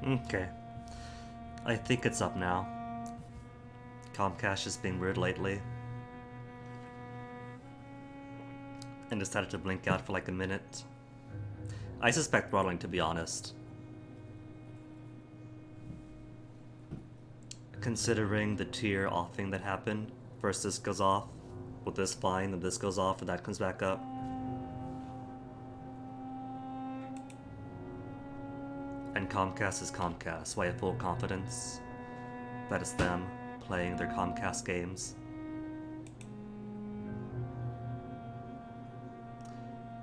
Okay. I think it's up now. Comcast has been weird lately. And decided to blink out for like a minute. I suspect throttling, to be honest. Considering the tier offing that happened, first this goes off, with this fine, then this goes off, and that comes back up. And Comcast is Comcast, so I have full confidence that it's them playing their Comcast games.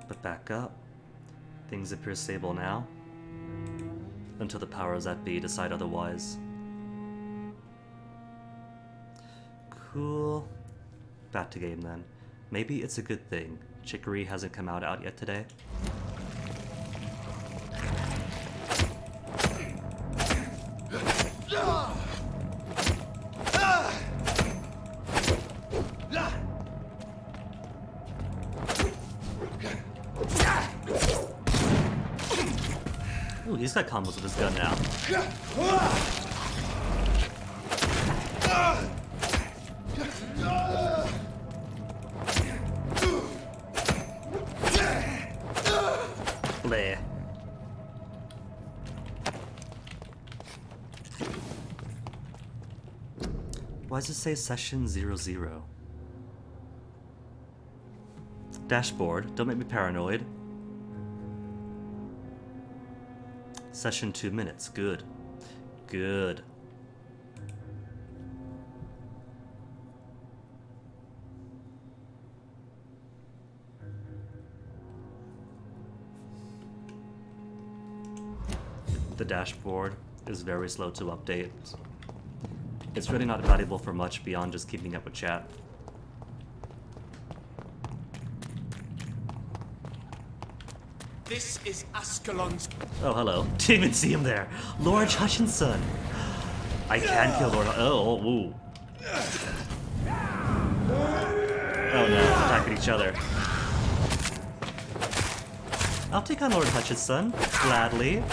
But back up. Things appear stable now, until the powers that be decide otherwise. Cool. Back to game then. Maybe it's a good thing Chicory hasn't come out yet today. Ooh, he's got combos with his gun now. Bleh. Why does it say session 00? Dashboard, don't make me paranoid. Session 2 minutes, good. Good. The dashboard is very slow to update. It's really not valuable for much beyond just keeping up with chat. This is Ascalon's. Oh, hello. Didn't even see him there. Lord Hutchinson. I can kill Lord. Oh, ooh. Oh no, attacking each other. I'll take on Lord Hutchinson, gladly.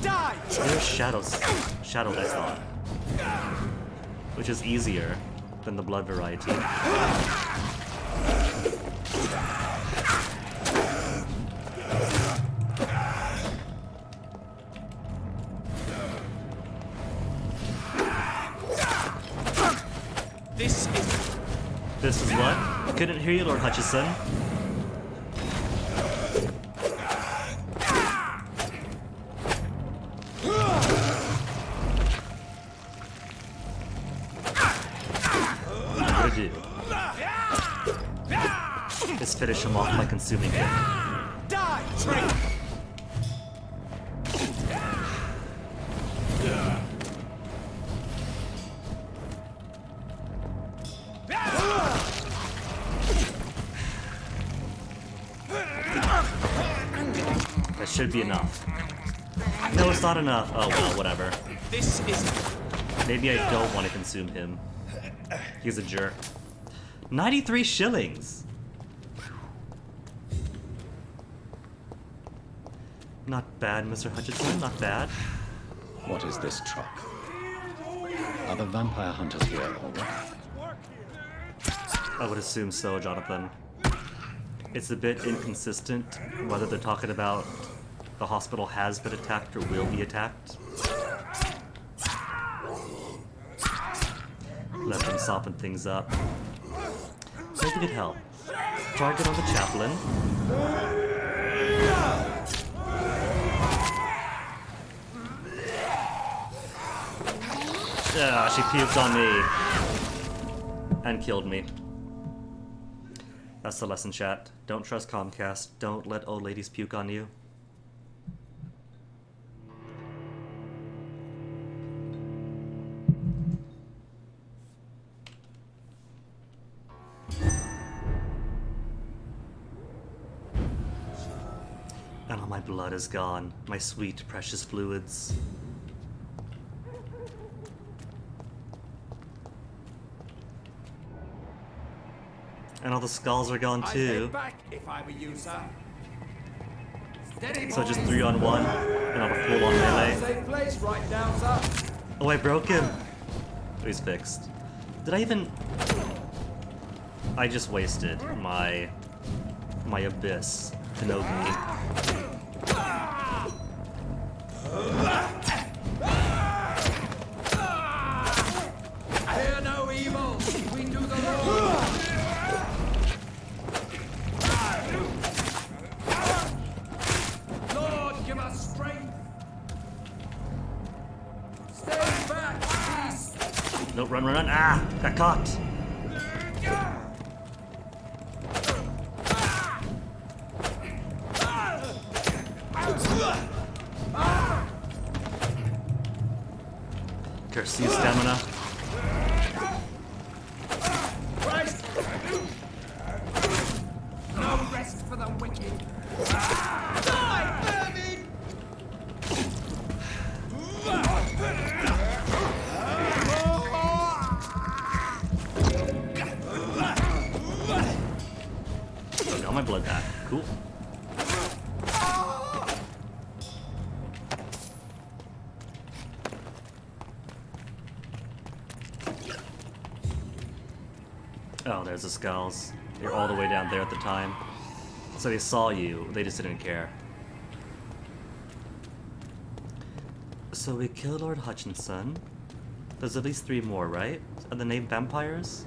Die! There's Shadow Dice on. Which is easier than the blood variety. This is what? Couldn't hear you, Lord Hutchison. What do? Let's finish him off by consuming him. Die, traitor! That should be enough. No, it's not enough. Oh well, whatever. This is. Maybe I don't want to consume him. He's a jerk. 93 shillings! Not bad, Mr. Hutchinson, not bad. What is this truck? Are the vampire hunters here already? I would assume so, Jonathan. It's a bit inconsistent whether they're talking about the hospital has been attacked or will be attacked. Let them soften things up. Maybe it could help. Target on the chaplain. Yeah, she puked on me. And killed me. That's the lesson, chat. Don't trust Comcast. Don't let old ladies puke on you. And all my blood is gone. My sweet, precious fluids. And all the skulls are gone too. I'd head back if I were you, sir. So just 3-on-1 and not a full-on melee. Safe place right now, sir. Oh, I broke him. Oh, he's fixed. Did I even? I just wasted my abyss to know me. Fear no evil. We do the Lord. Lord, give us strength. Stay back, beast. Nope, run, run, run. Ah, got caught. Curse you, stamina. Christ. No rest for the wicked. Die, vermin! Oh, got my blood back. Cool. Oh, there's the skulls. You're all the way down there at the time. So they saw you, they just didn't care. So we killed Lord Hutchinson. There's at least 3 more, right? Are the named vampires?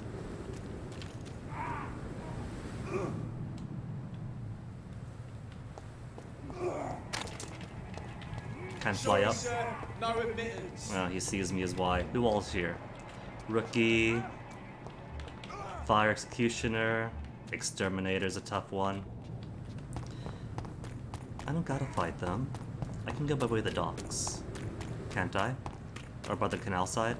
Can't fly up. Sir, no admittance. Oh, he sees me as why. Who all's here? Rookie. Fire Executioner. Exterminator's a tough one. I don't gotta fight them. I can go by way of the docks. Can't I? Or by the canal side?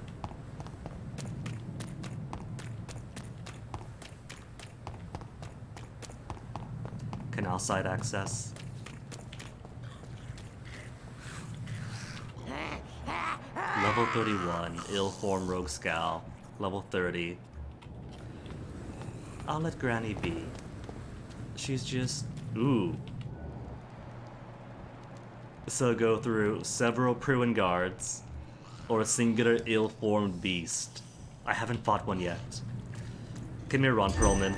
Canal side access. Level 31, ill-formed rogue scowl. Level 30. I'll let Granny be. She's just... ooh. So go through several Pruin guards, or a singular ill-formed beast. I haven't fought one yet. Give me a run, Perlman.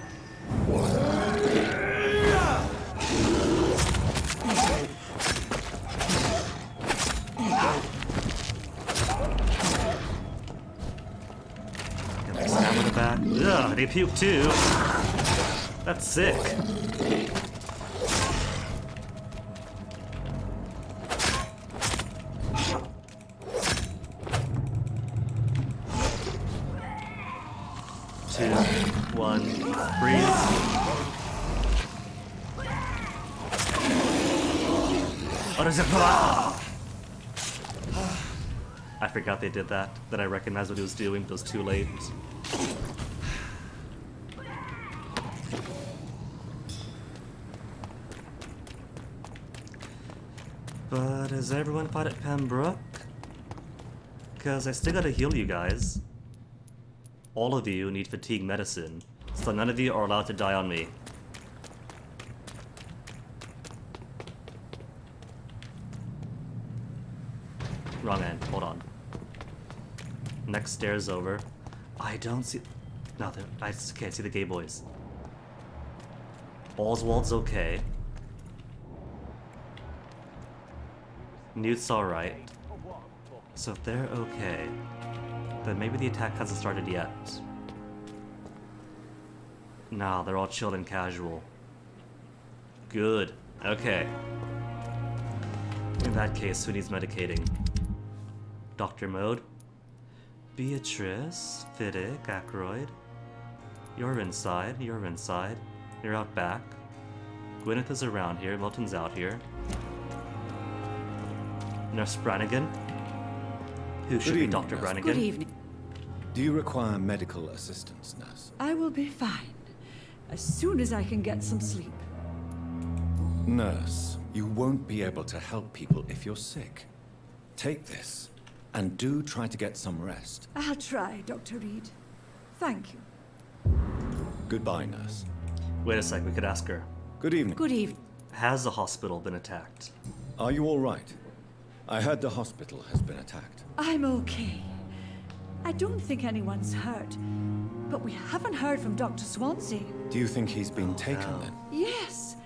Get my stamina back. Ugh, they puke too. That's sick. Two, one, freeze. Oh, there's a... Ah! I forgot they did that. That I recognized what he was doing, but it was too late. But is everyone fought at Pembroke? Because I still gotta heal you guys. All of you need fatigue medicine, so none of you are allowed to die on me. Wrong end, hold on. Next stairs over. I don't see... nothing. I just can't see the gay boys. Oswald's okay. Newt's alright. So if they're okay, then maybe the attack hasn't started yet. Nah, they're all chilled and casual. Good. Okay. In that case, who needs medicating? Doctor Mode? Beatrice, Fiddick, Ackroyd. You're inside, you're inside. You're out back. Gwyneth is around here, Milton's out here. Nurse Brannigan? Who should be evening, Dr. nurse. Brannigan? Good evening. Do you require medical assistance, nurse? I will be fine as soon as I can get some sleep. Nurse, you won't be able to help people if you're sick. Take this, and do try to get some rest. I'll try, Dr. Reed. Thank you. Goodbye, nurse. Wait a sec, we could ask her. Good evening. Good evening. Has the hospital been attacked? Are you all right? I heard the hospital has been attacked. I'm okay. I don't think anyone's hurt. But we haven't heard from Dr. Swansea. Do you think he's been taken then? Yes.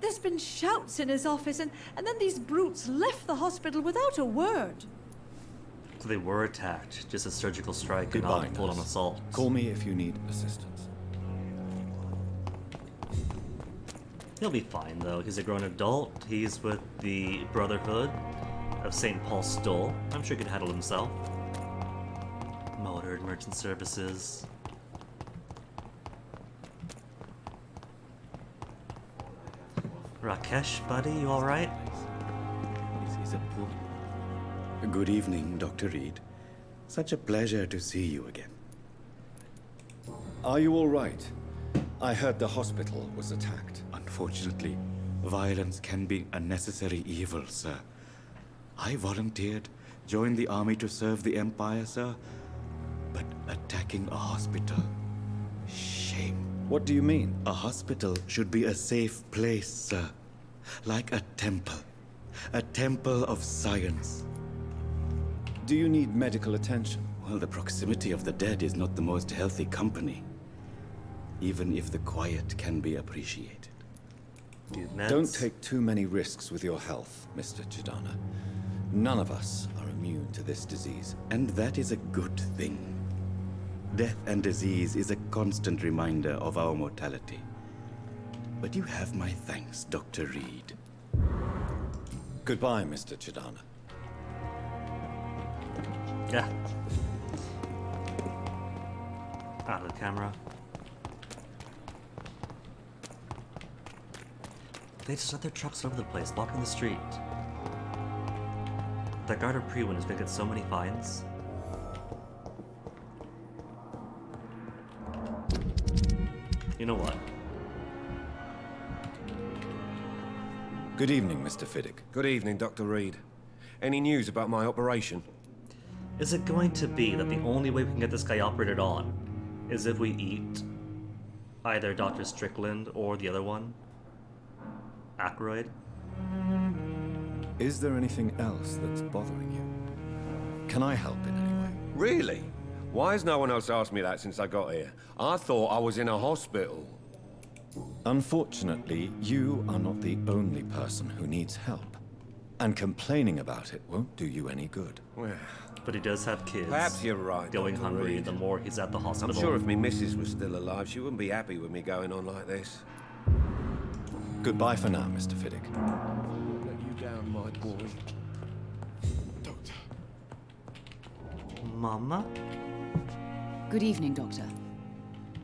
There's been shouts in his office, and then these brutes left the hospital without a word. So they were attacked, just a surgical strike Goodbye, and not a full-on nurse. assault. Call me if you need assistance. He'll be fine though. He's a grown adult. He's with the Brotherhood of St. Paul Stoll. I'm sure he can handle himself. Motored Merchant Services. Rakesh, buddy, you alright? Good evening, Dr. Reed. Such a pleasure to see you again. Are you all right? I heard the hospital was attacked. Unfortunately, violence can be a necessary evil, sir. I volunteered, joined the army to serve the Empire, sir. But attacking a hospital... shame. What do you mean? A hospital should be a safe place, sir. Like a temple. A temple of science. Do you need medical attention? Well, the proximity of the dead is not the most healthy company. Even if the quiet can be appreciated. Dude, meds. Don't take too many risks with your health, Mr. Chidana. None of us are immune to this disease. And that is a good thing. Death and disease is a constant reminder of our mortality. But you have my thanks, Dr. Reed. Goodbye, Mr. Chidana. Yeah. Out of the camera. They just let their trucks all over the place, blocking the street. That guard of Prewin is gonna get so many fines. You know what? Good evening, Mr. Fiddick. Good evening, Dr. Reed. Any news about my operation? Is it going to be that the only way we can get this guy operated on is if we eat either Dr. Strickland or the other one? Ackroyd? Is there anything else that's bothering you? Can I help in any way? Really? Why has no one else asked me that since I got here? I thought I was in a hospital. Unfortunately, you are not the only person who needs help. And complaining about it won't do you any good. Well, But he does have kids. perhaps you're right, Going Dr. hungry Reed. the more he's at the I'm hospital. sure if me missus was still alive, she wouldn't be happy with me going on like this. Goodbye for now, Mr. Fiddick. Let you down, my boy. Doctor. Mama? Good evening, Doctor.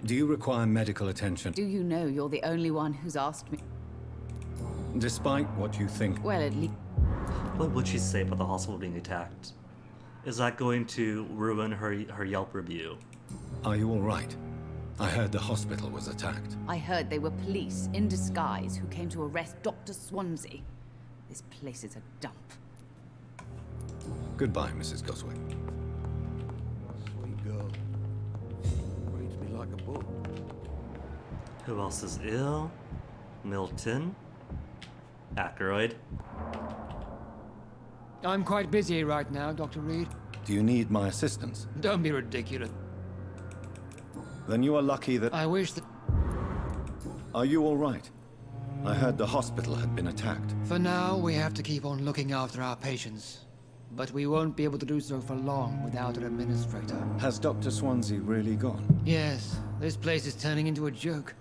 Do you require medical attention? Do you know you're the only one who's asked me? Despite what you think, Well, at least... What would she say about the hospital being attacked? Is that going to ruin her Yelp review? are you all right? I heard the hospital was attacked. I heard they were police in disguise who came to arrest Dr. Swansea. This place is a dump. Goodbye, Mrs. Goswick. Sweet girl. Reads me like a book. Who else is ill? Milton? Ackroyd? I'm quite busy right now, Dr. Reed. Do you need my assistance? Don't be ridiculous. Then you are lucky that... I wish that... Are you all right? I heard the hospital had been attacked. For now, we have to keep on looking after our patients. But we won't be able to do so for long without an administrator. Has Dr. Swansea really gone? Yes, this place is turning into a joke.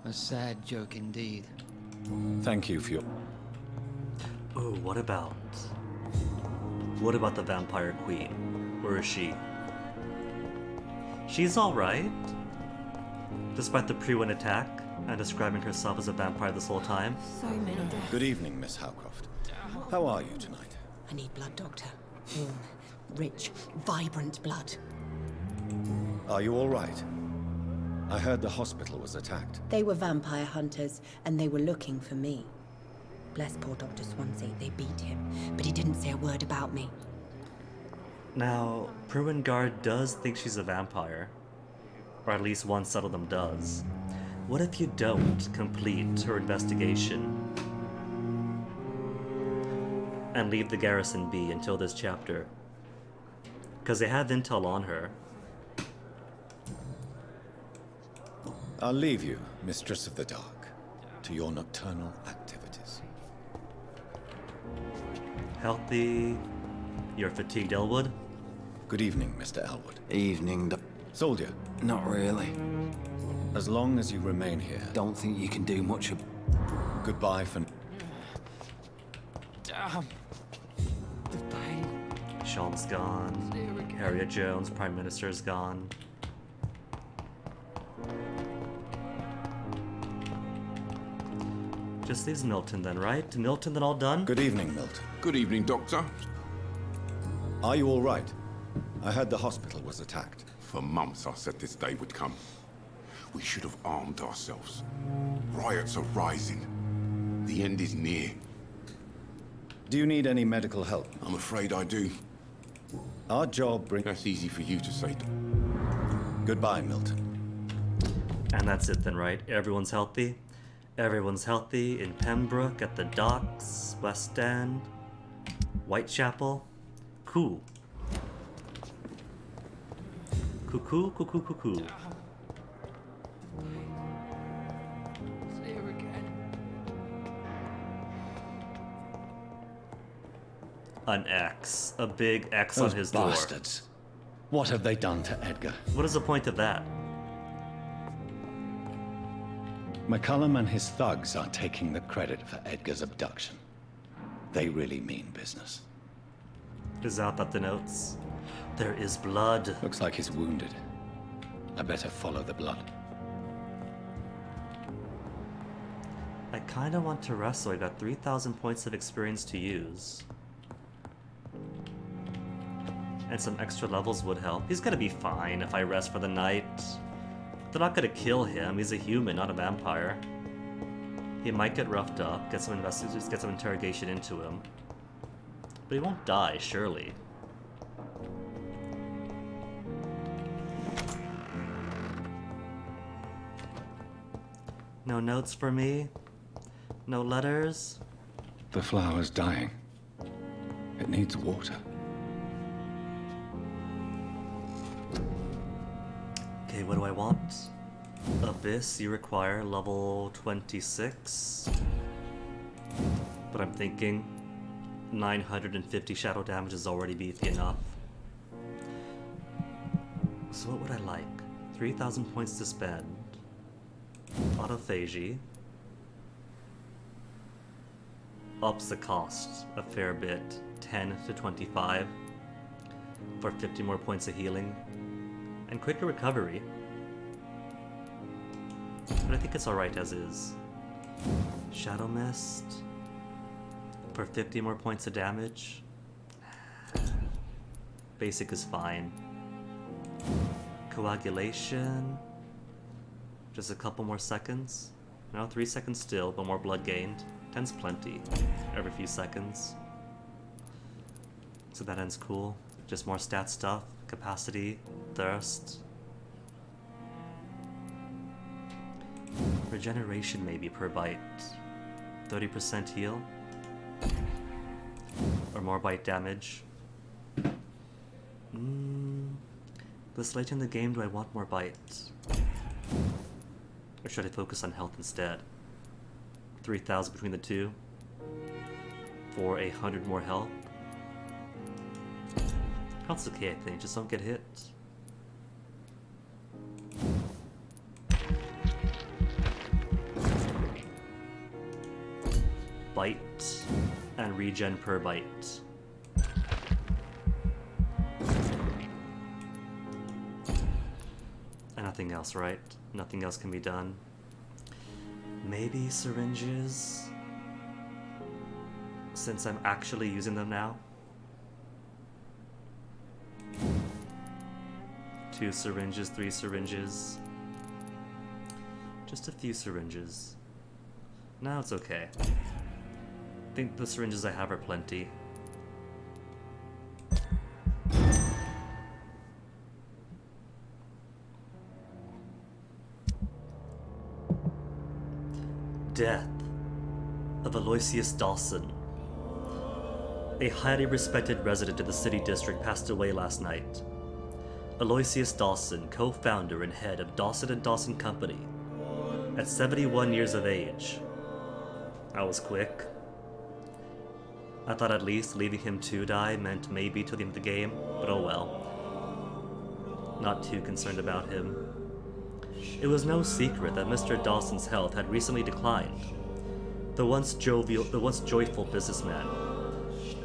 A sad joke indeed. Thank you for your... Oh, what about... What about the Vampire Queen? Where is she? She's alright. Despite the pre-win attack, and describing herself as a vampire this whole time. So many deaths. Good evening, Miss Howcroft. How are you tonight? I need blood, Doctor. Warm, rich, vibrant blood. Are you all right? I heard the hospital was attacked. They were vampire hunters, and they were looking for me. Bless poor Dr. Swansea, they beat him, but he didn't say a word about me. Now, Guard does think she's a vampire. Or at least one set of them does. What if you don't complete her investigation and leave the garrison be until this chapter. Because they have intel on her. I'll leave you, Mistress of the Dark, to your nocturnal activities. Healthy. You're fatigued, Elwood? Good evening, Mr. Elwood. Evening, Soldier, not really. as long as you remain here, Don't think you can do much of... goodbye for... Damn. The pain. Sean's gone. Harriet Jones, Prime Minister's gone. Just leaves Milton then, right? Milton then all done? Good evening, Milton. Good evening, Doctor. Are you all right? I heard the hospital was attacked. For months I said this day would come. We should have armed ourselves. Riots are rising. The end is near. Do you need any medical help? I'm afraid I do. Our job That's easy for you to say. Goodbye, Milton. And that's it then, right? Everyone's healthy? Everyone's healthy in Pembroke, at the docks, West End, Whitechapel. Cool. Cuckoo, cuckoo, cuckoo. See her again. An X. A big X Those on his door. bastards. What have they done to Edgar? What is the point of that? McCullum and his thugs are taking the credit for Edgar's abduction. They really mean business. Is that the notes? There is blood. Looks like he's wounded. I better follow the blood. I kind of want to rest, so I got 3,000 points of experience to use. And some extra levels would help. He's gonna be fine if I rest for the night. They're not gonna kill him. He's a human, not a vampire. He might get roughed up, get some interrogation into him. But he won't die, surely. No notes for me? No letters? The flower's dying. It needs water. Okay, what do I want? Abyss, you require level 26. But I'm thinking 950 shadow damage is already beefy enough. So what would I like? 3,000 points to spend. Autophagy. Ups the cost a fair bit. 10 to 25. For 50 more points of healing. And quicker recovery. But I think it's alright as is. Shadow Mist. For 50 more points of damage. Basic is fine. Coagulation. Just a couple more seconds. No, 3 seconds still, but more blood gained. 10's plenty. Every few seconds. So that ends cool. Just more stat stuff. Capacity. Thirst. Regeneration maybe per bite. 30% heal. Or more bite damage. This late in the game, do I want more bites? Or should I focus on health instead? 3,000 between the two. For 100 more health. Health's okay, I think. Just don't get hit. Bite and regen per bite. And nothing else, right? Nothing else can be done. Maybe syringes, since I'm actually using them now. 2 syringes, 3 syringes. Just a few syringes. No, it's okay. I think the syringes I have are plenty. Death of Aloysius Dawson. A highly respected resident of the city district passed away last night. Aloysius Dawson, co-founder and head of Dawson & Dawson Company, at 71 years of age. That was quick. I thought at least leaving him to die meant maybe till the end of the game, but oh well. Not too concerned about him. It was no secret that Mr. Dawson's health had recently declined. The once joyful businessman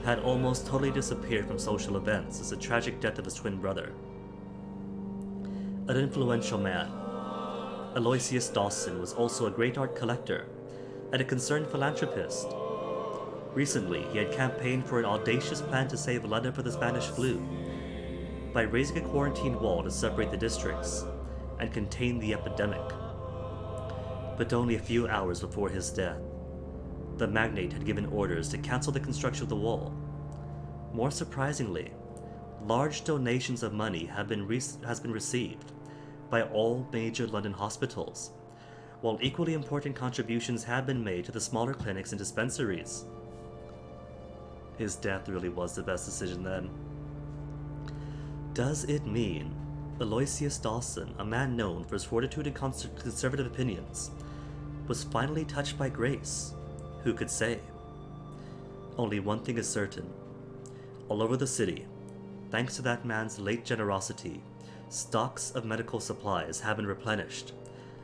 had almost totally disappeared from social events as the tragic death of his twin brother. An influential man, Aloysius Dawson was also a great art collector and a concerned philanthropist. Recently, he had campaigned for an audacious plan to save London from the Spanish flu by raising a quarantine wall to separate the districts and contain the epidemic. But only a few hours before his death, the magnate had given orders to cancel the construction of the wall. More surprisingly, large donations of money has been received by all major London hospitals, while equally important contributions have been made to the smaller clinics and dispensaries. His death really was the best decision then. Does it mean Aloysius Dawson, a man known for his fortitude and conservative opinions, was finally touched by grace? Who could say? Only one thing is certain. All over the city, thanks to that man's late generosity, stocks of medical supplies have been replenished,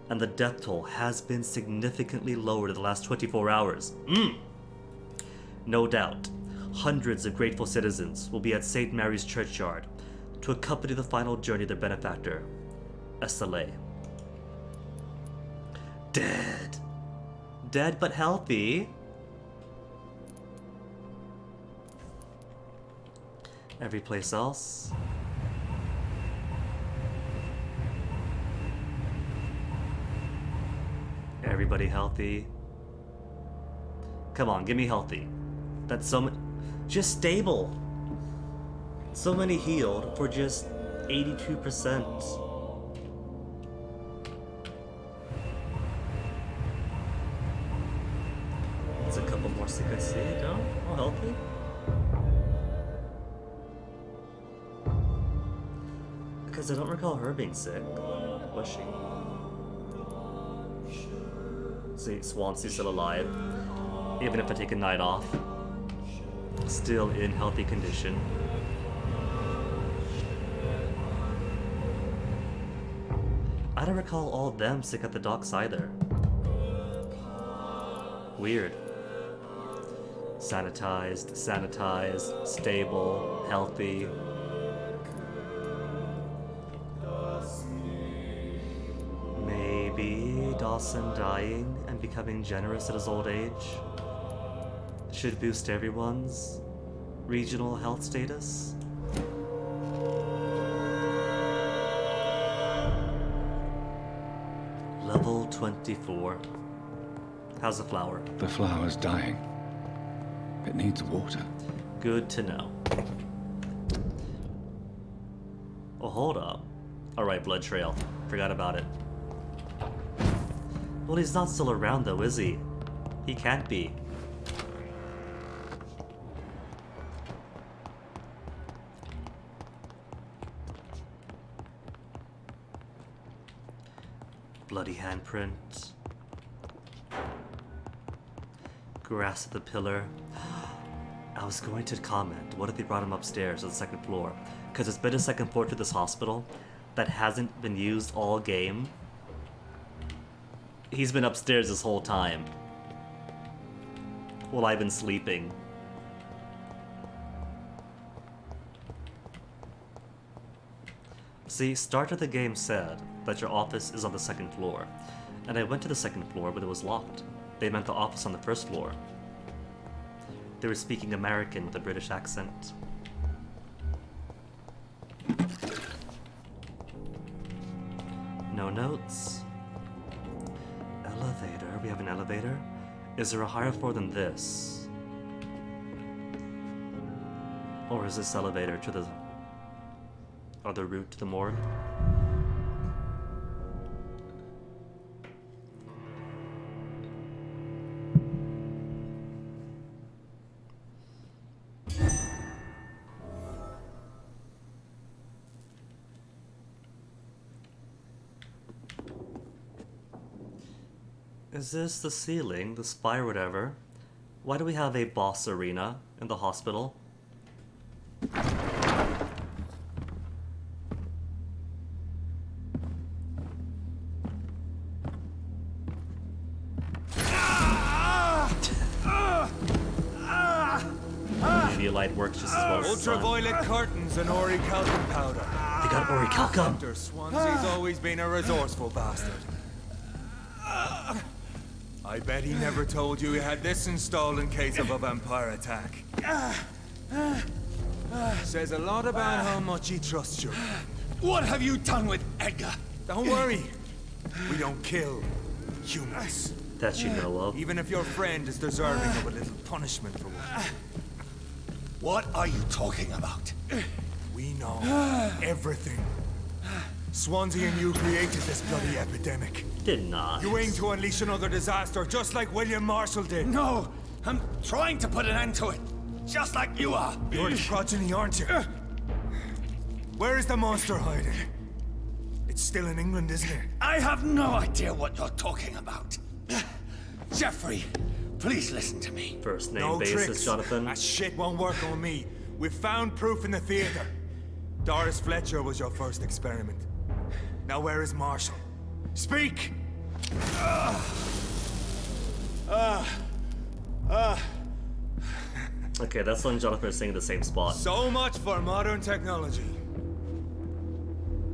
and the death toll has been significantly lowered in the last 24 hours. No doubt, hundreds of grateful citizens will be at St. Mary's Churchyard to accompany the final journey of their benefactor, SLA. Dead. Dead but healthy. Every place else. Everybody healthy. Come on, give me healthy. That's just stable. So many healed for just 82%. There's a couple more sick I see, no? All healthy? Because I don't recall her being sick. Was she? See, Swansea's still alive. Even if I take a night off. Still in healthy condition. I don't recall all of them sick at the docks either. Weird. Sanitized, stable, healthy. Maybe Dawson dying and becoming generous at his old age should boost everyone's regional health status. Level 24. How's the flower? The flower's dying. It needs water. Good to know. Oh, hold up. Alright, blood trail. Forgot about it. Well, he's not still around though, is he? He can't be. Bloody handprint. Grass at the pillar. I was going to comment, what if they brought him upstairs to the second floor? Because there's been a second floor to this hospital that hasn't been used all game. He's been upstairs this whole time. While I've been sleeping. See, start of the game said that your office is on the second floor, and I went to the second floor, but it was locked. They meant the office on the first floor. They were speaking American with a British accent. No notes. Elevator. We have an elevator. Is there a higher floor than this? Or is this elevator to the other route to the morgue? Is this the ceiling, the spire, whatever? Why do we have a boss arena in the hospital? UV light works just as well as the sun. Ultraviolet curtains and orichalcum powder. They got orichalcum. Dr. Swansea's always been a resourceful bastard. I bet he never told you he had this installed in case of a vampire attack. Says a lot about how much he trusts you. What have you done with Edgar? Don't worry. We don't kill humans. That you know of. Even if your friend is deserving of a little punishment for what. What are you talking about? We know everything. Swansea and you created this bloody epidemic. Did not. You aim to unleash another disaster, just like William Marshall did. No, I'm trying to put an end to it. Just like you are. You're the progeny, aren't you? Where is the monster hiding? It's still in England, isn't it? I have no idea what you're talking about. Jeffrey, please listen to me. First name No basis, tricks. Jonathan. That shit won't work on me. We've found proof in the theater. Doris Fletcher was your first experiment. Now where is Marshall? Speak! Okay, that's when Jonathan is saying the same spot. So much for modern technology.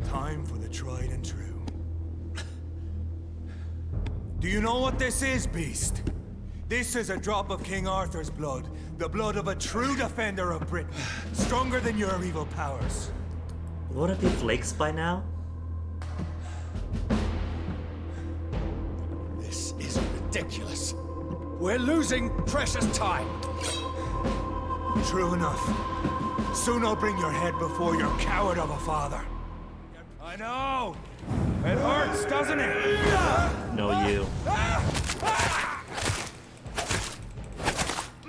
Time for the tried and true. Do you know what this is, Beast? This is a drop of King Arthur's blood. The blood of a true defender of Britain. Stronger than your evil powers. Wouldn't it be flakes by now? This is ridiculous. We're losing precious time. True enough. Soon I'll bring your head before your coward of a father. I know! It hurts, doesn't it? No, you.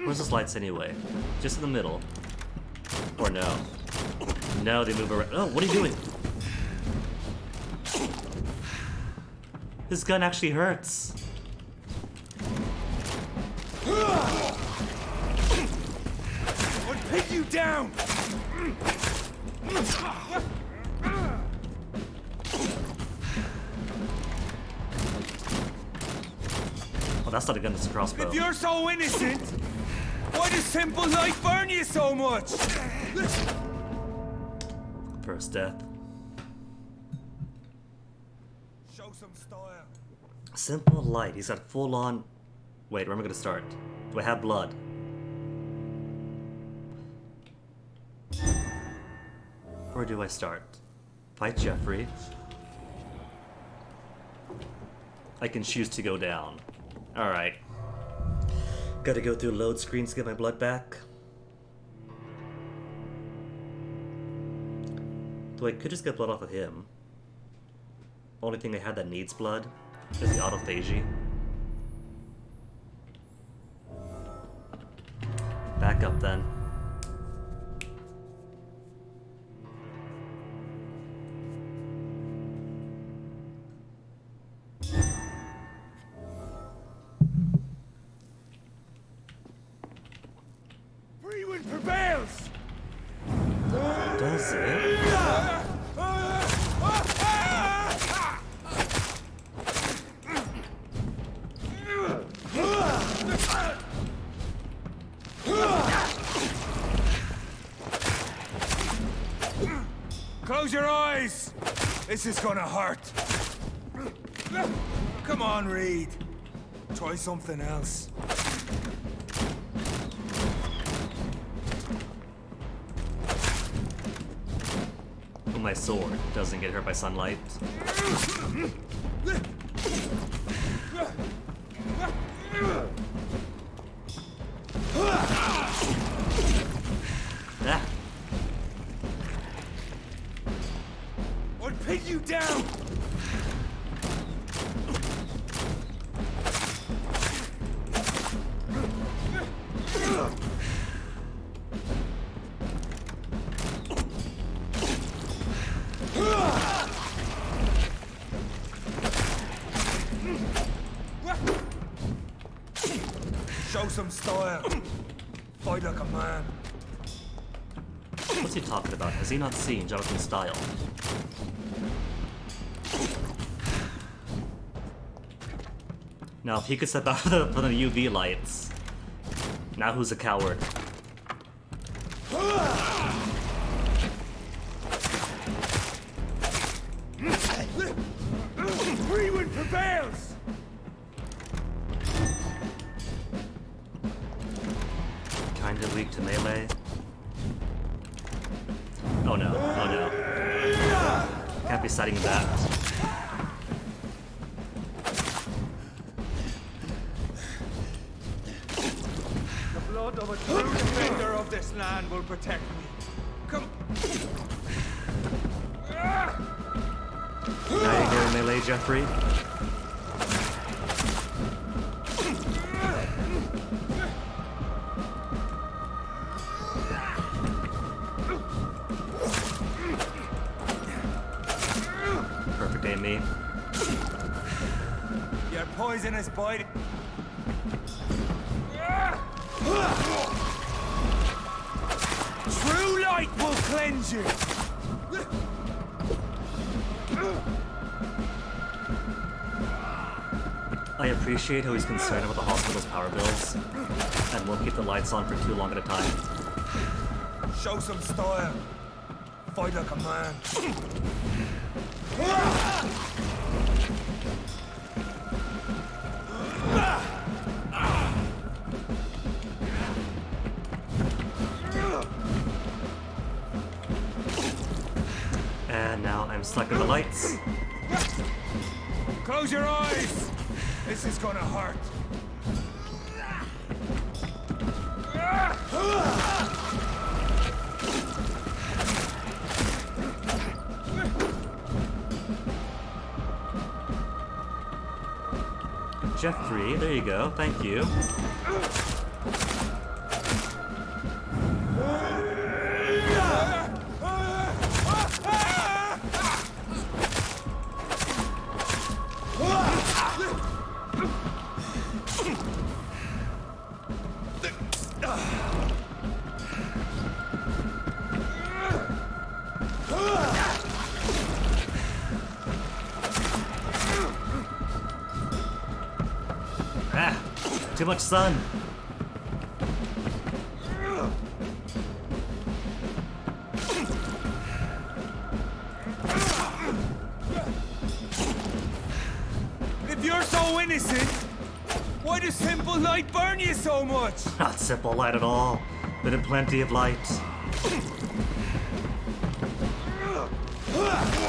Where's this lights anyway? Just in the middle. Or no? No, they move around. Oh, what are you doing? This gun actually hurts. I'll pin you down! Oh, that's not a gun, it's a crossbow. If you're so innocent, why does simple life burn you so much? First death. Show some style. Simple light. He's got full on. Wait, where am I gonna start? Do I have blood? Where do I start? Fight Jeffrey. I can choose to go down. Alright. Gotta go through load screens to get my blood back. Though I could just get blood off of him. Only thing I had that needs blood is the autophagy. Back up then. Freewind prevails! Does it? Close your eyes! This is gonna hurt. Come on, Reed. Try something else. Well, my sword doesn't get hurt by sunlight. Ah. I'll pin you down! Show some style. Fight like a man. What's he talking about? Has he not seen Jonathan's style? Now, if he could step out of the UV lights, now who's a coward? Freewind prevails! Kinda weak to melee. Oh no, oh no. Can't be citing that. The blood of a true defender of this land will protect me. Come. Now you're going melee, Jeffrey. Perfect aim me. Your poisonous bite. True light will cleanse you. I appreciate how he's concerned about the hospital's power bills and won't keep the lights on for too long at a time. Show some style. Fight like a man. And now I'm stuck in the lights. Close your eyes. This is gonna hurt. Jeffrey, there you go. Thank you. Too much sun. If you're so innocent, why does simple light burn you so much? Not simple light at all, but in plenty of light.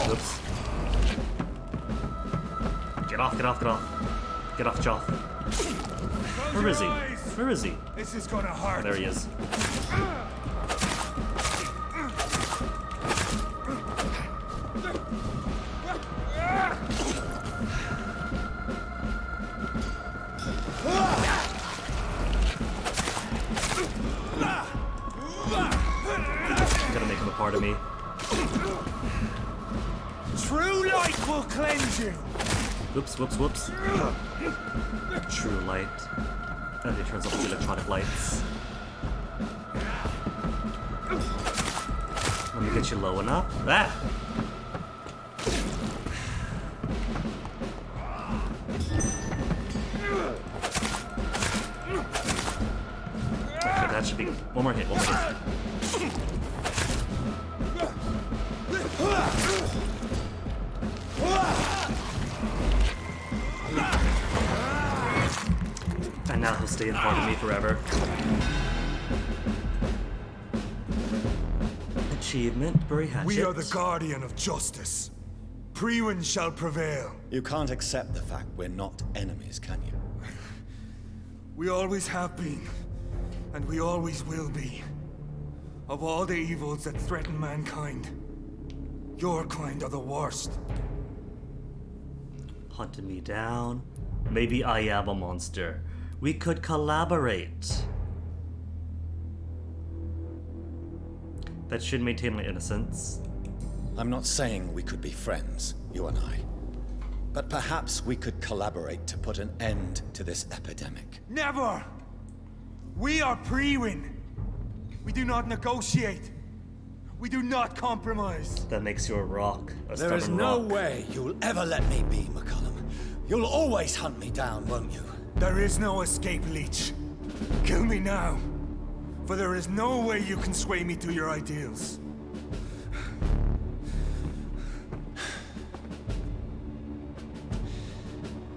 Oops. Get off, get off, get off. Get off, Joff. Where is he? Where is he? This is gonna hurt. Oh, there he is. I'm gonna make him a part of me. True light will cleanse you. Whoops, whoops, whoops. True light. And he turns off the electronic lights. Let me get you low enough. Ah! Okay, that should be one more hit, one more hit. And now he'll stay in part of me forever. Achievement, bury hatchet. We are the guardian of justice. Priwen shall prevail. You can't accept the fact we're not enemies, can you? We always have been, and we always will be. Of all the evils that threaten mankind, your kind are the worst. Hunting me down. Maybe I am a monster. We could collaborate. That should maintain my innocence. I'm not saying we could be friends, you and I. But perhaps we could collaborate to put an end to this epidemic. Never! We are Priwen. We do not negotiate. We do not compromise. That makes you a rock, a There is stubborn no rock. way you'll ever let me be, McCullum. You'll always hunt me down, won't you? There is no escape, Leech. Kill me now. For there is no way you can sway me to your ideals.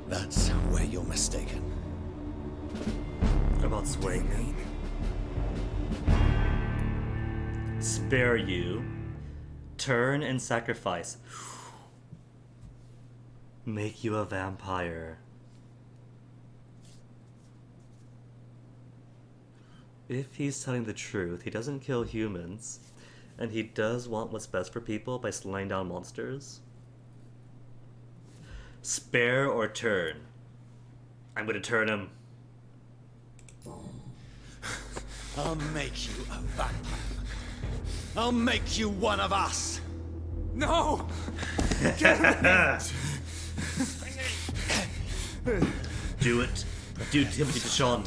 That's where you're mistaken. About swaying him. Spare you. Turn and sacrifice. Make you a vampire. If he's telling the truth, he doesn't kill humans, and he does want what's best for people by slaying down monsters. Spare or turn? I'm gonna turn him. I'll make you a vampire. I'll make you one of us. No! Get it! Do it. Do Timothy Deshawn.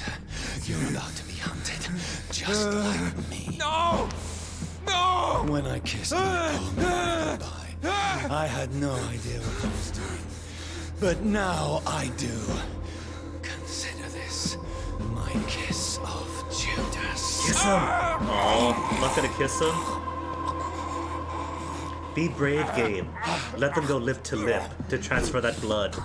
You're about to be hunted, just like me. No! No! When I kissed my poor mother goodbye, I had no idea what I was doing. But now I do. Consider this my kiss of Judas. Kiss him! Oh, I'm not gonna kiss him. Be brave, game. Let them go lip to lip to transfer that blood.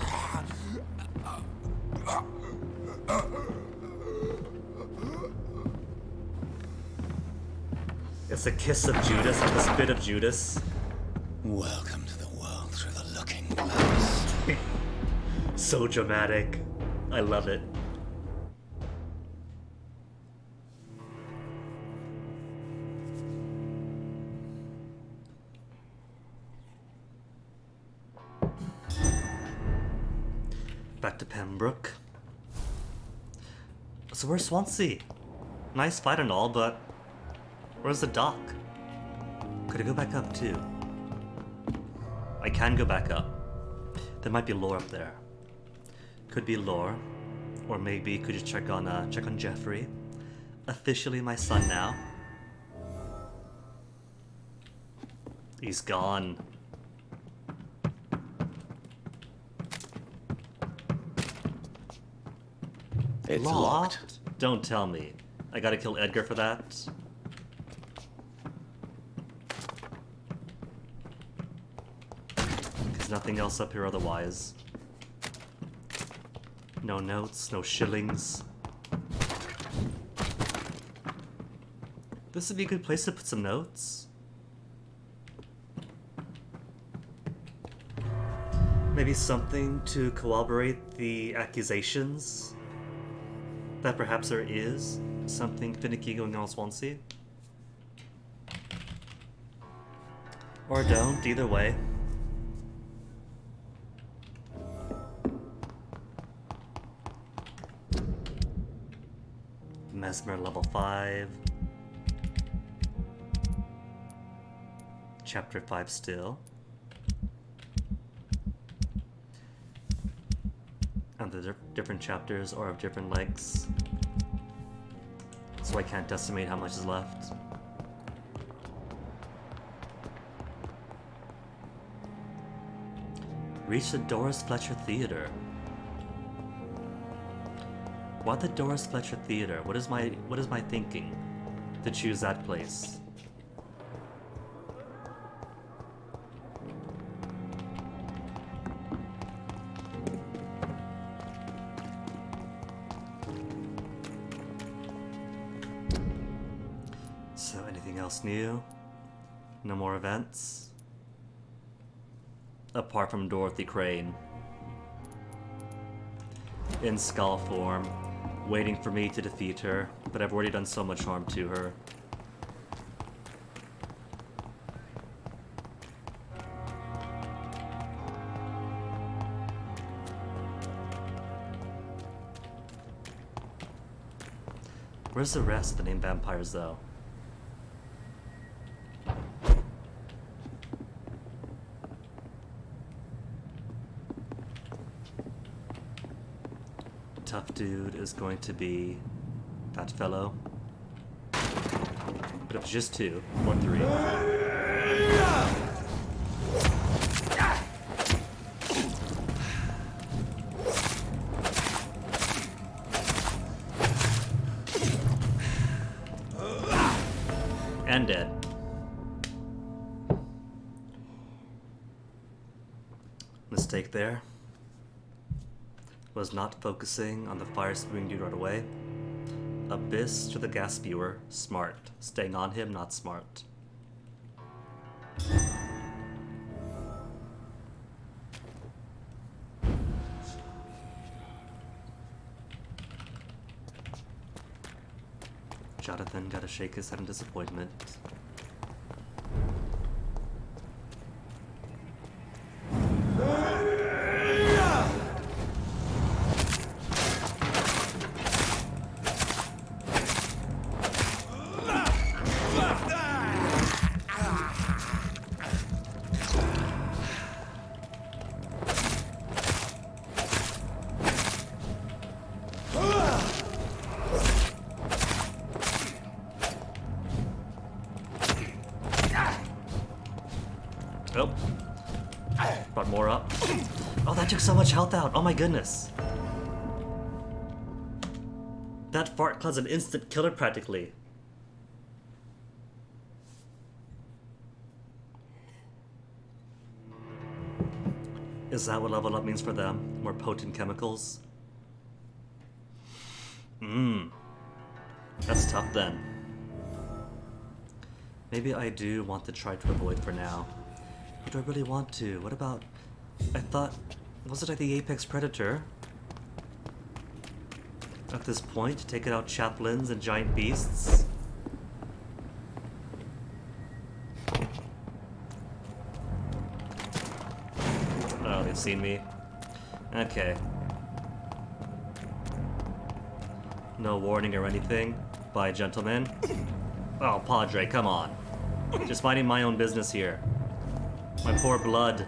It's a kiss of Judas and the spit of Judas. Welcome to the world through the looking glass. So dramatic. I love it. Back to Pembroke. So where's Swansea? Nice fight and all, but where's the dock? Could I go back up too? I can go back up. There might be lore up there. Could be lore, or maybe could just check on Jeffrey. Officially my son now. He's gone. It's locked. Don't tell me. I gotta kill Edgar for that. There's nothing else up here otherwise. No notes, no shillings. This would be a good place to put some notes. Maybe something to corroborate the accusations that perhaps there is something finicky going on in Swansea. Or don't, either way. Mesmer level 5. Chapter 5 still. And the different chapters are of different lengths. So I can't estimate how much is left. Reach the Doris Fletcher Theater. Why the Doris Fletcher Theater? What is my thinking to choose that place? So anything else new? No more events? Apart from Dorothy Crane. In skull form, waiting for me to defeat her, but I've already done so much harm to her. Where's the rest of the named vampires, though? Tough Dude is going to be That fellow. But it was just 2 or 3. And dead. Mistake there. Was not focusing on the fire spewing dude right away. Abyss to the gas spewer. Smart. Staying on him, not smart. Jonathan gotta shake his head in disappointment. Oh. Brought more up. Oh, that took so much health out. Oh my goodness. That fart cloud's an instant killer practically. Is that what level up means for them? More potent chemicals? That's tough then. Maybe I do want to try to avoid for now. But do I really want to? What about... I thought... Was it like the apex predator? At this point, taking out chaplains and giant beasts? Oh, they've seen me. Okay. No warning or anything? Bye, gentlemen. Oh, Padre, come on. Just minding my own business here. My poor blood.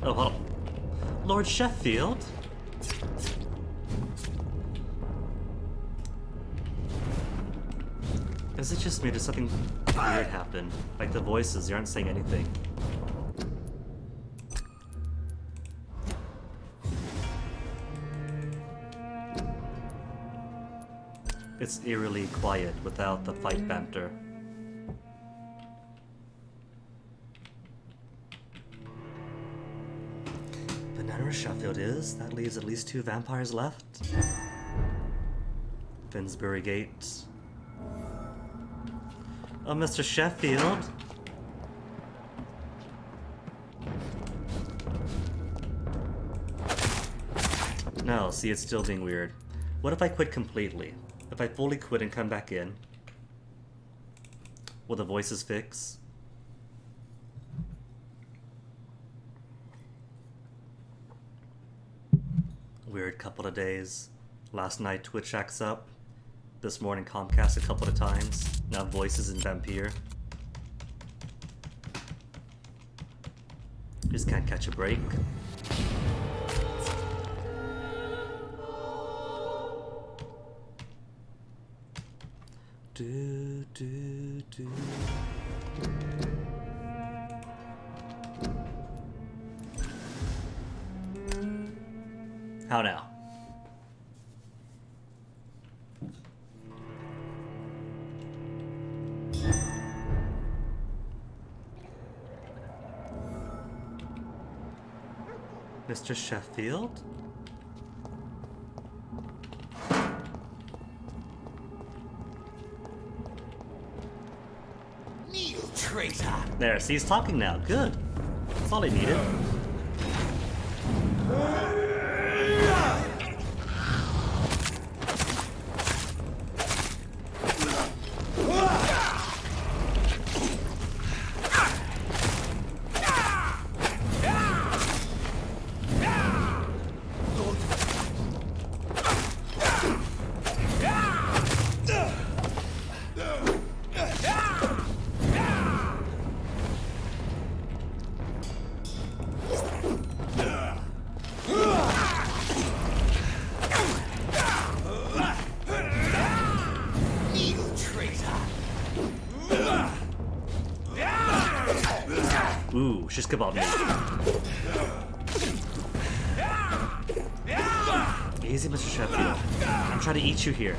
Oh, hold on. Lord Sheffield? Is it just me? Did something weird happen? Like the voices, they aren't saying anything. It's eerily quiet without the fight banter. But now where Sheffield is, that leaves at least 2 vampires left. Finsbury Gate. Oh, Mr. Sheffield. No, see, it's still being weird. What if I quit completely? If I fully quit and come back in, will the voices fix? Weird couple of days. Last night Twitch acts up. This morning Comcast a couple of times. Now voices in Vampire. Just can't catch a break. Do, do, do. How now? Mr. Sheffield? Traitor! There, see, he's talking now. Good. That's all he needed. Ooh, shish kebab me. Easy, Mr. Sheffield. I'm trying to eat you here.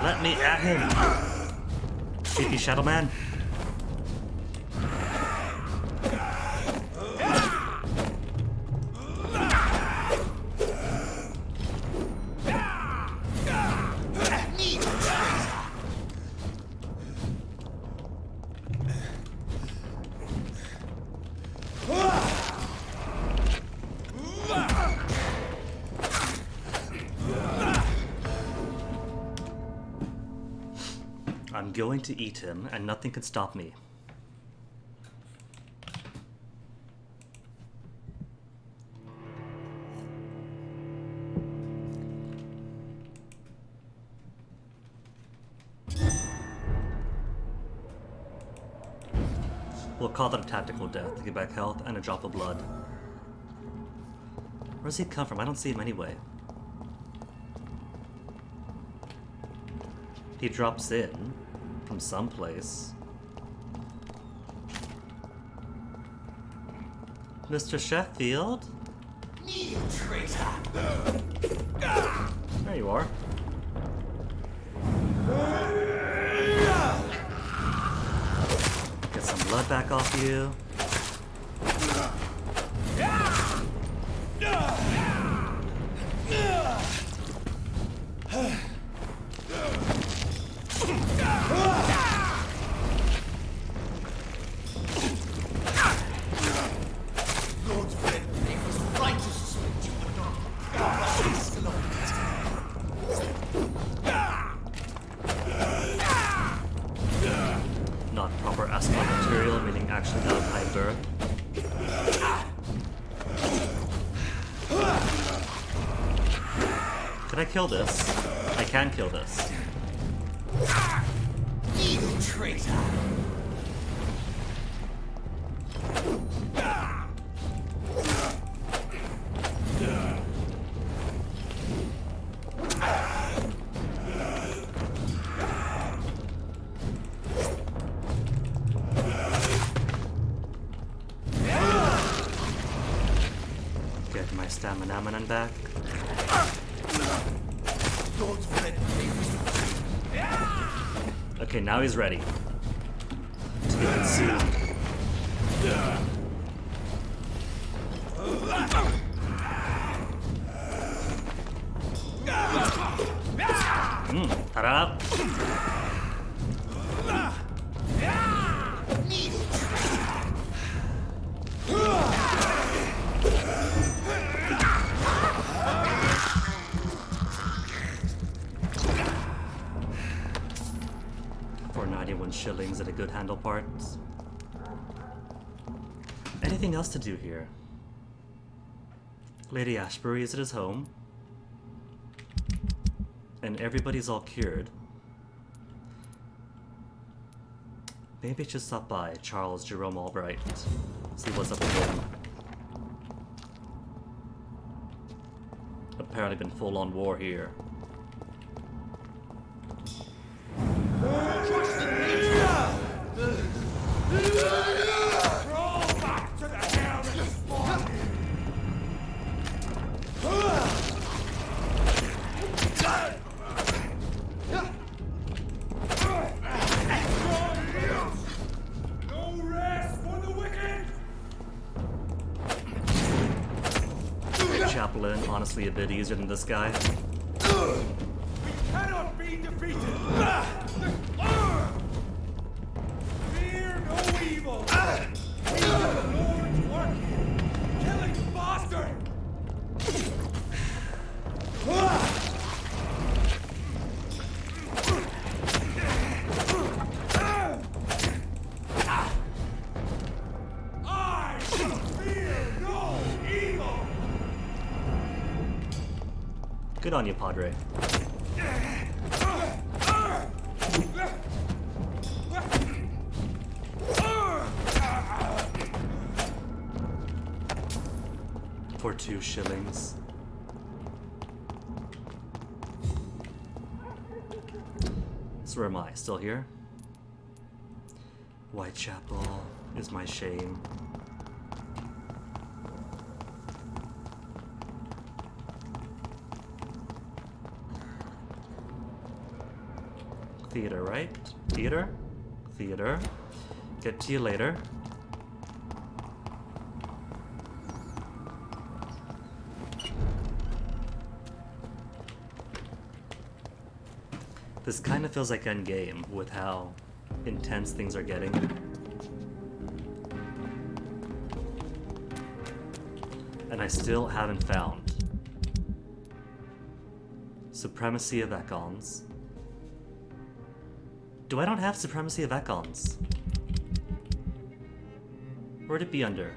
Let me at him. Creepy Shadow Man. I'm going to eat him, and nothing can stop me. We'll call that a tactical death to get back health and a drop of blood. Where's he come from? I don't see him anyway. He drops in from someplace. Mr. Sheffield? You traitor! There you are. Get some blood back off you. Not proper asphalt material, meaning actually out of high birth. Can I kill this? I can kill this. You traitor! Get my stamina back. Okay, now he's ready to be consumed. Ta-da! For 91 shillings at a good handle parts. Anything else to do here? Lady Ashbury is at his home. And everybody's all cured. Maybe I should stop by Charles Jerome Albright. See what's up with him. Apparently been full on war here. Chaplain, honestly a bit easier than this guy. Cannot be defeated! Fear no evil! Feel the Lord's work here! Killing bastard! I fear no evil! Good on you, Padre. For 2 shillings. So where am I? Still here? Whitechapel is my shame. Theater, right? Theater? Theater. Get to you later. This kind of feels like Endgame with how intense things are getting. And I still haven't found Supremacy of Ekons. Do I not have Supremacy of Ekons? Where'd it be under?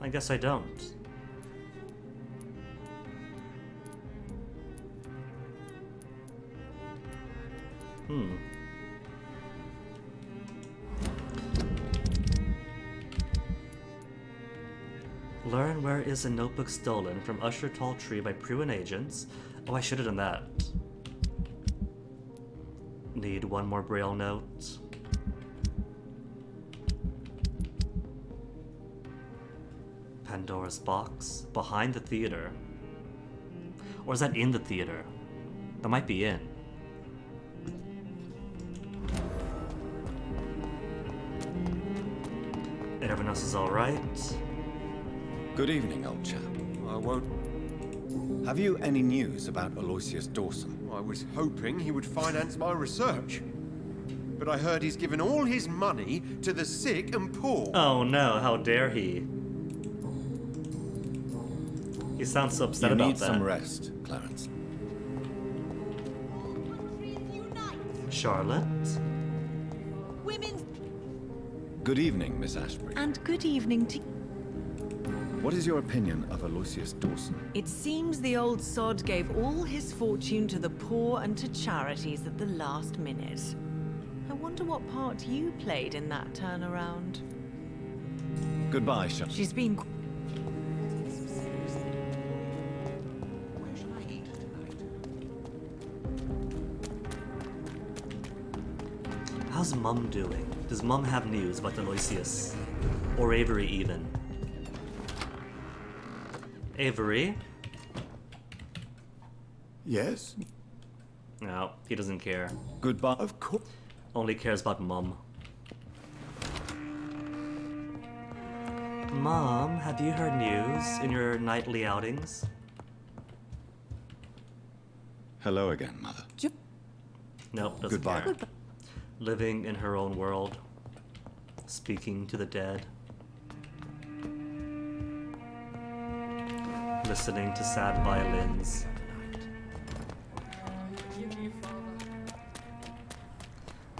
I guess I don't. Learn where is a notebook stolen from Usher Tall Tree by Pruin agents. Oh, I should have done that. Need one more braille note. Pandora's box. Behind the theater. Or is that in the theater? That might be in. Everyone else is alright. Good evening, old chap. I won't. Have you any news about Aloysius Dawson? I was hoping he would finance my research. But I heard he's given all his money to the sick and poor. Oh no, how dare he? He sounds so upset You about need that. some rest, Clarence. Charlotte? Women's... Good evening, Miss Ashbury. And good evening to... What is your opinion of Aloysius Dawson? It seems the old sod gave all his fortune to the poor and to charities at the last minute. I wonder what part you played in that turnaround. Goodbye, Charlotte. She's been... How's Mum doing? Does Mum have news about Aloysius? Or Avery even? Avery? Yes? No, he doesn't care. Goodbye. Of course. Only cares about Mum. Mom, have you heard news in your nightly outings? Hello again, Mother. Nope, doesn't Goodbye. care. Living in her own world. Speaking to the dead. Listening to sad violins.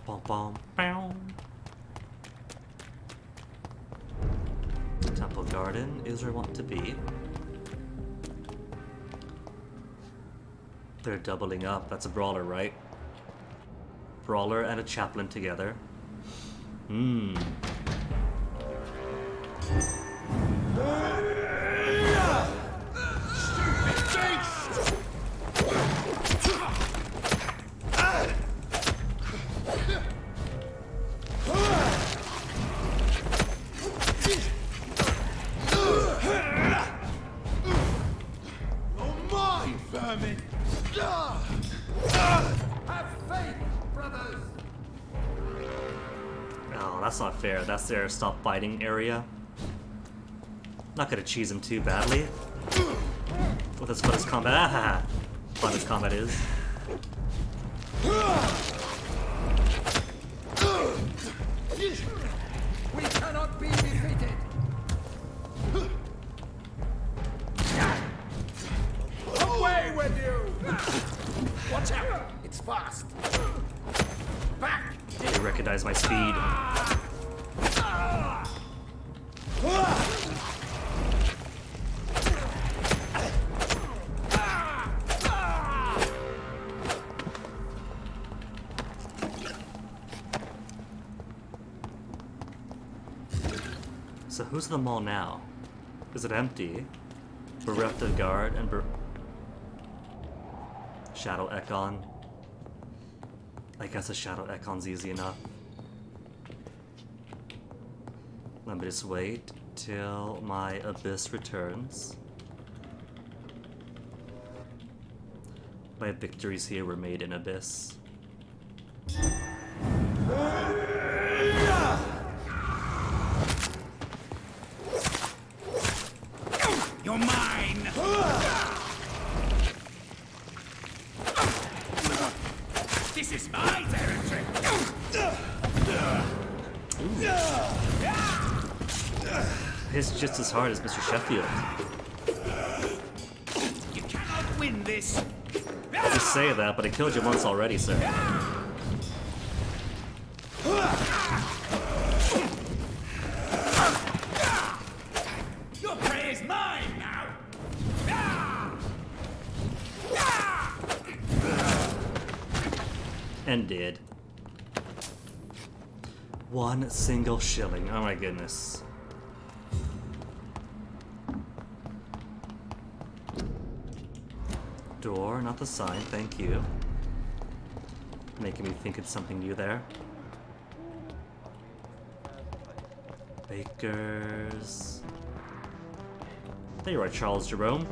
Bom bom bow. Temple Garden is where I want to be. They're doubling up. That's a brawler, right? Brawler and a chaplain together. Hmm. Oh, that's not fair. That's their stop biting area. Not gonna cheese him too badly. With as fun as combat. Ah, fun as combat is. We cannot be defeated. Away with you! Watch out! It's fast. Back! They recognize my speed. So who's in the mall now? Is it empty? Bereft of guard and Shadow Ekon. I guess a Shadow Ekon's easy enough. Let me just wait till my Abyss returns. My victories here were made in Abyss. You're mine! This is my territory! Hits just as hard as Mr. Sheffield. You cannot win this! You say that, but I killed you once already, sir. Your prey is mine now! And did. 1 single shilling. Oh my goodness. Door, not the sign, thank you. Making me think it's something new there. Bakers. There you are, Charles Jerome.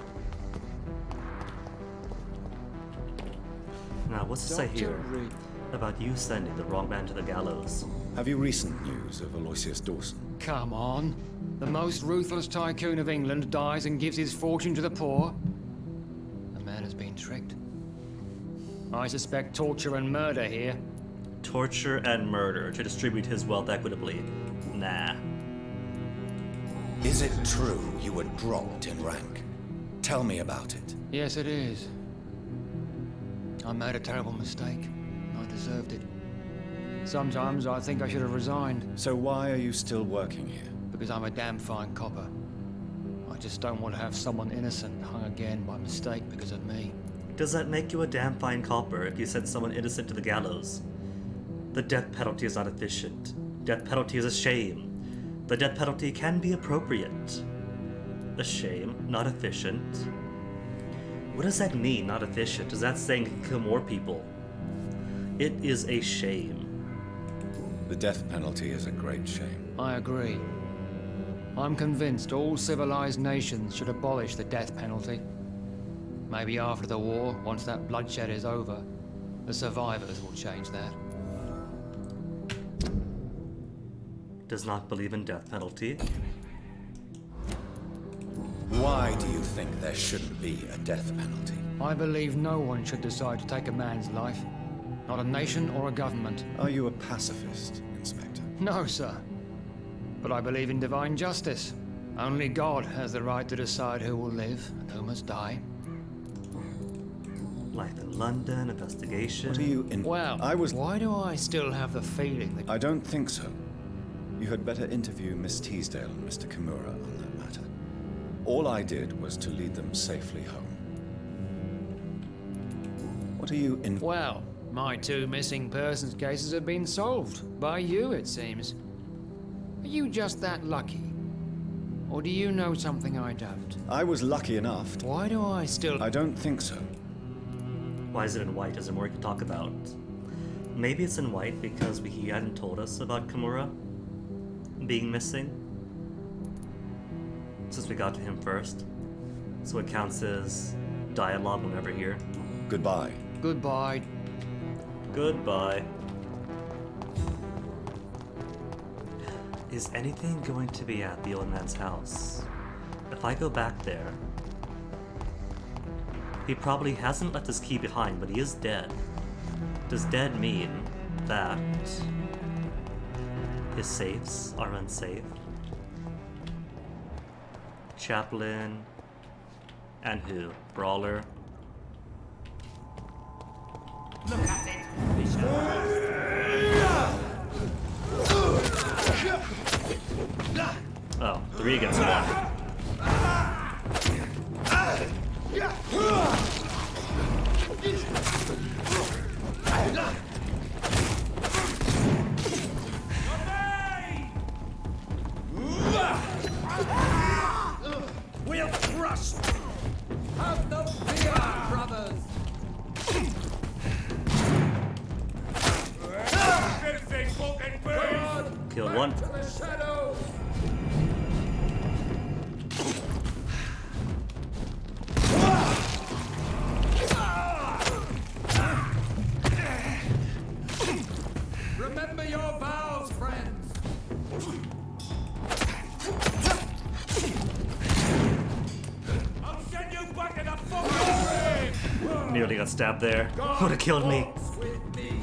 Now, what's to say here about you sending the wrong man to the gallows? Have you recent news of Aloysius Dawson? Come on. The most ruthless tycoon of England dies and gives his fortune to the poor. The man has been tricked. I suspect torture and murder here. Torture and murder to distribute his wealth equitably. Nah. Is it true you were dropped in rank? Tell me about it. Yes, it is. I made a terrible mistake. I deserved it. Sometimes I think I should have resigned. So why are you still working here? Because I'm a damn fine copper. I just don't want to have someone innocent hung again by mistake because of me. Does that make you a damn fine copper if you send someone innocent to the gallows? The death penalty is not efficient. Death penalty is a shame. The death penalty can be appropriate. A shame, not efficient. What does that mean, not efficient? Is that saying you can kill more people? It is a shame. The death penalty is a great shame. I agree. I'm convinced all civilized nations should abolish the death penalty. Maybe after the war, once that bloodshed is over, the survivors will change that. Does not believe in death penalty. Why do you think there shouldn't be a death penalty? I believe no one should decide to take a man's life. Not a nation or a government. Are you a pacifist, Inspector? No, sir. But I believe in divine justice. Only God has the right to decide who will live and who must die. Life in London, investigation. What are you in? Well, why do I still have the feeling that... I don't think so. You had better interview Miss Teasdale and Mr. Kimura on that matter. All I did was to lead them safely home. What are you in... Well, my 2 missing persons cases have been solved. By you, it seems. Are you just that lucky? Or do you know something I don't? I was lucky enough to... Why do I still... I don't think so. Why is it in white? Is there more we can talk about? Maybe it's in white because he hadn't told us about Kimura being missing. Since we got to him first. So it counts as dialogue whenever here. Goodbye. Goodbye. Goodbye. Is anything going to be at the old man's house? If I go back there... He probably hasn't left his key behind, but he is dead. Does dead mean that his safes are unsafe? Chaplain and who? Brawler? Look at it, Bishop. Oh, 3 against 1. Killed one. To the shadows! Remember your vows, friends! I'll send you back in a fucking grave! Nearly got stabbed there. Would have killed me. With me.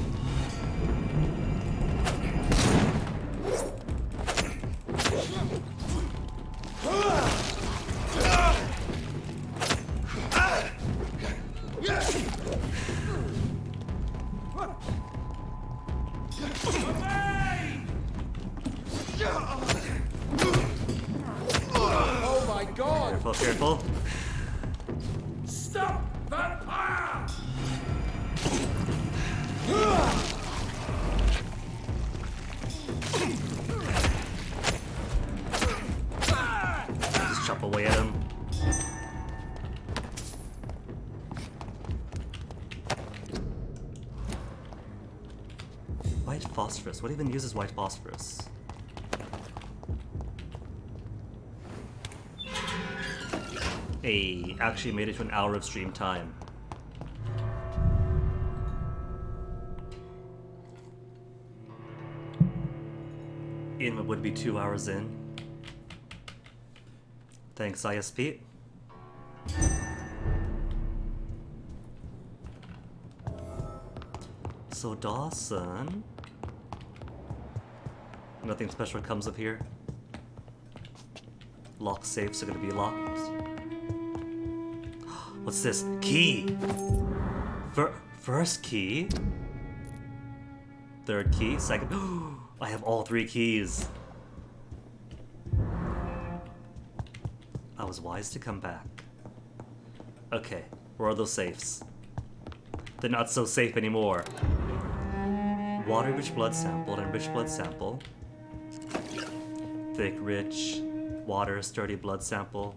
Oh my god! Careful, careful. Stop that fire! Just chop away at him. White phosphorus. What even uses white phosphorus? Hey, actually made it to an hour of stream time. It would be 2 hours in. Thanks, ISP. So Dawson... Nothing special comes up here. Lock safes are gonna be locked. What's this? Key! First key? Third key? Second... I have all 3 keys! I was wise to come back. Okay, where are those safes? They're not so safe anymore. Water-rich blood sample and rich blood sample. Thick, rich, water, sturdy blood sample.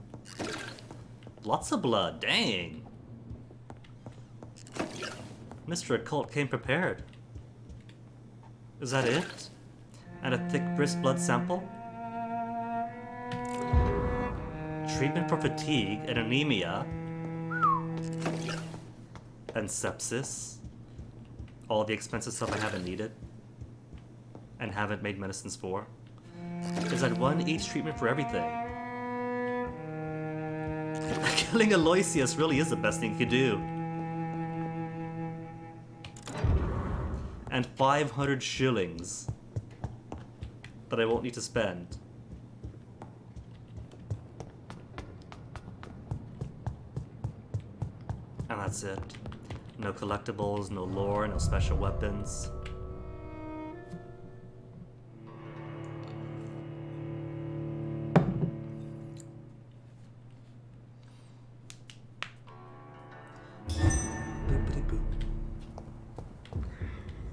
Lots of blood, dang! Mr. Occult came prepared. Is that it? And a thick, brisk blood sample? Treatment for fatigue and anemia. And sepsis. All the expensive stuff I haven't needed. And haven't made medicines for. Is that one each treatment for everything? Killing Aloysius really is the best thing you could do. And 500 shillings that I won't need to spend. And that's it. No collectibles, no lore, no special weapons.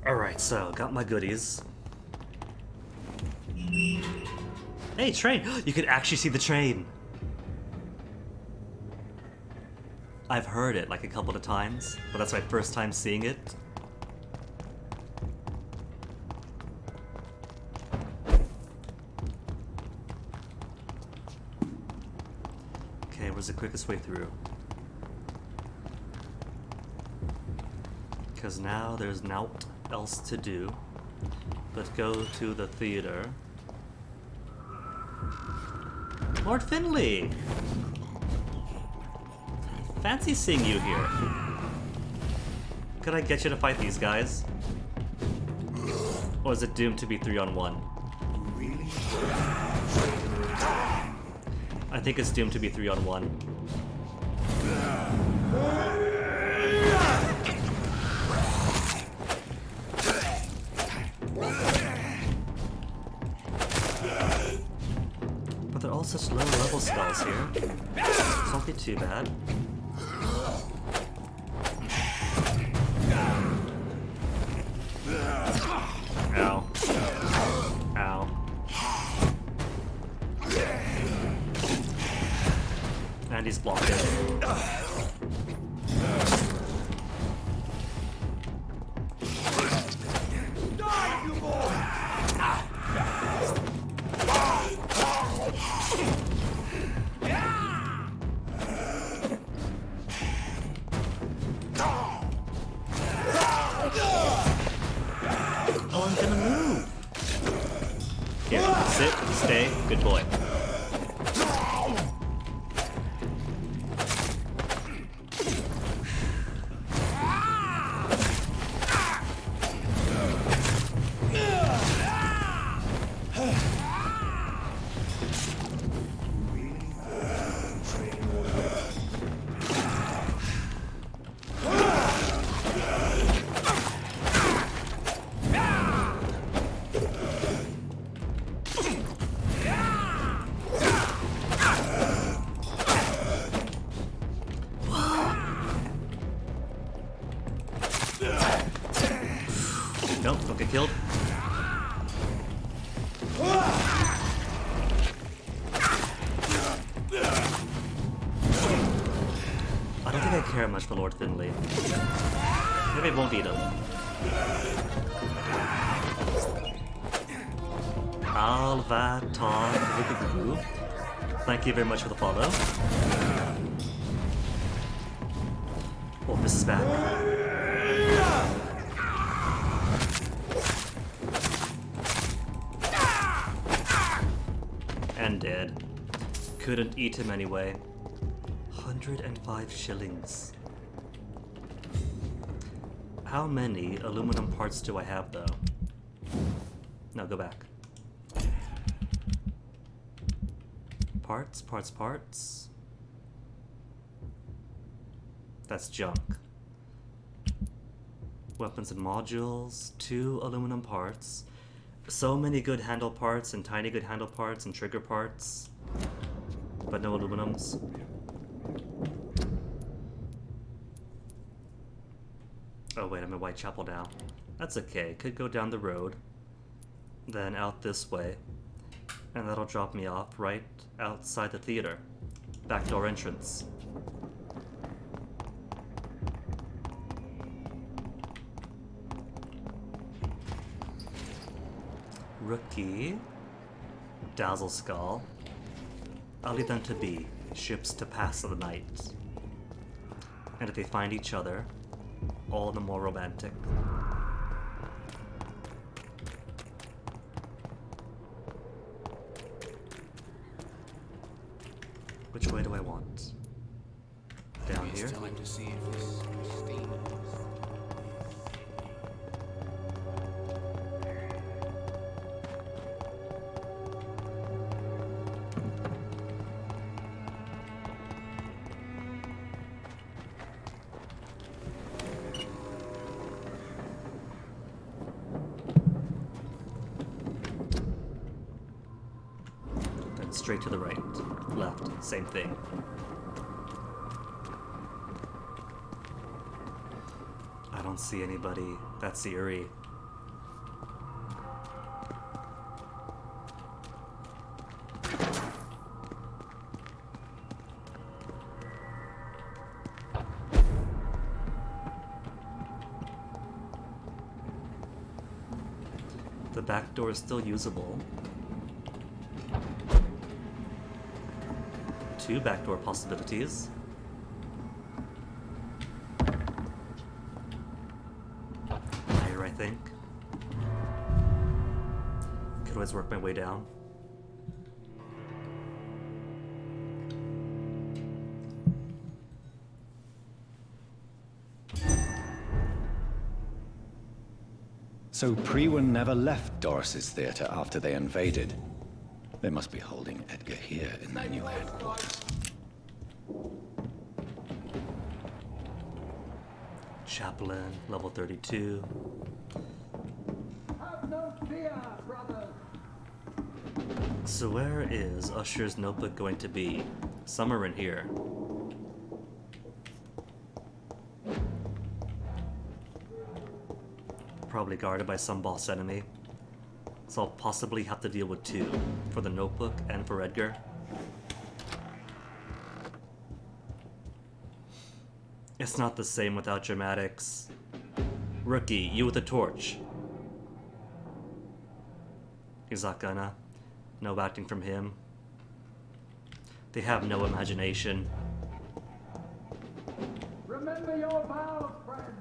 Alright, so got my goodies. Hey, train! You can actually see the train! I've heard it like a couple of times, but that's my first time seeing it. Okay, where's the quickest way through? Because now there's naught else to do but go to the theater. Lord Finley! Fancy seeing you here. Could I get you to fight these guys? Or is it doomed to be 3-on-1? I think it's doomed to be 3-on-1. But they're all such low-level skulls here. It won't be too bad. Ow. Ow. And he's blocked it. Here, sit, stay, good boy. Nope, don't get killed. I don't think I care much for Lord Finley. Maybe I won't eat him. Alvatar. Thank you very much for the follow. Oh, this is bad. And dead. Couldn't eat him anyway. 105 shillings. How many aluminum parts do I have, though? No, go back. Parts, parts, parts. That's junk. Weapons and modules, 2 aluminum parts. So many good handle parts and tiny good handle parts and trigger parts. But no aluminums. Oh wait, I'm in Whitechapel now. That's okay, could go down the road. Then out this way. And that'll drop me off right outside the theater. Backdoor entrance. Rookie. Dazzle Skull. I'll leave them to be. Ships to pass the night. And if they find each other, all the more romantic. Which way do I want? Down here? Time to see if this Christine Then straight to the right. Left, same thing. I don't see anybody. That's eerie. The back door is still usable. 2 backdoor possibilities. Higher, I think. Could always work my way down. So Priwen never left Doris's theater after they invaded. They must be holding Edgar here in their new headquarters. Chaplain, level 32. Have no fear, brother. So where is Usher's notebook going to be? Somewhere in here. Probably guarded by some boss enemy. So I'll possibly have to deal with 2. For the notebook and for Edgar. It's not the same without dramatics. Rookie, you with the torch. He's not gonna. No acting from him. They have no imagination. Remember your vows, friend.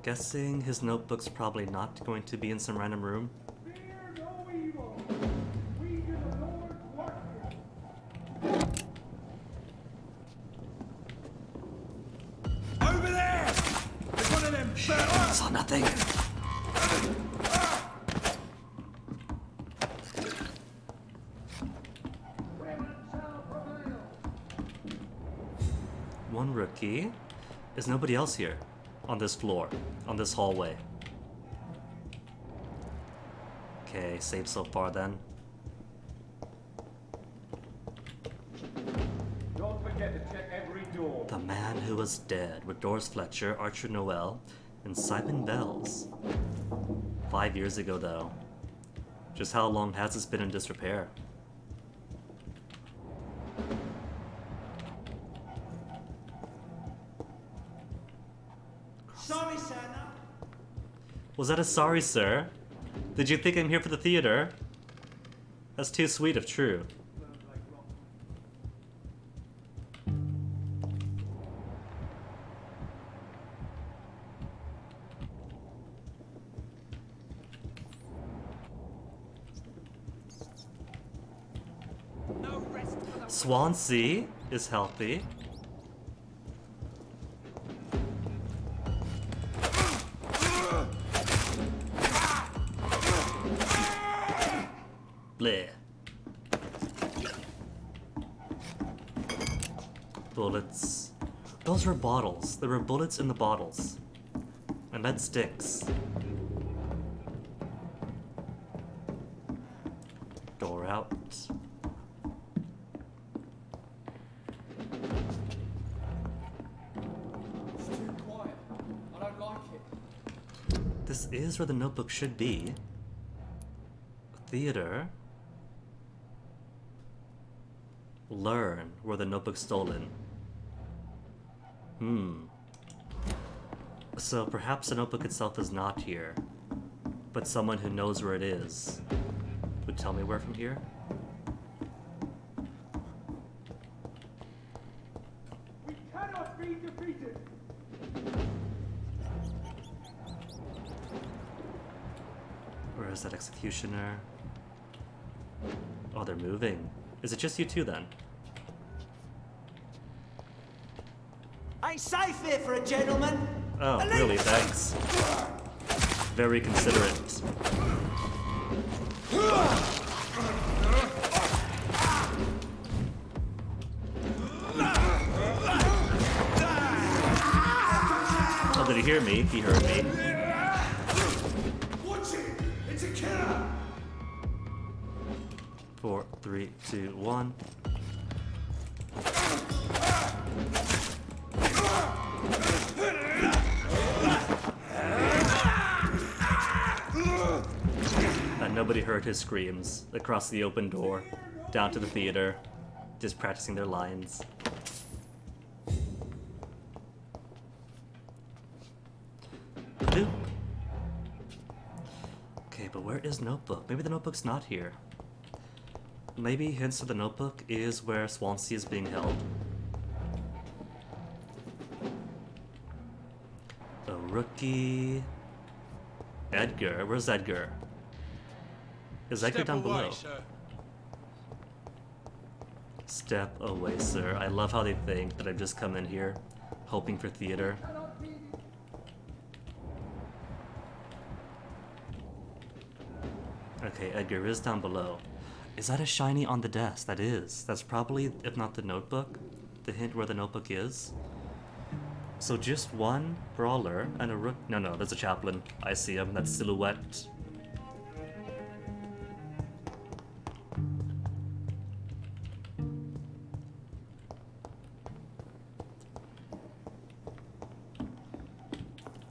Guessing his notebook's probably not going to be in some random room. Over there! There's one of them fellas! Saw nothing. One rookie. Is nobody else here? On this floor? On this hallway? Okay, safe so far then. Don't forget to check every door. The Man Who Was Dead with Doris Fletcher, Archer Noel, and Simon Bells. 5 years ago though. Just how long has this been in disrepair? Sorry, sir. No. Was that a sorry, sir? Did you think I'm here for the theater? That's too sweet if true. Swansea is healthy. Bleh. Bullets. Those were bottles. There were bullets in the bottles. And that sticks. Door out. It's too quiet. I don't like it. This is where the notebook should be. Theater. Learn where the notebook's stolen. So perhaps the notebook itself is not here, but someone who knows where it is would tell me where from here? We cannot be defeated. Where is that executioner? Oh, they're moving. Is it just you two then? Ain't safe here for a gentleman. Oh, really? Thanks. Very considerate. Oh, did he hear me? He heard me. Watch it! It's a killer! 4, 3, 2, 1. And nobody heard his screams across the open door, down to the theater, just practicing their lines. Boop. Okay, but where is Notebook? Maybe the Notebook's not here. Maybe hints to the Notebook is where Swansea is being held. A rookie. Edgar, where's Edgar? Is Edgar down below? Sir. Step away, sir. I love how they think that I've just come in here, hoping for theater. Okay, Edgar is down below. Is that a shiny on the desk? That is. That's probably, if not the Notebook, the hint where the Notebook is. So just one brawler and a rook. No, there's a chaplain. I see him. That's silhouette.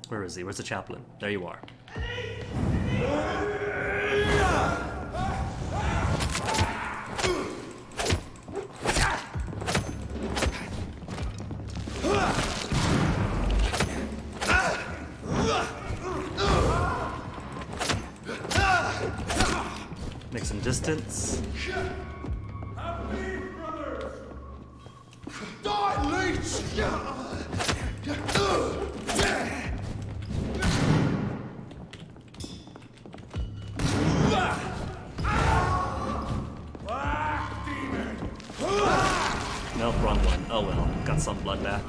Where is he? Where's the chaplain? There you are. Make some distance. Die, leech! Nope, wrong one. Oh well, got some blood back.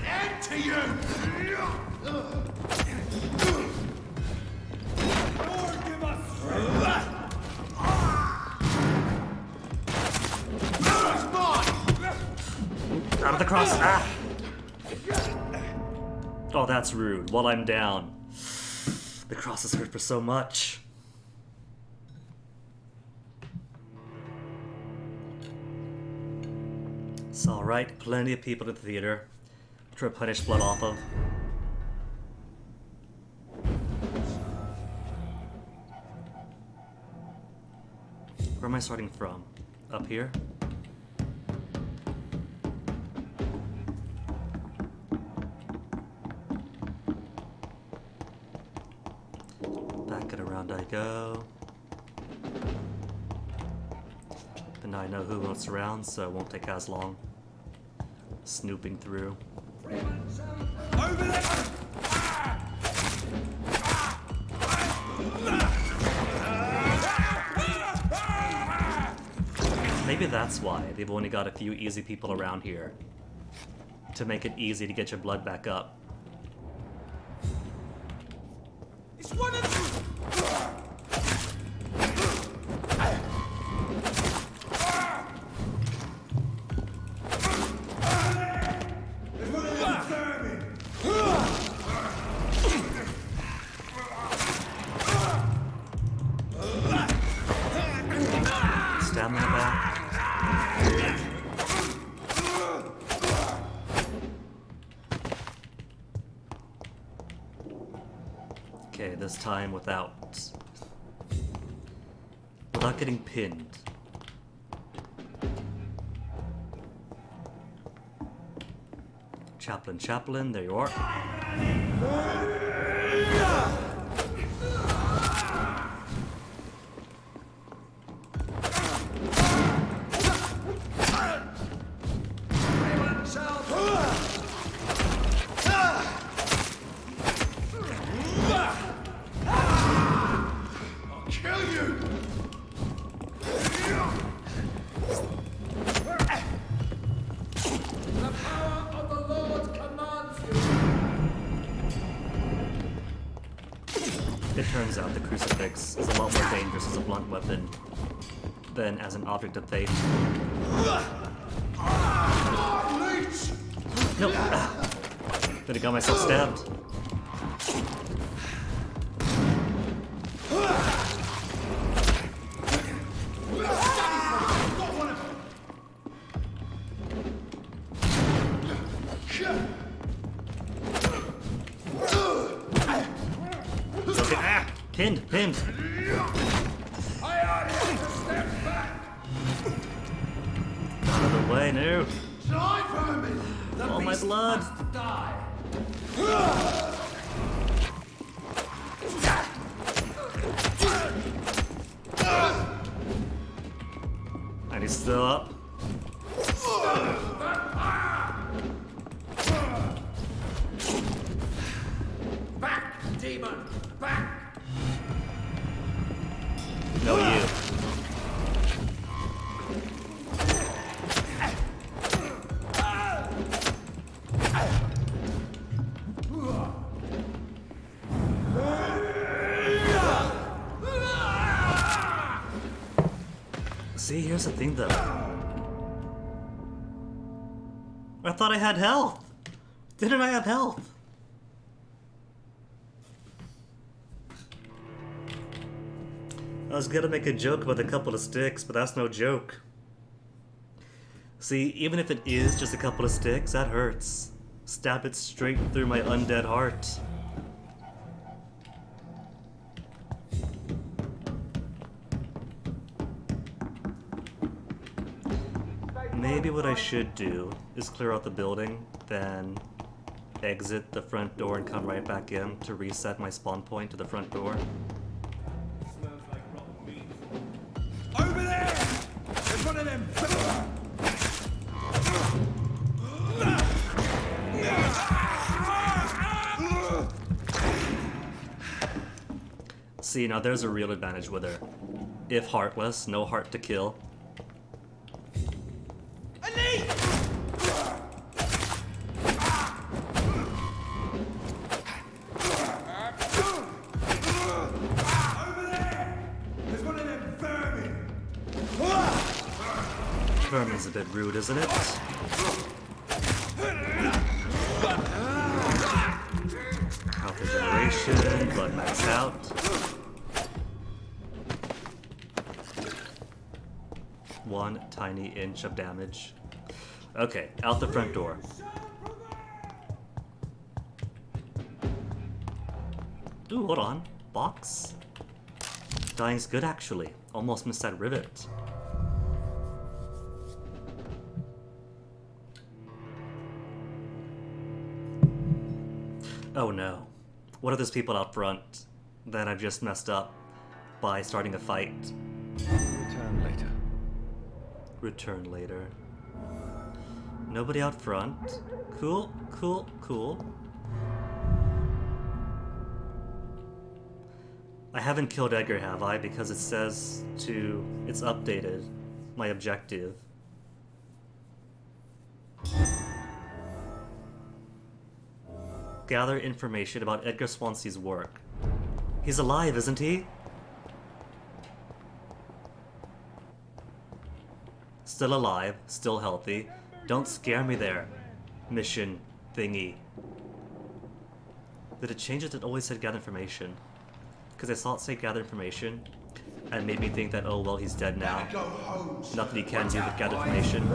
End to you! Out of the cross! Ah! Oh, that's rude. While I'm down. The crosses hurt for so much. It's alright, plenty of people in the theater to replenish blood off of. Where am I starting from? Up here? Back it around I go. But now I know who wants around, so it won't take as long. Snooping through. Over there! Maybe that's why they've only got a few easy people around here. To make it easy to get your blood back up. It's one of you! Stamina back. Okay, this time without getting pinned. Chaplain, there you are. I'll kill you! The power of the Lord commands you. It turns out the crucifix is a lot more dangerous as a blunt weapon than as an object of faith. No! Ah. Could have got myself stabbed. Okay. Ah! Pinned! Out of the way, no! All my blood! And he's still up. Back, demon! Back! No, you. See, here's the thing though. I thought I had health. Didn't I have health? I was gonna make a joke about a couple of sticks, but that's no joke. See, even if it is just a couple of sticks, that hurts. Stab it straight through my undead heart. Maybe what I should do is clear out the building, then exit the front door and come right back in to reset my spawn point to the front door. Smells like rotten meat. Over there! There's one of them! See, now there's a real advantage with her. If heartless, no heart to kill. Vermin's a bit rude, isn't it? Health regeneration, blood max out. One tiny inch of damage. Okay, out the front door. Ooh, hold on. Box? Dying's good, actually. Almost missed that rivet. Oh no. What are those people out front that I've just messed up by starting a fight? Return later. Return later. Nobody out front. Cool, cool, cool. I haven't killed Edgar, have I? Because it says to... it's updated. My objective. Gather information about Edgar Swansea's work. He's alive, isn't he? Still alive, still healthy. Don't scare me there. Mission thingy. Did it change it? It always said gather information. Because I saw it say gather information and made me think that, oh well, he's dead now. Nothing he can do but gather information.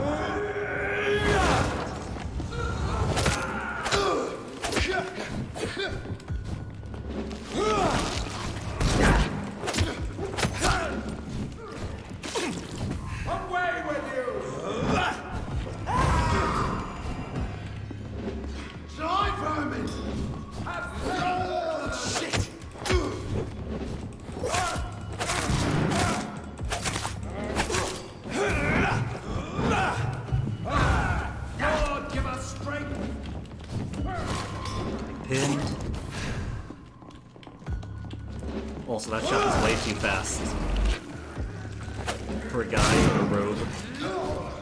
Away with you! Die, vermin! Shit! Lord, give us strength! Pinned. Also, that shot was way too fast. For a guy in a robe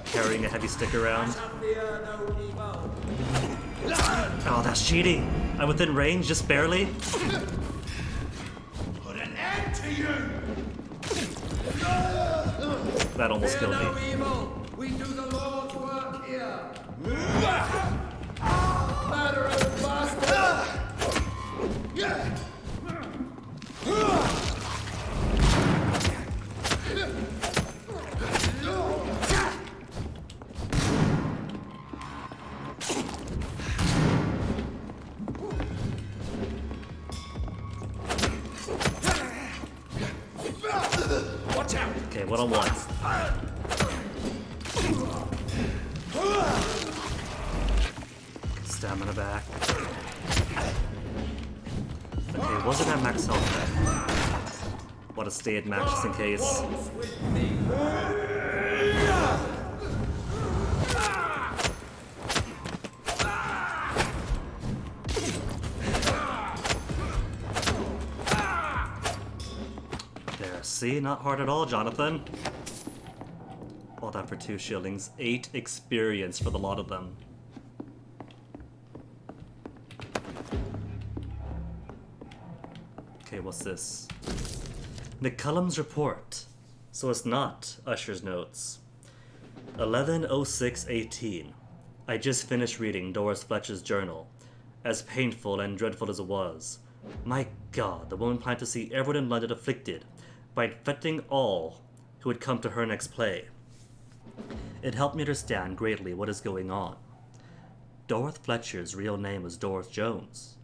carrying a heavy stick around. Oh, that's cheating. I'm within range, just barely. Put an end to you! That almost killed me. No evil. We do the Lord's work here. Murderous bastard! Watch out! Okay, one on one. Stamina back. Okay, wasn't at max health then. Want to stay at max just in case. There, see? Not hard at all, Jonathan. All that for 2 shillings. 8 experience for the lot of them. Okay, what's this? McCullum's report. So it's not Usher's notes. 11:06:18. I just finished reading Doris Fletcher's journal. As painful and dreadful as it was. My God, the woman planned to see everyone in London afflicted by infecting all who would come to her next play. It helped me understand greatly what is going on. Doris Fletcher's real name was Doris Jones.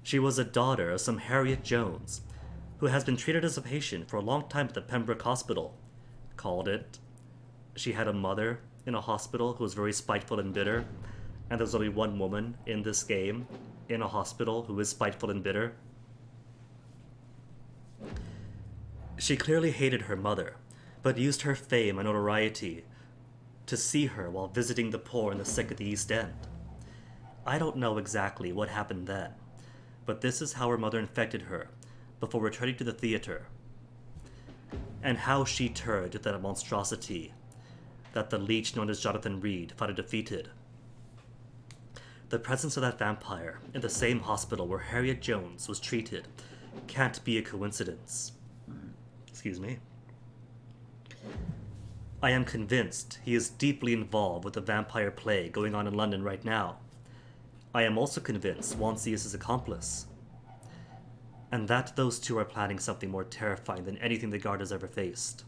She was a daughter of some Harriet Jones, who has been treated as a patient for a long time at the Pembroke Hospital. Called it. She had a mother in a hospital who was very spiteful and bitter, and there's only one woman in this game in a hospital who is spiteful and bitter. She clearly hated her mother, but used her fame and notoriety to see her while visiting the poor and the sick at the East End. I don't know exactly what happened then, but this is how her mother infected her, before returning to the theater. and how she turned into that monstrosity that the leech known as Jonathan Reed finally defeated. The presence of that vampire in the same hospital where Harriet Jones was treated can't be a coincidence. Excuse me. I am convinced he is deeply involved with the vampire plague going on in London right now. I am also convinced Swansea is his accomplice, and that those two are planning something more terrifying than anything the guard has ever faced.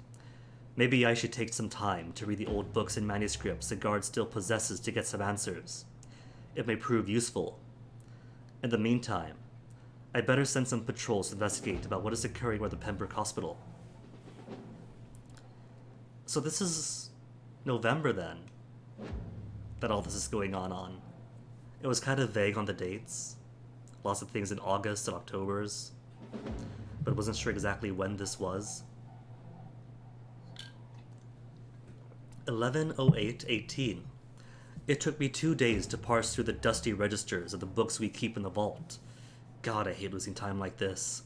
Maybe I should take some time to read the old books and manuscripts the guard still possesses to get some answers. It may prove useful. In the meantime, I better send some patrols to investigate about what is occurring at the Pembroke Hospital. So this is November then, that all this is going on. It was kind of vague on the dates. Lots of things in August and Octobers, but wasn't sure exactly when this was. 11/08/18. It took me 2 days to parse through the dusty registers of the books we keep in the vault. God, I hate losing time like this.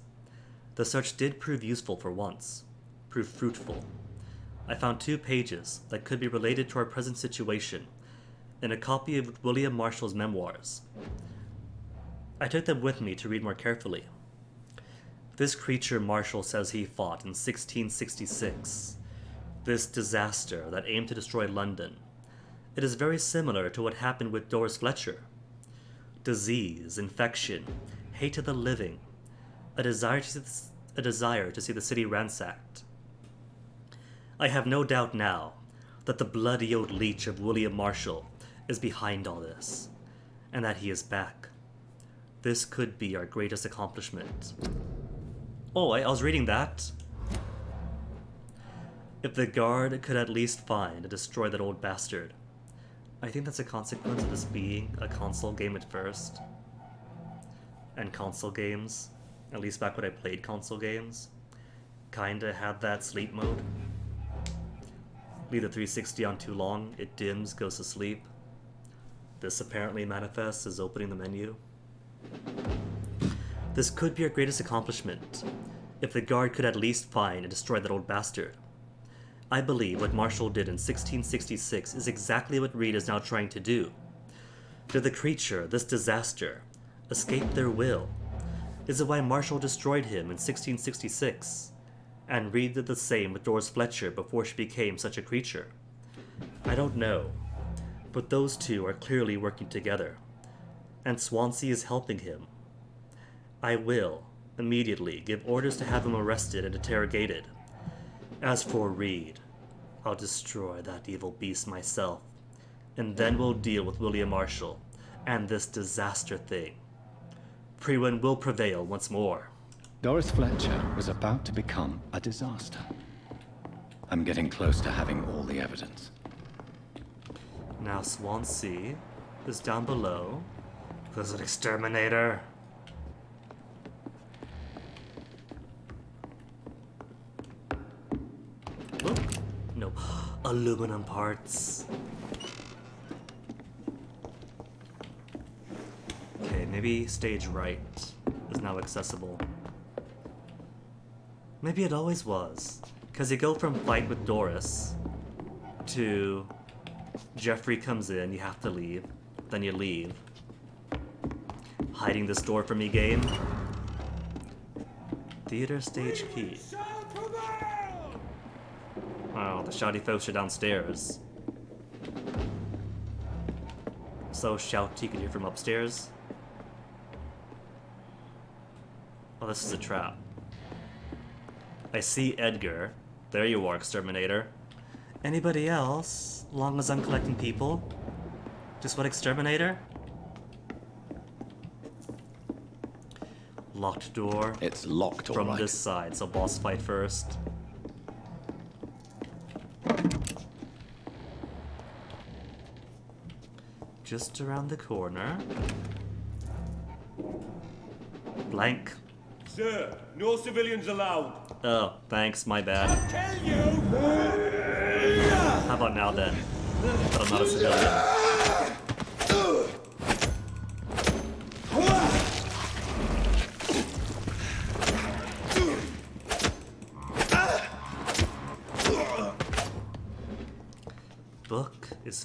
The search did prove useful for once. Prove fruitful. I found 2 pages that could be related to our present situation in a copy of William Marshall's memoirs. I took them with me to read more carefully. This creature Marshall says he fought in 1666. This disaster that aimed to destroy London. It is very similar to what happened with Doris Fletcher. Disease, infection, hate of the living, a desire to see the city ransacked. I have no doubt now that the bloody old leech of William Marshall is behind all this, and that he is back. This could be our greatest accomplishment. Oh, I was reading that. If the guard could at least find and destroy that old bastard. I think that's a consequence of this being a console game at first. And console games, at least back when I played console games, kinda had that sleep mode. Leave the 360 on too long, it dims, goes to sleep. This apparently manifests as opening the menu. This could be our greatest accomplishment, if the guard could at least find and destroy that old bastard. I believe what Marshall did in 1666 is exactly what Reed is now trying to do. Did the creature, this disaster, escape their will? Is it why Marshall destroyed him in 1666? And Reed did the same with Doris Fletcher before she became such a creature? I don't know, but those two are clearly working together, and Swansea is helping him. I will, immediately, give orders to have him arrested and interrogated. As for Reed, I'll destroy that evil beast myself, and then we'll deal with William Marshall and this disaster thing. Prewin will prevail once more. Doris Fletcher was about to become a disaster. I'm getting close to having all the evidence. Now Swansea is down below. There's an exterminator. Look. No. Aluminum parts. Okay, maybe stage right is now accessible. Maybe it always was. Because you go from fight with Doris to Jeffrey comes in, you have to leave, then you leave. Hiding this door from me, game. Theater stage key. Oh, the shouty folks are downstairs. So shouty you can hear from upstairs. Oh, this is a trap. I see Edgar. There you are, exterminator. Anybody else? Long as I'm collecting people? Just what, exterminator? Locked door. It's locked, all from right. this side, so boss fight first. Just around the corner. Blank. Sir, no civilians allowed. Oh, thanks, my bad. Tell you! How about now then? But I'm not a civilian.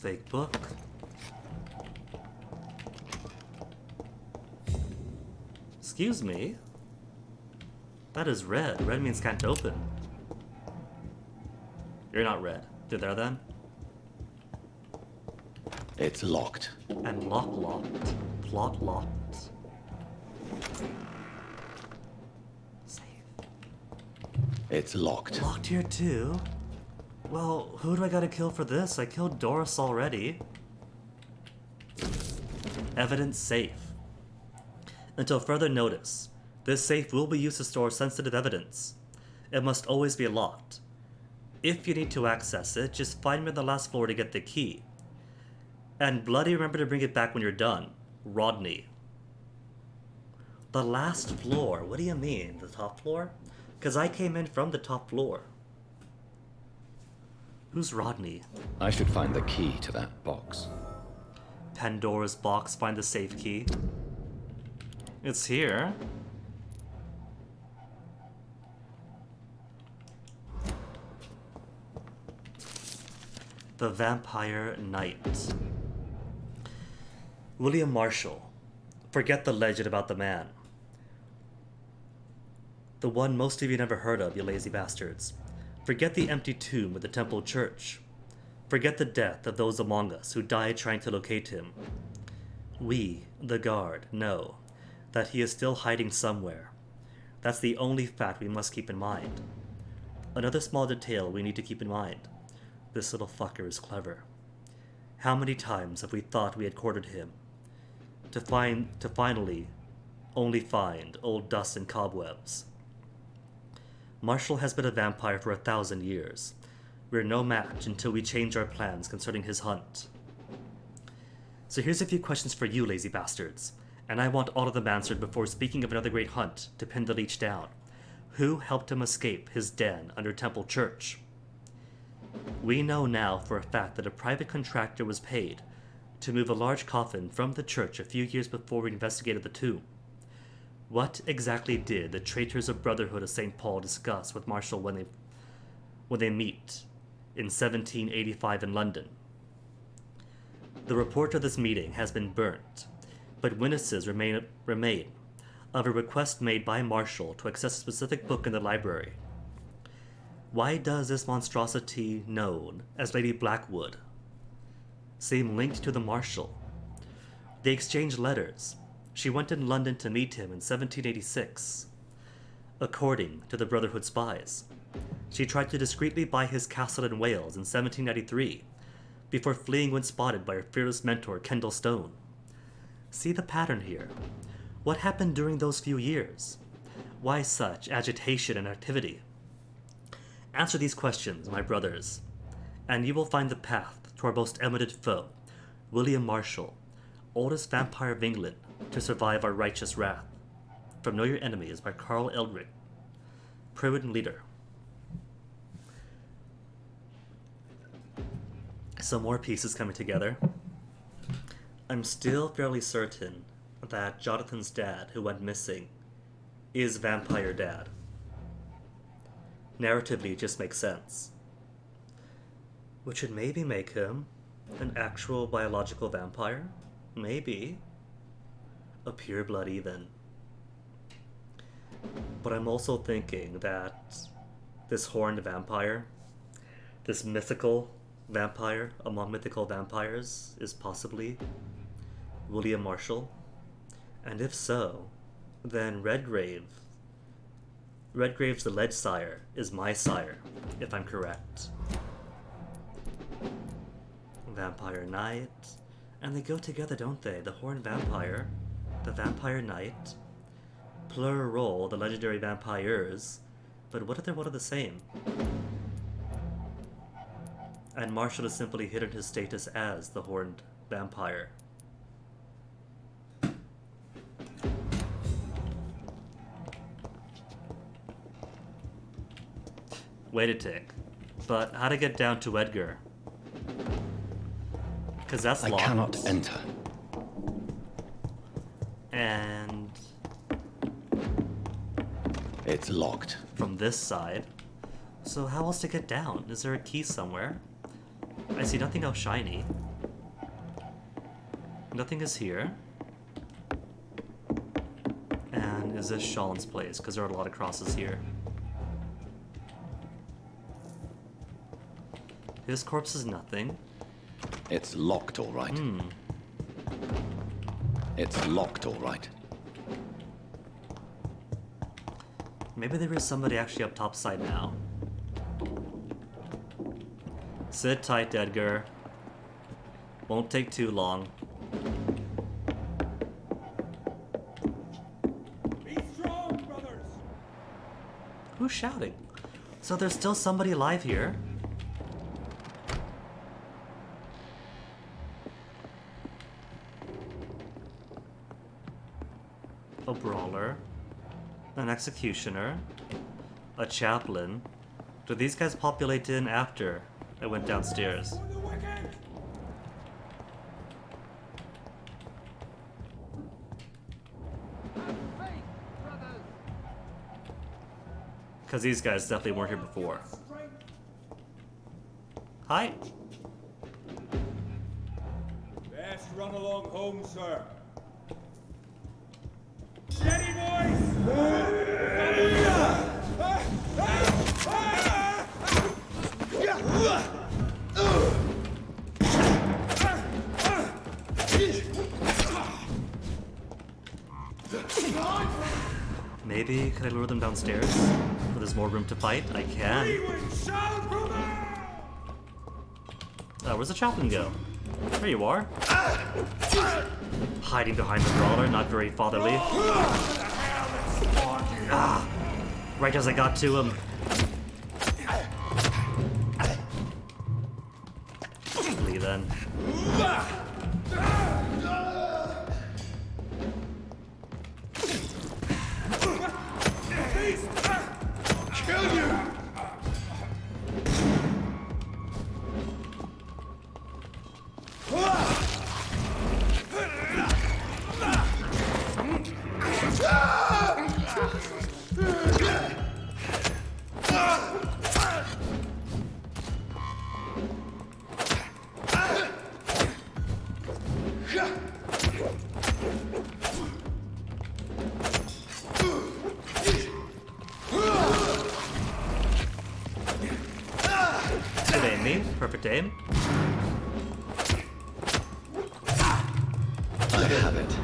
fake book. Excuse me? That is red. Red means can't open. You're not red. They're there then? It's locked. And locked. Plot locked. Save. It's locked. Locked here too? Well, who do I gotta kill for this? I killed Doris already. Evidence safe. Until further notice, this safe will be used to store sensitive evidence. It must always be locked. If you need to access it, just find me on the last floor to get the key. And bloody remember to bring it back when you're done. Rodney. The last floor? What do you mean? The top floor? Because I came in from the top floor. Who's Rodney? I should find the key to that box. Pandora's box, find the safe key. It's here. The Vampire Knight. William Marshall. Forget the legend about the man. The one most of you never heard of, you lazy bastards. Forget the empty tomb at the temple church. Forget the death of those among us who died trying to locate him. We, the guard, know that he is still hiding somewhere. That's the only fact we must keep in mind. Another small detail we need to keep in mind. This little fucker is clever. How many times have we thought we had cornered him? To finally only find old dust and cobwebs. Marshall has been a vampire for 1,000 years. We're no match until we change our plans concerning his hunt. So here's a few questions for you, lazy bastards, and I want all of them answered before speaking of another great hunt to pin the leech down. Who helped him escape his den under Temple Church? We know now for a fact that a private contractor was paid to move a large coffin from the church a few years before we investigated the tomb. What exactly did the traitors of Brotherhood of St. Paul discuss with Marshall when they meet in 1785 in London? The report of this meeting has been burnt, but witnesses remain of a request made by Marshall to access a specific book in the library. Why does this monstrosity known as Lady Blackwood seem linked to the Marshal? They exchanged letters. She went in London to meet him in 1786. According to the Brotherhood spies, she tried to discreetly buy his castle in Wales in 1793, before fleeing when spotted by her fearless mentor, Kendall Stone. See the pattern here. What happened during those few years? Why such agitation and activity? Answer these questions, my brothers, and you will find the path to our most eminent foe, William Marshall, oldest vampire of England, to survive our righteous wrath. From Know Your Enemies by Carl Eldrick, Pruitt leader. Some more pieces coming together. I'm still fairly certain that Jonathan's dad, who went missing, is Vampire Dad. Narratively, it just makes sense. Which would maybe make him an actual biological vampire? Maybe. A pureblood even. But I'm also thinking that this horned vampire, this mythical vampire among mythical vampires, is possibly William Marshall. And if so, then Redgrave's alleged sire is my sire, if I'm correct. Vampire Knight. And they go together, don't they? The Horned Vampire, the Vampire Knight, plural, the legendary vampires. But what if they're one of the same? And Marshall has simply hidden his status as the Horned Vampire. Wait a tick. But how to get down to Edgar? Because that's locked. I cannot enter. And it's locked. From this side. So how else to get down? Is there a key somewhere? I see nothing else shiny. Nothing is here. And is this Sean's place? Because there are a lot of crosses here. His corpse is nothing. It's locked, all right. It's locked, all right. Maybe there is somebody actually up topside now. Sit tight, Edgar. Won't take too long. Be strong, brothers! Who's shouting? So there's still somebody alive here? A brawler, an executioner, a chaplain. Do these guys populate in after I went downstairs? Because these guys definitely weren't here before. Hi. Best run along home, sir. Steady, boys! Maybe could I lure them downstairs? Where there's more room to fight? I can. Where's the chaplain go? There you are. Hiding behind the brawler, not very fatherly. Ah, right as I got to him. Flee then. Kill you! Good aim, me. Perfect aim. I have it.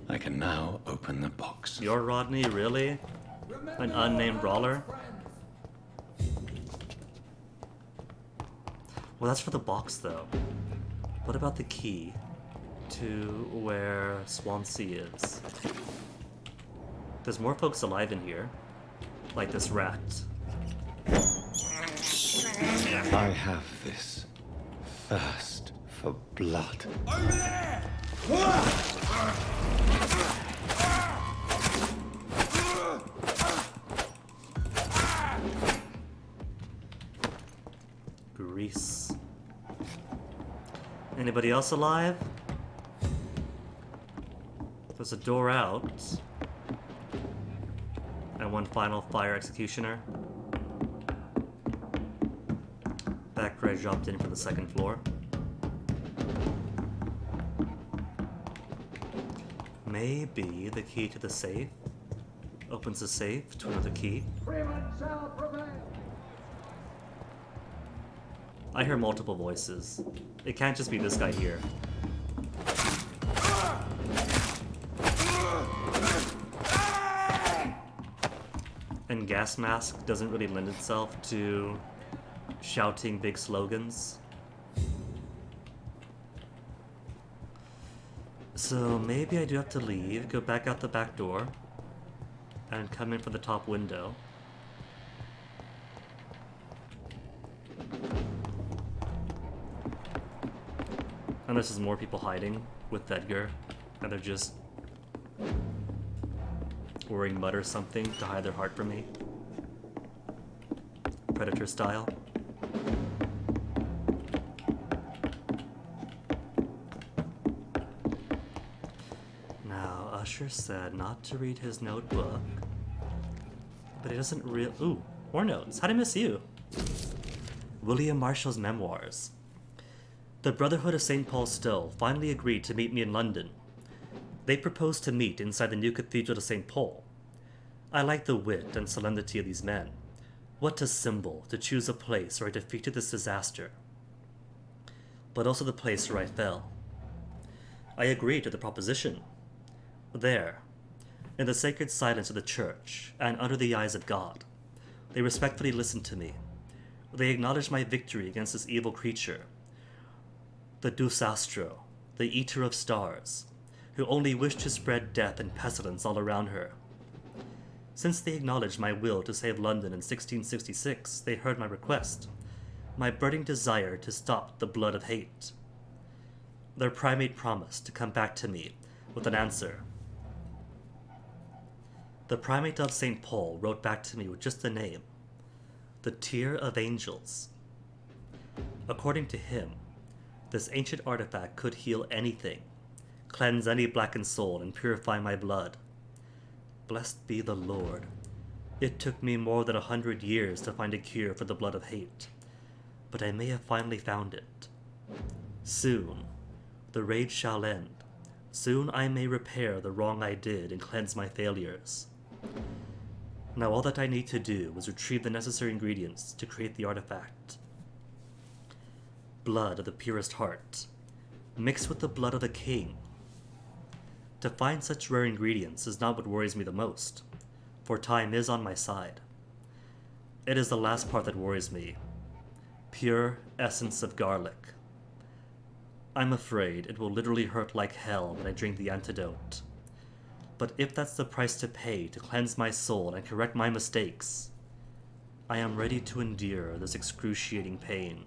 I can now open the box. You're Rodney, really? An unnamed brawler? Well, that's for the box, though. What about the key to where Swansea is? There's more folks alive in here. Like this rat. I have this thirst for blood. Over there! Grease. Anybody else alive? There's a door out. And one final fire executioner. Back where I dropped in from the second floor. Maybe the key to the safe opens the safe to another key. I hear multiple voices. It can't just be this guy here. And gas mask doesn't really lend itself to shouting big slogans. So maybe I do have to leave, go back out the back door, and come in from the top window. Unless there's more people hiding with Edgar, and they're just wearing mud or something to hide their heart from me. Predator style. Now, Usher said not to read his notebook, but he doesn't real. Ooh, more notes. How'd I miss you? William Marshall's memoirs. The Brotherhood of St. Paul Still finally agreed to meet me in London. They proposed to meet inside the new Cathedral of St. Paul. I like the wit and solemnity of these men. What a symbol to choose a place where I defeated this disaster, but also the place where I fell. I agreed to the proposition. There, in the sacred silence of the church and under the eyes of God, they respectfully listened to me. They acknowledged my victory against this evil creature, the Dusastro, the eater of stars, who only wished to spread death and pestilence all around her. Since they acknowledged my will to save London in 1666, they heard my request, my burning desire to stop the blood of hate. Their primate promised to come back to me with an answer. The primate of St. Paul wrote back to me with just the name, the Tear of Angels. According to him, this ancient artifact could heal anything, cleanse any blackened soul, and purify my blood. Blessed be the Lord. It took me more than 100 years to find a cure for the blood of hate, but I may have finally found it. Soon, the rage shall end. Soon I may repair the wrong I did and cleanse my failures. Now all that I need to do is retrieve the necessary ingredients to create the artifact. Blood of the purest heart, mixed with the blood of the king. To find such rare ingredients is not what worries me the most, for time is on my side. It is the last part that worries me. Pure essence of garlic. I'm afraid it will literally hurt like hell when I drink the antidote. But if that's the price to pay to cleanse my soul and correct my mistakes, I am ready to endure this excruciating pain.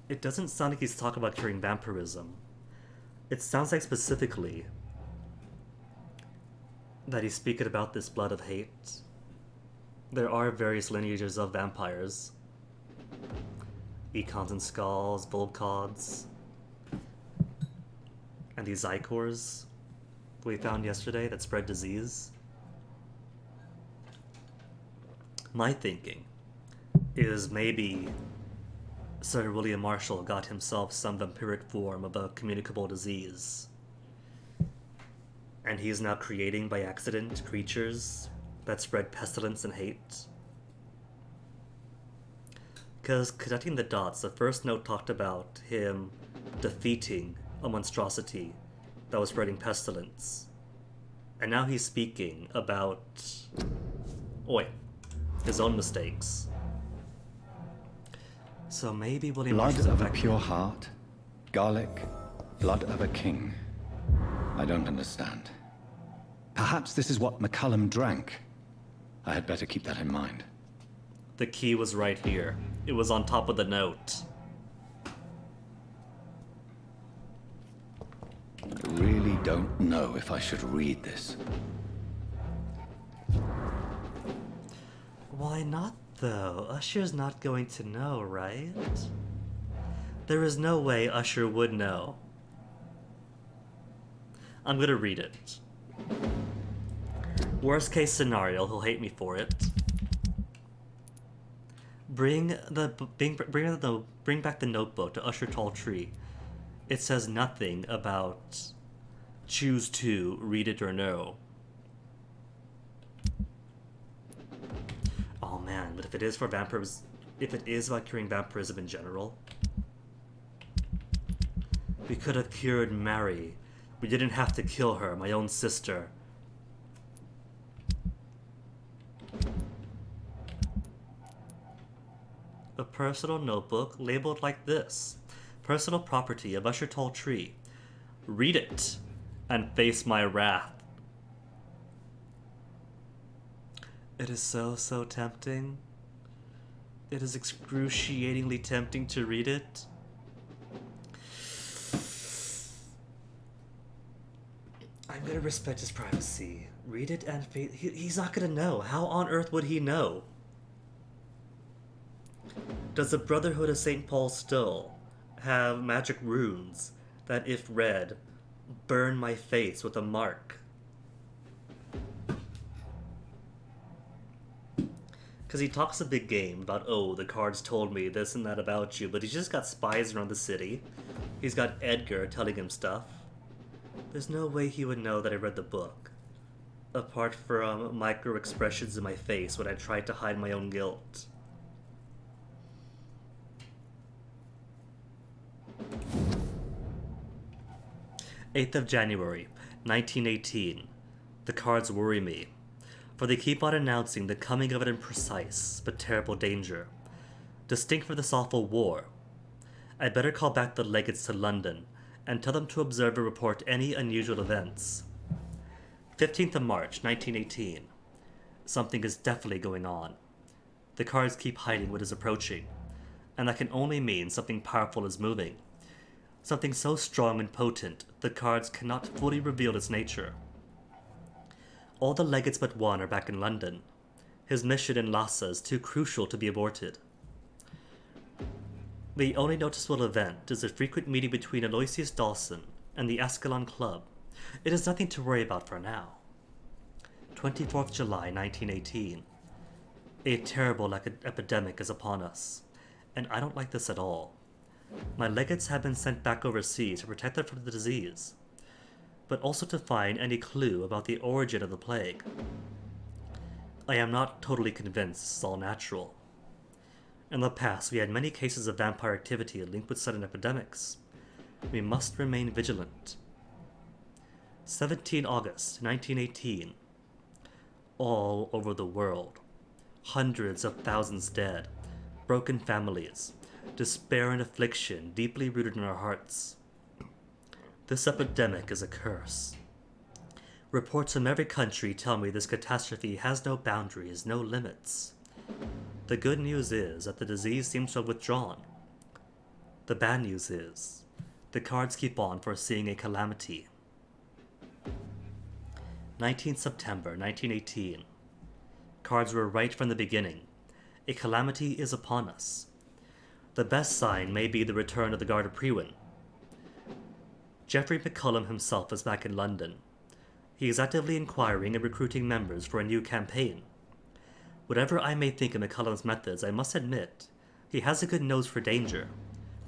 It doesn't sound like he's talking about curing vampirism. It sounds like specifically that he's speaking about this blood of hate. There are various lineages of vampires. Econs and Skulls, Volcods, and these Icors we found yesterday that spread disease. My thinking is maybe Sir William Marshall got himself some vampiric form of a communicable disease, and he is now creating by accident creatures that spread pestilence and hate. Because connecting the dots, the first note talked about him defeating a monstrosity that was spreading pestilence, and now he's speaking about his own mistakes. So maybe William Blood Marshall's of a pure heart, garlic, blood of a king. I don't understand. Perhaps this is what McCullum drank. I had better keep that in mind. The key was right here. It was on top of the note. I really don't know if I should read this. Why not, though? Usher's not going to know, right? There is no way Usher would know. I'm gonna read it. Worst case scenario, he'll hate me for it. Bring back the notebook to Usher Tall Tree. It says nothing about choose to read it or no. Oh man, but if it is for vampires, if it is about curing vampirism in general, we could have cured Mary. We didn't have to kill her, my own sister. A personal notebook labeled like this. Personal property of Usher Tall Tree. Read it and face my wrath. It is so tempting. It is excruciatingly tempting to read it. I'm gonna respect his privacy. Read it and face... He's not gonna know. How on earth would he know? Does the Brotherhood of St. Paul still have magic runes that, if read, burn my face with a mark? Because he talks a big game about, oh, the cards told me this and that about you, but he's just got spies around the city. He's got Edgar telling him stuff. There's no way he would know that I read the book. Apart from micro-expressions in my face when I tried to hide my own guilt. January 8th, 1918. The cards worry me, for they keep on announcing the coming of an imprecise but terrible danger, distinct from this awful war. I'd better call back the legates to London and tell them to observe and report any unusual events. 15th of March, 1918. Something is definitely going on. The cards keep hiding what is approaching, and that can only mean something powerful is moving. Something so strong and potent, the cards cannot fully reveal its nature. All the legates but one are back in London. His mission in Lhasa is too crucial to be aborted. The only noticeable event is a frequent meeting between Aloysius Dawson and the Ascalon Club. It is nothing to worry about for now. 24th July 1918. A terrible epidemic is upon us, and I don't like this at all. My legates have been sent back overseas to protect them from the disease, but also to find any clue about the origin of the plague. I am not totally convinced this is all natural. In the past, we had many cases of vampire activity linked with sudden epidemics. We must remain vigilant. 17 August 1918. All over the world. Hundreds of thousands dead. Broken families. Despair and affliction deeply rooted in our hearts. This epidemic is a curse. Reports from every country tell me this catastrophe has no boundaries, no limits. The good news is that the disease seems to have withdrawn. The bad news is, the cards keep on foreseeing a calamity. 19th September 1918. Cards were right from the beginning. A calamity is upon us. The best sign may be the return of the Guard of Prewin. Geoffrey McCullum himself is back in London. He is actively inquiring and recruiting members for a new campaign. Whatever I may think of McCullum's methods, I must admit, he has a good nose for danger.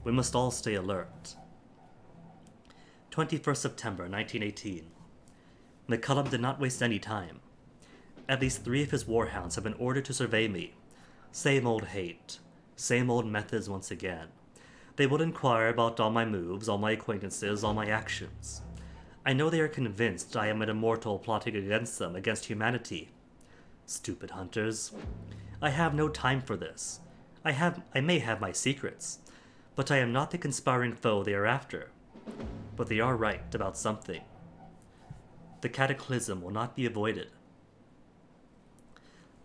We must all stay alert. 21st September 1918. McCullum did not waste any time. At least 3 of his warhounds have been ordered to survey me. Same old hate. Same old methods once again. They will inquire about all my moves, all my acquaintances, all my actions. I know they are convinced I am an immortal plotting against them, against humanity. Stupid hunters. I have no time for this. I may have my secrets, but I am not the conspiring foe they are after. But they are right about something. The cataclysm will not be avoided.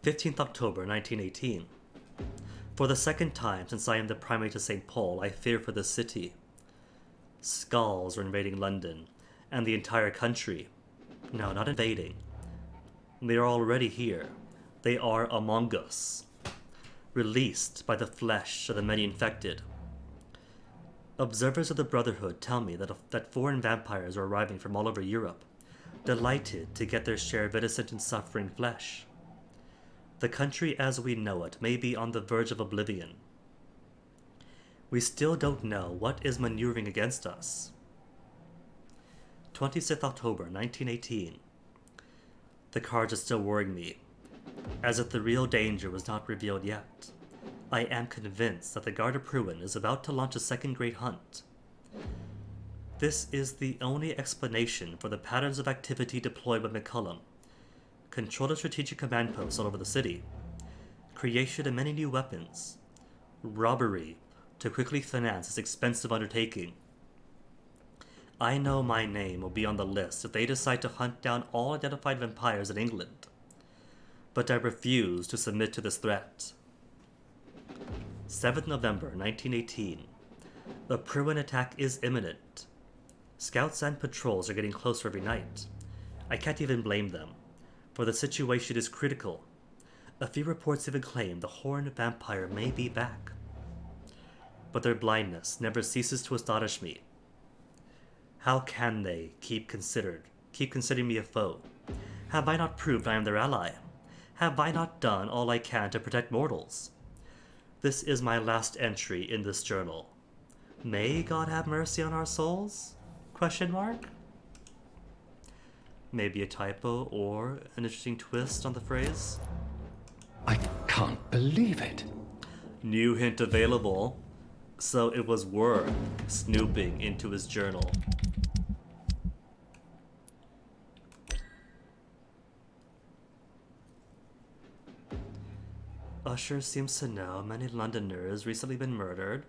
15th October 1918. For the second time since I am the primate of St. Paul, I fear for the city. Skulls are invading London, and the entire country. No, not invading. They are already here. They are among us. Released by the flesh of the many infected. Observers of the Brotherhood tell me that foreign vampires are arriving from all over Europe, delighted to get their share of innocent and suffering flesh. The country as we know it may be on the verge of oblivion. We still don't know what is maneuvering against us. 26th October 1918. The cards are still worrying me, as if the real danger was not revealed yet. I am convinced that the Guard of Prewin is about to launch a second great hunt. This is the only explanation for the patterns of activity deployed by McCullum. Control of strategic command posts all over the city. Creation of many new weapons. Robbery to quickly finance this expensive undertaking. I know my name will be on the list if they decide to hunt down all identified vampires in England. But I refuse to submit to this threat. 7th November 1918. The Prewin attack is imminent. Scouts and patrols are getting closer every night. I can't even blame them, for the situation is critical. A few reports even claim the horned vampire may be back. But their blindness never ceases to astonish me. How can they keep considering me a foe? Have I not proved I am their ally? Have I not done all I can to protect mortals? This is my last entry in this journal. May God have mercy on our souls? Question mark? Maybe a typo or an interesting twist on the phrase? I can't believe it. New hint available. So it was worth snooping into his journal. Usher seems to know many Londoners recently been murdered.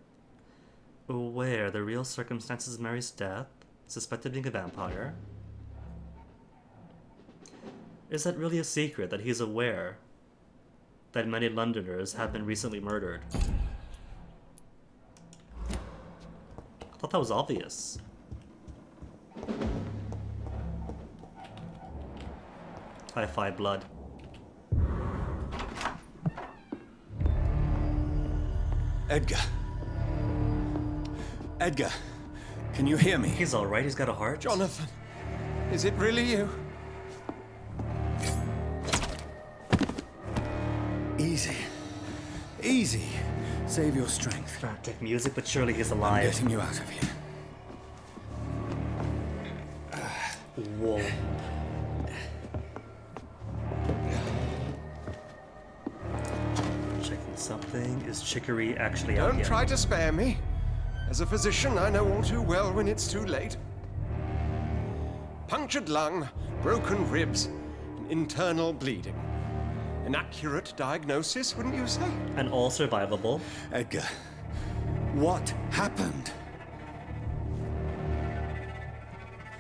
Aware the real circumstances of Mary's death, suspected being a vampire. Is that really a secret that he's aware that many Londoners have been recently murdered? I thought that was obvious. Hi-fi blood. Edgar. Edgar, can you hear me? He's alright, he's got a heart. Jonathan, is it really you? Easy. Easy. Save your strength. Frantic music, but surely he's I'm alive. getting you out of here. Whoa. Checking something. Is chicory actually out Don't yet? try to spare me. As a physician, I know all too well when it's too late. Punctured lung, broken ribs, and internal bleeding. An accurate diagnosis, wouldn't you say? And all survivable. Edgar, what happened?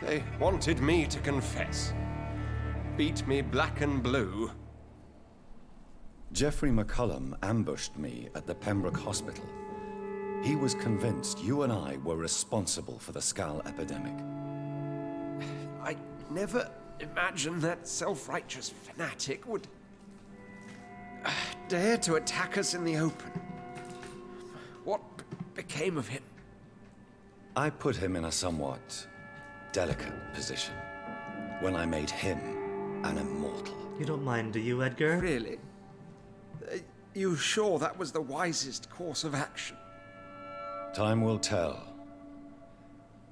They wanted me to confess. Beat me black and blue. Geoffrey McCullum ambushed me at the Pembroke Hospital. He was convinced you and I were responsible for the Skal epidemic. I never imagined that self-righteous fanatic would dare to attack us in the open. What became of him? I put him in a somewhat delicate position when I made him an immortal. You don't mind, do you, Edgar? Really? You sure that was the wisest course of action? Time will tell.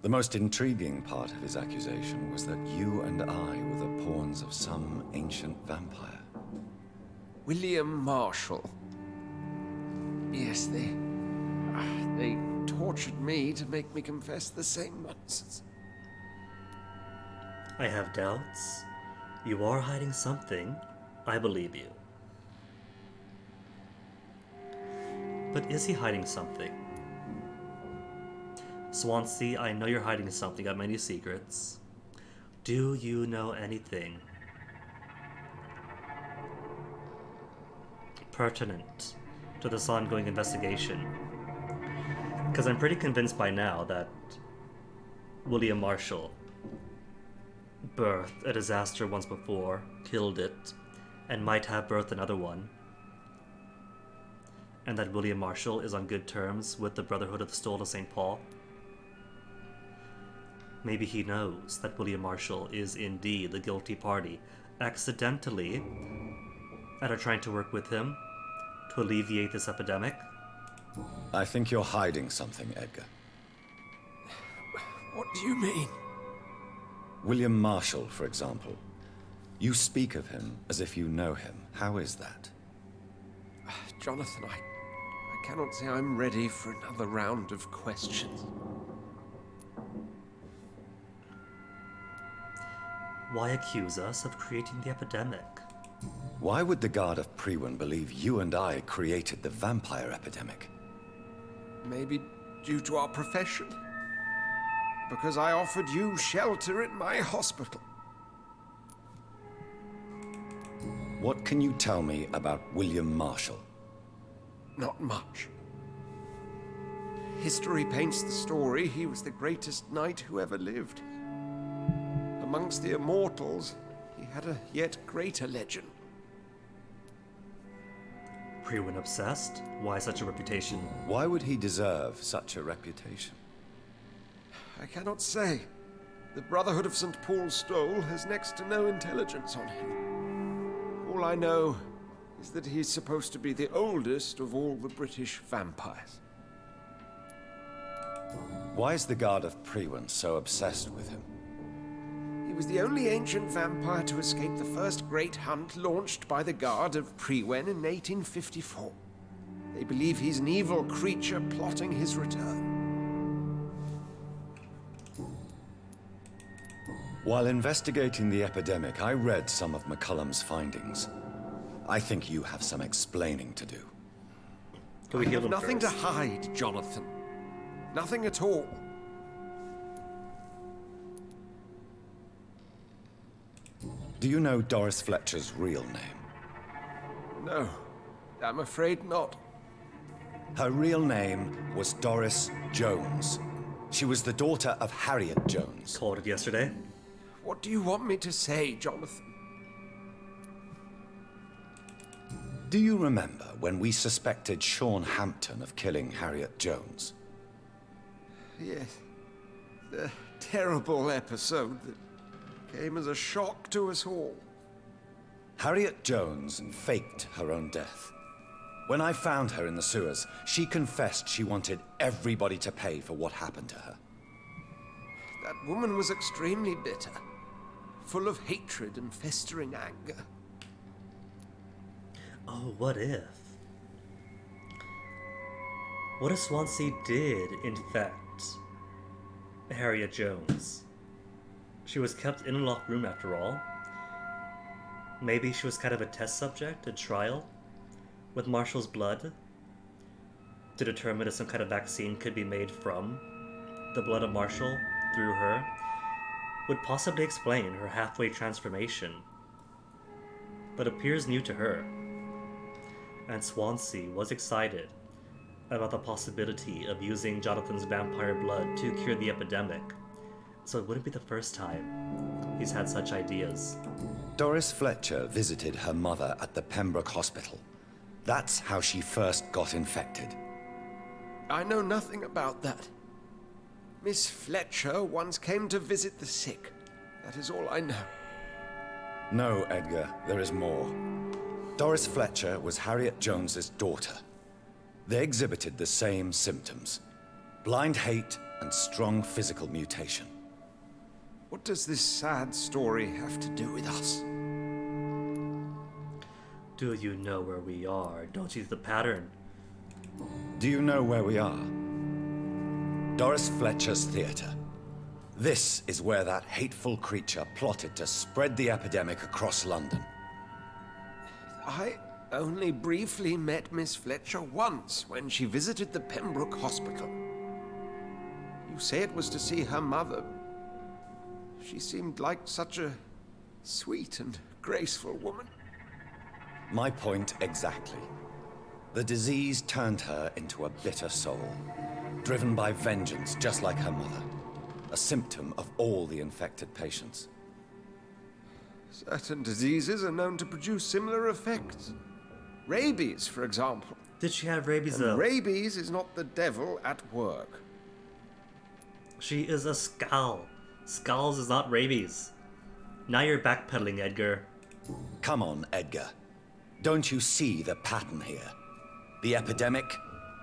The most intriguing part of his accusation was that you and I were the pawns of some ancient vampire. William Marshall. Yes, they tortured me to make me confess the same nonsense. I have doubts. You are hiding something. I believe you. But is he hiding something? Swansea, I know you're hiding something. Got many secrets. Do you know anything pertinent to this ongoing investigation? Because I'm pretty convinced by now that William Marshall birthed a disaster once before, killed it, and might have birthed another one. And that William Marshall is on good terms with the Brotherhood of the Stole of St. Paul. Maybe he knows that William Marshall is indeed the guilty party, accidentally, and are trying to work with him to alleviate this epidemic. I think you're hiding something, Edgar. What do you mean? William Marshall, for example. You speak of him as if you know him. How is that? Jonathan, I cannot say I'm ready for another round of questions. Why accuse us of creating the epidemic? Why would the Guard of Priwen believe you and I created the vampire epidemic? Maybe due to our profession. Because I offered you shelter in my hospital. What can you tell me about William Marshall? Not much. History paints the story he was the greatest knight who ever lived. Amongst the immortals, he had a yet greater legend. Priwen obsessed? Why such a reputation? Why would he deserve such a reputation? I cannot say. The Brotherhood of St. Paul's Stole has next to no intelligence on him. All All I know is that he's supposed to be the oldest of all the British vampires. Why is the Guard of Priwen so obsessed with him? He was the only ancient vampire to escape the first great hunt launched by the Guard of Priwen in 1854. They believe he's an evil creature plotting his return. While investigating the epidemic, I read some of McCullum's findings. I think you have some explaining to do. I have nothing to hide, Jonathan. Nothing at all. Do you know Doris Fletcher's real name? No, I'm afraid not. Her real name was Doris Jones. She was the daughter of Harriet Jones. Called it yesterday. What do you want me to say, Jonathan? Do you remember when we suspected Sean Hampton of killing Harriet Jones? Yes. The terrible episode that came as a shock to us all. Harriet Jones faked her own death. When I found her in the sewers, she confessed she wanted everybody to pay for what happened to her. That woman was extremely bitter, full of hatred and festering anger. Oh, what if? What if Swansea did infect Harriet Jones? She was kept in a locked room after all. Maybe she was kind of a test subject, a trial, with Marshall's blood, to determine if some kind of vaccine could be made from the blood of Marshall through her, would possibly explain her halfway transformation, but appears new to her. And Swansea was excited about the possibility of using Jonathan's vampire blood to cure the epidemic, so it wouldn't be the first time he's had such ideas. Doris Fletcher visited her mother at the Pembroke Hospital. That's how she first got infected. I know nothing about that. Miss Fletcher once came to visit the sick. That is all I know. No, Edgar, there is more. Doris Fletcher was Harriet Jones's daughter. They exhibited the same symptoms: blind hate and strong physical mutation. What does this sad story have to do with us? Do you know where we are? Don't you see the pattern? Do you know where we are? Doris Fletcher's theater. This is where that hateful creature plotted to spread the epidemic across London. I only briefly met Miss Fletcher once when she visited the Pembroke Hospital. You say it was to see her mother. She seemed like such a sweet and graceful woman. My point exactly. The disease turned her into a bitter soul, driven by vengeance just like her mother. A symptom of all the infected patients. Certain diseases are known to produce similar effects. Rabies, for example. Did she have rabies And though? rabies is not the devil at work. She is a skull. Skulls is not rabies. Now you're backpedaling, Edgar. Come on, Edgar. Don't you see the pattern here? The epidemic,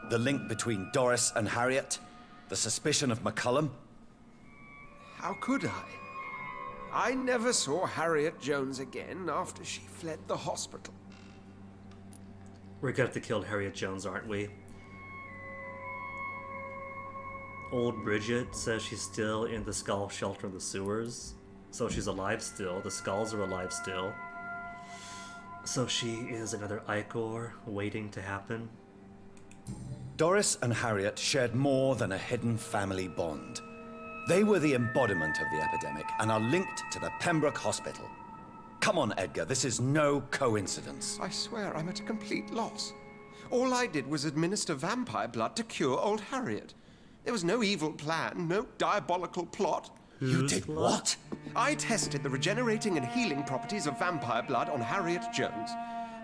the link between Doris and Harriet, the suspicion of McCullum. How could I? I never saw Harriet Jones again after she fled the hospital. We're gonna have to kill Harriet Jones, aren't we? Old Bridget says she's still in the skull shelter in the sewers. So she's alive still. The skulls are alive still. So she is another Icor waiting to happen. Doris and Harriet shared more than a hidden family bond. They were the embodiment of the epidemic and are linked to the Pembroke Hospital. Come on, Edgar, this is no coincidence. I swear I'm at a complete loss. All I did was administer vampire blood to cure old Harriet. There was no evil plan, no diabolical plot. You did what? I tested the regenerating and healing properties of vampire blood on Harriet Jones.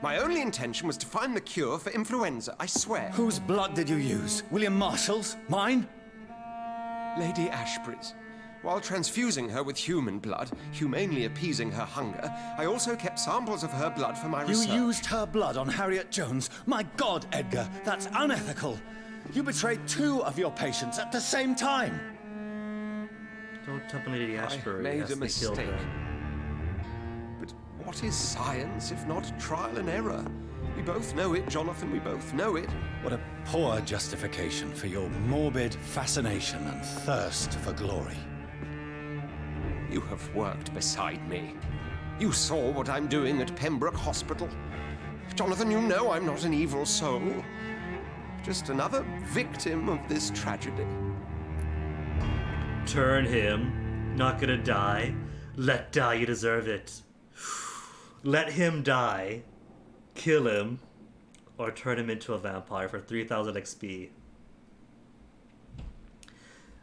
My only intention was to find the cure for influenza, I swear. Whose blood did you use? William Marshall's? Mine? Lady Ashbury's. While transfusing her with human blood, humanely appeasing her hunger, I also kept samples of her blood for my research. You used her blood on Harriet Jones? My God, Edgar, that's unethical. You betrayed 2 of your patients at the same time. Don't tell me Lady Ashbury I made has a to kill mistake. her. But what is science if not trial and error? We both know it, Jonathan, we both know it. What a poor justification for your morbid fascination and thirst for glory. You have worked beside me. You saw what I'm doing at Pembroke Hospital. Jonathan, you know I'm not an evil soul. Just another victim of this tragedy. Turn him. Not gonna die. Let die, you deserve it. Let him die. Kill him. Or turn him into a vampire for 3000 XP.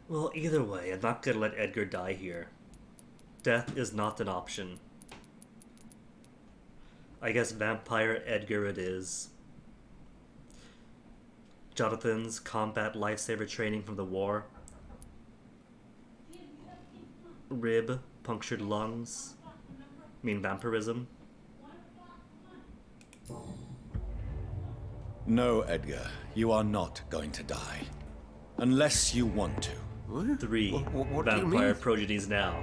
Well, either way, I'm not gonna let Edgar die here. Death is not an option. I guess Vampire Edgar it is. Jonathan's combat lifesaver training from the war. Rib, punctured lungs. Vampirism. No, Edgar, you are not going to die. Unless you want to. 3 What do you vampire mean? progenies now.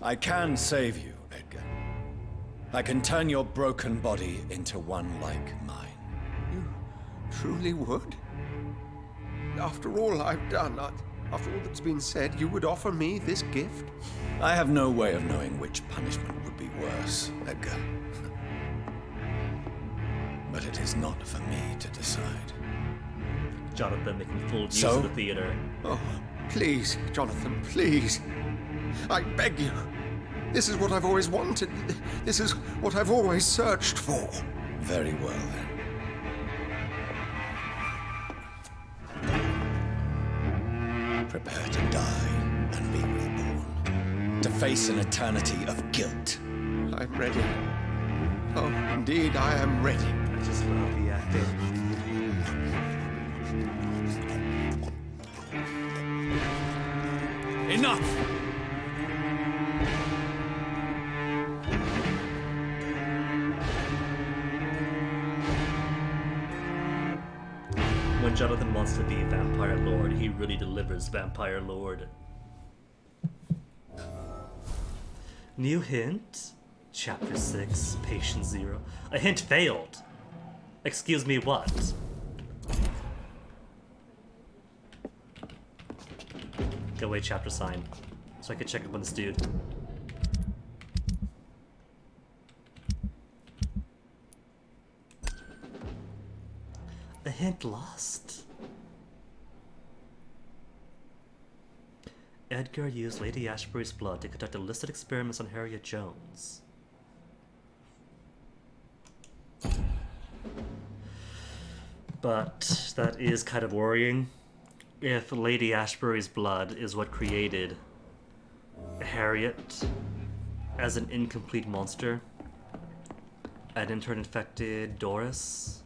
I can save you, Edgar. I can turn your broken body into one like mine. You truly would? After all I've done, after all that's been said, you would offer me this gift? I have no way of knowing which punishment would be worse, Edgar. But it is not for me to decide. Jonathan making full use So? of the theater. Oh, please, Jonathan, please. I beg you. This is what I've always wanted. This is what I've always searched for. Very well, then. Prepare to die and be reborn. To face an eternity of guilt. I'm ready. Oh, indeed, I am ready. I just love the acting. Enough! When Jonathan wants to be Vampire Lord, he really delivers Vampire Lord. New hint? Chapter 6, Patient 0. A hint failed! Excuse me, what? Go away, chapter sign. So I can check up on this dude. A hint lost. Edgar used Lady Ashbury's blood to conduct illicit experiments on Harriet Jones. But that is kind of worrying. If Lady Ashbury's blood is what created Harriet as an incomplete monster, and in turn infected Doris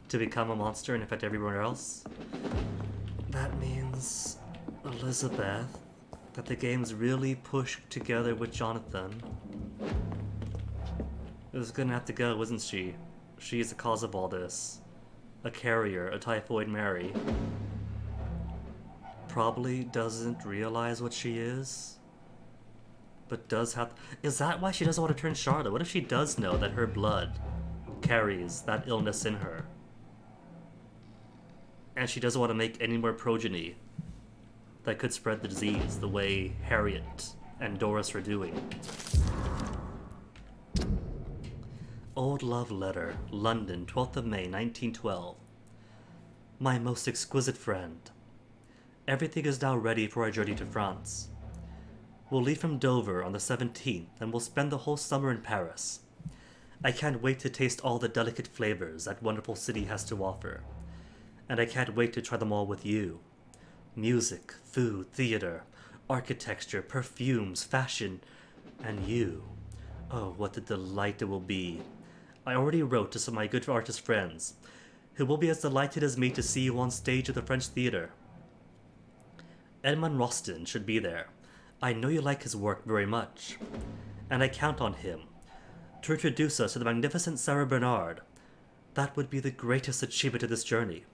to become a monster and infect everywhere else, that means Elizabeth, that the game's really pushed together with Jonathan, is gonna have to go, isn't she? She's the cause of all this. A carrier, a Typhoid Mary. Probably doesn't realize what she is, but does have... Is that why she doesn't want to turn Charlotte? What if she does know that her blood carries that illness in her? And she doesn't want to make any more progeny that could spread the disease the way Harriet and Doris are doing. Old Love Letter, London, 12th of May, 1912. My most exquisite friend. Everything is now ready for our journey to France. We'll leave from Dover on the 17th and we'll spend the whole summer in Paris. I can't wait to taste all the delicate flavors that wonderful city has to offer. And I can't wait to try them all with you. Music, food, theater, architecture, perfumes, fashion, and you. Oh, what a delight it will be. I already wrote to some of my good artist friends, who will be as delighted as me to see you on stage at the French Theater. Edmund Rostand should be there. I know you like his work very much, and I count on him to introduce us to the magnificent Sarah Bernard. That would be the greatest achievement of this journey.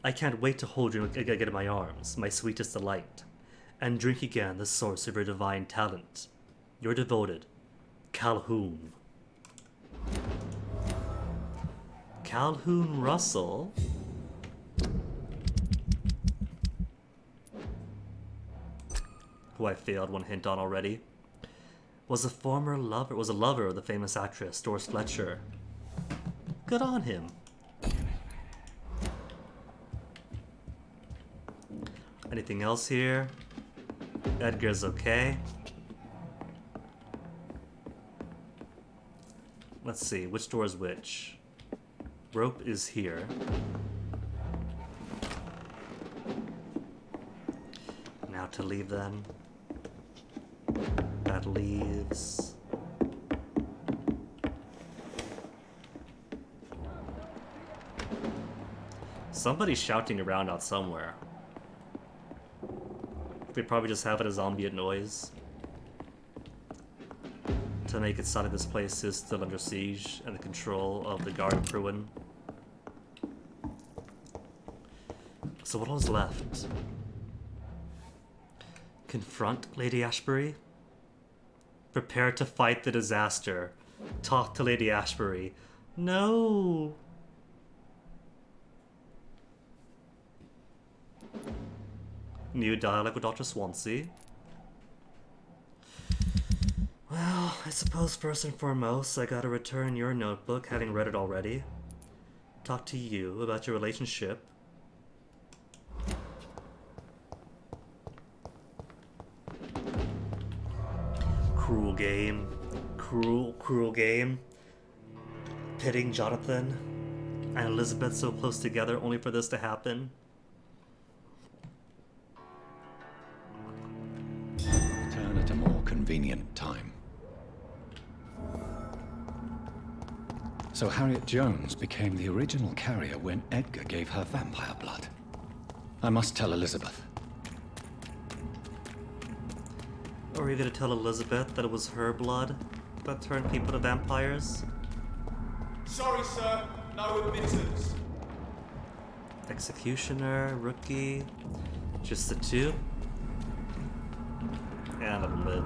I can't wait to hold you again in my arms, my sweetest delight, and drink again the source of your divine talent. Your devoted, Calhoun. Calhoun Russell? Who I failed one hint on already, was a lover of the famous actress Doris Fletcher. Good on him. Anything else here? Edgar's okay. Let's see, which door is which? Rope is here. Now to leave then. That leaves... Somebody's shouting around out somewhere. They probably just have it as ambient noise to make it sound like this place is still under siege and the control of the guard Pruin. So what was left? Confront Lady Ashbury? Prepare to fight the disaster. Talk to Lady Ashbury. No! New dialogue with Dr. Swansea. Well, I suppose first and foremost, I gotta return your notebook, having read it already. Talk to you about your relationship. Cruel game. Cruel game. Pitting Jonathan and Elizabeth so close together only for this to happen. Return at a more convenient time. So Harriet Jones became the original carrier when Edgar gave her vampire blood. I must tell Elizabeth. Or are you gonna tell Elizabeth that it was her blood that turned people to vampires? Sorry, sir. No admittance. Executioner, rookie, just the two? Yeah, let them live.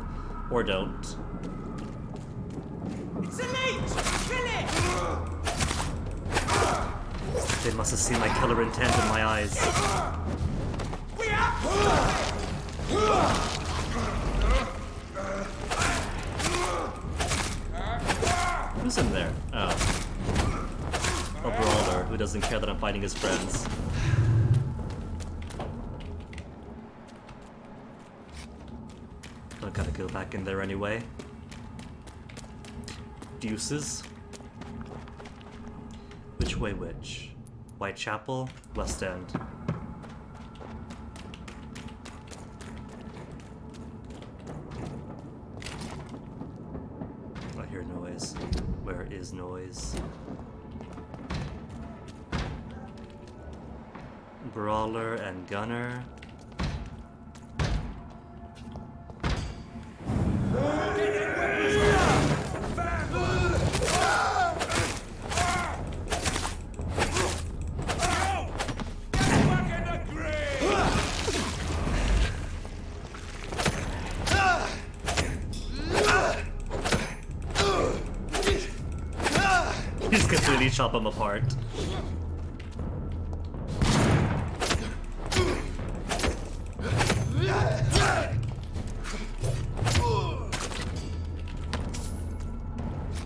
Or don't. It's a leech! Kill it! They must have seen my killer intent in my eyes. We are... Who's in there? Oh. A brawler who doesn't care that I'm fighting his friends. Don't gotta go back in there anyway. Deuces. Which way which? Whitechapel, West End. I hear noise. Where is noise? Brawler and Gunner. He's completely chop them apart.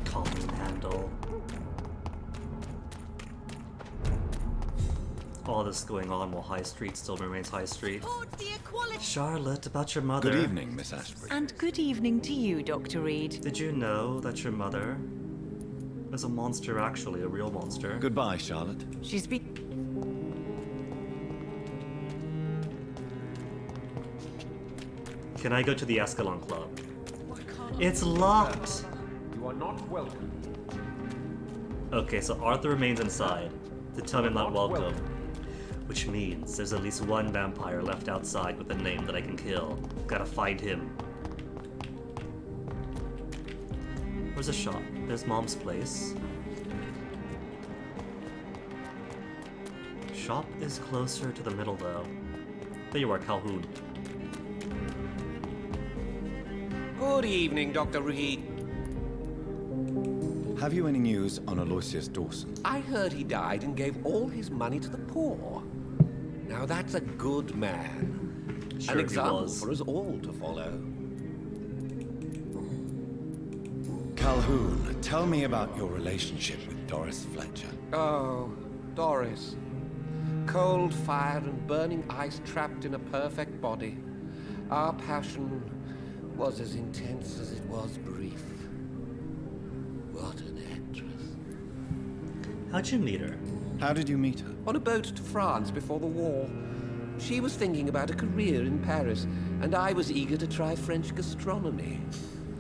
Calming handle. All this going on while High Street still remains High Street. Charlotte, about your mother. Good evening, Miss Ashbury. And good evening to you, Dr. Reed. Did you know that your mother is a monster, actually, a real monster? Goodbye, Charlotte. She's been... Can I go to the Escalon Club? It's locked! You are not welcome. Okay, so Arthur remains inside to tell me I'm not welcome. Which means there's at least one vampire left outside with a name that I can kill. Gotta find him. Where's the shop? There's Mom's place. Shop is closer to the middle though. There you are, Calhoun. Good evening, Dr. Reed. Have you any news on Aloysius Dawson? I heard he died and gave all his money to the poor. Now that's a good man. Sure An he example was. for us all to follow. Calhoun, tell me about your relationship with Doris Fletcher. Oh, Doris. Cold fire and burning ice trapped in a perfect body. Our passion was as intense as it was brief. What an actress. How'd you meet her? How did you meet her? On a boat to France before the war. She was thinking about a career in Paris, and I was eager to try French gastronomy.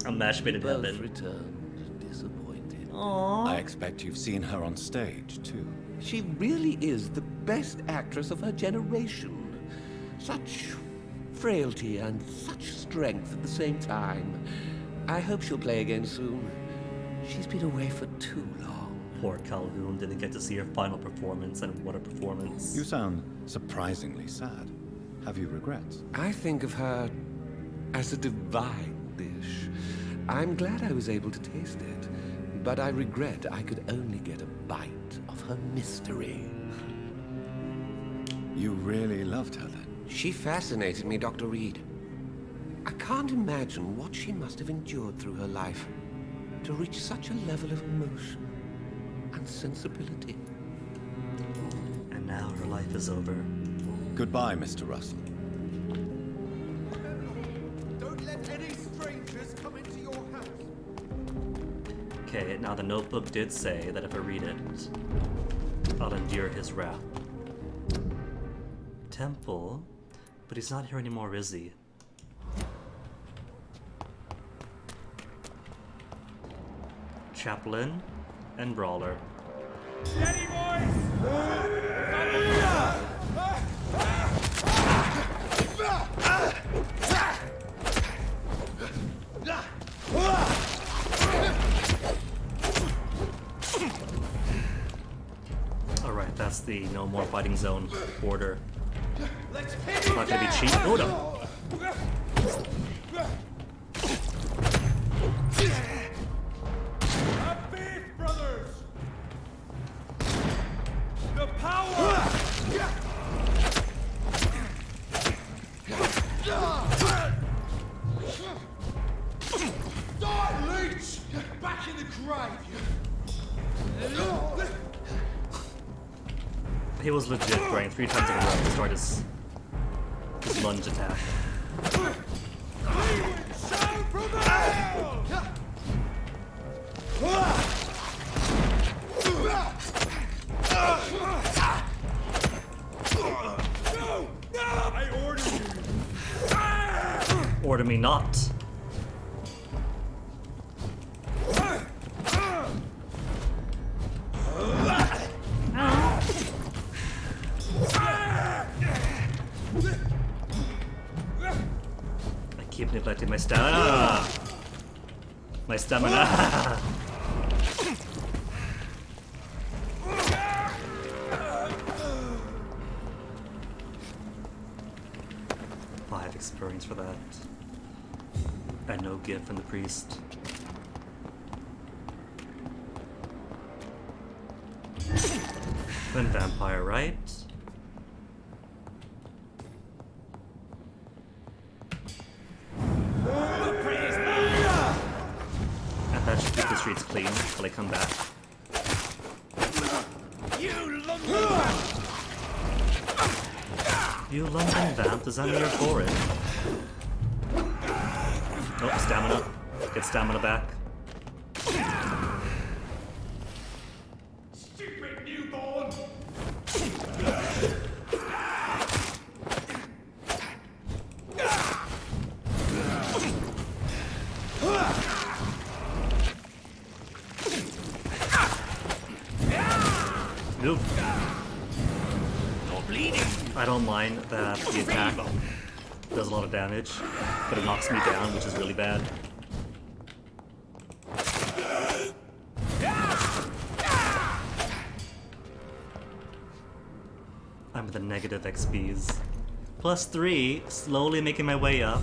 A match made in Both heaven. returned disappointed. I expect you've seen her on stage, too. She really is the best actress of her generation. Such frailty and such strength at the same time. I hope she'll play again soon. She's been away for too long. Poor Calhoun didn't get to see her final performance, and what a performance. You sound surprisingly sad. Have you regrets? I think of her as a divine dish. I'm glad I was able to taste it, but I regret I could only get a bite of her mystery. You really loved her then? She fascinated me, Dr. Reed. I can't imagine what she must have endured through her life to reach such a level of emotion and sensibility. And now her life is over. Goodbye, Mr. Russell. Don't let any strangers come into your house. Okay, now the notebook did say that if I read it, I'll endure his wrath. Temple? But he's not here anymore, is he? Chaplain and Brawler. Steady, Alright, that's the no more fighting zone order. Let's It's not gonna be cheap. Oh no! brothers! The power! Die, Leech! Back in the grave! He was legit throwing 3 times in a row to start his lunge attack. I order you! Order me not. I keep neglecting my stamina. My stamina. Five experience for that. And no gift from the priest. Then vampire, right? And that should keep the streets clean until I come back. You London vamp, does that mean you're for it? Oh, stamina. Get stamina back. Stupid newborn! Nope. You're bleeding! I don't mind that the attack does a lot of damage, but it knocks me down, which is really bad. I'm at the negative XPs. +3, slowly making my way up.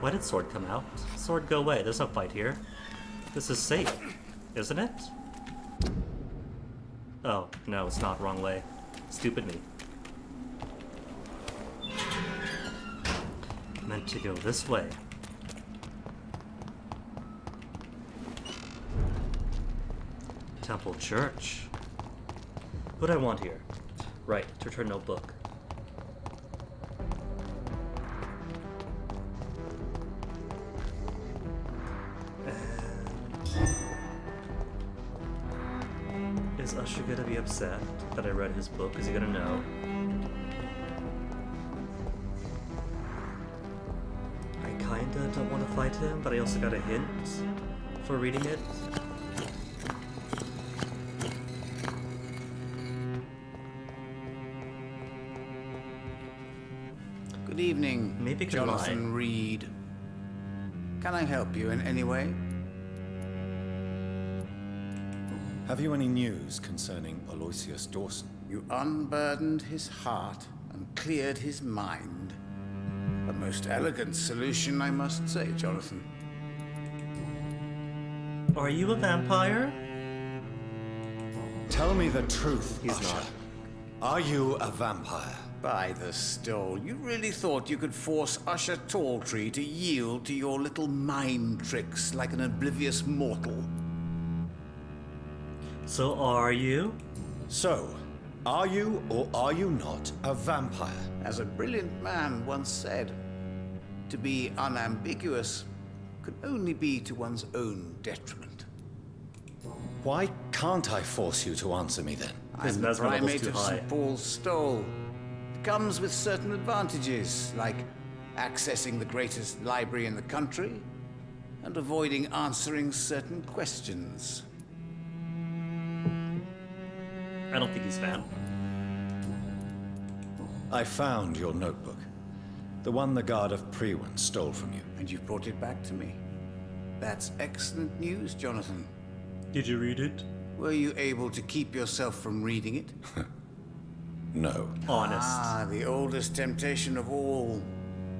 Why did sword come out? Sword, go away. There's no fight here. This is safe, isn't it? Oh, no, it's not. Wrong way. Stupid me. Meant to go this way. Temple Church. What do I want here? Right, to return notebook. Is Usher gonna be upset that I read his book? Is he gonna know? I kinda don't want to fight him, but I also got a hint for reading it. Good evening, Maybe Jonathan Reed. Can I help you in any way? Have you any news concerning Aloysius Dawson? You unburdened his heart and cleared his mind. A most elegant solution, I must say, Jonathan. Are you a vampire? Tell me the truth, He's Usher. not. Are you a vampire? By the stole, you really thought you could force Usher Talltree to yield to your little mind tricks like an oblivious mortal? So are you? So, are you or are you not a vampire? As a brilliant man once said, to be unambiguous can only be to one's own detriment. Why can't I force you to answer me then? His I'm the mesmer level's primate too of high. St. Paul's Stole. It comes with certain advantages, like accessing the greatest library in the country and avoiding answering certain questions. I don't think he's fan. I found your notebook. The one the guard of Priwen stole from you. And you've brought it back to me. That's excellent news, Jonathan. Did you read it? Were you able to keep yourself from reading it? No. Honest. Ah, the oldest temptation of all.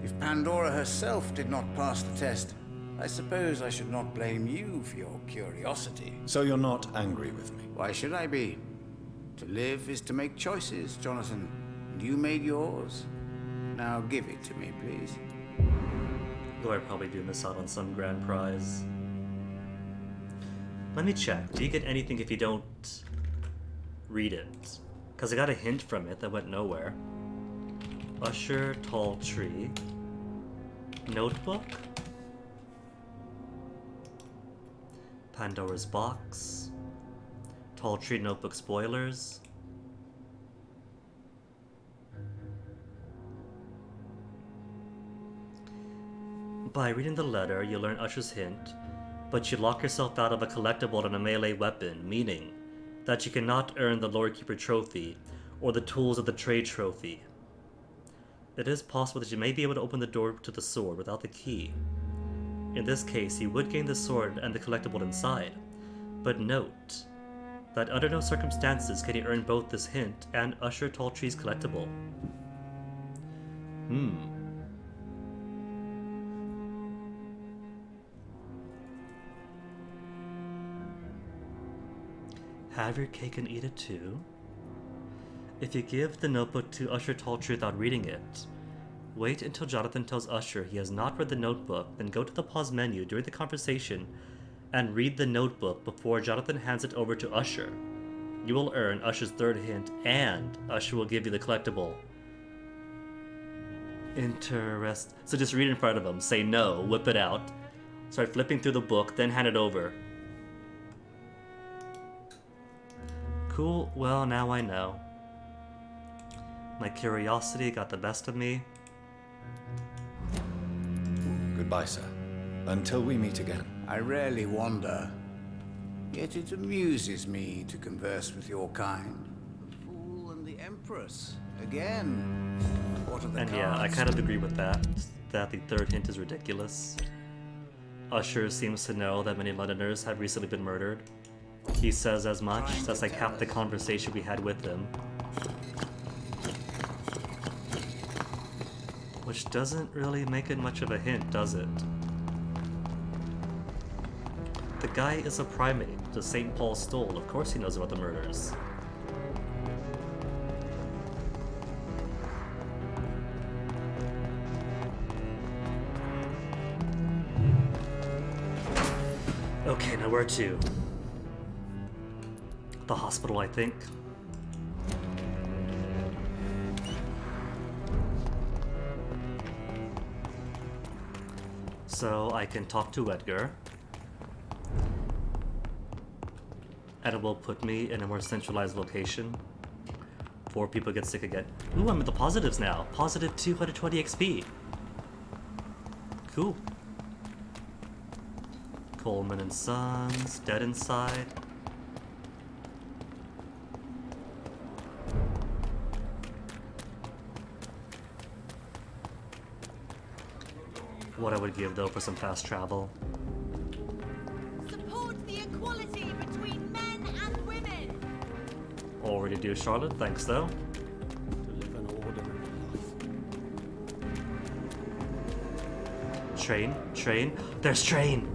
If Pandora herself did not pass the test, I suppose I should not blame you for your curiosity. So you're not angry with me? Why should I be? To live is to make choices, Jonathan. And you made yours. Now give it to me, please. Though I probably do miss out on some grand prize. Let me check. Do you get anything if you don't read it? Because I got a hint from it that went nowhere. Usher Talltree. Notebook. Pandora's Box. Talltree Notebook spoilers. By reading the letter, you learn Usher's hint, but you lock yourself out of a collectible and a melee weapon, meaning that you cannot earn the Lord Keeper trophy or the tools of the trade trophy. It is possible that you may be able to open the door to the sword without the key. In this case, you would gain the sword and the collectible inside, but note that under no circumstances can you earn both this hint and Usher Talltree's collectible. Have your cake and eat it too? If you give the notebook to Usher Talltree without reading it, wait until Jonathan tells Usher he has not read the notebook, then go to the pause menu during the conversation and read the notebook before Jonathan hands it over to Usher. You will earn Usher's third hint, and Usher will give you the collectible. So just read in front of him, say no, whip it out, start flipping through the book, then hand it over. Cool, well now I know. My curiosity got the best of me. Goodbye, sir. Until we meet again. I rarely wander, yet it amuses me to converse with your kind. The fool and the empress. Again. What are the And yeah, I cards? kind of agree with that the third hint is ridiculous. Usher seems to know that many Londoners have recently been murdered. He says as much. That's like half the conversation we had with him. Which doesn't really make it much of a hint, does it? The guy is a primate. The St. Paul stole. Of course he knows about the murders. Okay, now where to? The hospital, I think. So I can talk to Edgar. And it will put me in a more centralized location. 4 people get sick again. Ooh, I'm at the positives now. Positive 220 XP. Cool. Coleman and Sons, dead inside. What I would give though for some fast travel. Support the equality between men and women. Already do, Charlotte. Thanks though. To live an ordinary life. Train, train. There's train.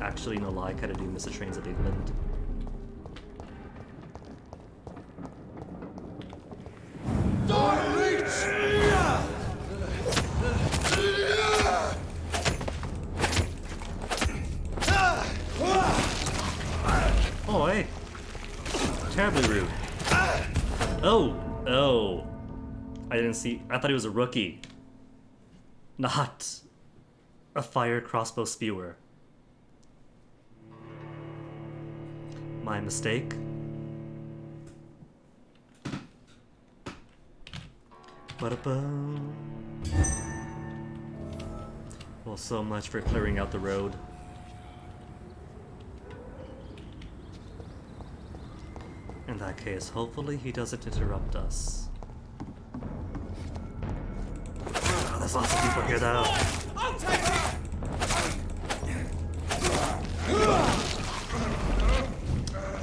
Actually, no lie, I kind of do miss the trains of England. Oh, hey. Terribly rude. Oh. I didn't see. I thought he was a rookie. Not a fire crossbow spewer. My mistake. Ba-da-bum. Well, so much for clearing out the road. In that case, hopefully he doesn't interrupt us. Oh, there's lots of people here though. I'll take it!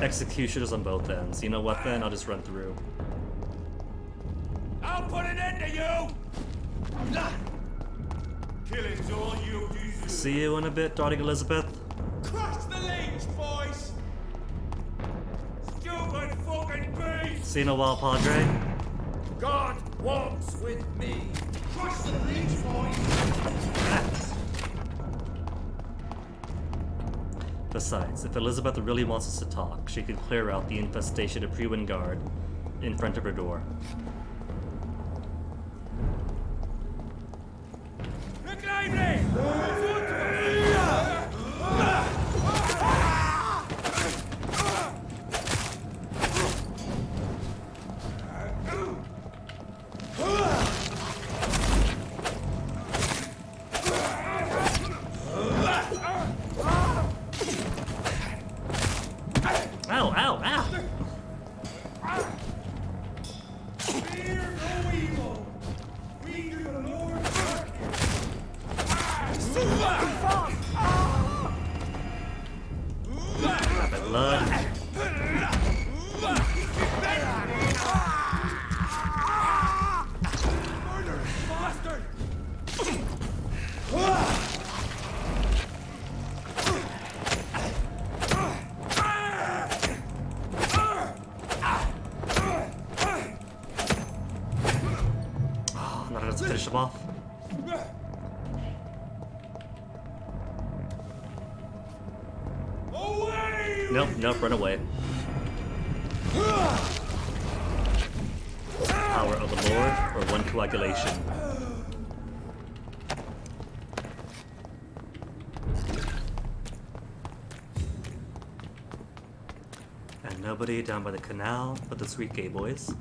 Executioners on both ends. You know what then? I'll just run through. I'll put an end to you! Killing's all you deserve. See you in a bit, darling Elizabeth. Crush the leech, boys! Stupid fucking beast! See you in a while, Padre. God walks with me. Crush the leech, boys! Besides, if Elizabeth really wants us to talk, she could clear out the infestation of Prewin Guard in front of her door. Ow, ow, ow! Fear no evil. We do the Lord's work. My blood. Murder, bastard! Not enough to finish him off. Nope, run away. Power of the Lord or one coagulation. And nobody down by the canal but the sweet gay boys.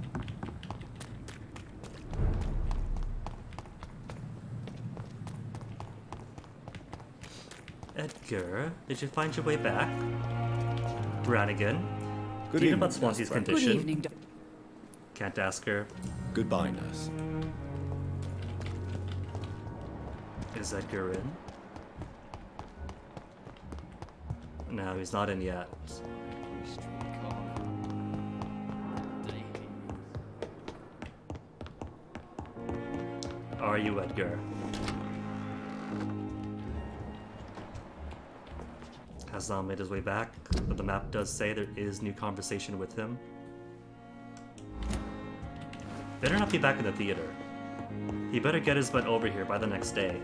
Edgar, did you find your way back? Brannigan, Good do you know evening, about Swansea's Nurse condition? Brannigan. Good evening, Can't ask her. Goodbye, nurse. Is Edgar in? No, he's not in yet. Are you Edgar? Has not made his way back, but the map does say there is new conversation with him. Better not be back in the theater. He better get his butt over here by the next day.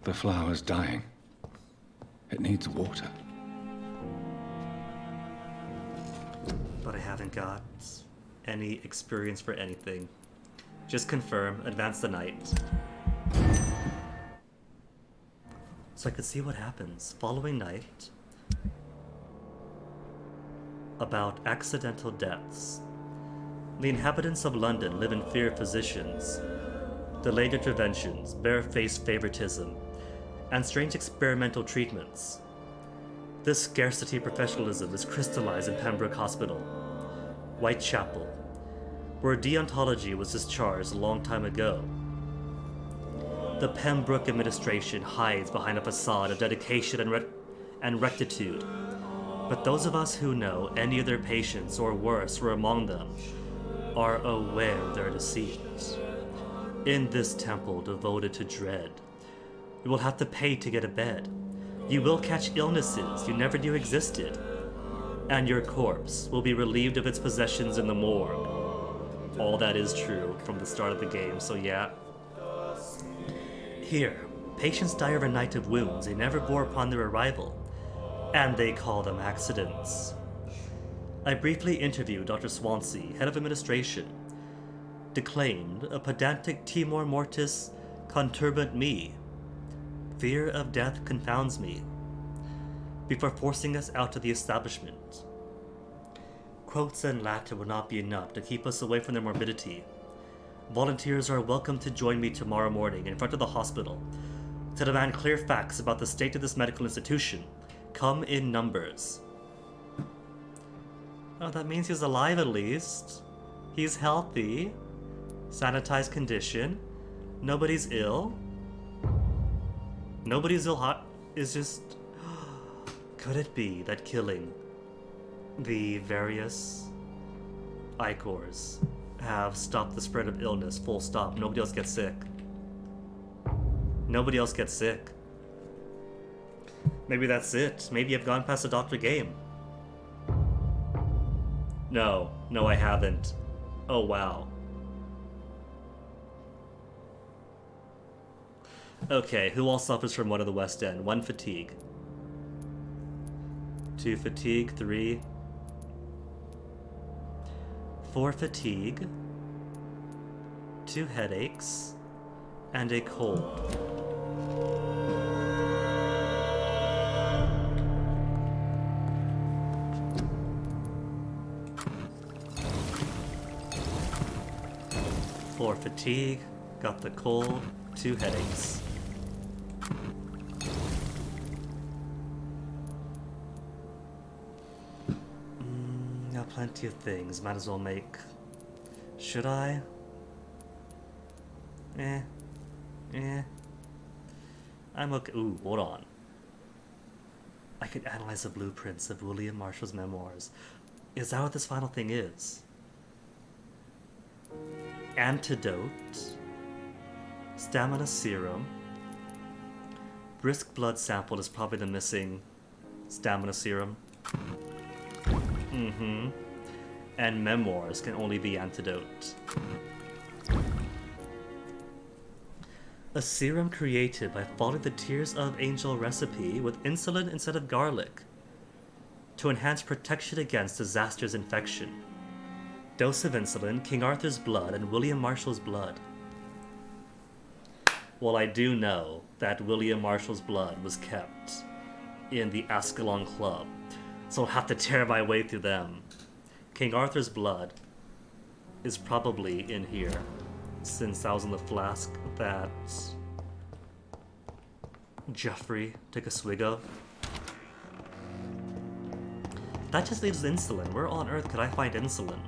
The flower's dying. It needs water. But I haven't got any experience for anything. Just confirm, advance the night. So I could see what happens. Following night, about accidental deaths. The inhabitants of London live in fear of physicians, delayed interventions, barefaced favoritism, and strange experimental treatments. This scarcity of professionalism is crystallized in Pembroke Hospital, Whitechapel, where deontology was discharged a long time ago. The Pembroke administration hides behind a facade of dedication and rectitude, but those of us who know any of their patients, or worse, were among them, are aware of their deceit. In this temple devoted to dread, you will have to pay to get a bed. You will catch illnesses you never knew existed, and your corpse will be relieved of its possessions in the morgue. All that is true from the start of the game, so yeah. Here, patients die of a night of wounds they never bore upon their arrival, and they call them accidents. I briefly interviewed Dr. Swansea, head of administration, declaimed a pedantic timor mortis conturbant me. Fear of death confounds me, before forcing us out of the establishment. Quotes in Latin would not be enough to keep us away from their morbidity. Volunteers are welcome to join me tomorrow morning in front of the hospital to demand clear facts about the state of this medical institution. Come in numbers. Oh, that means he's alive at least. He's healthy. Sanitized condition. Nobody's ill. Nobody's ill hot is just... Could it be that killing the various Icors have stopped the spread of illness, full stop? Nobody else gets sick. Nobody else gets sick. Maybe that's it. Maybe I've gone past the doctor game. No, I haven't. Oh, wow. Okay, who all suffers from one of the West End? 1 fatigue. 2 fatigue, 3. 4 fatigue. 2 headaches. And a cold. For fatigue, got the cold, 2 headaches. Got plenty of things, might as well make. Should I? I'm okay. Ooh, hold on. I could analyze the blueprints of William Marshall's memoirs. Is that what this final thing is? Antidote, stamina serum, brisk blood sample is probably the missing stamina serum. And memoirs can only be antidote. A serum created by following the Tears of Angel recipe with insulin instead of garlic to enhance protection against disaster's infection. Dose of insulin, King Arthur's blood, and William Marshall's blood. Well, I do know that William Marshall's blood was kept in the Ascalon Club, so I'll have to tear my way through them. King Arthur's blood is probably in here, since that was in the flask that Jeffrey took a swig of. That just leaves insulin. Where on earth could I find insulin?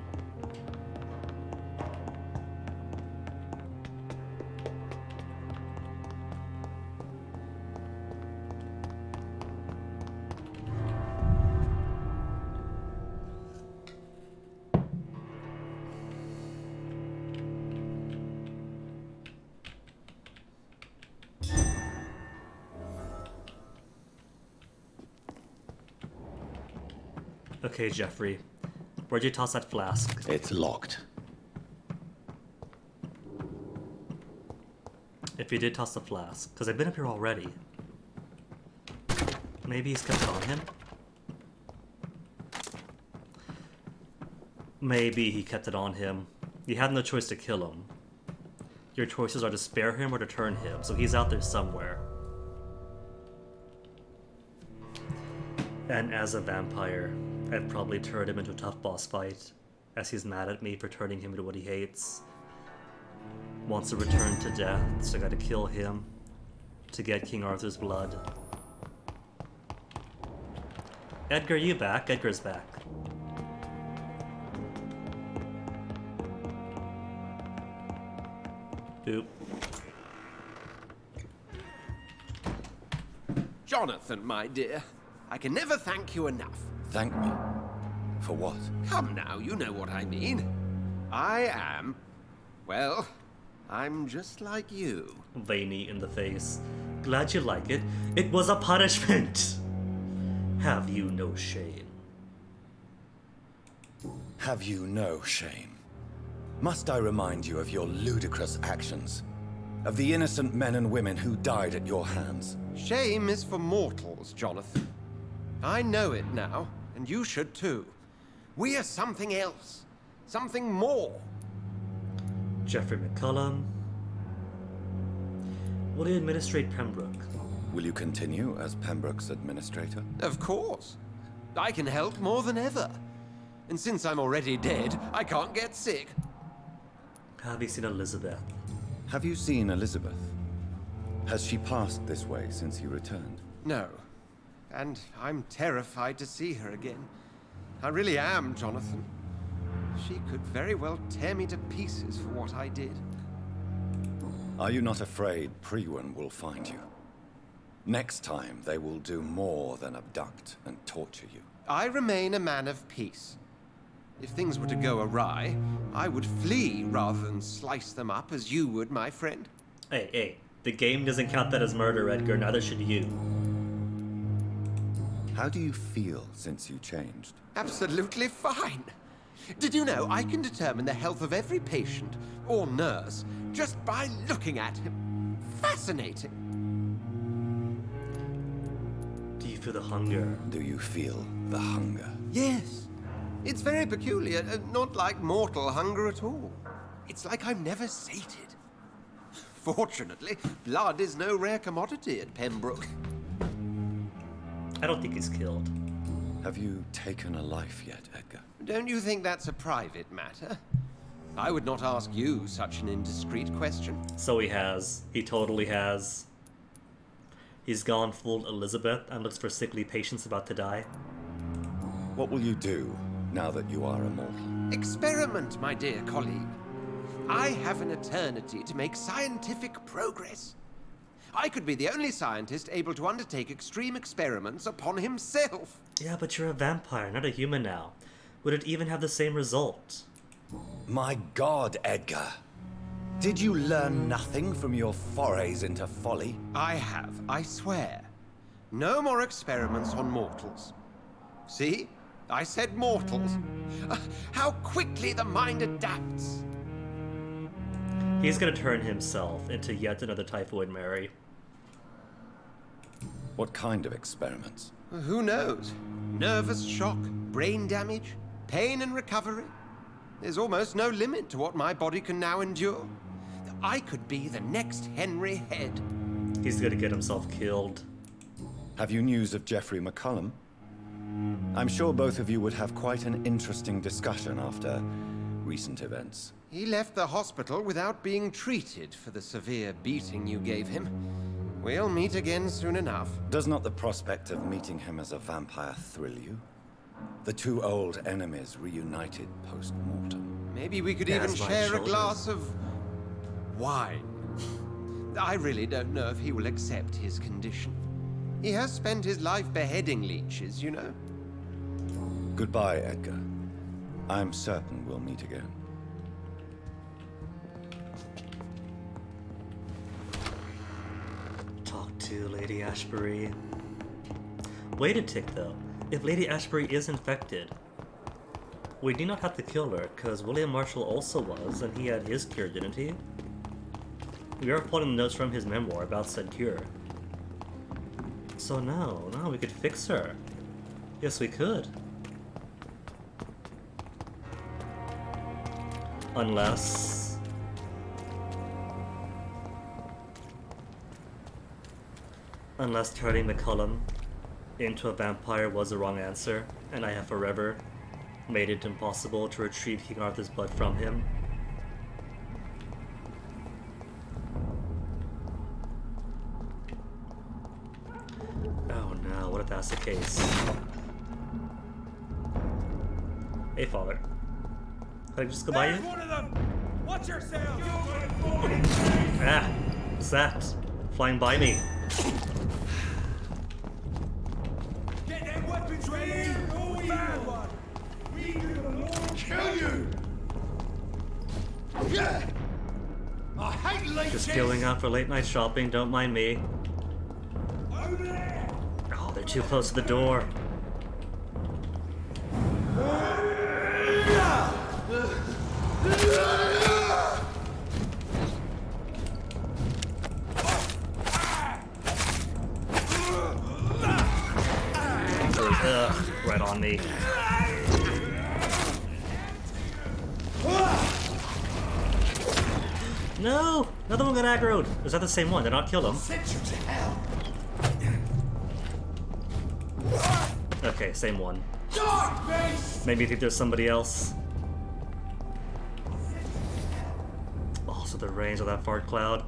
Okay, Jeffrey. Where'd you toss that flask? It's locked. If you did toss the flask, because I've been up here already. Maybe he's kept it on him? Maybe he kept it on him. You had no choice to kill him. Your choices are to spare him or to turn him, so he's out there somewhere. And as a vampire, I'd probably turn him into a tough boss fight, as he's mad at me for turning him into what he hates. Wants to return to death, so I gotta kill him to get King Arthur's blood. Edgar, you back? Edgar's back. Boop. Jonathan, my dear, I can never thank you enough. Thank me? For what? Come now, you know what I mean. I am, well, I'm just like you. Veiny in the face. Glad you like it. It was a punishment. Have you no shame? Have you no shame? Must I remind you of your ludicrous actions? Of the innocent men and women who died at your hands? Shame is for mortals, Jonathan. I know it now, and you should too. We are something else. Something more. Jeffrey McCullum. Will you administrate Pembroke? Will you continue as Pembroke's administrator? Of course. I can help more than ever. And since I'm already dead, I can't get sick. Have you seen Elizabeth? Have you seen Elizabeth? Has she passed this way since you returned? No. And I'm terrified to see her again. I really am, Jonathan. She could very well tear me to pieces for what I did. Are you not afraid Priwen will find you? Next time, they will do more than abduct and torture you. I remain a man of peace. If things were to go awry, I would flee rather than slice them up as you would, my friend. Hey, the game doesn't count that as murder, Edgar, neither should you. How do you feel since you changed? Absolutely fine. Did you know I can determine the health of every patient or nurse just by looking at him? Fascinating. Do you feel the hunger? Do you feel the hunger? Yes. It's very peculiar, not like mortal hunger at all. It's like I'm never sated. Fortunately, blood is no rare commodity at Pembroke. I don't think he's killed. Have you taken a life yet, Edgar? Don't you think that's a private matter? I would not ask you such an indiscreet question. So he has. He totally has. He's gone full Elizabeth and looks for sickly patients about to die. What will you do now that you are immortal? Experiment, my dear colleague. I have an eternity to make scientific progress. I could be the only scientist able to undertake extreme experiments upon himself. Yeah, but you're a vampire, not a human now. Would it even have the same result? My God, Edgar. Did you learn nothing from your forays into folly? I have, I swear. No more experiments on mortals. See? I said mortals. How quickly the mind adapts. He's gonna turn himself into yet another Typhoid Mary. What kind of experiments? Who knows? Nervous shock, brain damage, pain and recovery. There's almost no limit to what my body can now endure. I could be the next Henry Head. He's gonna get himself killed. Have you news of Jeffrey McCullum? I'm sure both of you would have quite an interesting discussion after recent events. He left the hospital without being treated for the severe beating you gave him. We'll meet again soon enough. Does not the prospect of meeting him as a vampire thrill you? The two old enemies reunited post-mortem. Maybe we could even share a glass of wine. I really don't know if he will accept his condition. He has spent his life beheading leeches, you know. Goodbye, Edgar. I'm certain we'll meet again. Talk to Lady Ashbury. Wait a tick, though. If Lady Ashbury is infected, we need not have to kill her, because William Marshall also was, and he had his cure, didn't he? We are pulling notes from his memoir about said cure. So now we could fix her. Yes, we could. Unless... turning McCullum into a vampire was the wrong answer, and I have forever made it impossible to retrieve King Arthur's blood from him. Oh no, what if that's the case? Hey, Father. Can I just go by you? One of them! Watch yourself! Ah! What's that? Flying by me. Get them weapons ready! No bad one! We do the Lord kill you! Yeah! I hate late Just going out for late night shopping, don't mind me. Over there! Oh, they're too close to the door. Right on me. No! Another one got aggroed. Is that the same one? Did I not kill him? Okay, same one. Made me think there's somebody else. Oh, so the range of that fart cloud.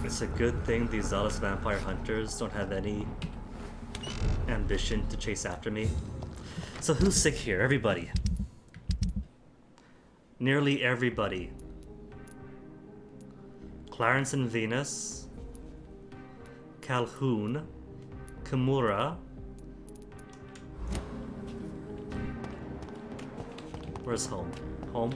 It's a good thing these zealous vampire hunters don't have any ambition to chase after me. So who's sick here? Everybody. Nearly everybody. Clarence and Venus, Calhoun, Kimura. Where's home? Home?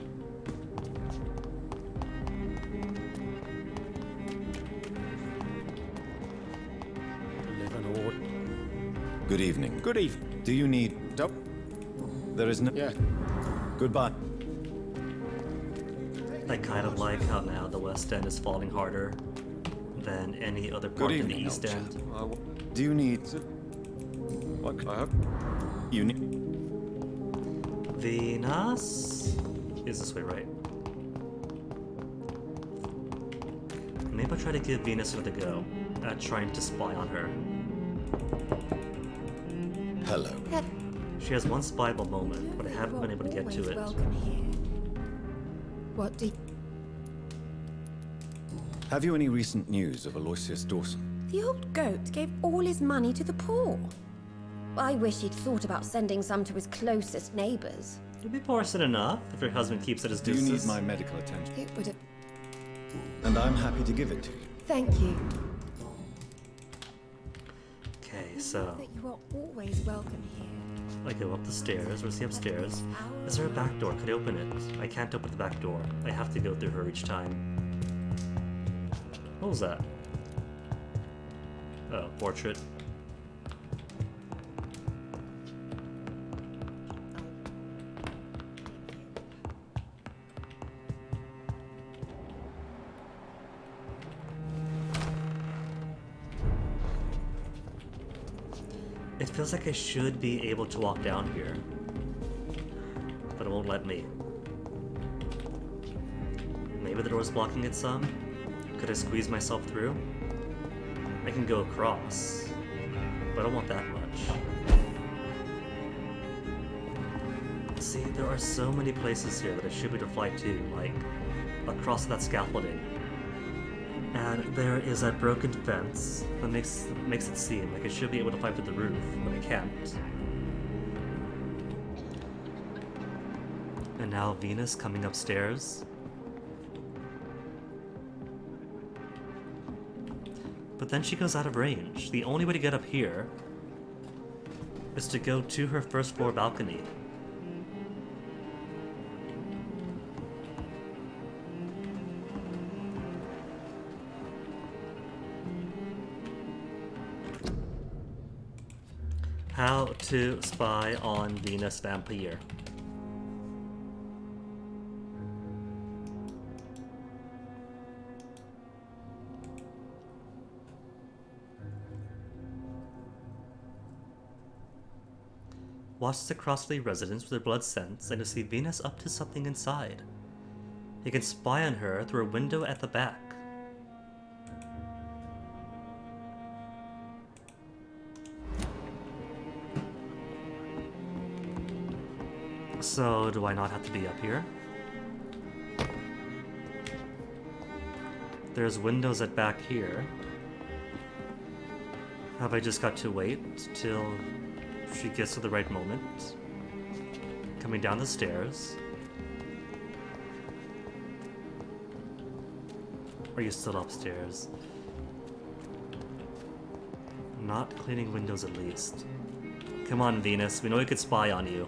Good evening. Good evening. Do you need... Nope. There is no... Yeah. Goodbye. I kind of like how now the West End is falling harder than any other part of the East End. Do you need... What can I help? You need... Venus? Is this way right? Maybe I'll try to give Venus another go at trying to spy on her. Hello. She has one spyable moment, but I haven't been able to get to it. What do... Have you any recent news of Aloysius Dawson? The old goat gave all his money to the poor. I wish he'd thought about sending some to his closest neighbors. You'd be fortunate enough if your husband keeps at his deuces. Do you need my medical attention? It would have... And I'm happy to give it to you. Thank you. Okay, so... That you are always welcome here. I go up the stairs. Where's the upstairs? Is there a back door? Could I open it? I can't open the back door. I have to go through her each time. What was that? Oh, portrait. It feels like I should be able to walk down here, but it won't let me. maybe the door's blocking it some. Could I squeeze myself through? I can go across, but I don't want that much. See, there are so many places here that I should be able to fly to, like across that scaffolding. And there is that broken fence that makes it seem like I should be able to climb to the roof, but I can't. And now Venus coming upstairs. But then she goes out of range. The only way to get up here is to go to her first floor balcony. How to spy on Venus Vampire. Watches across the residence with her blood sense and to see Venus up to something inside. He can spy on her through a window at the back. So, do I not have to be up here? There's windows at back here. Have I just got to wait till she gets to the right moment? Coming down the stairs. Are you still upstairs? Not cleaning windows at least. Come on, Venus, we know we could spy on you.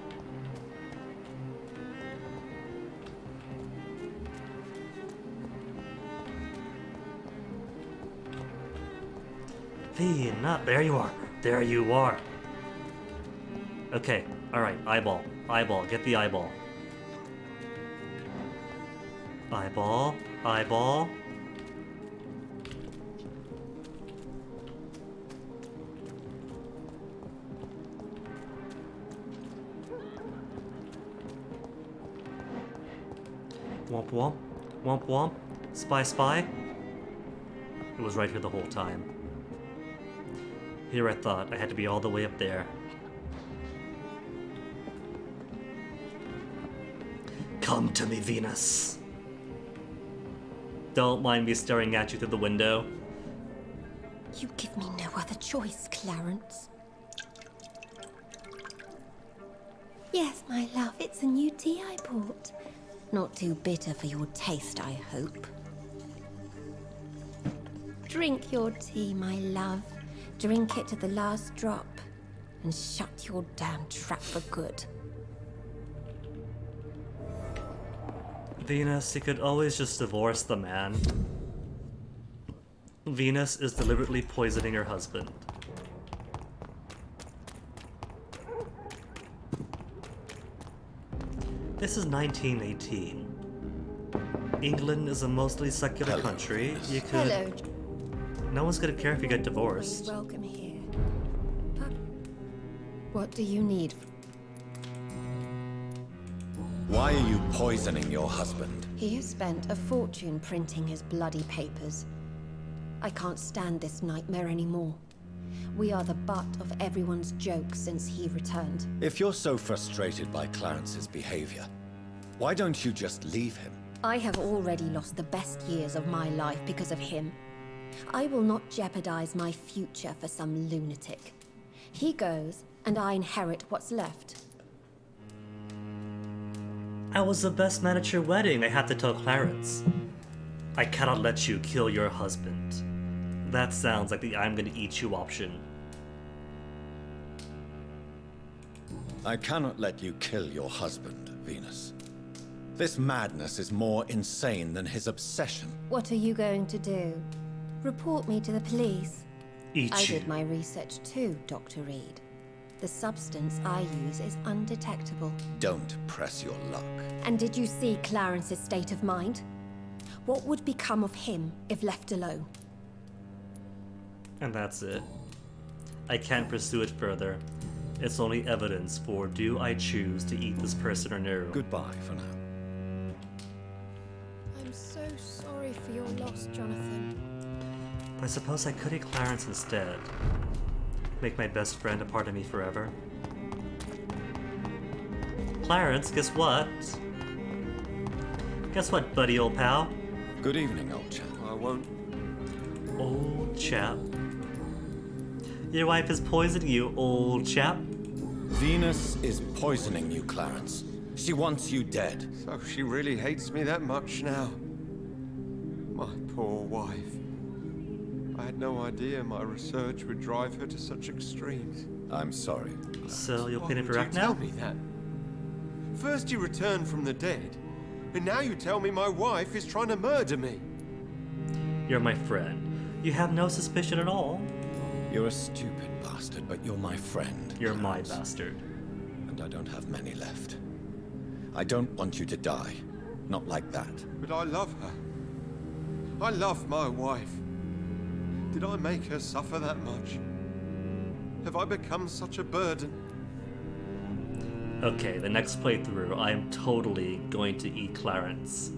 There you are. There you are. Okay, alright, eyeball. Eyeball, get the eyeball. Eyeball, eyeball. Womp womp, womp womp. Spy spy. It was right here the whole time. Here I thought I had to be all the way up there. Come to me, Venus. Don't mind me staring at you through the window. You give me no other choice, Clarence. Yes, my love, it's a new tea I bought. Not too bitter for your taste, I hope. Drink your tea, my love. Drink it to the last drop, and shut your damn trap for good. Venus, you could always just divorce the man. Venus is deliberately poisoning her husband. This is 1918. England is a mostly secular country. You could... Hello. No one's gonna care if you get divorced. Welcome here. What do you need? Why are you poisoning your husband? He has spent a fortune printing his bloody papers. I can't stand this nightmare anymore. We are the butt of everyone's jokes since he returned. If you're so frustrated by Clarence's behavior, why don't you just leave him? I have already lost the best years of my life because of him. I will not jeopardize my future for some lunatic. He goes, and I inherit what's left. I was the best man at your wedding, I had to tell Clarence. I cannot let you kill your husband. That sounds like the I'm gonna eat you option. I cannot let you kill your husband, Venus. This madness is more insane than his obsession. What are you going to do? Report me to the police? Eat I you. did my research too, Dr. Reed. The substance I use is undetectable. Don't press your luck. And did you see Clarence's state of mind? What would become of him if left alone? And that's it. I can't pursue it further. It's only evidence for do I choose to eat this person or no. Goodbye for now. I'm so sorry for your loss, Jonathan. But I suppose I could eat Clarence instead. Make my best friend a part of me forever. Clarence, guess what? Guess what, buddy, old pal? Good evening, old chap. I won't. Old chap. Your wife is poisoning you, old chap. Venus is poisoning you, Clarence. She wants you dead. So she really hates me that much now. My poor wife. I had no idea my research would drive her to such extremes. I'm sorry. So you'll Why clean up would your you act now? tell me that? First you returned from the dead, and now you tell me my wife is trying to murder me. You're my friend. You have no suspicion at all. You're a stupid bastard, but you're my friend. You're Clarence. my bastard. And I don't have many left. I don't want you to die. Not like that. But I love her. I love my wife. Did I make her suffer that much? Have I become such a burden? Okay, the next playthrough, I am totally going to eat Clarence.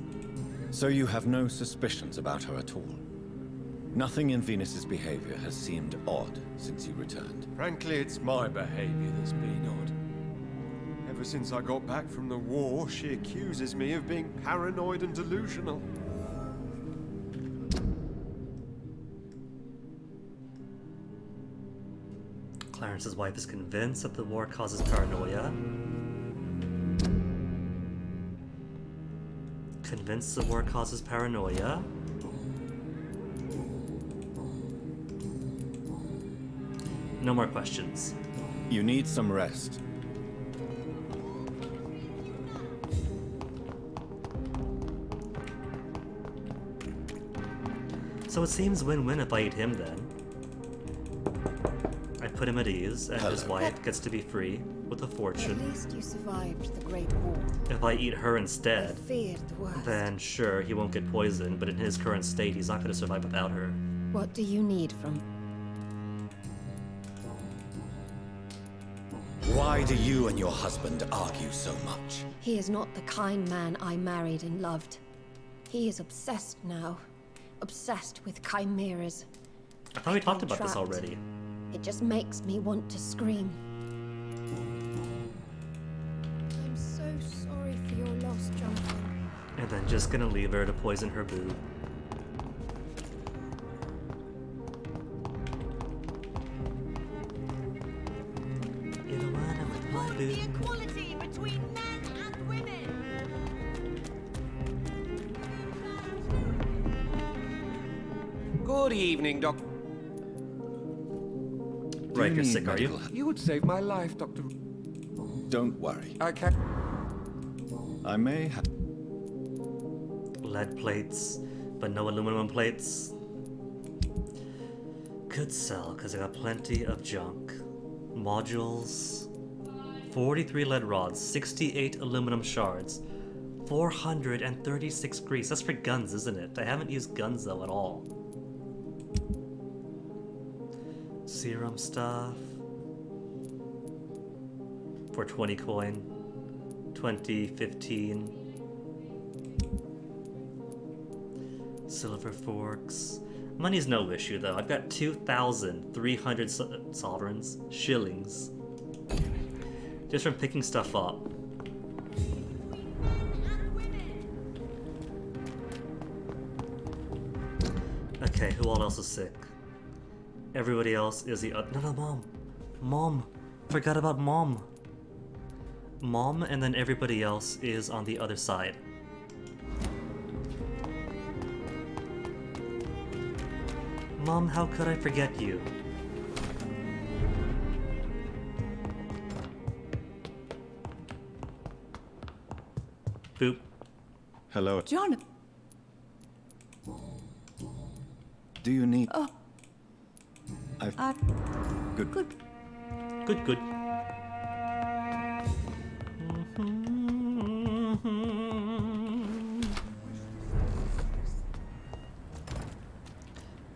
So you have no suspicions about her at all? Nothing in Venus's behavior has seemed odd since you returned. Frankly, it's my behavior that's been odd. Ever since I got back from the war, she accuses me of being paranoid and delusional. Clarence's wife is convinced that the war causes paranoia. Convinced the war causes paranoia. No more questions. You need some rest. So it seems win-win if I eat him then. I put him at ease, and his wife gets to be free with a fortune. At least you survived the Great War. If I eat her instead, I feared the worst. then sure, he won't get poisoned, but in his current state, he's not going to survive without her. What do you need from... Why do you and your husband argue so much? He is not the kind man I married and loved. He is obsessed now. Obsessed with chimeras. I thought we talked about this Trapped. already. It just makes me want to scream. I'm so sorry for your loss, Jonathan. And then just gonna leave her to poison her boo. You're the one with my boo. The equality between men and women. Good evening, Doctor. Right, you're sick, are you? You would save my life, Doctor. Don't worry. I can't. I may have... Lead plates, but no aluminum plates. Could sell, because I got plenty of junk. Modules. 43 lead rods, 68 aluminum shards, 436 grease. That's for guns, isn't it? I haven't used guns, though, at all. Serum stuff. For 20 coin. 20, 15. Silver forks. Money's no issue, though. I've got 2,300 sovereigns, shillings, just from picking stuff up. Okay, who all else is sick? Everybody else is the no, Mom. Mom. Forgot about Mom. Mom, and then everybody else is on the other side. Mom, how could I forget you? Boop. Hello. John. Do you need... Oh. Good. Good. Good, good.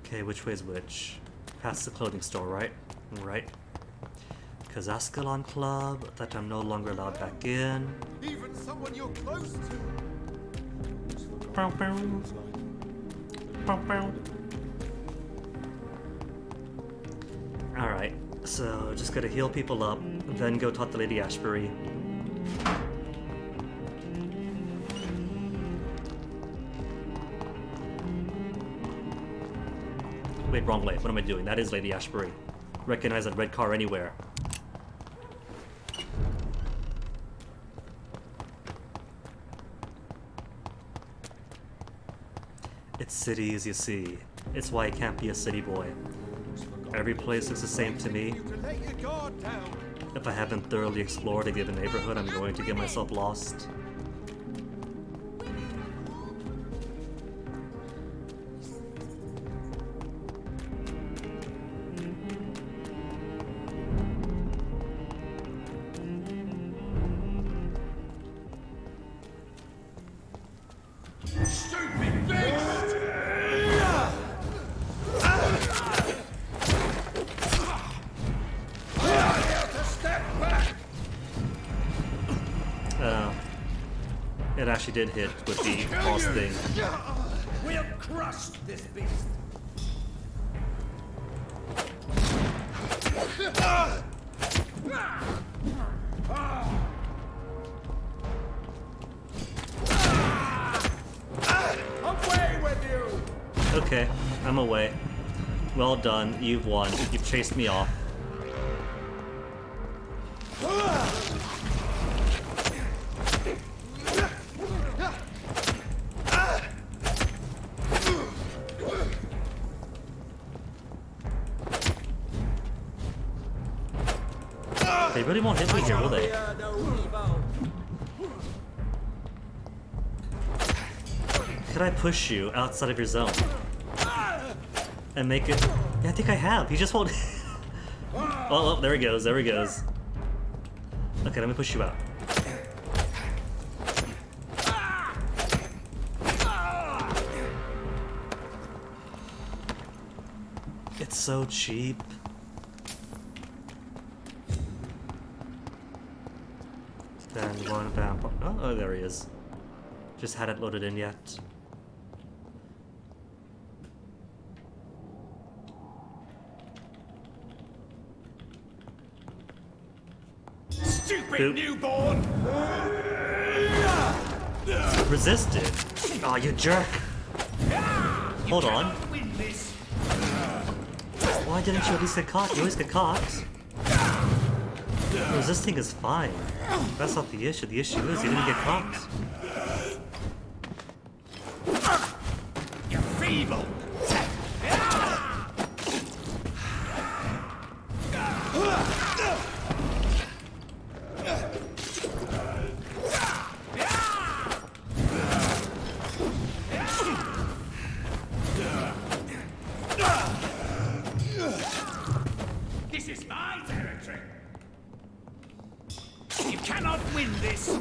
Okay, which way is which? Past the clothing store, right? Right. Kazaskalon Club, that I'm no longer allowed back in. Even someone you're close to. Alright, so just gotta heal people up, then go talk to Lady Ashbury. Wait, wrong way. What am I doing? That is Lady Ashbury. Recognize that red car anywhere. It's cities, you see. It's why I can't be a city boy. Every place looks the same to me. If I haven't thoroughly explored a given neighborhood, I'm going to get myself lost. It actually did hit with the pulse thing. We'll crush this beast. Away with you! Okay, I'm away. Well done, you've won. You've chased me off. They really won't hit me here, will they? Could I push you outside of your zone? And make it... Yeah, I think I have. He just won't... Oh, there he goes, there he goes. Okay, let me push you out. It's so cheap. Then one vampire. Oh, there he is. Just hadn't loaded in yet. Stupid Boop. newborn! Resisted? Oh, you jerk. Hold on. Win this. Why didn't you at least get caught? You always get caught. Resisting is fine. That's not the issue. The issue is you didn't get caught. You're feeble. This is my territory. You cannot win this.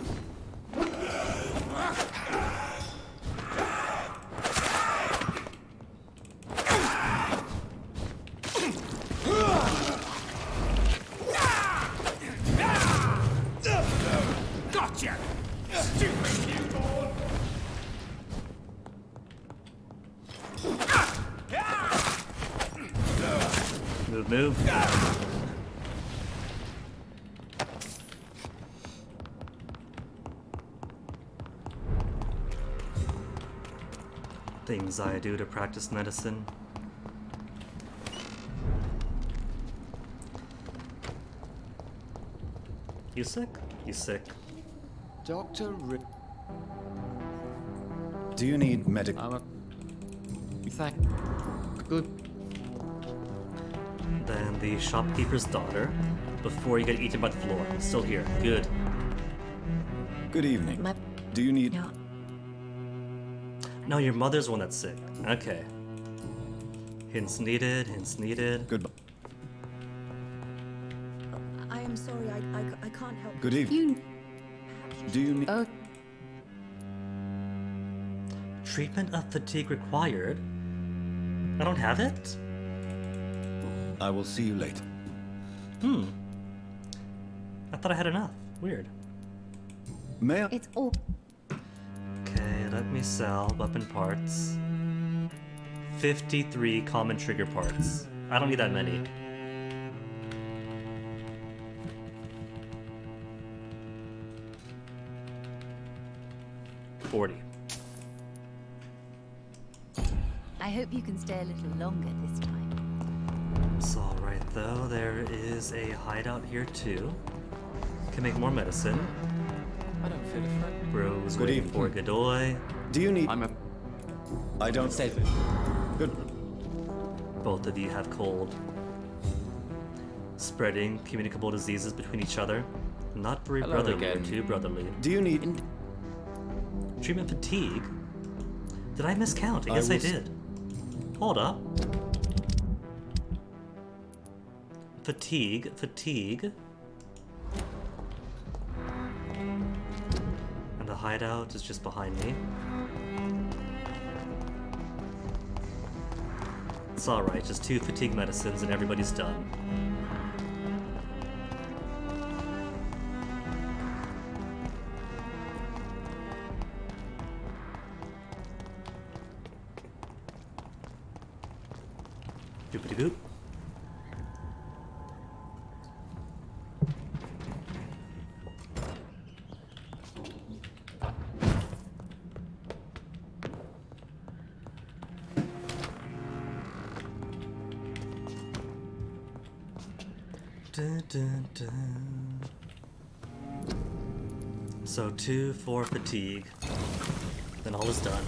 Gotcha! Stupid newborn! Move. Things I do to practice medicine. You sick? You sick. Dr. Rick. Do you need medical? I'm a... Thank... Good. Then the shopkeeper's daughter, before you get eaten by the floor. Still here. Good. Good evening. Do you need... No, your mother's one that's sick. Okay. Hints needed, hints needed. Goodbye. I am sorry, I can't help. Good evening. Do you need... Treatment of fatigue required? I don't have it? I will see you later. I thought I had enough. Weird. May I... It's all... Okay, let Let me sell weapon parts. 53 common trigger parts. I don't need that many. $40. I hope you can stay a little longer this time. It's alright though, there is a hideout here too. Can make more medicine. I don't feel a threat. Bro's Good waiting evening. for Godoy. Do you need... I don't... Stay. Good. Both of you have cold. Spreading communicable diseases between each other. Not very Hello brotherly or again. too brotherly. Do you need... Treatment fatigue? Did I miscount? I I guess I will did. Hold up. Fatigue. And the hideout is just behind me. It's alright, just 2 fatigue medicines and everybody's done. Boopity boop. Dun, dun, dun. So 2 for fatigue. Then all is done.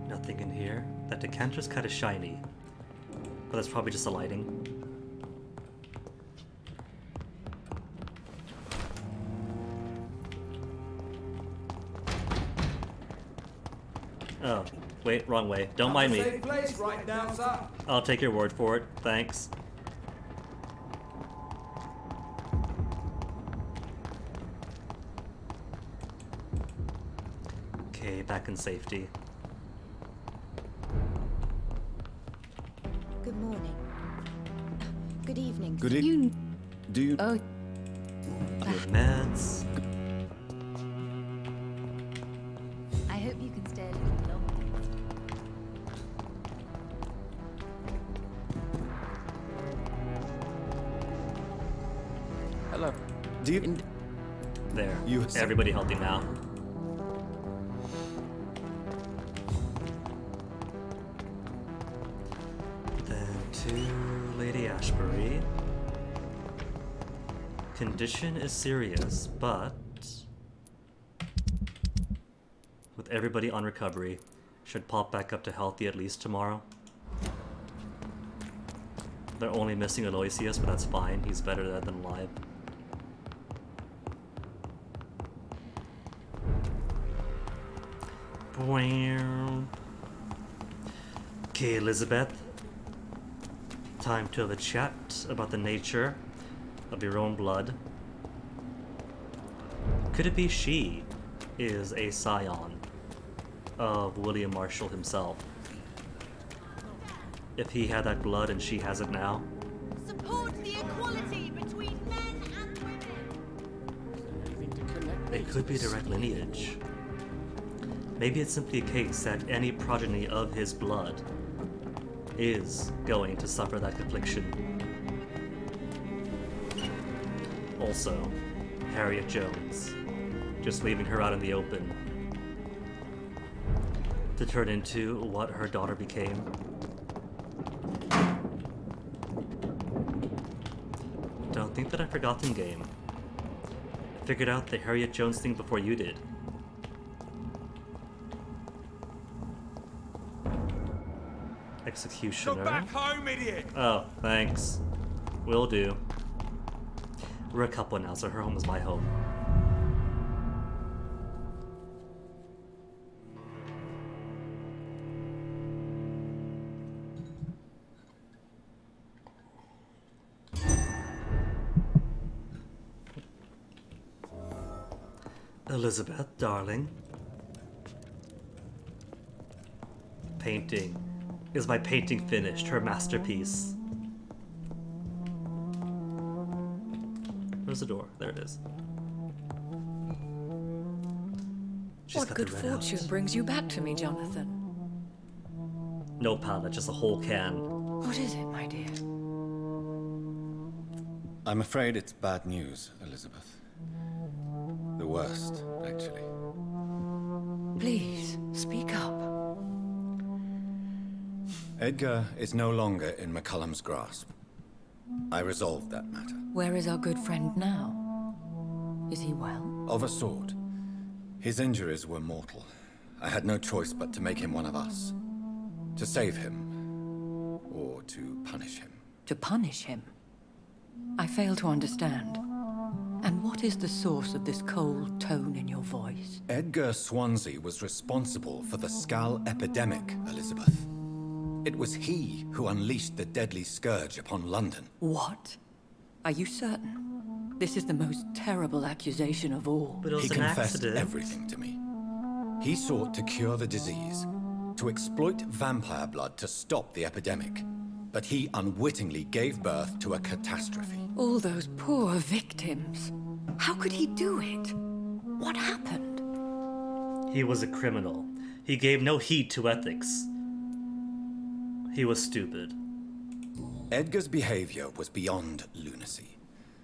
Nothing in here. That decanter's kind of shiny. But that's probably just the lighting. Oh, wait, wrong way. Don't mind me. Safe place right now, sir. I'll take your word for it. Thanks. Okay, back in safety. Good morning. Good evening. Good evening. Do you... Oh. Good meds. I hope you can stay a little longer. Hello. Do you... There. You- Everybody healthy now. Then to Lady Ashbury. Condition is serious, but with everybody on recovery, should pop back up to healthy at least tomorrow. They're only missing Aloysius, but that's fine. He's better dead than alive. Okay, Elizabeth. Time to have a chat about the nature of your own blood. Could it be she is a scion of William Marshall himself? If he had that blood and she has it now? Support the equality between men and women. It could be a direct lineage. Maybe it's simply a case that any progeny of his blood is going to suffer that affliction. Also, Harriet Jones, just leaving her out in the open to turn into what her daughter became. Don't think that I forgot in game. I figured out the Harriet Jones thing before you did. Executioner. Go back home, idiot! Oh, thanks. Will do. We're a couple now, so her home is my home. Elizabeth, darling. Painting. Is my painting finished? Her masterpiece. Where's the door? There it is. She's What got good the red fortune out. brings you back to me, Jonathan? No palette, just a whole can. What is it, my dear? I'm afraid it's bad news, Elizabeth. The worst, actually. Please, speak up. Edgar is no longer in McCullum's grasp. I resolved that matter. Where is our good friend now? Is he well? Of a sort. His injuries were mortal. I had no choice but to make him one of us. To save him, or to punish him. To punish him? I fail to understand. And what is the source of this cold tone in your voice? Edgar Swansea was responsible for the Skull epidemic, Elizabeth. It was he who unleashed the deadly scourge upon London. What? Are you certain? This is the most terrible accusation of all. But it was He an confessed accident. everything to me. He sought to cure the disease, to exploit vampire blood to stop the epidemic. But he unwittingly gave birth to a catastrophe. All those poor victims. How could he do it? What happened? He was a criminal. He gave no heed to ethics. He was stupid. Edgar's behavior was beyond lunacy.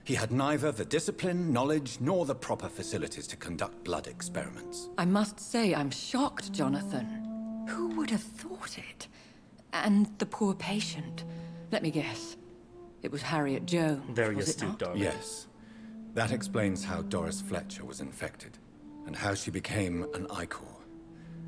He had neither the discipline, knowledge, nor the proper facilities to conduct blood experiments. I must say I'm shocked, Jonathan. Who would have thought it? And the poor patient. Let me guess. It was Harriet Jones, Very was it astute, not? darling. Yes. That explains how Doris Fletcher was infected, and how she became an Ichor.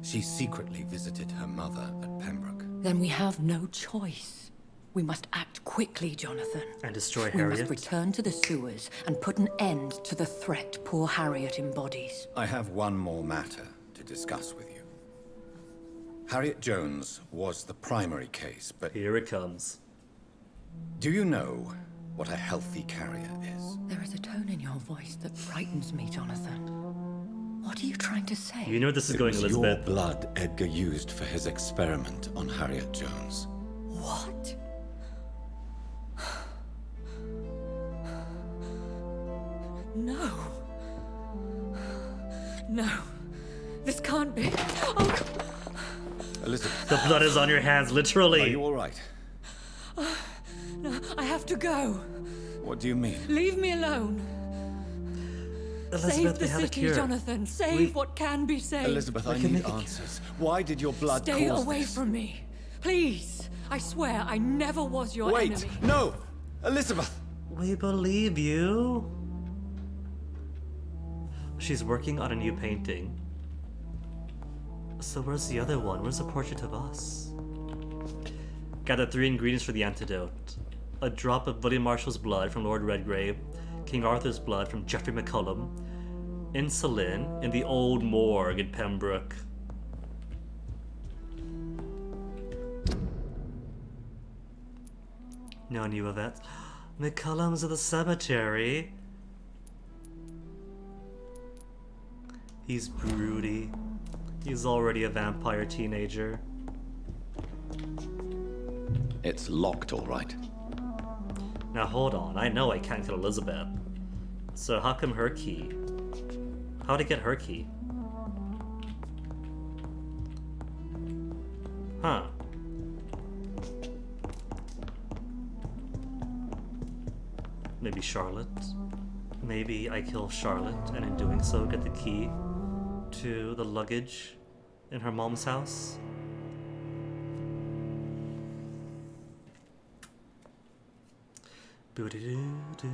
She secretly visited her mother at Pembroke. Then we have no choice. We must act quickly, Jonathan. And destroy We Harriet. must return to the sewers and put an end to the threat poor Harriet embodies. I have one more matter to discuss with you. Harriet Jones was the primary case, but... Here it comes. Do you know what a healthy carrier is? There is a tone in your voice that frightens me, Jonathan. What are you trying to say? You know this is going, It was Elizabeth. your blood Edgar used for his experiment on Harriet Jones. What? No. No. This can't be. Oh. Elizabeth. The blood is on your hands, literally. Are you all right? No, I have to go. What do you mean? Leave me alone. Elizabeth, Save we the have a city, cure. Jonathan. Save what can be saved. Elizabeth, I can need make a answers. Why did your blood Stay cause away this? from me. Please. I swear I never was your Wait! enemy. No! Elizabeth! We believe you. She's working on a new painting. So where's the other one? Where's the portrait of us? Gather 3 ingredients for the antidote. A drop of William Marshall's blood from Lord Redgrave, King Arthur's blood from Geoffrey McCullum, insulin in the old morgue in Pembroke. No new events. McCullum's at the cemetery. He's broody. He's already a vampire teenager. It's locked, all right. Now hold on, I know I can't kill Elizabeth. So how come her key? How'd I get her key? Huh. Maybe Charlotte? Maybe I kill Charlotte and in doing so get the key to the luggage in her mom's house? Boo-doo-doo-doo.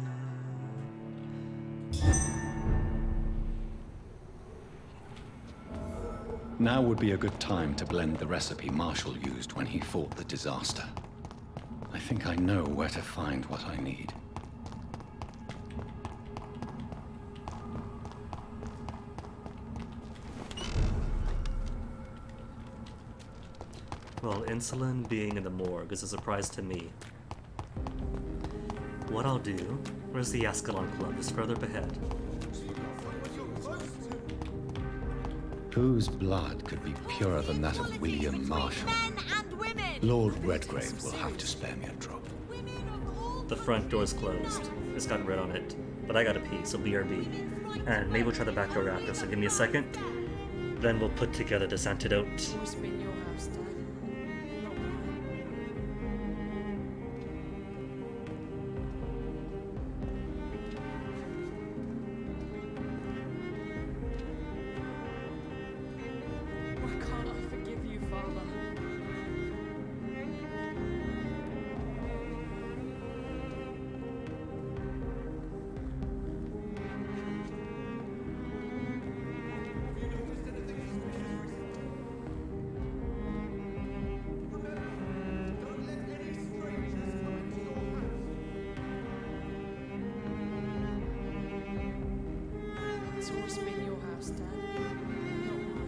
Now would be a good time to blend the recipe Marshall used when he fought the disaster. I think I know where to find what I need. Well, insulin being in the morgue is a surprise to me. What I'll do... Where's the Ascalon Club? It's further up ahead. Whose blood could be purer than that of William Marshall? Men and women! Lord Redgrave will have to spare me a drop. The front door's closed. It's got red on it. But I gotta pee, so BRB. And maybe we'll try the back door after, so give me a second. Then we'll put together this antidote. Why can't I forgive you, Father? It's always been your house, Dad. Not mine.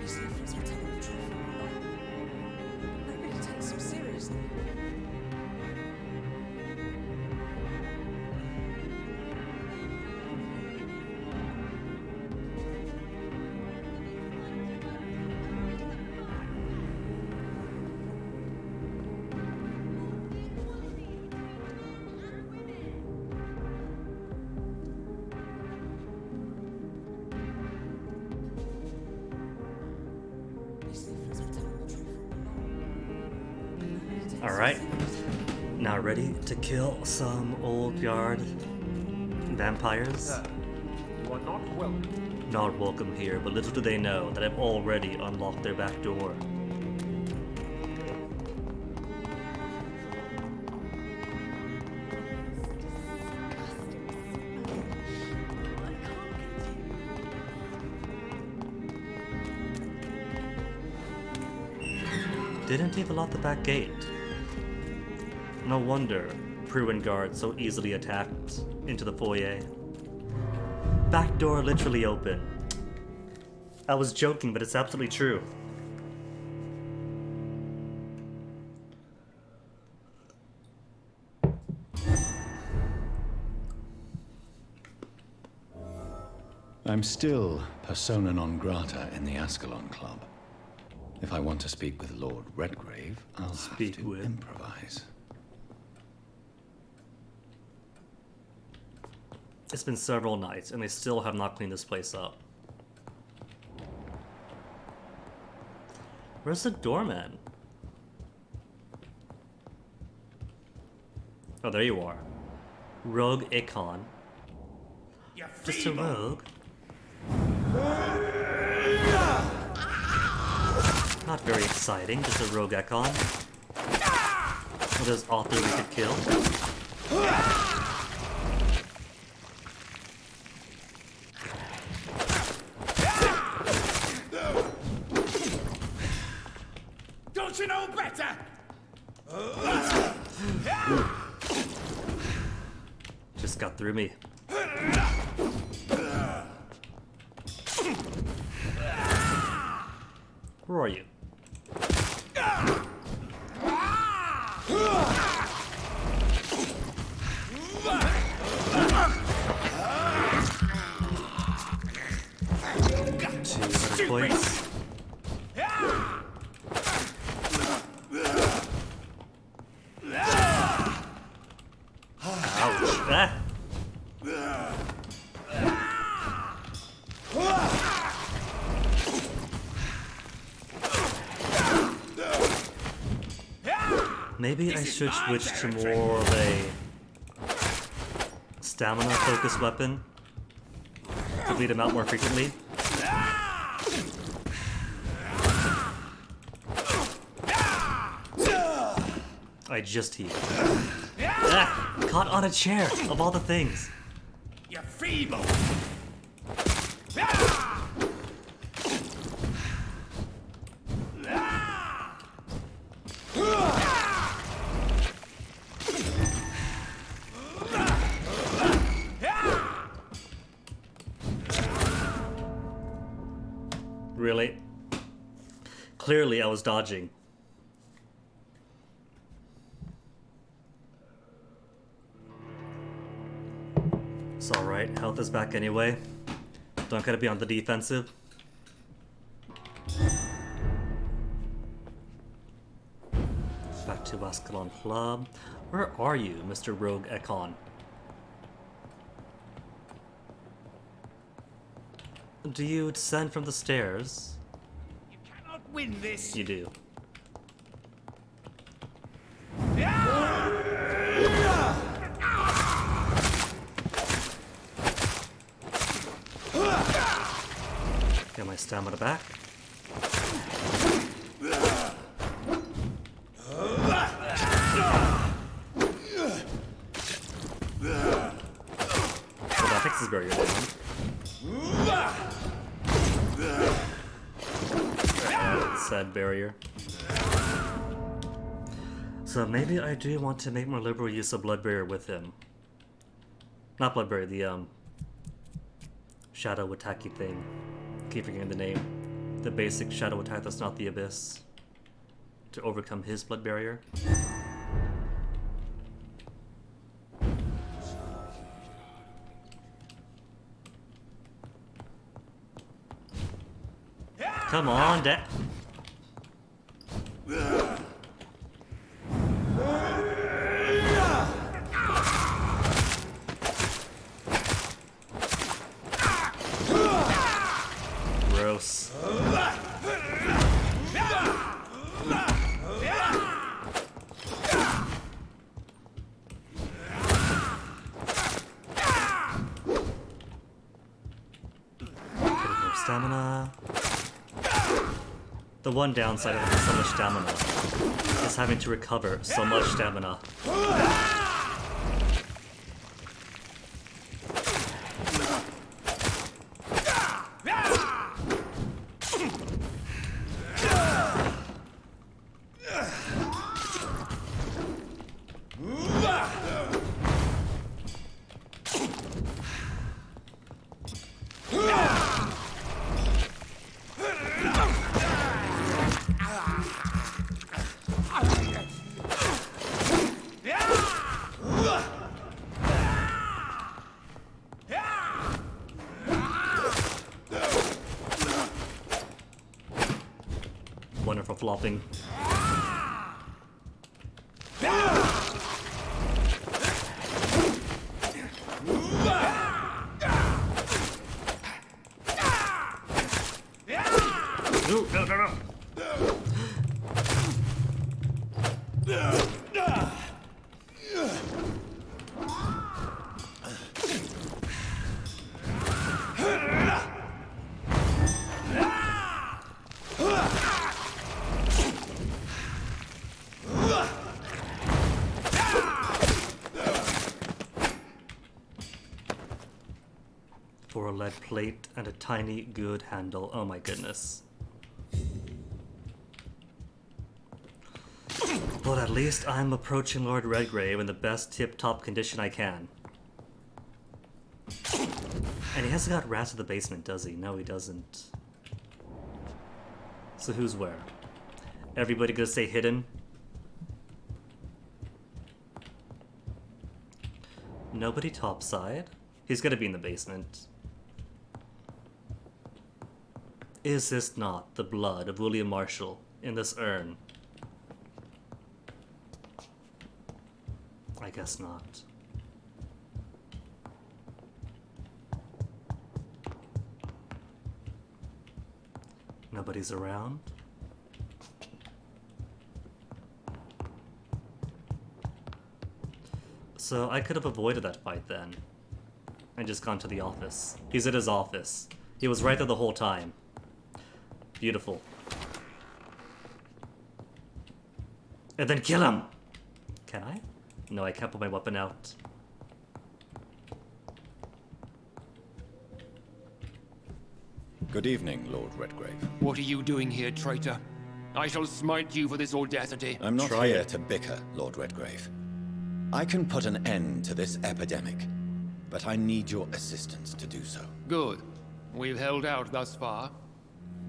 These leaflets were telling the truth all along. I really take them seriously. Alright. Now ready to kill some old yard vampires? You are not welcome. Not welcome here, but little do they know that I've already unlocked their back door. Didn't even lock the back gate. No wonder Prue and Guard so easily attacked into the foyer. Back door literally open. I was joking, but it's absolutely true. I'm still persona non grata in the Ascalon Club. If I want to speak with Lord Redgrave, I'll have to improvise. It's been several nights, and they still have not cleaned this place up. Where's the doorman? Oh, there you are. Rogue Icon. Just a rogue. Not very exciting, just a rogue Icon. Well, there's author we could kill. Don't you know better? Just got through me. Where are you? Two points. Ouch. Ah. Maybe I should switch to more of a stamina-focused weapon to bleed him out more frequently. I just healed. Ah, caught on a chair, of all the things. You're feeble. Really? Clearly I was dodging. It's alright, health is back anyway. Don't gotta be on the defensive. Back to Ascalon Club. Where are you, Mr. Rogue Ekon? Do you descend from the stairs? You cannot win this. You do. Get my stamina back. So that fixes barrier down. Sad barrier. So maybe I do want to make more liberal use of blood barrier with him. Not blood barrier, the shadow attacky thing. Keep forgetting the name. The basic shadow attack that's not the abyss. To overcome his blood barrier. Come on, Dad. Gross. Stamina. The one downside of having so much stamina is having to recover so much stamina. Wonderful flopping. No. For a lead plate and a tiny good handle. Oh my goodness. But at least I'm approaching Lord Redgrave in the best tip-top condition I can. And he hasn't got rats in the basement, does he? No, he doesn't. So who's where? Everybody gonna stay hidden? Nobody topside? He's gonna be in the basement. Is this not the blood of William Marshall in this urn? I guess not. Nobody's around. So I could have avoided that fight then. And just gone to the office. He's at his office. He was right there the whole time. Beautiful. And then kill him! Can I? No, I can't put my weapon out. Good evening, Lord Redgrave. What are you doing here, traitor? I shall smite you for this audacity. I'm not here to bicker, Lord Redgrave. I can put an end to this epidemic, but I need your assistance to do so. Good. We've held out thus far.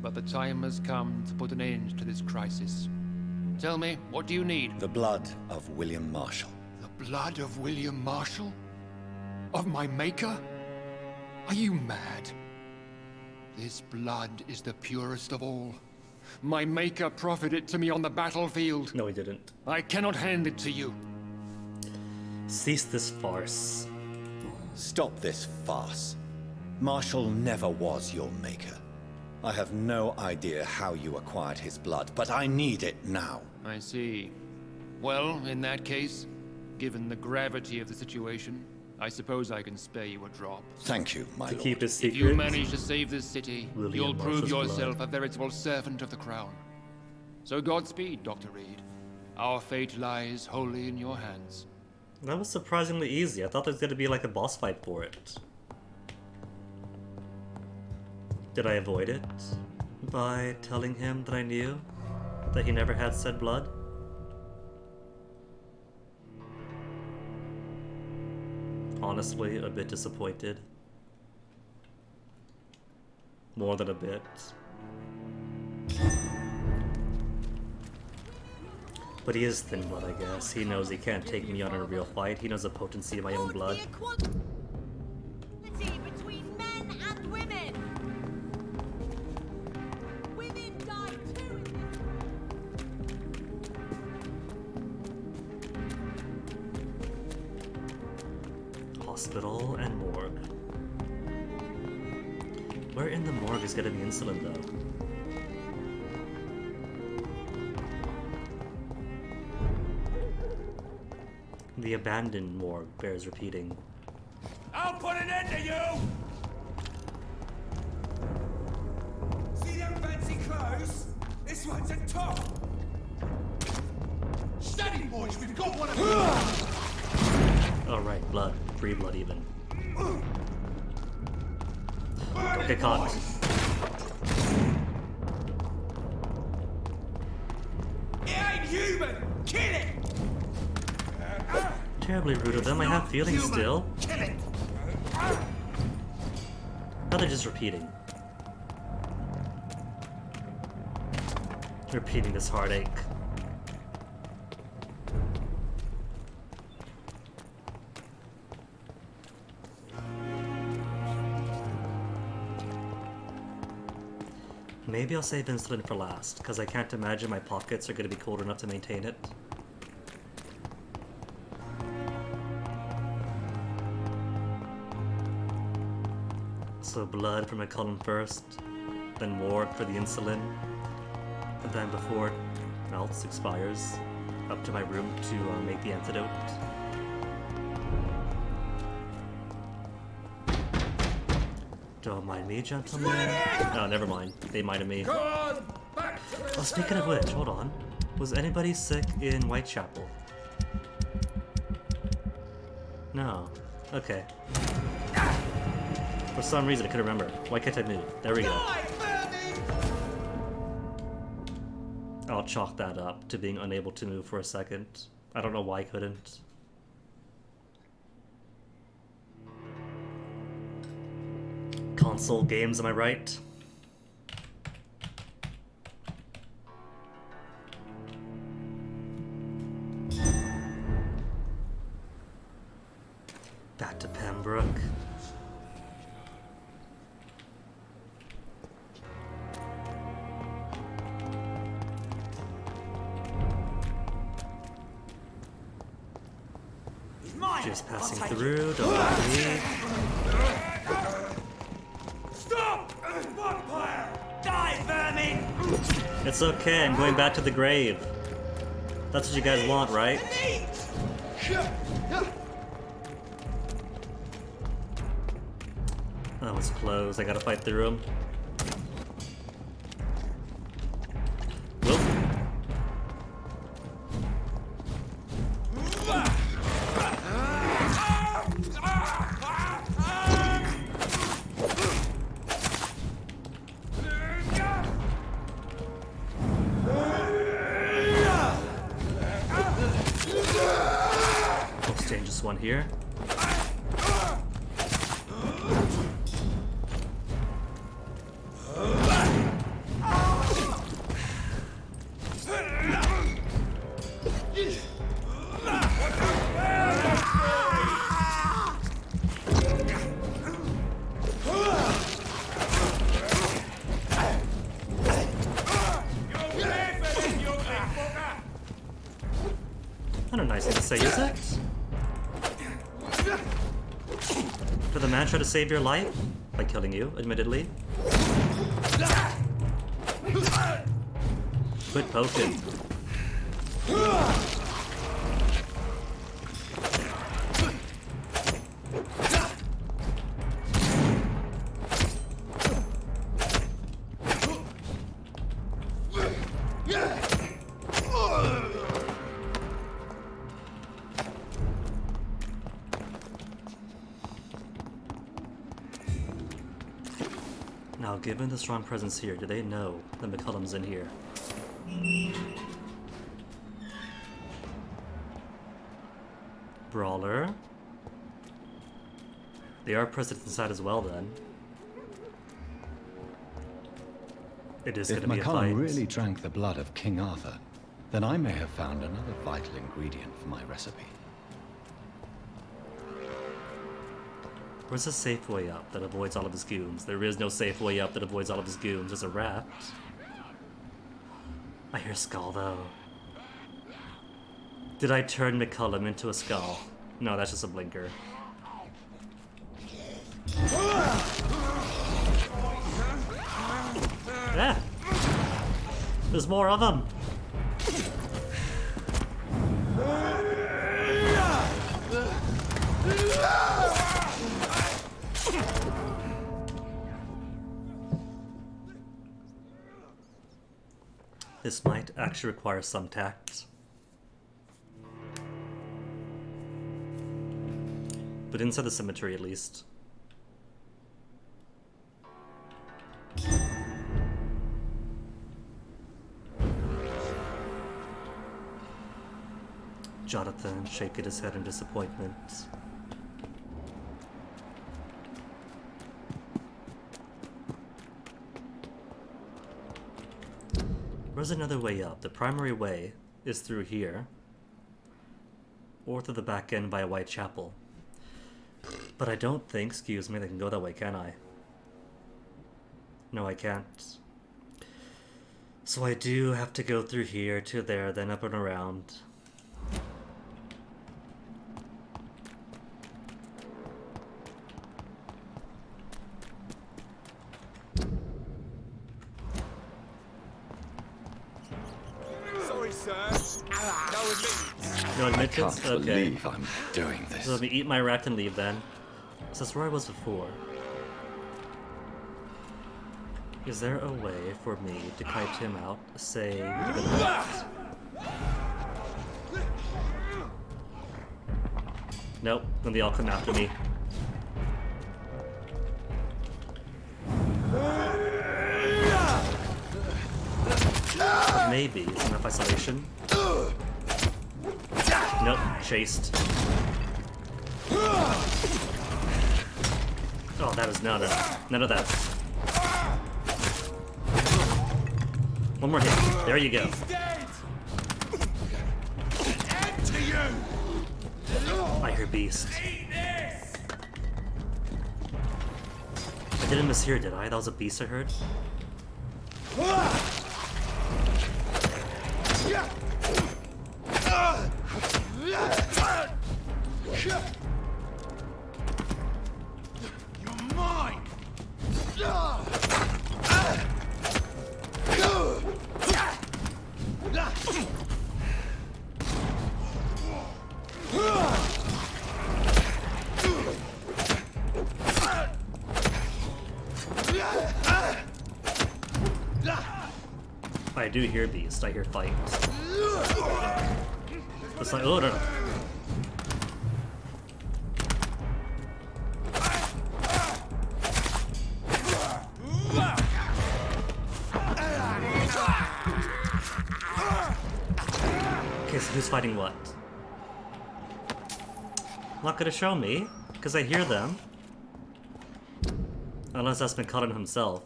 but the time has come to put an end to this crisis. Tell me, what do you need? The blood of William Marshall. The blood of William Marshall? Of my maker? Are you mad? This blood is the purest of all. My maker proffered it to me on the battlefield. No, he didn't. I cannot hand it to you. Cease this farce. Stop this farce. Marshall never was your maker. I have no idea how you acquired his blood, but I need it now. I see. Well, in that case, given the gravity of the situation, I suppose I can spare you a drop. Thank you, my lord. To keep his secret. If you manage to save this city, William you'll prove Marshall's yourself blood. a veritable servant of the crown. So Godspeed, Dr. Reed. Our fate lies wholly in your hands. That was surprisingly easy. I thought there was going to be like a boss fight for it. Did I avoid it by telling him that I knew that he never had said blood? Honestly, a bit disappointed. More than a bit. But he is thin blood, I guess. He knows he can't take me on in a real fight. He knows the potency of my own blood. Between men and women. Women die too in this. Hospital and morgue. Where in the morgue is gonna be insulin though? The abandoned morgue bears repeating. I'll put an end to you! See them fancy clothes? This one's a top! Steady, boys, we've got one of them! Oh right, blood. Free blood even. Don't get caught. It ain't human! Kill it! Terribly rude of them. I have feelings still. Kill it! Now they're just repeating. Repeating this heartache. Maybe I'll save insulin for last, because I can't imagine my pockets are going to be cold enough to maintain it. So blood for my column first, then morgue for the insulin, and then before else expires, up to my room to make the antidote. Don't mind me, gentlemen. Oh, never mind. They minded me. Oh, speaking of which, hold on. Was anybody sick in Whitechapel? No. Okay. For some reason, I couldn't remember. Why can't I move? There we go. I'll chalk that up to being unable to move for a second. I don't know why I couldn't. Console games, am I right? Back to Pembroke. Just passing through, don't mind me. Stop! Vampire! Die, vermin! It's okay, I'm going back to the grave. That's what you guys want, right? That was close, I gotta fight through him. Whoop. Exchange this one here. say, is it? Did the man try to save your life? By killing you, admittedly. Quit poking. Now, given the strong presence here, do they know that McCullum's in here? Brawler. They are present inside as well, then. It is going to be a fight. If McCullum really drank the blood of King Arthur, then I may have found another vital ingredient for my recipe. Where's a safe way up that avoids all of his goons? There is no safe way up that avoids all of his goons. There's a rat. I hear skull, though. Did I turn McCullum into a skull? No, that's just a blinker. Yeah. There's more of them. This might actually require some tact. But inside the cemetery, at least. Jonathan shaking his head in disappointment. There's another way up. The primary way is through here, or through the back end by Whitechapel. But I don't think, excuse me, they can go that way, can I? No, I can't. So I do have to go through here to there, then up and around. Sorry, sir. No admittance. No admittance? I can't believe I'm doing this. So let me eat my rat and leave then. So that's where I was before. Is there a way for me to kite him out, say, to the left? Nope, then they all come after me. Maybe it's enough isolation. Nope, chased. Oh, that is not enough. None of that. One more hit. There you go. I hear beast. I didn't mishear, did I? That was a beast I heard? You're mine. I do hear beast. I hear fight. It's like, oh no. Okay, so who's fighting what? Not gonna show me, because I hear them. Unless that's McCullum himself.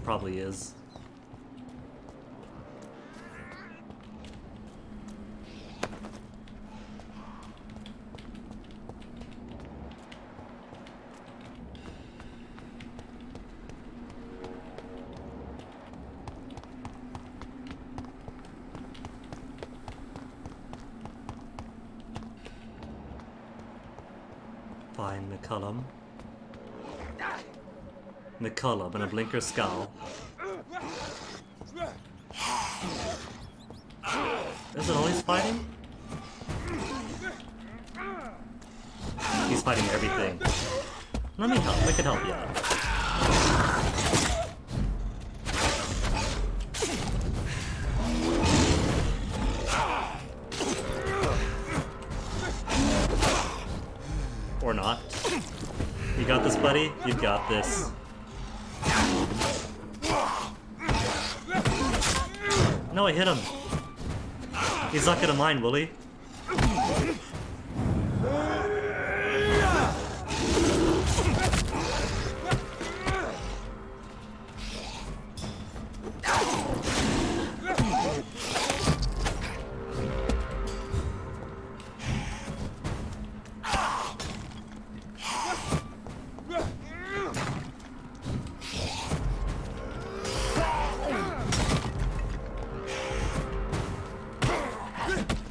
Probably is. Fine, McCullum. McCullum and a blinker scowl. Is it always fighting? He's fighting everything. Let me help. I can help you out. Or not. You got this, buddy? You got this. No, I hit him. He's not gonna mind, will he?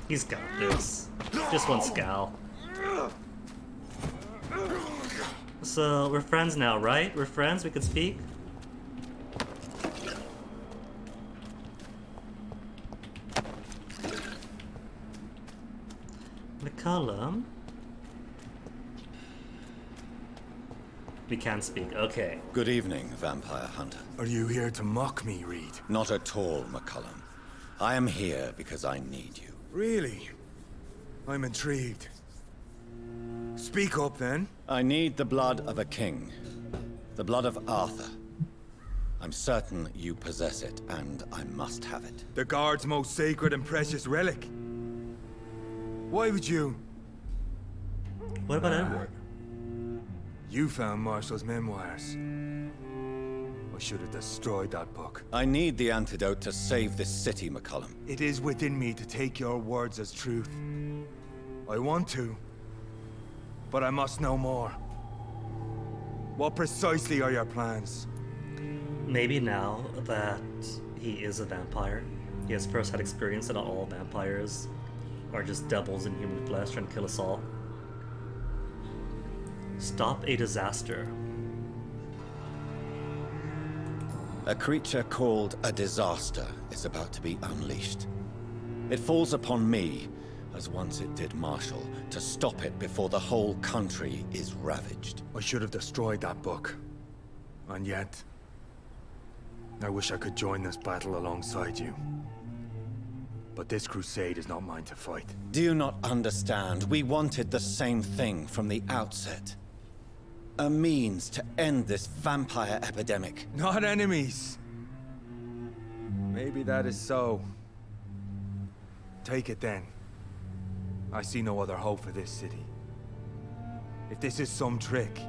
He's got this. Just one scowl. So, we're friends now, right? We're friends? We can speak? McCullum? We can speak, okay. Good evening, vampire hunter. Are you here to mock me, Reed? Not at all, McCullum. I am here because I need you. Really? I'm intrigued. Speak up, then. I need the blood of a king. The blood of Arthur. I'm certain you possess it, and I must have it. The Guard's most sacred and precious relic. Why would you? What about Edward? You found Marshall's memoirs. I should have destroyed that book. I need the antidote to save this city, McCullum. It is within me to take your words as truth. I want to, but I must know more. What precisely are your plans? Maybe now that he is a vampire, he has first-hand experience that not all vampires are just devils in human flesh trying to kill us all. Stop a disaster. A creature called a disaster is about to be unleashed. It falls upon me, as once it did Marshall, to stop it before the whole country is ravaged. I should have destroyed that book. And yet, I wish I could join this battle alongside you. But this crusade is not mine to fight. Do you not understand? We wanted the same thing from the outset. A means to end this vampire epidemic. Not enemies. Maybe that is so. Take it then. I see no other hope for this city. If this is some trick,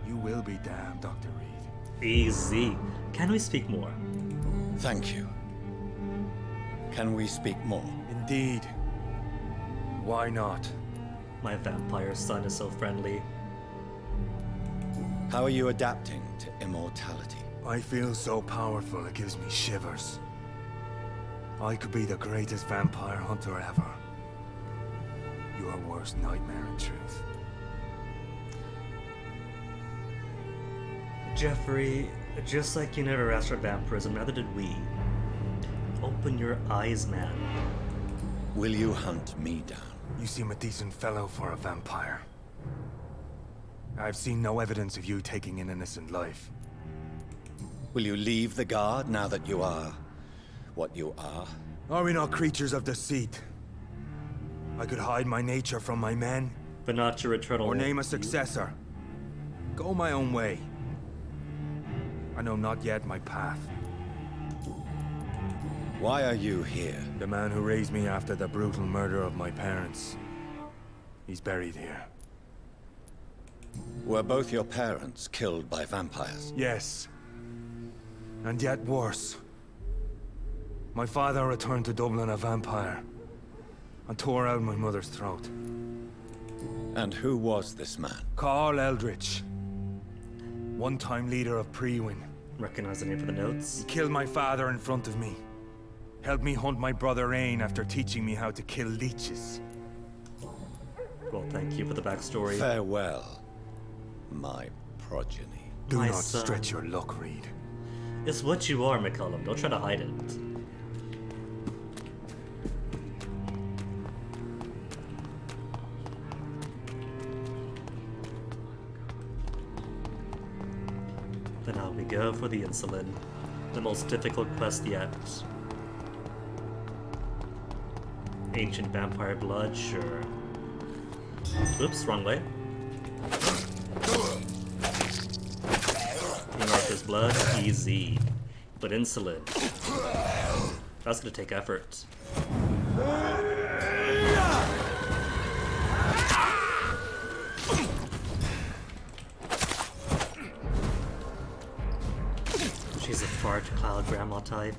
you will be damned, Dr. Reed. Easy. Can we speak more? Thank you. Can we speak more? Indeed. Why not? My vampire son is so friendly. How are you adapting to immortality? I feel so powerful it gives me shivers. I could be the greatest vampire hunter ever. Your worst nightmare, in truth. Jeffrey, just like you never asked for vampirism, neither did we. Open your eyes, man. Will you hunt me down? You seem a decent fellow for a vampire. I've seen no evidence of you taking an innocent life. Will you leave the Guard now that you are what you are? Are we not creatures of deceit? I could hide my nature from my men. But not your eternal... Or name a successor. Go my own way. I know not yet my path. Why are you here? The man who raised me after the brutal murder of my parents. He's buried here. Were both your parents killed by vampires? Yes. And yet worse. My father returned to Dublin a vampire, and tore out my mother's throat. And who was this man? Carl Eldritch. One-time leader of Prewin. Recognize the name for the notes? He killed my father in front of me. Helped me hunt my brother Ain after teaching me how to kill leeches. Well, thank you for the backstory. Farewell, my progeny. Do My not son. stretch your luck, Reed. It's what you are, McCullum. Don't try to hide it. Then out we go for the insulin. The most difficult quest yet. Ancient vampire blood, sure. Oops, wrong way. King Arthur's blood, easy. But insulin, that's gonna take effort. She's a fart cloud grandma type.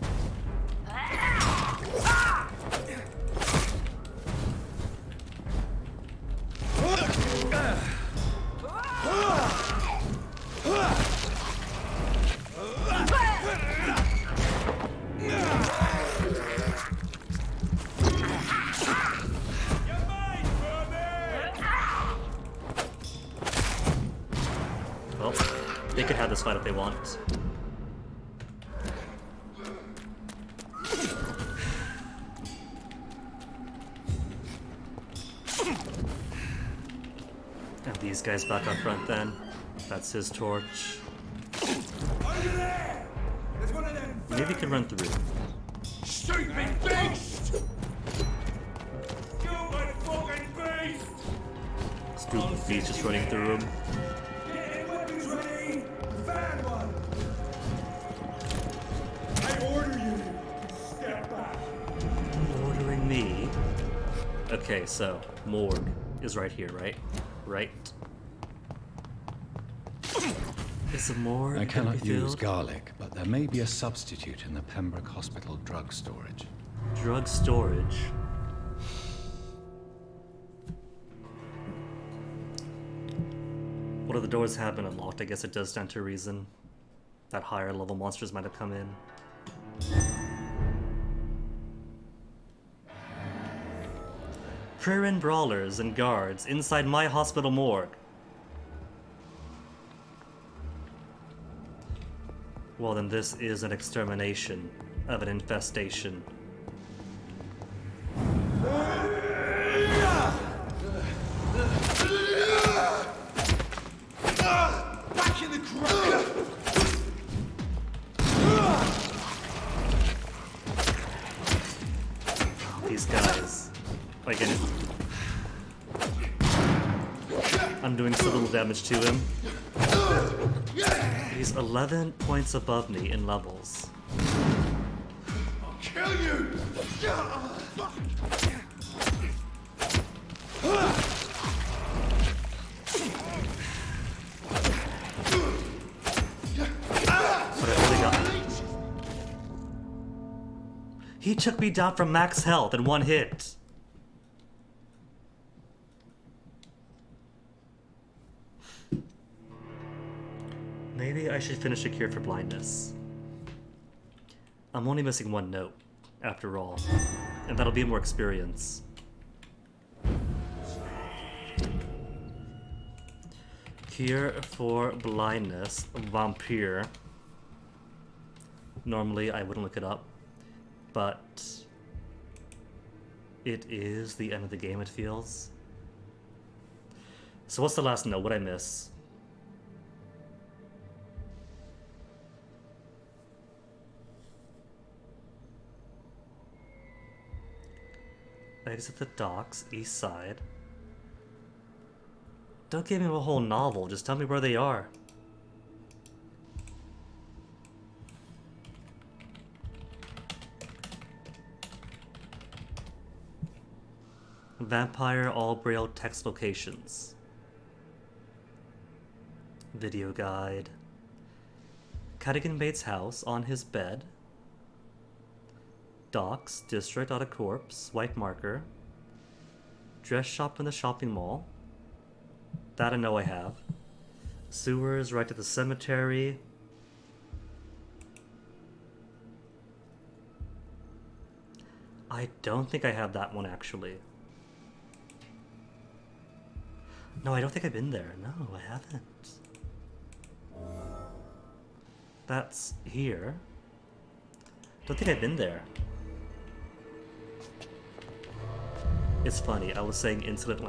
Well, they could have this fight if they want. And these guys back up front then. That's his torch. Maybe he can run through. Stupid beast! Stupid fucking beast! Stupid beast just running through him. Get weapons ready! Fan one! I order you! Step back! Ordering me. Okay, so morgue is right here, right? Right. Is the morgue I gonna cannot be use filled? garlic, but there may be a substitute in the Pembroke Hospital drug storage. Drug storage. What if the doors have been unlocked? I guess it does stand to reason that higher level monsters might have come in. Prairie brawlers and guards inside my hospital morgue. Well, then this is an extermination of an infestation. Back in the crowd! These guys. Again, I'm doing so little damage to him. He's 11 points above me in levels. I'll kill you! But I really got... He took me down from max health in one hit. Maybe I should finish a cure for blindness. I'm only missing one note, after all, and that'll be more experience. Cure for blindness, vampire. Normally I wouldn't look it up, but it is the end of the game, it feels. So what's the last note? What'd I miss? Exit the docks, east side. Don't give me a whole novel, just tell me where they are. Vampire all braille text locations. Video guide. Cadigan Bates' house on his bed. Docks, district on a corpse, white marker. Dress shop in the shopping mall. That I know I have. Sewers right to the cemetery. I don't think I have that one actually. No, I don't think I've been there. No, I haven't. That's here. Don't think I've been there. It's funny, I was saying insulin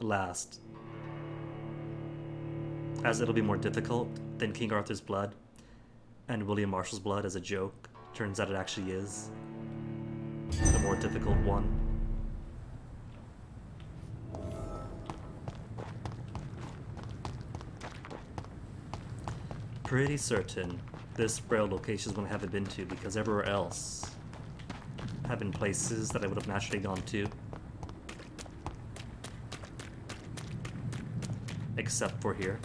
last. As it'll be more difficult than King Arthur's blood and William Marshall's blood as a joke. Turns out it actually is the more difficult one. Pretty certain this Braille location is one I haven't been to because everywhere else have been places that I would have naturally gone to. Except for here.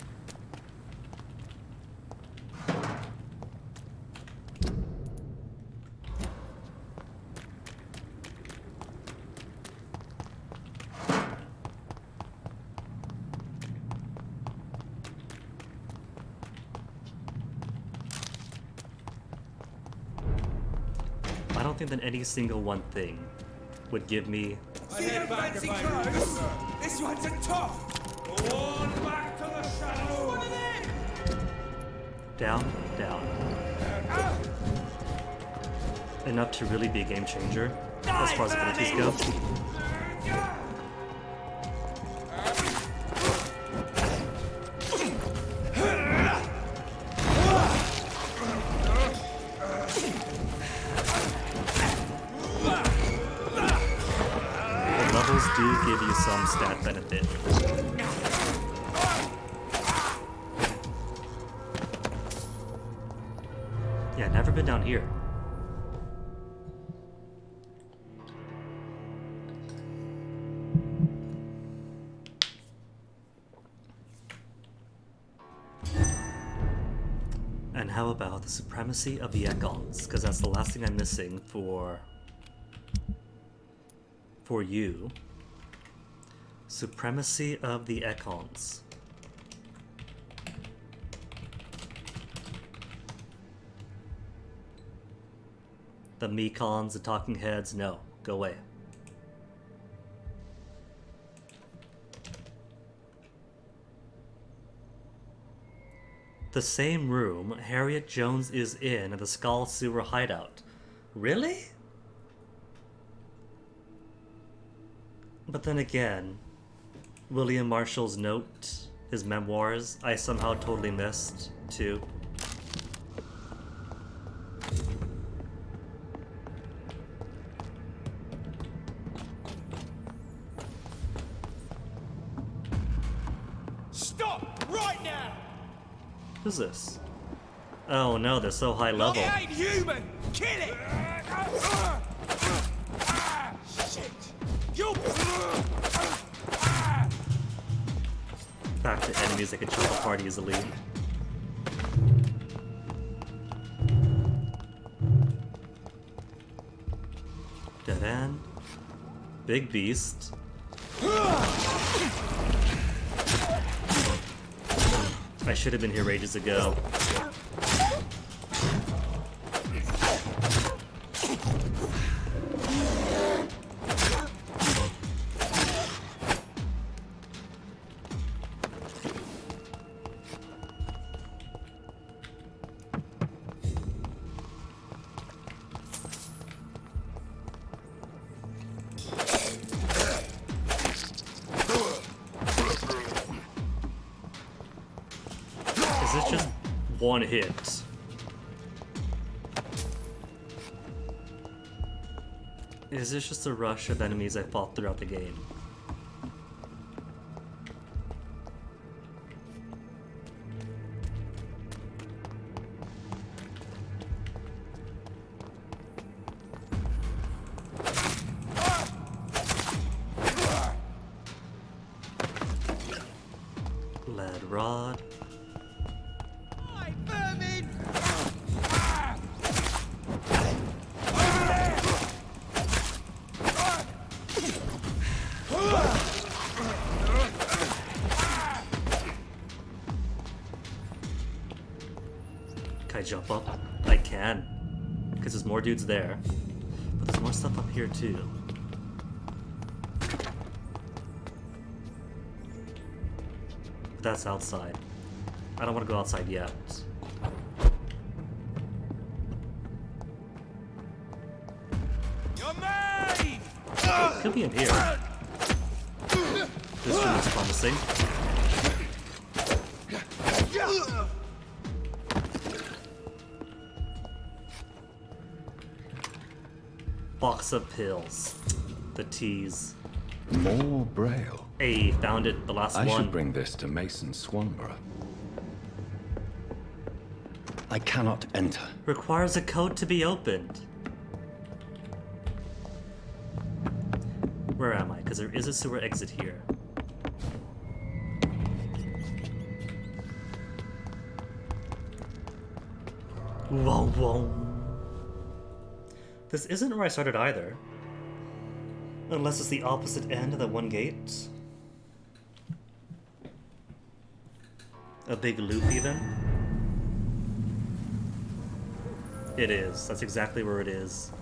I don't think that any single one thing would give me... See them fancy clothes? This one's a top! Go on back to the shadow! One of them! Down, down. Enough to really be a game changer as far as abilities go. Do give you some stat benefit. Yeah, never been down here. And how about the supremacy of the Econs? Because that's the last thing I'm missing for you. Supremacy of the Econs. The Mekons, the talking heads, no. Go away. The same room Harriet Jones is in at the Skull Sewer hideout. Really? But then again, William Marshall's note, his memoirs, I somehow totally missed, too. Stop right now! Who's this? Oh no, they're so high level. It ain't human! Kill it! Shit! You... Back to enemies that can chop apart easily. Dead end. Big beast. I should have been here ages ago. One hit. Is this just a rush of enemies I fought throughout the game? Lead rod. Can I jump up? I can. Because there's more dudes there. But there's more stuff up here too. that's outside. I don't want to go outside yet. Could be in here. This room is promising. Box of pills. The teas. More Braille. Hey, found it. The last I one. should bring this to Mason Swanborough. I cannot enter. Requires a code to be opened. Where am I? Because there is a sewer exit here. Whoa, whoa. This isn't where I started either. Unless it's the opposite end of that one gate. A big loop, even. It is. That's exactly where it is.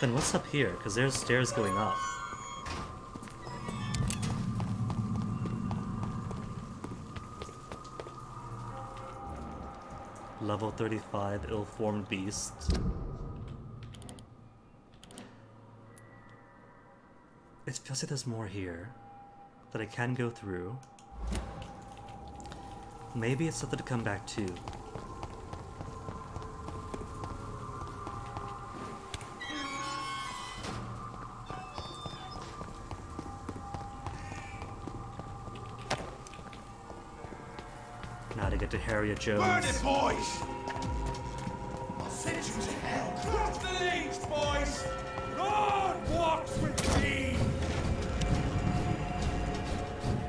Then what's up here? Because there's stairs going up. Level 35, ill-formed beast. It feels like there's more here that I can go through. Maybe it's something to come back to. Now to get to Harriet Jones. Burn it, boys! I'll send you to hell. Drop the leads, boys! Lord walks with me!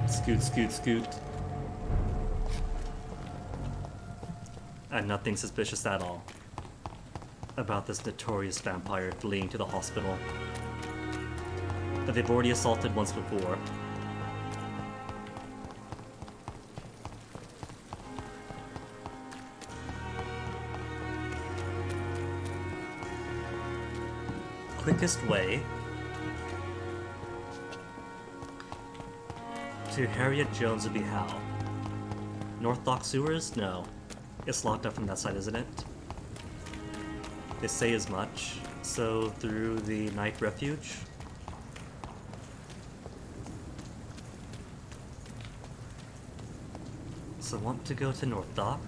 Scoot, scoot, scoot. And nothing suspicious at all about this notorious vampire fleeing to the hospital that they've already assaulted once before. Quickest way to Harriet Jones would be how? North Dock Sewers? No. It's locked up from that side, isn't it? They say as much. So through the night refuge? So want to go to North Dock?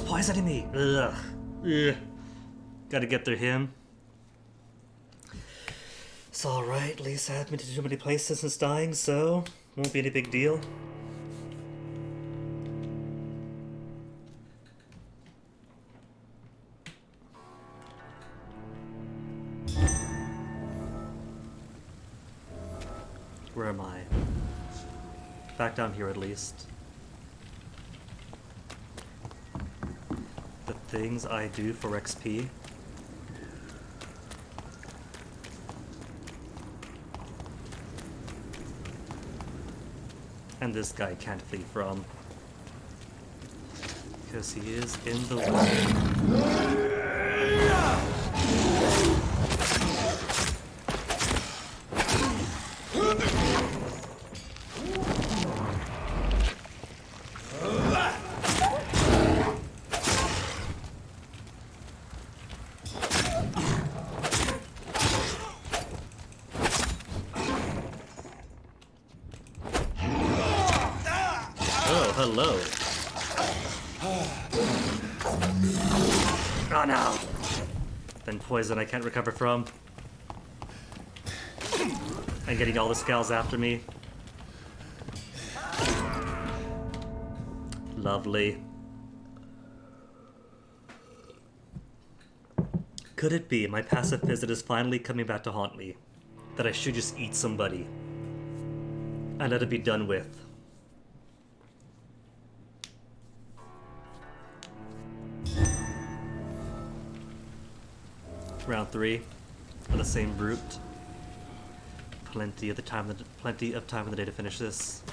Poisoning me. Ugh. Ugh. Gotta get through him. It's alright, Lisa had been to too many places since dying, so won't be any big deal. Where am I? Back down here at least. The things I do for XP. And this guy can't flee from. Because he is in the way. Hello. Oh no! Then poison I can't recover from. And getting all the skulls after me. Lovely. Could it be my passive visit is finally coming back to haunt me? that I should just eat somebody and let it be done with. Round 3 for the same brute. Plenty of time in the day to finish this.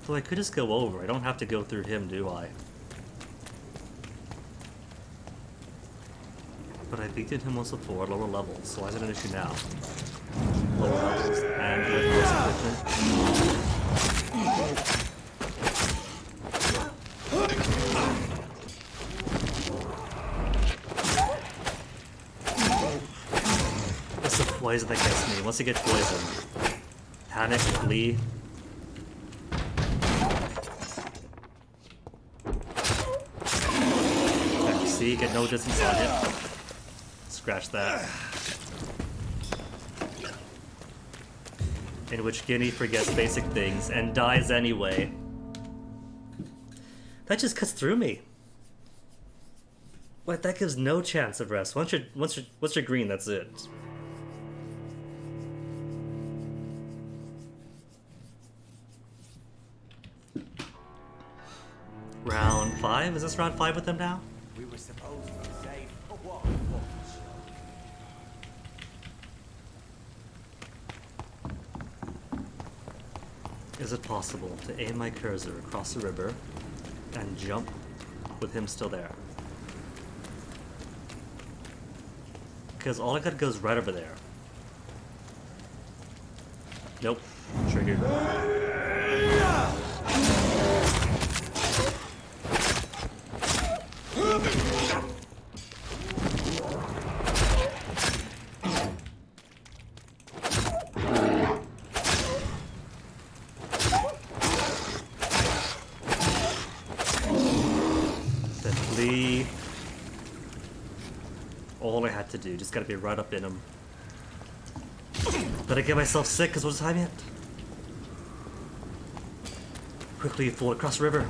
So I could just go over. I don't have to go through him, do I? But I beat him once before at lower levels, so why is it an issue now? Lower levels and with more equipment. It's the poison that gets me. Once you get poisoned, panic, flee. Okay, see, get no distance on it. Scratch that. In which Guinea forgets basic things and dies anyway. That just cuts through me. Like, that gives no chance of rest. Once you're green, that's it. Round 5? Is this round 5 with them now? We were supposed to be safe. But what? Is it possible to aim my cursor across the river and jump with him still there? Because all I got goes right over there. Nope. Triggered. All I had to do, just gotta be right up in him. Did I get myself sick because what time yet? Quickly fall across the river.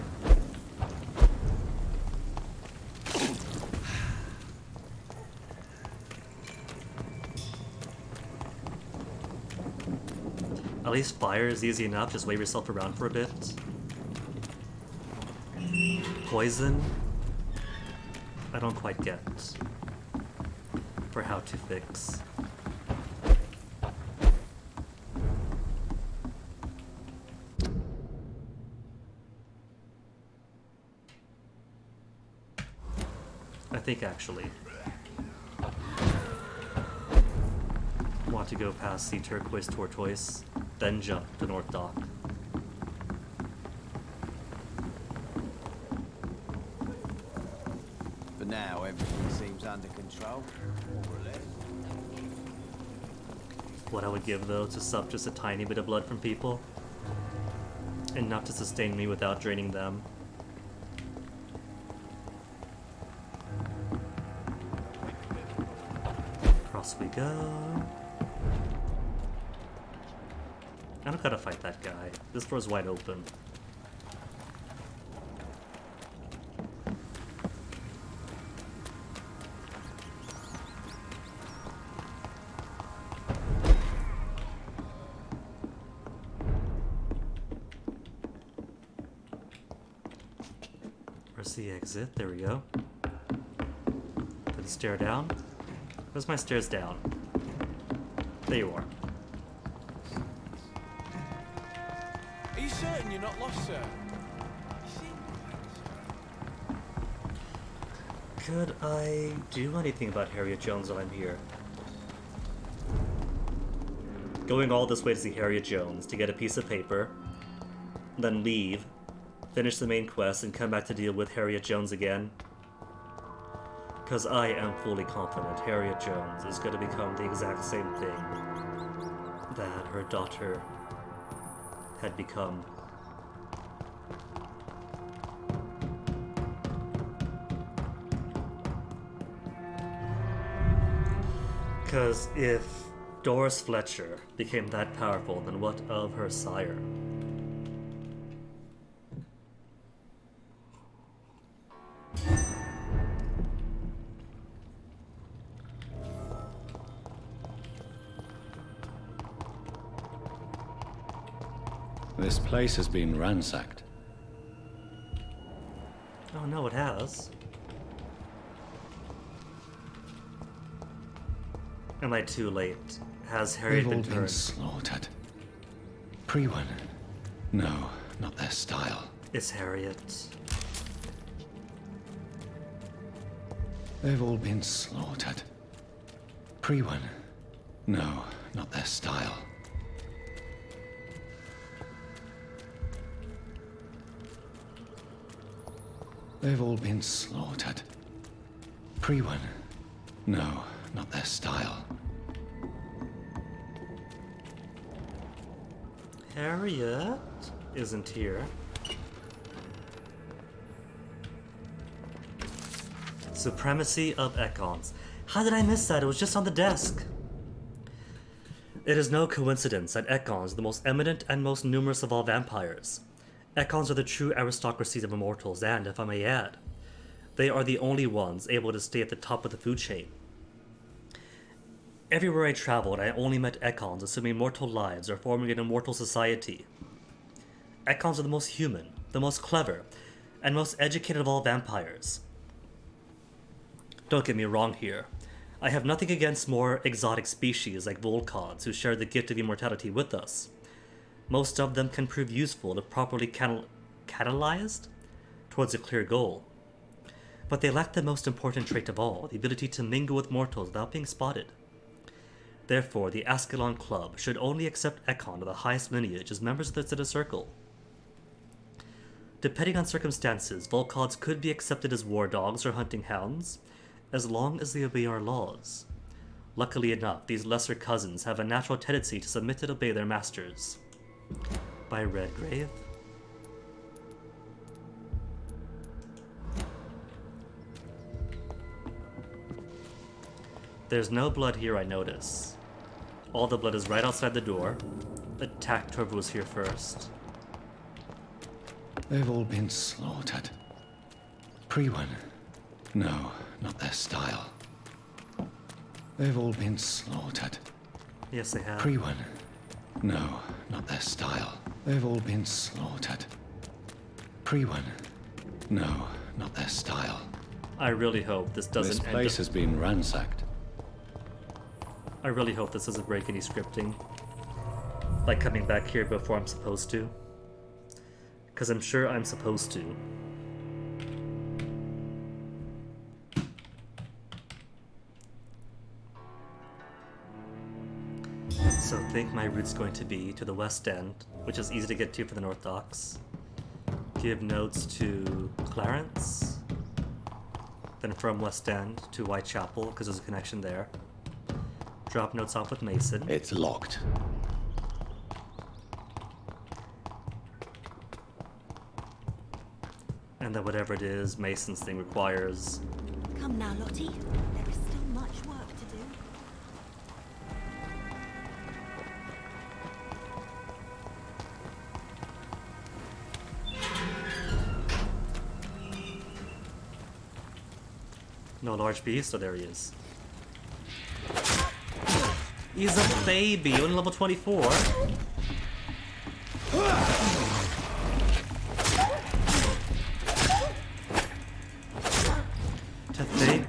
At least fire is easy enough, just wave yourself around for a bit. Poison, I don't quite get for how to fix. I think actually want to go past the turquoise tortoise, then jump to North Dock. For now, everything seems under control, more or less. What I would give though to suck just a tiny bit of blood from people, enough to sustain me without draining them. Across we go. I don't gotta fight that guy. This door's wide open. Where's the exit? There we go. Put the stair down. Where's my stairs down? There you are. Are you certain you're not lost, sir? Could I do anything about Harriet Jones while I'm here? Going all this way to see Harriet Jones to get a piece of paper, then leave, finish the main quest, and come back to deal with Harriet Jones again? Because I am fully confident Harriet Jones is going to become the exact same thing that her daughter had become. Because if Doris Fletcher became that powerful, then what of her sire? This place has been ransacked. Oh no, it has. Am I too late? Has Harriet They've all been been turned? slaughtered. Pre-1. No, not their style. It's Harriet. They've all been slaughtered. Pre-1. No, not their style. They've all been slaughtered. Pre-1. No, not their style. Harriet isn't here. Supremacy of Econs. How did I miss that? It was just on the desk. It is no coincidence that Econs are the most eminent and most numerous of all vampires. Econs are the true aristocracies of immortals, and, if I may add, they are the only ones able to stay at the top of the food chain. Everywhere I traveled, I only met Econs assuming immortal lives or forming an immortal society. Econs are the most human, the most clever, and most educated of all vampires. Don't get me wrong here. I have nothing against more exotic species like Volcods who share the gift of immortality with us. Most of them can prove useful if properly catalyzed towards a clear goal. But they lack the most important trait of all, the ability to mingle with mortals without being spotted. Therefore, the Ascalon Club should only accept Econ of the highest lineage as members of its inner circle. Depending on circumstances, Volcods could be accepted as war dogs or hunting hounds, as long as they obey our laws. Luckily enough, these lesser cousins have a natural tendency to submit and obey their masters. By Redgrave. There's no blood here, I notice. All the blood is right outside the door. Attacked whoever was here first. They've all been slaughtered. Pre-1. No, not their style. They've all been slaughtered. Yes, they have. Pre-1. No, not their style. They've all been slaughtered. Pre-1. No, not their style. I really hope this doesn't This place has been ransacked. I really hope this doesn't break any scripting. Like coming back here before I'm supposed to. Because I'm sure I'm supposed to. So I think my route's going to be to the West End, which is easy to get to for the North Docks. Give notes to Clarence. Then from West End to Whitechapel, because there's a connection there. Drop notes off with Mason. It's locked. And then whatever it is Mason's thing requires. Come now, Lottie. There is still much work to do. No large beast? Oh, there he is. He's a baby, only level 24. To think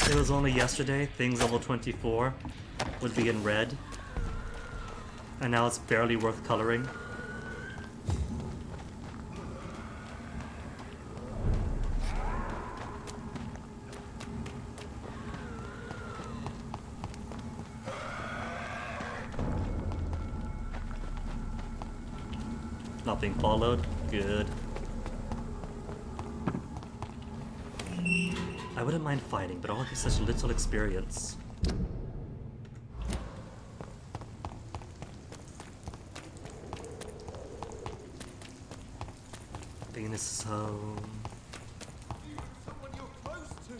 it was only yesterday things level 24 would be in red. And now it's barely worth coloring. Not being followed. Good. I wouldn't mind fighting, but all of this such little experience. Venus is home. Someone you're close to.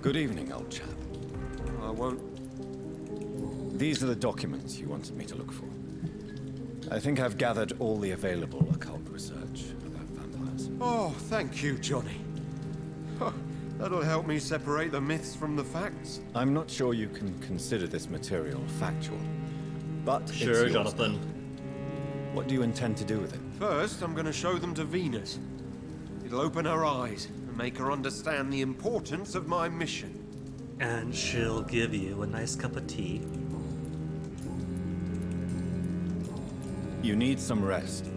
Good evening, old chap. I won't. These are the documents you wanted me to look for. I think I've gathered all the available occult research about vampires. Oh, thank you, Johnny. That'll help me separate the myths from the facts. I'm not sure you can consider this material factual, But Sure, it's yours Jonathan. now. What do you intend to do with it? First, I'm going to show them to Venus. It'll open her eyes and make her understand the importance of my mission. And she'll give you a nice cup of tea. You need some rest.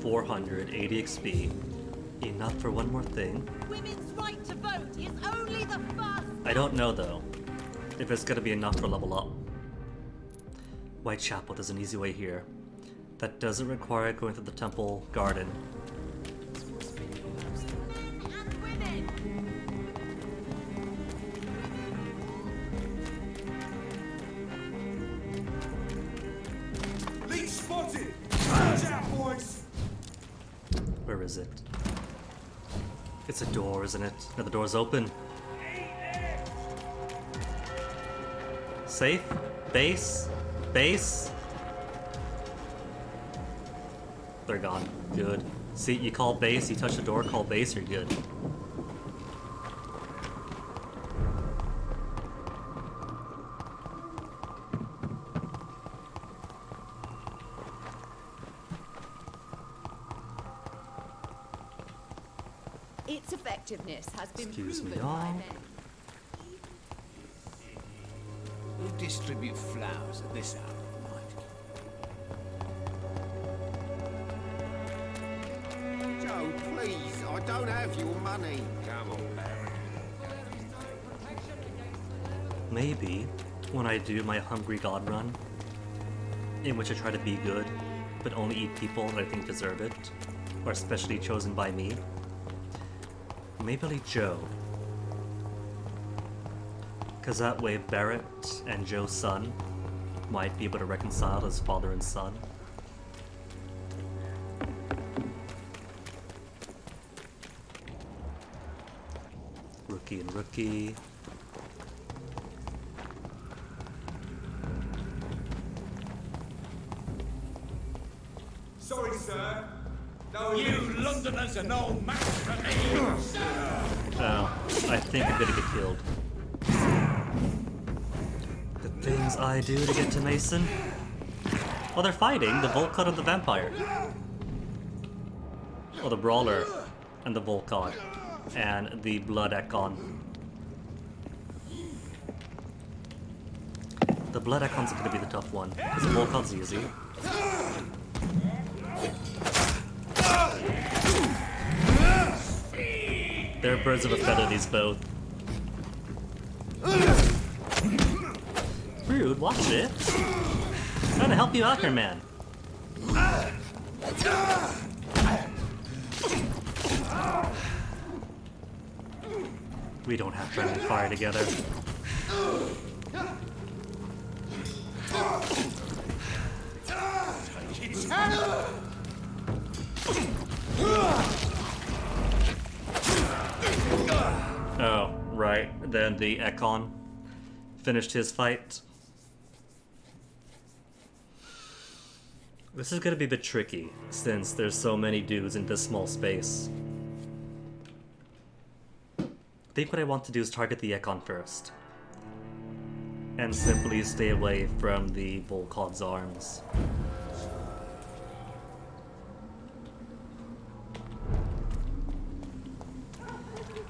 480 XP. Enough for one more thing. Women's right to vote is only the first. I don't know though, if it's gonna be enough for level up. Whitechapel, there's an easy way here. That doesn't require going through the temple garden. Leech spotted! Watch out, boys! Where is it? It's a door, isn't it? No, the door's open. Safe? Base? Base? They're gone. Good. See, you call base, you touch the door, call base, you're good. Its effectiveness has been Excuse me, proven by y'all. men. Who distribute flowers at this hour of the night? Joe, please, I don't have your money. Come on, Barry. Maybe when I do my Hungry God run, in which I try to be good, but only eat people that I think deserve it, or especially chosen by me, maybe I'll eat Joe. Because that way Barrett and Joe's son might be able to reconcile as father and son. Rookie and rookie. Sorry, sir. No, You Londoners are no match for me! Oh, I think I'm gonna get killed. The things I do to get to Mason. Oh, they're fighting the Volcot and the vampire. Oh, the brawler and the Volcot and the Blood Ekon. The Blood Ekon's gonna be the tough one because the Volcot's easy. They're birds of a feather, these both. Rude, watch it. Trying to help you out here, man. We don't have friendly fire together. Oh, right. Then the Ekon finished his fight. This is gonna be a bit tricky, since there's so many dudes in this small space. I think what I want to do is target the Ekon first. And simply stay away from the Volcod's arms.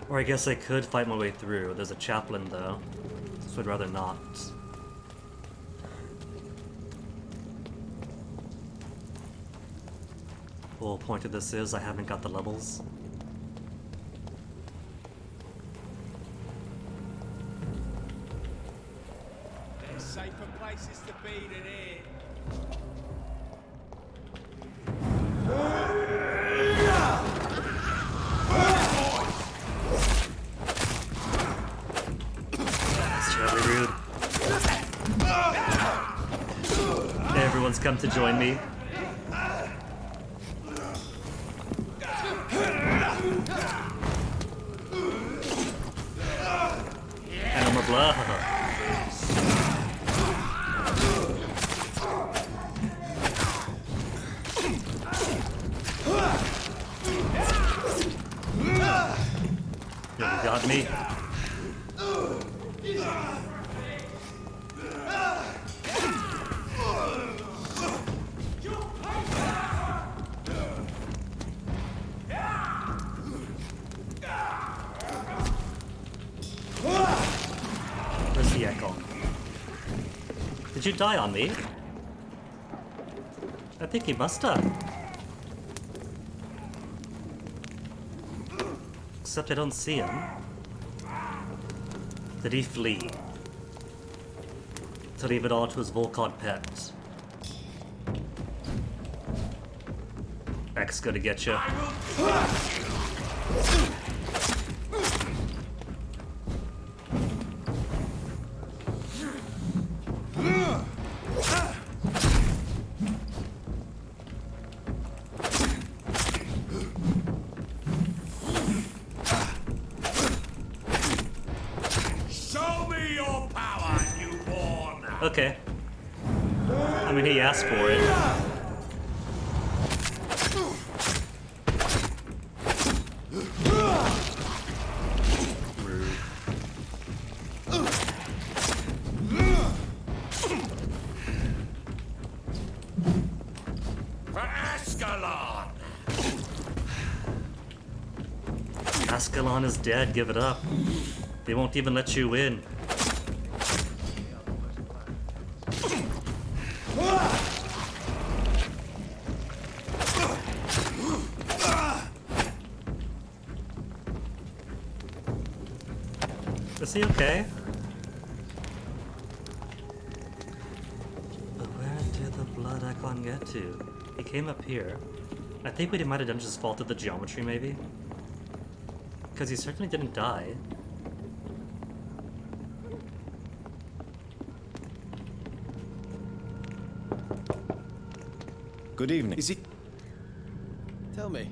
Or I guess I could fight my way through. There's a chaplain though, so I'd rather not. The whole point of this is I haven't got the levels. There's safer places to be than here. That's terribly rude. Everyone's come to join me. Animal blood. You got me. Where's the echo? Did you die on me? I think he must have. Except I don't see him. Did he flee? To leave it all to his Volcod pet. X gonna get you. Show me your power, newborn! Okay. I mean, he asked for it. For Ascalon! Ascalon is dead, give it up. They won't even let you in. Is he okay? But where did the blood icon get to? He came up here. I think we might have done just faulted the geometry, maybe? Because he certainly didn't die. Good evening. Is it... Tell me,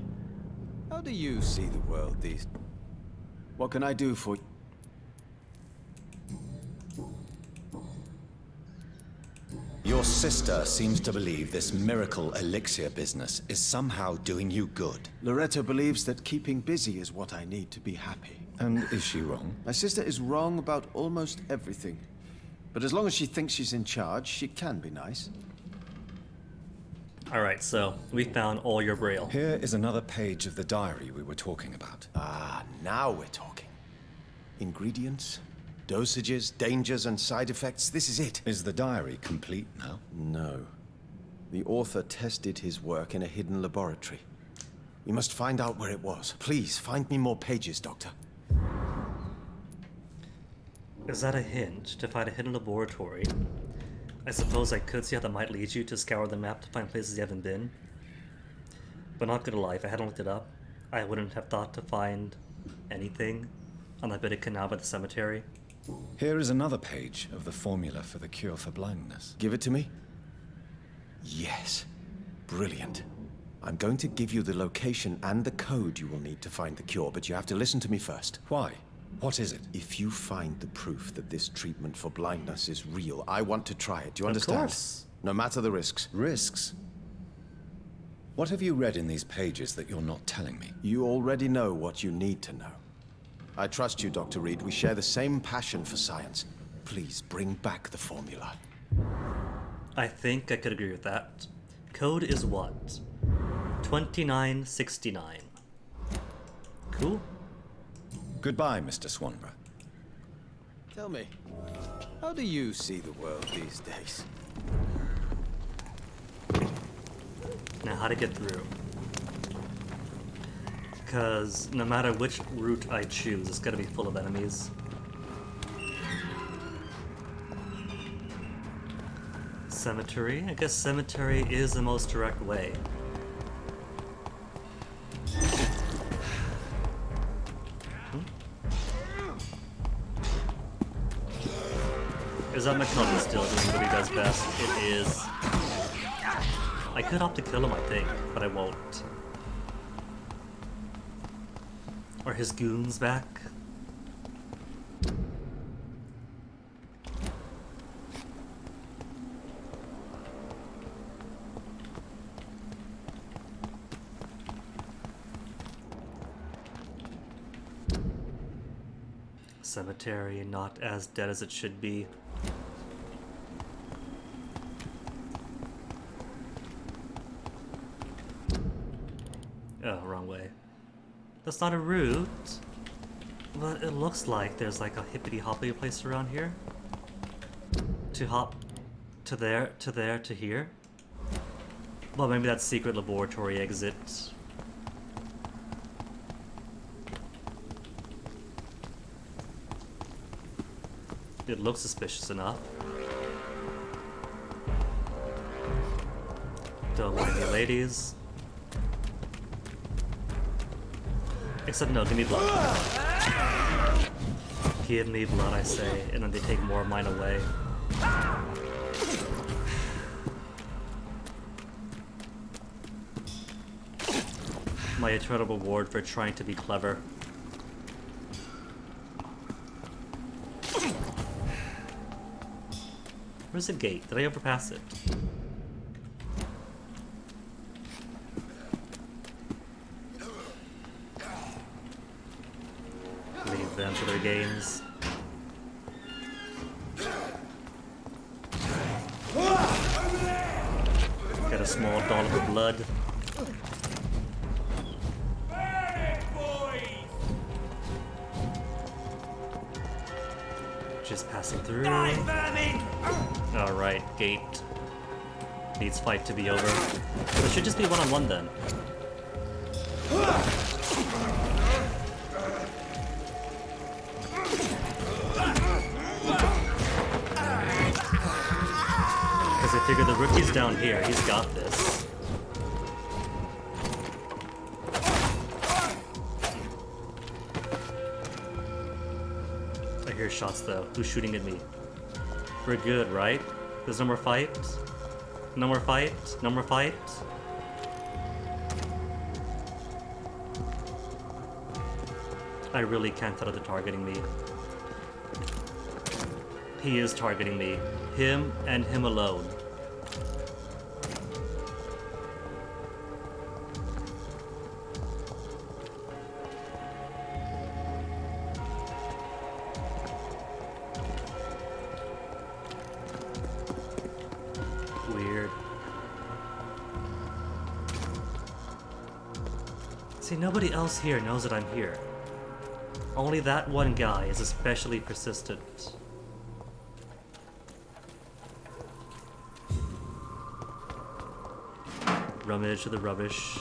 how do you see the world these... What can I do for you? Your sister seems to believe this miracle elixir business is somehow doing you good. Loretta believes that keeping busy is what I need to be happy. And is she wrong? My sister is wrong about almost everything. But as long as she thinks she's in charge, she can be nice. Alright, so we found all your braille. Here is another page of the diary we were talking about. Ah, now we're talking. Ingredients, dosages, dangers, and side effects. This is it. Is the diary complete now? No. The author tested his work in a hidden laboratory. We must find out where it was. Please, find me more pages, Doctor. Is that a hint to find a hidden laboratory? I suppose I could see how that might lead you to scour the map to find places you haven't been. But not gonna lie, if I hadn't looked it up, I wouldn't have thought to find anything on that bit of canal by the cemetery. Here is another page of the formula for the cure for blindness. Give it to me. Yes. Brilliant. I'm going to give you the location and the code you will need to find the cure, but you have to listen to me first. Why? What is it? If you find the proof that this treatment for blindness is real, I want to try it. Do you understand? Of course. No matter the risks. Risks? What have you read in these pages that you're not telling me? You already know what you need to know. I trust you, Dr. Reed. We share the same passion for science. Please bring back the formula. I think I could agree with that. Code is what? 2969. Cool. Goodbye, Mr. Swanborough. Tell me, how do you see the world these days? Now, how to get through? Because no matter which route I choose, it's gonna be full of enemies. Cemetery? I guess cemetery is the most direct way. Is that McCullough still doing what he does best? It is. I could opt to kill him, I think, but I won't. Are his goons back? Cemetery, not as dead as it should be. Oh, wrong way. That's not a route. But it looks like there's like a hippity-hoppity place around here. to hop to there, to here? Well, maybe that's secret laboratory exit. It looks suspicious enough. Don't mind you ladies. Except no, give me blood. Give me blood, I say, and then they take more of mine away. My eternal reward for trying to be clever. Where's the gate? Did I overpass it? Leave them to their games. Get a small dollop of blood. Just passing through. Alright, gate. Needs fight to be over. So it should just be one-on-one then. Because I figure the rookie's down here, he's got this. I hear shots though. Who's shooting at me? We're good, right? There's no more fight? No more fight? No more fight? I really can't tell if they're targeting me. He is targeting me. Him and him alone. Weird. See, nobody else here knows that I'm here. Only that one guy is especially persistent. Rummage to the rubbish.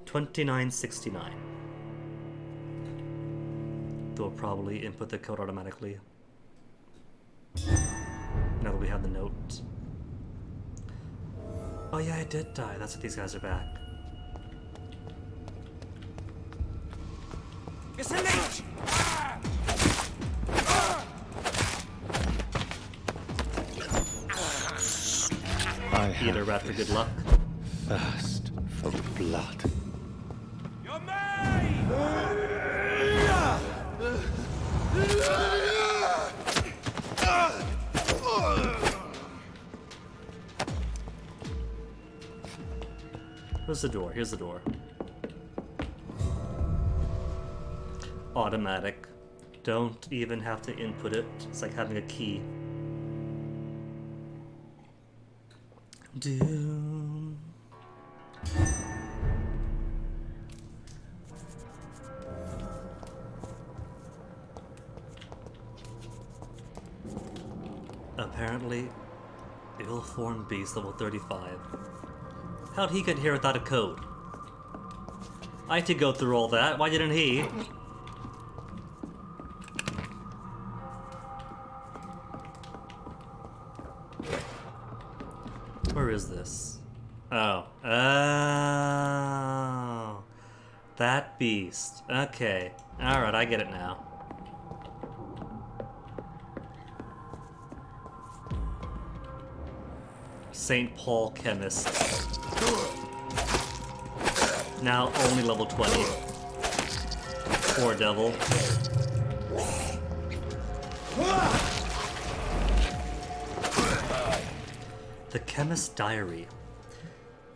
$29.69. They'll probably input the code automatically. Now that we have the note. Oh yeah, I did die. That's what these guys are back. It's a leech! Eat a rat for good luck. Thirst for blood. You're mine! Where's the door? Here's the door. Automatic. Don't even have to input it. It's like having a key. Doom. Apparently, ill-formed beast level 35. How'd he get here without a code? I had to go through all that. Why didn't he? Where is this? Oh. Oh. That beast. Okay. Alright, I get it now. St. Paul Chemist. Now only level 20. Poor devil. The Chemist's Diary.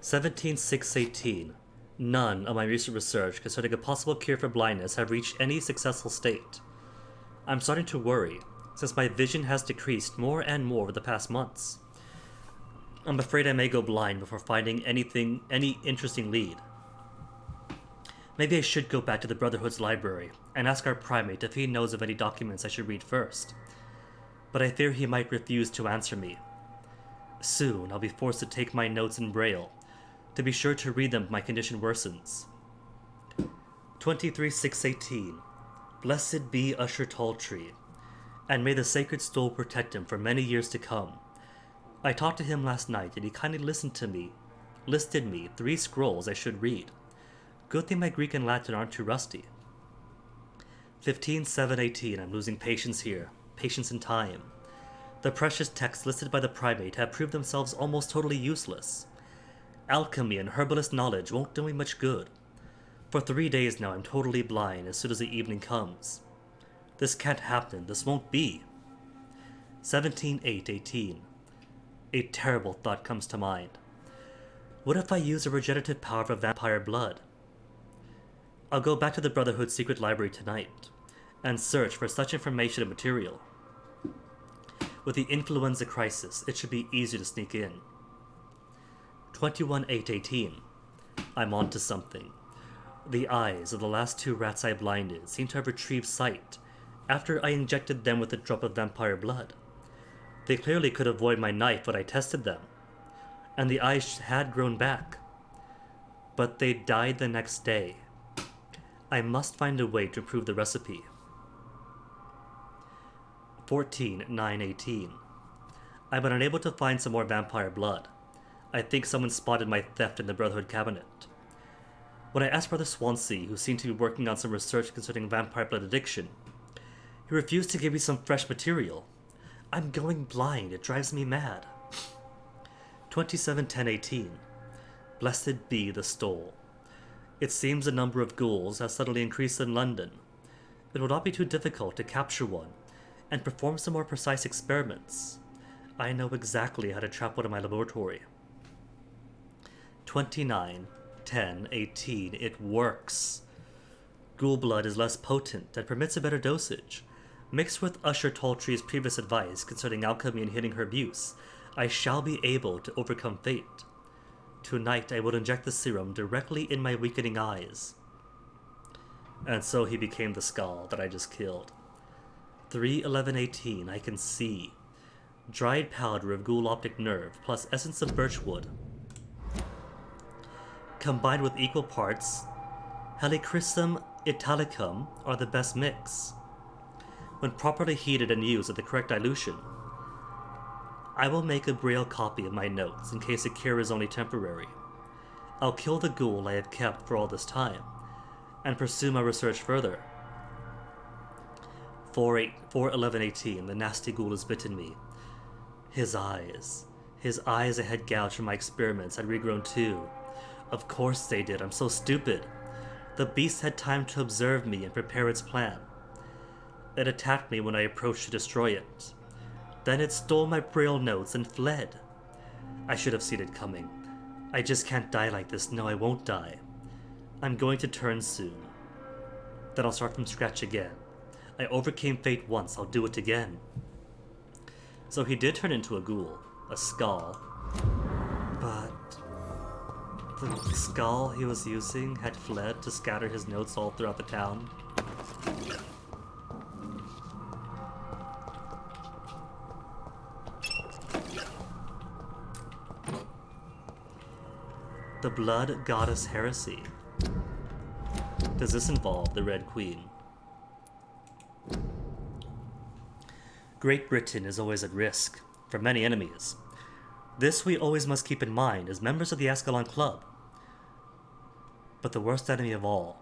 17/6/18. None of my recent research concerning a possible cure for blindness have reached any successful state. I'm starting to worry, since my vision has decreased more and more over the past months. I'm afraid I may go blind before finding any interesting lead. Maybe I should go back to the Brotherhood's library and ask our primate if he knows of any documents I should read first. But I fear he might refuse to answer me. Soon I'll be forced to take my notes in Braille, to be sure to read them if my condition worsens. 23-6-18. Blessed be Usher Talltree, and may the sacred stole protect him for many years to come. I talked to him last night, and he kindly listed me 3 scrolls I should read. Good thing my Greek and Latin aren't too rusty. 15-7-18. I'm losing patience here. Patience and time. The precious texts listed by the primate have proved themselves almost totally useless. Alchemy and herbalist knowledge won't do me much good. For 3 days now I'm totally blind as soon as the evening comes. This can't happen. This won't be. 17-8-18. A terrible thought comes to mind. What if I use a regenerative power of vampire blood? I'll go back to the Brotherhood's secret library tonight and search for such information and material. With the influenza crisis, it should be easy to sneak in. 21-8-18. I'm onto something. The eyes of the last 2 rats I blinded seem to have retrieved sight after I injected them with a drop of vampire blood. They clearly could avoid my knife when I tested them, and the eyes had grown back. But they died the next day. I must find a way to improve the recipe. 14-9-18. I've been unable to find some more vampire blood. I think someone spotted my theft in the Brotherhood cabinet. When I asked Brother Swansea, who seemed to be working on some research concerning vampire blood addiction, he refused to give me some fresh material. I'm going blind, it drives me mad. 27-10-18. Blessed be the stole. It seems the number of ghouls has suddenly increased in London. It will not be too difficult to capture one and perform some more precise experiments. I know exactly how to trap one in my laboratory. 29-10-18. It works. Ghoul blood is less potent and permits a better dosage. Mixed with Usher Talltree's previous advice concerning alchemy and healing herb use, I shall be able to overcome fate. Tonight I will inject the serum directly in my weakening eyes. And so he became the skull that I just killed. 3-11-18. I can see. Dried powder of ghoul optic nerve plus essence of birchwood, combined with equal parts Helichrysum italicum, are the best mix. When properly heated and used at the correct dilution, I will make a braille copy of my notes in case the cure is only temporary. I'll kill the ghoul I have kept for all this time, and pursue my research further. 4-11-18. The nasty ghoul has bitten me. His eyes I had gouged from my experiments had regrown too. Of course they did, I'm so stupid. The beast had time to observe me and prepare its plan. It attacked me when I approached to destroy it. Then it stole my braille notes and fled. I should have seen it coming. I just can't die like this. No, I won't die. I'm going to turn soon. Then I'll start from scratch again. I overcame fate once, I'll do it again. So he did turn into a ghoul, a skull. But the skull he was using had fled to scatter his notes all throughout the town. The Blood Goddess Heresy. Does this involve the Red Queen? Great Britain is always at risk, from many enemies. This we always must keep in mind as members of the Ascalon Club. But the worst enemy of all,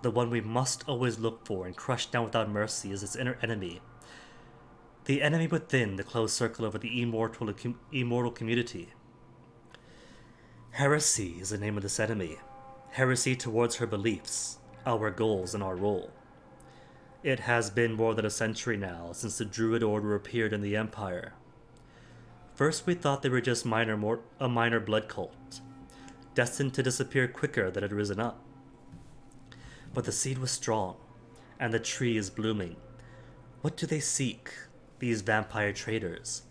the one we must always look for and crush down without mercy, is its inner enemy. The enemy within the closed circle of the immortal community. Heresy is the name of this enemy. Heresy towards her beliefs, our goals, and our role. It has been more than a century now since the Druid Order appeared in the Empire. First we thought they were just a minor blood cult, destined to disappear quicker than it had risen up. But the seed was strong, and the tree is blooming. What do they seek, these vampire traders?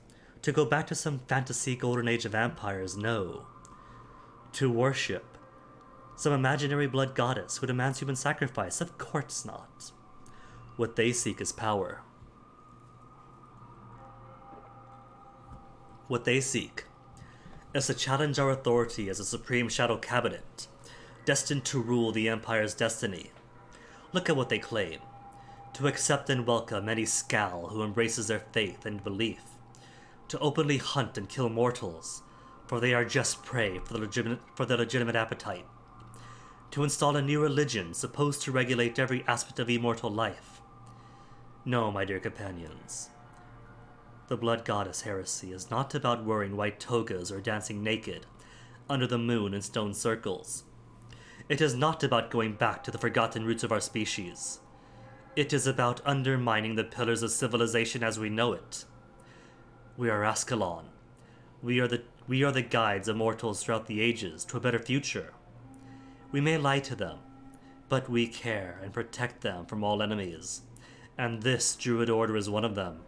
To go back to some fantasy golden age of vampires, no. To worship some imaginary blood goddess who demands human sacrifice, of course not. What they seek is power. What they seek is to challenge our authority as a supreme shadow cabinet, destined to rule the Empire's destiny. Look at what they claim. To accept and welcome any Skal who embraces their faith and belief. To openly hunt and kill mortals, for they are just prey for their legitimate appetite. To install a new religion supposed to regulate every aspect of immortal life. No, my dear companions. The Blood Goddess heresy is not about wearing white togas or dancing naked under the moon in stone circles. It is not about going back to the forgotten roots of our species. It is about undermining the pillars of civilization as we know it. We are Ascalon. We are the guides of mortals throughout the ages to a better future. We may lie to them, but we care and protect them from all enemies, and this Druid Order is one of them.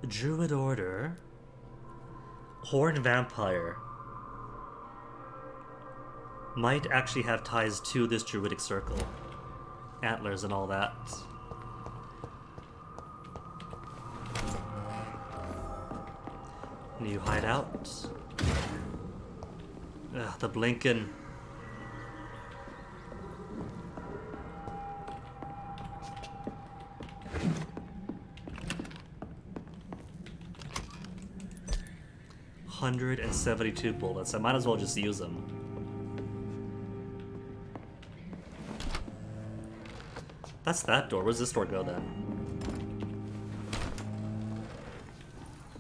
Druid Order, Horn Vampire, might actually have ties to this druidic circle. Antlers and all that. New hideout. Ugh, the blinking. $172 bullets. I might as well just use them. That's that door. Where's this door go then?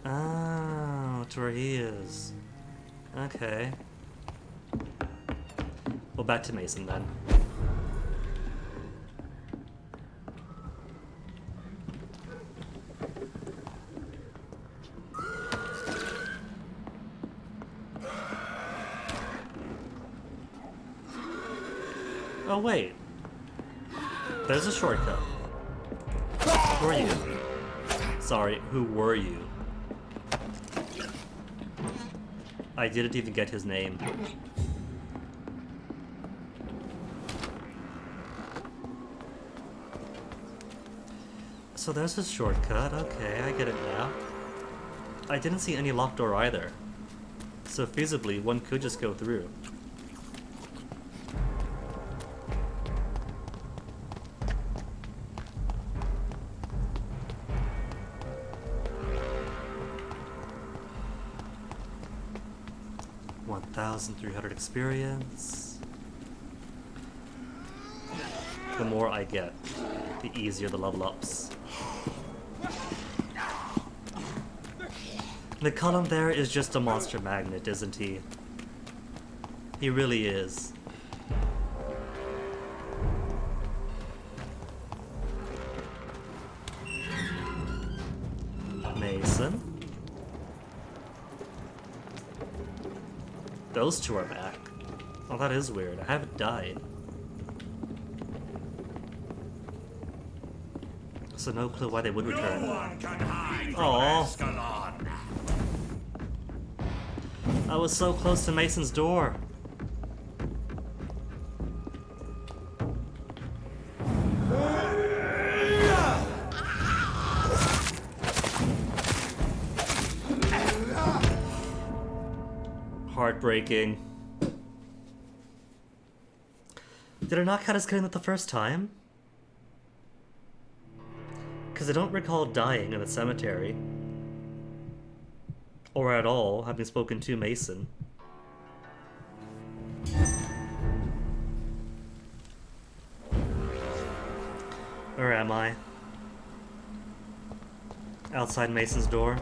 Oh, it's where he is. Okay. Well, back to Mason then. Oh, wait. There's a shortcut. Who are you? Sorry, who were you? I didn't even get his name. So there's a shortcut. Okay, I get it now. I didn't see any locked door either. So feasibly, one could just go through. $1,300 experience. The more I get, the easier the level ups. The column there is just a monster magnet, isn't he? He really is. Mason. Those two are back. Oh, that is weird. I haven't died. So no clue why they would return. No one can hide from Aww. Ascalon. I was so close to Mason's door. Heartbreaking. Did I not count as killing it the first time? Because I don't recall dying in the cemetery. Or at all, having spoken to Mason. Where am I? Outside Mason's door.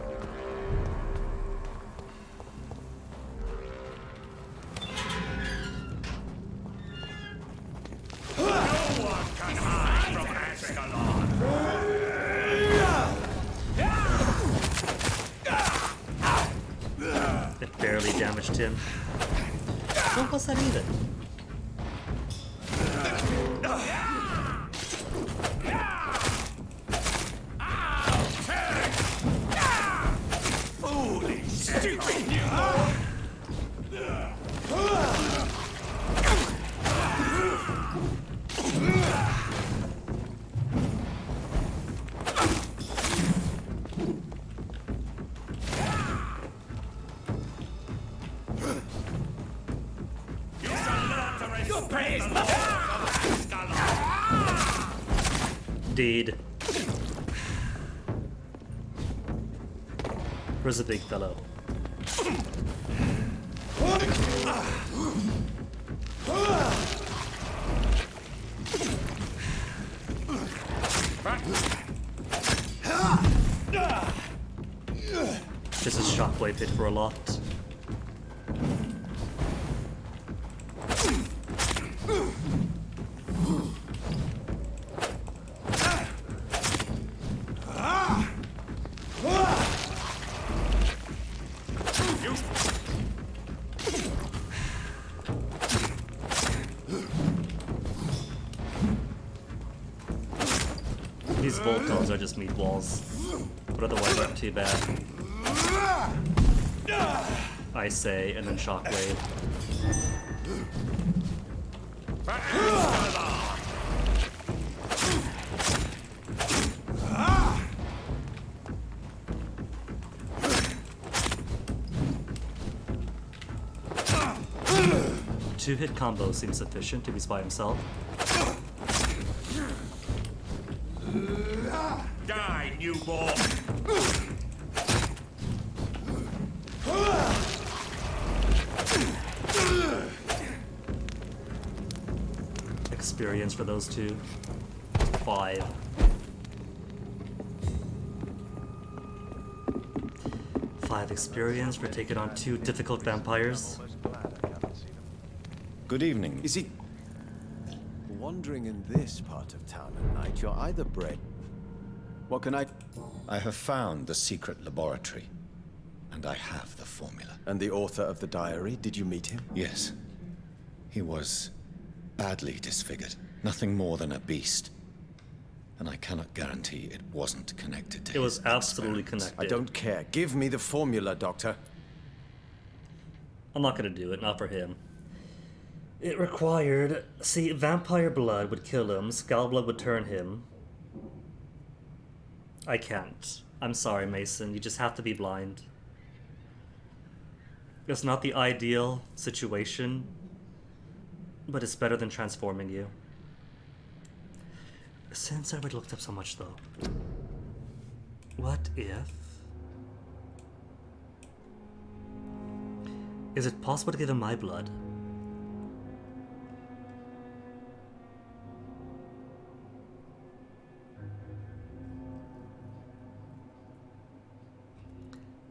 No one can hide from Ascalon. It barely damaged him. What was that even? Deed. Where's the big fellow? This is shockwave hit for a lot. These Volcons are just meatballs, but otherwise not too bad. I say, and then shockwave. Two-hit combo seems sufficient to be by himself. Die, newborn! Experience for those two. 5. Five experience for taking on 2 difficult vampires. Good evening. Is it wandering in this part of town at night? You're either brave. What can I... I have found the secret laboratory, and I have the formula. And the author of the diary, did you meet him? Yes. He was badly disfigured. Nothing more than a beast. And I cannot guarantee it wasn't connected to It was his absolutely experiments. connected. I don't care. Give me the formula, Doctor. I'm not gonna do it, not for him. It required... See, vampire blood would kill him, skull blood would turn him. I can't. I'm sorry, Mason. You just have to be blind. It's not the ideal situation, but it's better than transforming you. Since I already looked up so much, though, what if... Is it possible to give him my blood?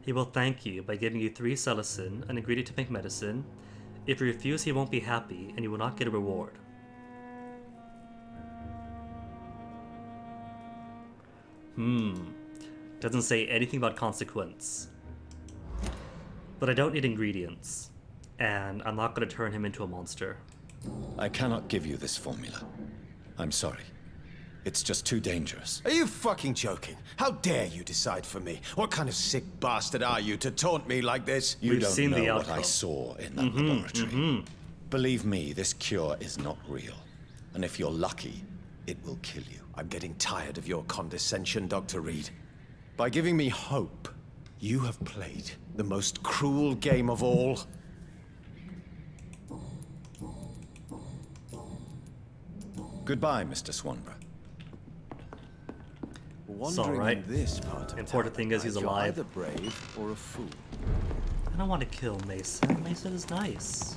He will thank you by giving you 3 salicin, an ingredient to make medicine. If you refuse, he won't be happy, and you will not get a reward. Doesn't say anything about consequence. But I don't need ingredients, and I'm not going to turn him into a monster. I cannot give you this formula. I'm sorry. It's just too dangerous. Are you fucking joking? How dare you decide for me? What kind of sick bastard are you to taunt me like this? You don't seen the know what outcome. I saw in that laboratory. Believe me, this cure is not real. And if you're lucky, it will kill you. I'm getting tired of your condescension, Dr. Reed. By giving me hope, you have played the most cruel game of all. Goodbye, Mr. Swanborough. It's alright. In this part of Important thing is he's you're alive. either brave or a fool. I don't want to kill Mason. Mason is nice.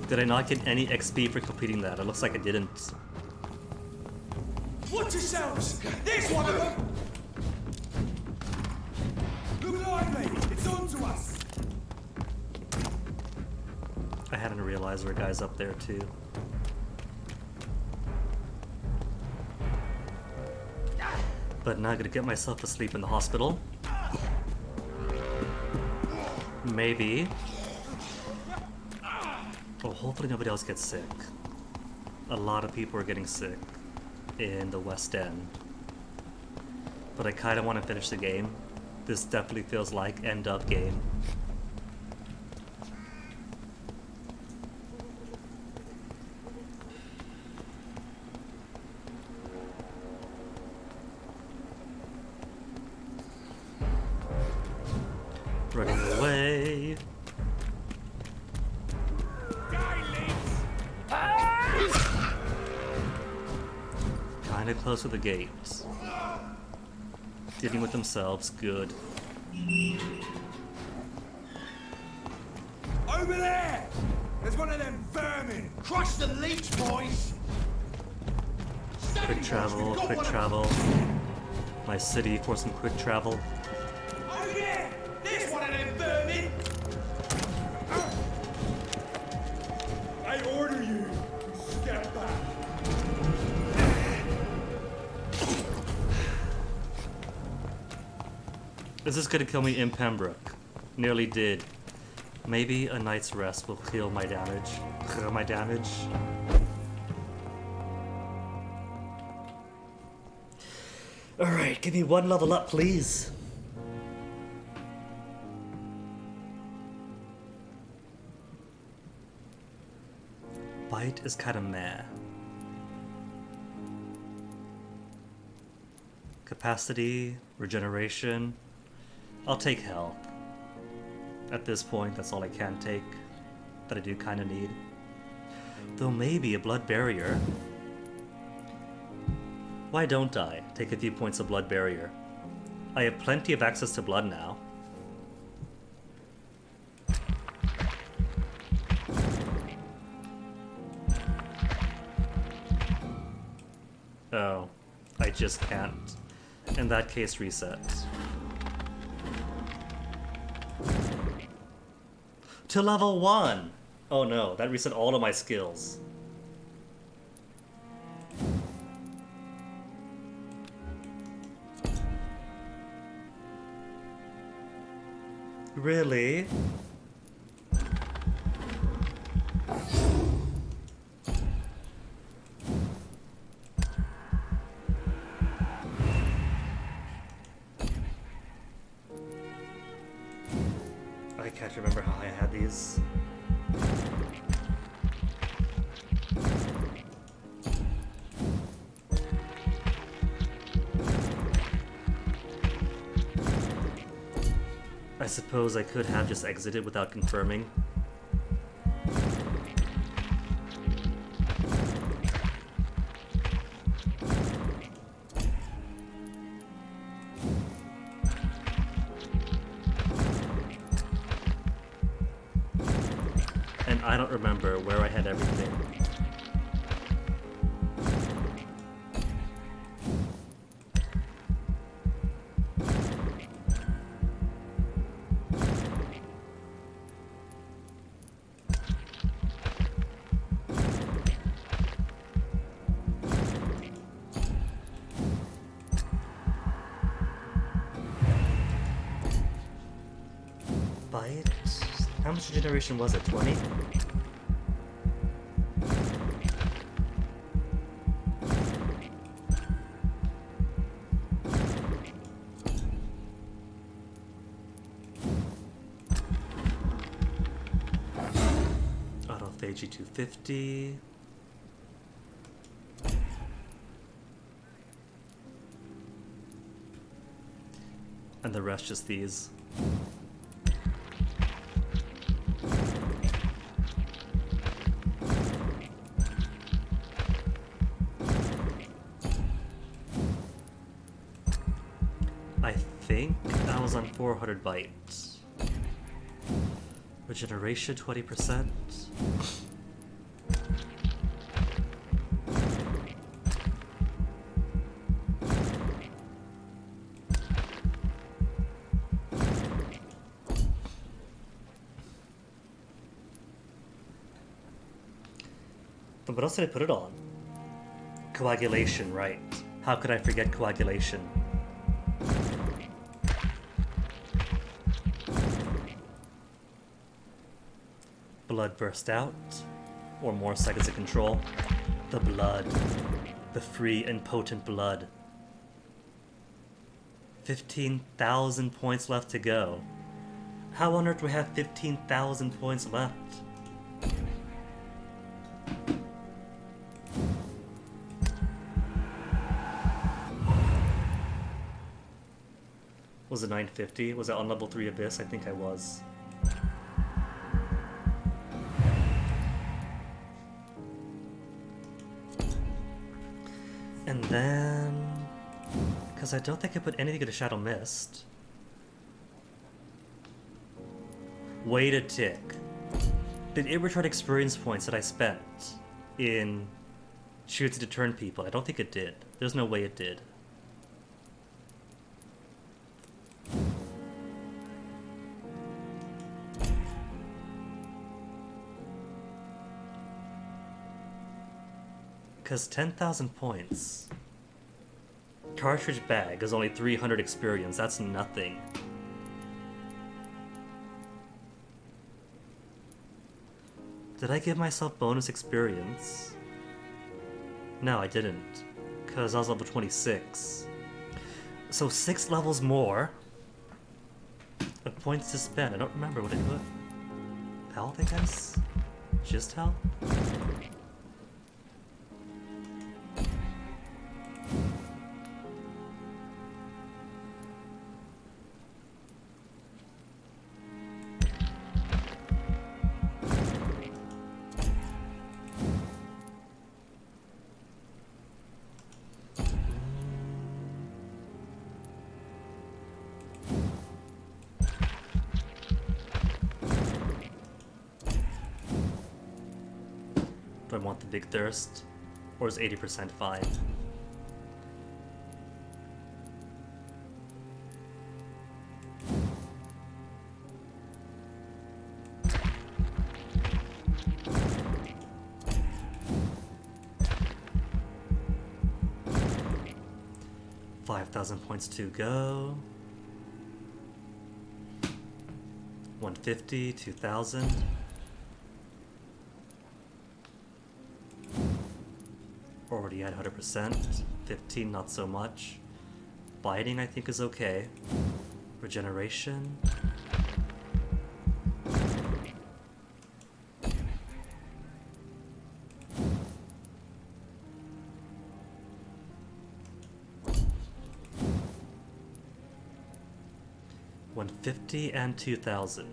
Did I not get any XP for completing that? It looks like I didn't. Watch yourselves! There's one of them! Look lively! It's on to us! I hadn't realized there were guys up there too. But now I'm gonna get myself to sleep in the hospital. Maybe. Oh, hopefully nobody else gets sick. A lot of people are getting sick in the West End. But I kinda wanna finish the game. This definitely feels like end of game. Running away. Die, Leeds! Kinda close to the gate. Dealing with themselves, good. Over there! There's one of them vermin! Crush the leech, boys! Quick travel, quick travel. My city for some quick travel. Over there! There's one of them vermin! I order you! Step back! This is gonna kill me in Pembroke. Nearly did. Maybe a night's rest will heal my damage. Clear my damage. Alright, give me one level up, please. Bite is kinda meh. Capacity, regeneration. I'll take health. At this point, that's all I can take. That I do kinda need. Though maybe a blood barrier. Why don't I take a few points of blood barrier? I have plenty of access to blood now. Oh, I just can't. In that case, reset. To level 1! Oh no, that reset all of my skills. Really? I can't remember how I had these. I suppose I could have just exited without confirming. And I don't remember where I had everything. Bite? How much regeneration was it? 20? Autophagy 250. And the rest just these. I think I was on 400 bites. Regeneration 20%. But what else did I put it on? Coagulation, right. How could I forget coagulation? Blood burst out, or more seconds of control. The blood. The free and potent blood. 15,000 points left to go. How on earth do we have 15,000 points left? Was it 950? Was it on level 3 Abyss? I think I was. And then... because I don't think I put anything into Shadow Mist. Wait a tick. Did it return experience points that I spent in choosing to turn people? I don't think it did. There's no way it did. Because 10,000 points. Cartridge bag is only 300 experience. That's nothing. Did I give myself bonus experience? No, I didn't. Because I was level 26. So 6 levels more of points to spend. I don't remember what I put. Health, I guess? Just health? Do I want the big thirst? Or is 80% fine? $5,000 points to go. 150, 2,000. Already at 100%. 15, not so much. Biting, I think, is okay. Regeneration. $150 and 2,000.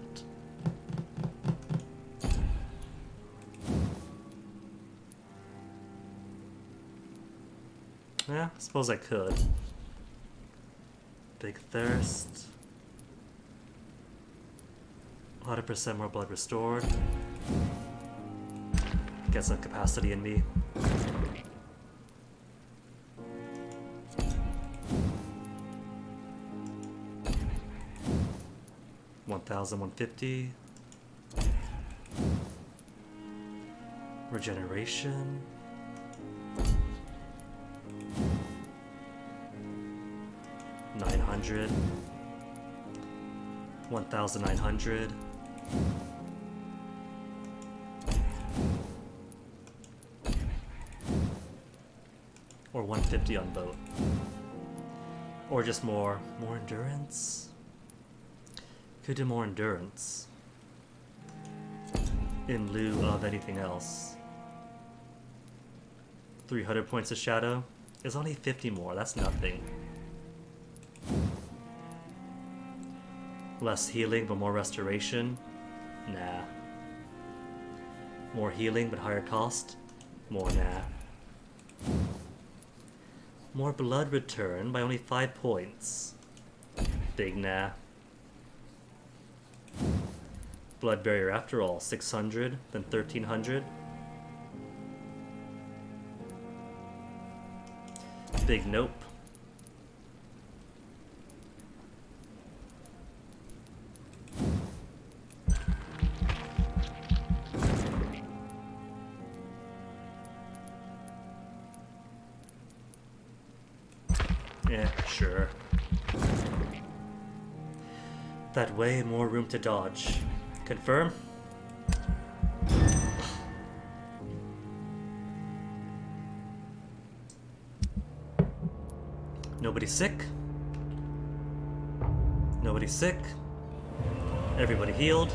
Yeah, I suppose I could. Big thirst. 100% more blood restored. Get some capacity in me. $1,150. Regeneration. $900. 1,900. Or 150 on both. Or just more endurance. Could do more endurance in lieu of anything else. 300 points of shadow is only 50 more. That's nothing. Less healing, but more restoration? Nah. More healing, but higher cost? More nah. More blood return by only 5 points? Big nah. Blood barrier after all, 600, then 1,300. Big nope. Yeah, sure. That way, more room to dodge. Confirm? Nobody sick? Nobody sick? Everybody healed?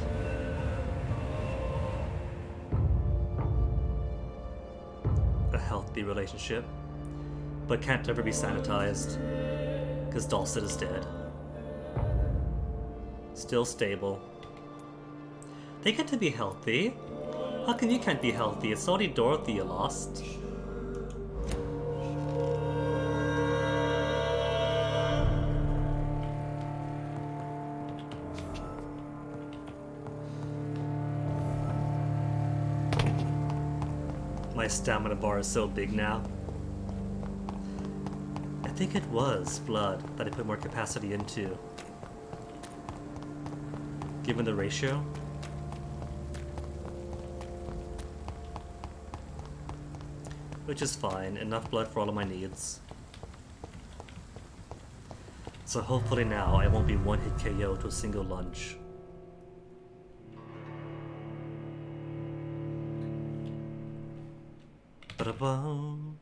A healthy relationship. But can't ever be sanitized, because Dawson is dead. Still stable. They get to be healthy. How come you can't be healthy? It's only Dorothy you lost. My stamina bar is so big now. I think it was blood that I put more capacity into. Given the ratio. Which is fine, enough blood for all of my needs. So hopefully now I won't be one hit KO to a single lunge. Ba-da-bum.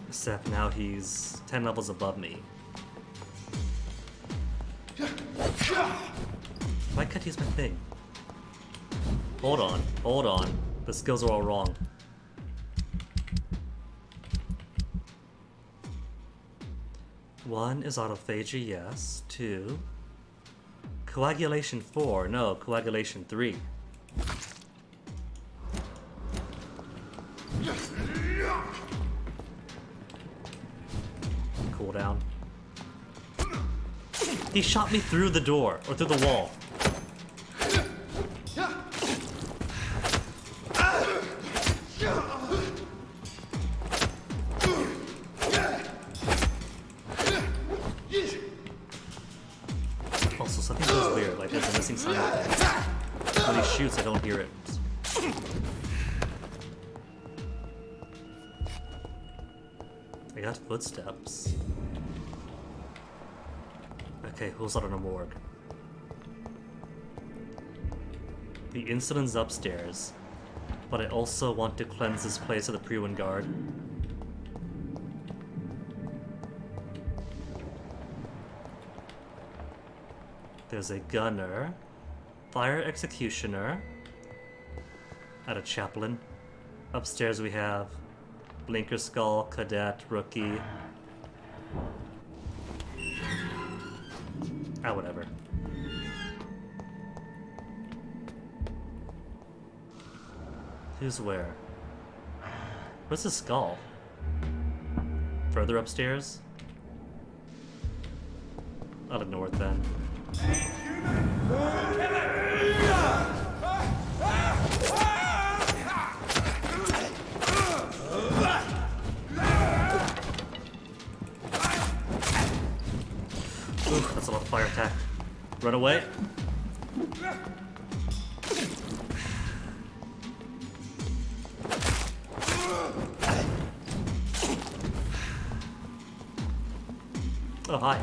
Except now he's 10 levels above me. Why can't I use my thing? Hold on. The skills are all wrong. One is autophagy, yes. 2. Coagulation 4, no, coagulation 3. Cooldown. He shot me through the door, or through the wall. Also, something feels weird, like there's a missing sound. When he shoots, I don't hear it. I got footsteps. Okay, who's out on a morgue? The incident's upstairs, but I also want to cleanse this place of the Priwen Guard. There's a gunner, fire executioner, and a chaplain. Upstairs we have Blinker Skull, Cadet, Rookie. Ah, whatever. Who's where? Where's the skull? Further upstairs? I'll ignore it then. Ooh, that's a lot of fire attack. Run away. Oh, hi.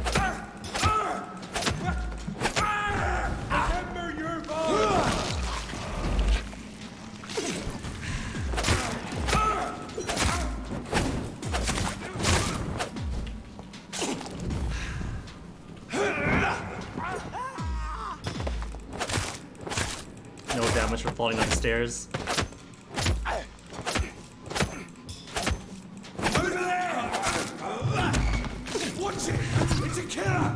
No damage from falling down the stairs. Watch it! It's a killer!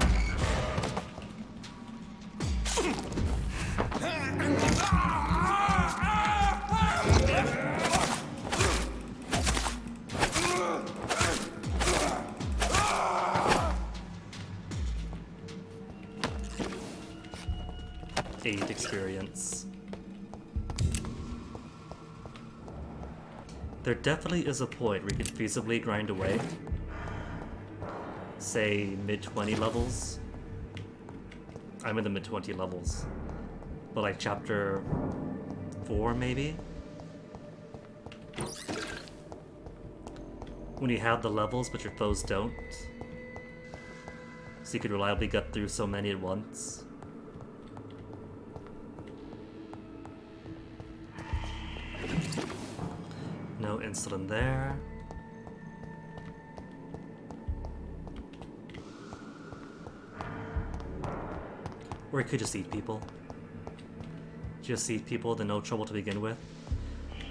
Eight experience. There definitely is a point where you can feasibly grind away. Say mid-20 levels. I'm in the mid-20 levels. But like chapter 4 maybe? When you have the levels but your foes don't. So you could reliably get through so many at once. No insulin there. Or you could just eat people. Just eat people, then no trouble to begin with.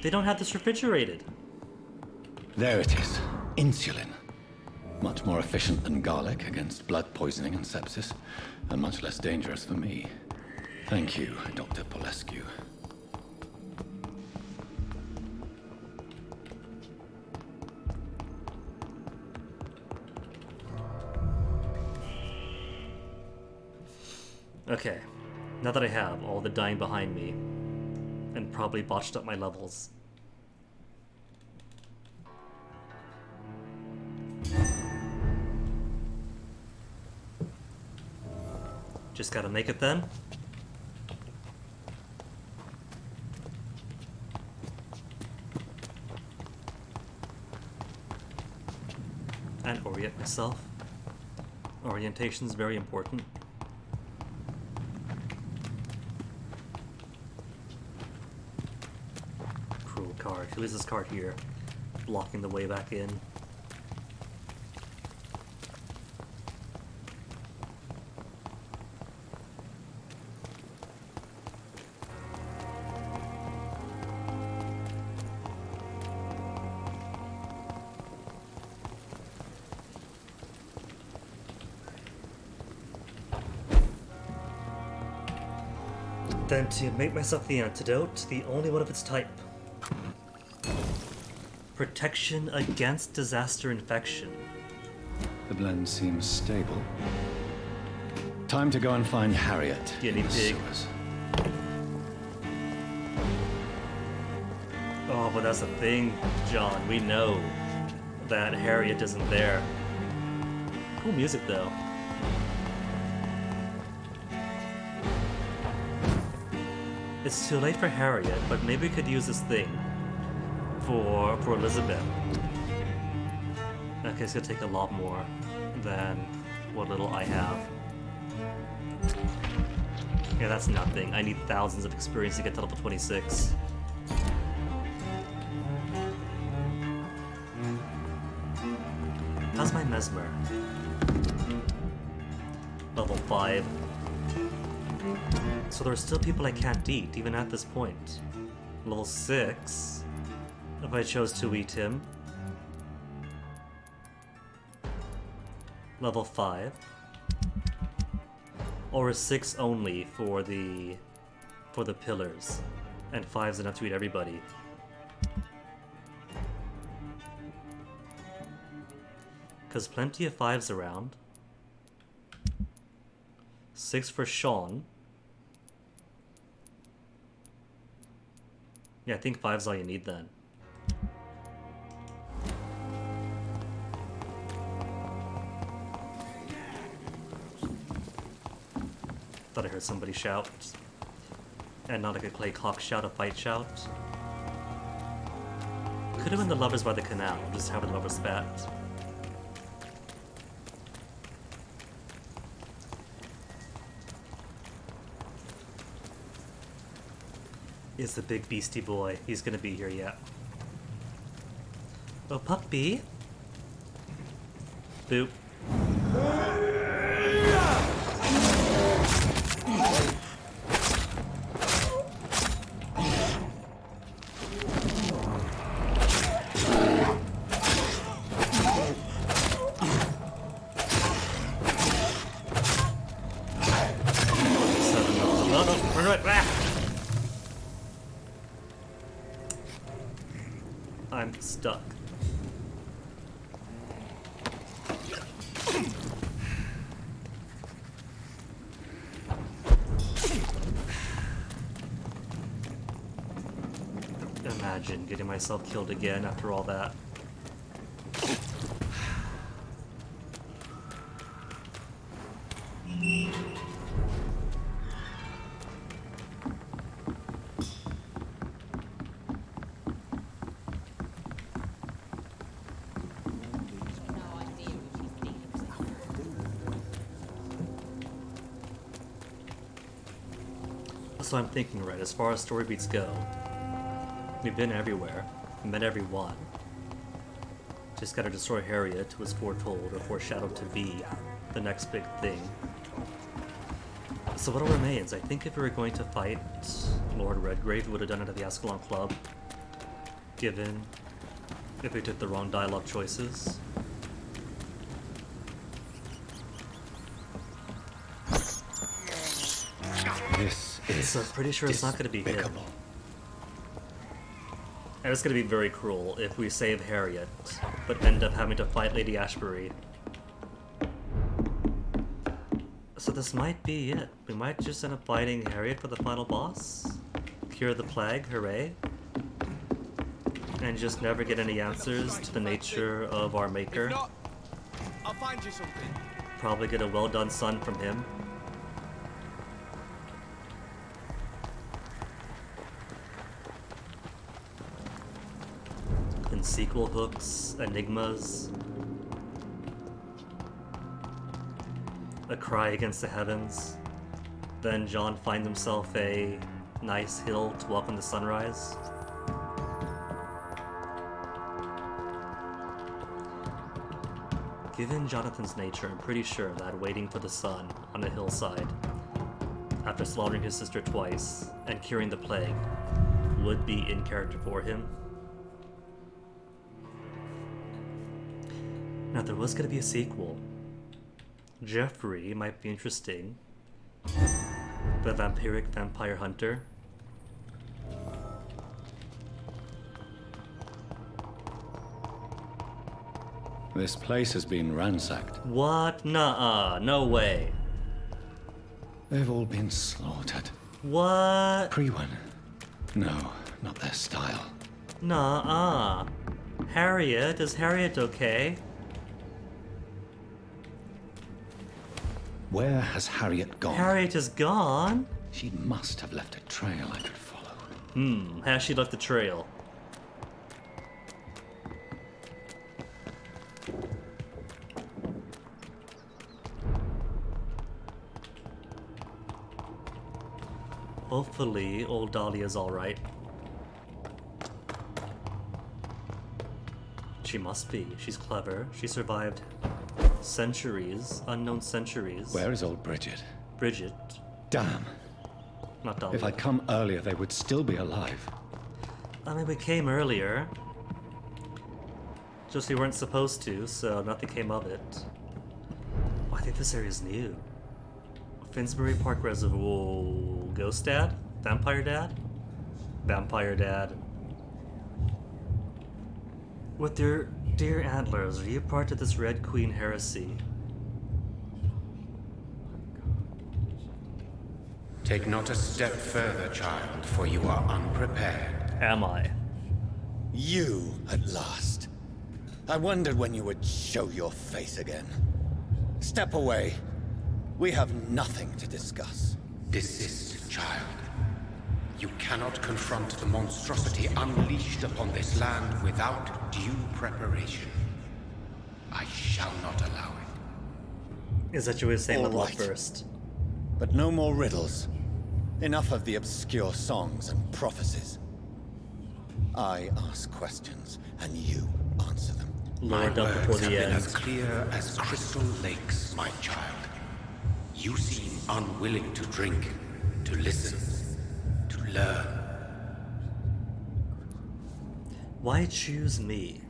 They don't have this refrigerated. There it is. Insulin. Much more efficient than garlic against blood poisoning and sepsis, and much less dangerous for me. Thank you, Dr. Polescu. Okay, now that I have all the dying behind me, and probably botched up my levels. Just gotta make it then. And orient myself. Orientation's very important. Cruel card. Who is this card here? Blocking the way back in. Then to make myself the antidote, the only one of its type. Protection against disaster infection. The blend seems stable. Time to go and find Harriet. Guinea pig. Oh, but that's the thing, John. We know that Harriet isn't there. Cool music, though. It's too late for Harriet, but maybe we could use this thing for Elizabeth. Okay, it's gonna take a lot more than what little I have. Yeah, that's nothing. I need thousands of experience to get to level 26. How's my Mesmer? Level 5. So there are still people I can't eat, even at this point. Level 6, if I chose to eat him. Level 5. Or is 6 only for the pillars, and 5's enough to eat everybody. Because plenty of 5's around. 6 for Sean. Yeah, I think 5's all you need then. Thought I heard somebody shout. And not like a clay cock shout, a fight shout. Could have been the lovers by the canal, just having the lovers spat. Is the big beastie boy. He's gonna be here yet. Oh, puppy. Boop. I'm stuck. Imagine getting myself killed again after all that. So I'm thinking, right, as far as story beats go, we've been everywhere, met everyone. Just gotta destroy Harriet, who was foretold or foreshadowed to be the next big thing. So what all remains? I think if we were going to fight Lord Redgrave, we would have done it at the Ascalon Club, given if we took the wrong dialogue choices. This is So I'm pretty sure it's not going to be him. despicable. And it's going to be very cruel if we save Harriet, but end up having to fight Lady Ashbury. So this might be it. We might just end up fighting Harriet for the final boss. Cure the plague, hooray. And just never get any answers to the nature of our maker. If not, I'll find you something. Probably get a well done son from him. And sequel hooks, enigmas. A cry against the heavens. Then John finds himself a nice hill to welcome the sunrise. Given Jonathan's nature, I'm pretty sure that waiting for the sun on a hillside after slaughtering his sister twice and curing the plague would be in character for him. Now, there was going to be a sequel. Jeffrey might be interesting. The vampiric vampire hunter. This place has been ransacked. What? Nuh-uh. No way. They've all been slaughtered. What? Pre-one. No, not their style. Nuh-uh. Harriet? Is Harriet okay? Where has Harriet gone? Harriet is gone? She must have left a trail I could follow. Has she left a trail? Hopefully, old Dahlia's alright. She must be. She's clever. She survived centuries, unknown centuries. Where is old Bridget? Bridget. Damn. Not Dahlia. If I'd come earlier, they would still be alive. I mean, we came earlier. Just we weren't supposed to, so nothing came of it. Oh, I think this area is new. Finsbury Park Reservoir. Ghost Dad? Vampire Dad? Vampire Dad. With your dear antlers, are you part of this Red Queen heresy? Take not a step further, child, for you are unprepared. Am I? You, at last. I wondered when you would show your face again. Step away. We have nothing to discuss. Desist, child. You cannot confront the monstrosity unleashed upon this land without due preparation. I shall not allow it. Is that you were saying All level up right. first? But no more riddles. Enough of the obscure songs and prophecies. I ask questions, and you answer them. My Lord up before words have the been end. as clear as crystal lakes, my child. You seem unwilling to drink, to listen, to learn. Why choose me?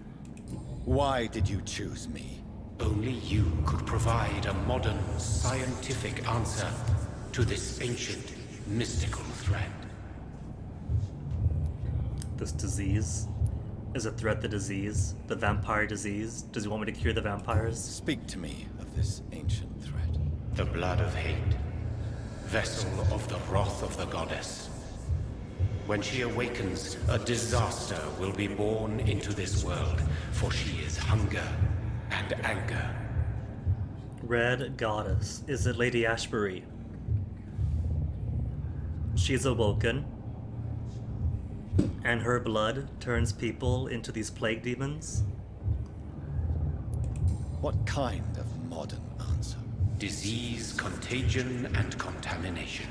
Why did you choose me? Only you could provide a modern, scientific answer to this ancient, mystical threat. This disease? Is a threat the disease? The vampire disease? Does he want me to cure the vampires? Speak to me of this ancient threat. The blood of hate, vessel of the wrath of the goddess. When she awakens, a disaster will be born into this world, for she is hunger and anger. Red Goddess. Is it Lady Ashbury? She's awoken. And her blood turns people into these plague demons? What kind of modern answer? Disease, contagion, and contamination.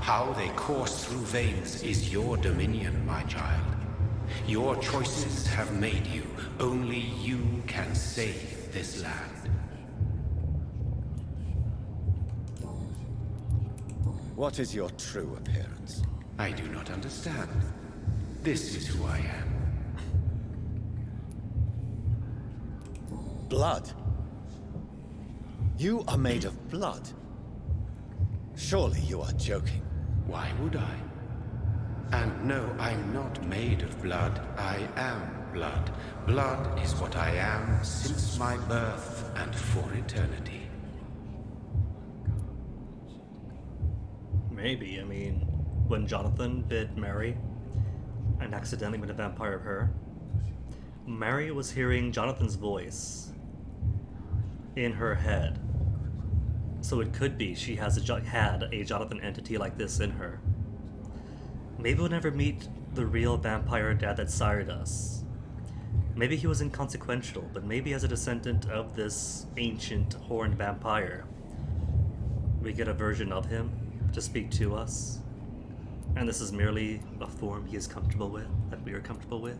How they course through veins is your dominion, my child. Your choices have made you. Only you can save this land. What is your true appearance? I do not understand. This is who I am. Blood? You are made of blood. Surely you are joking. Why would I? And no, I'm not made of blood. I am blood. Blood is what I am since my birth and for eternity. Maybe, I mean, when Jonathan bit Mary and accidentally made a vampire of her, Mary was hearing Jonathan's voice in her head. So it could be she had a Jonathan entity like this in her. Maybe we'll never meet the real vampire dad that sired us. Maybe he was inconsequential, but maybe as a descendant of this ancient horned vampire, we get a version of him to speak to us. And this is merely a form he is comfortable with, that we are comfortable with.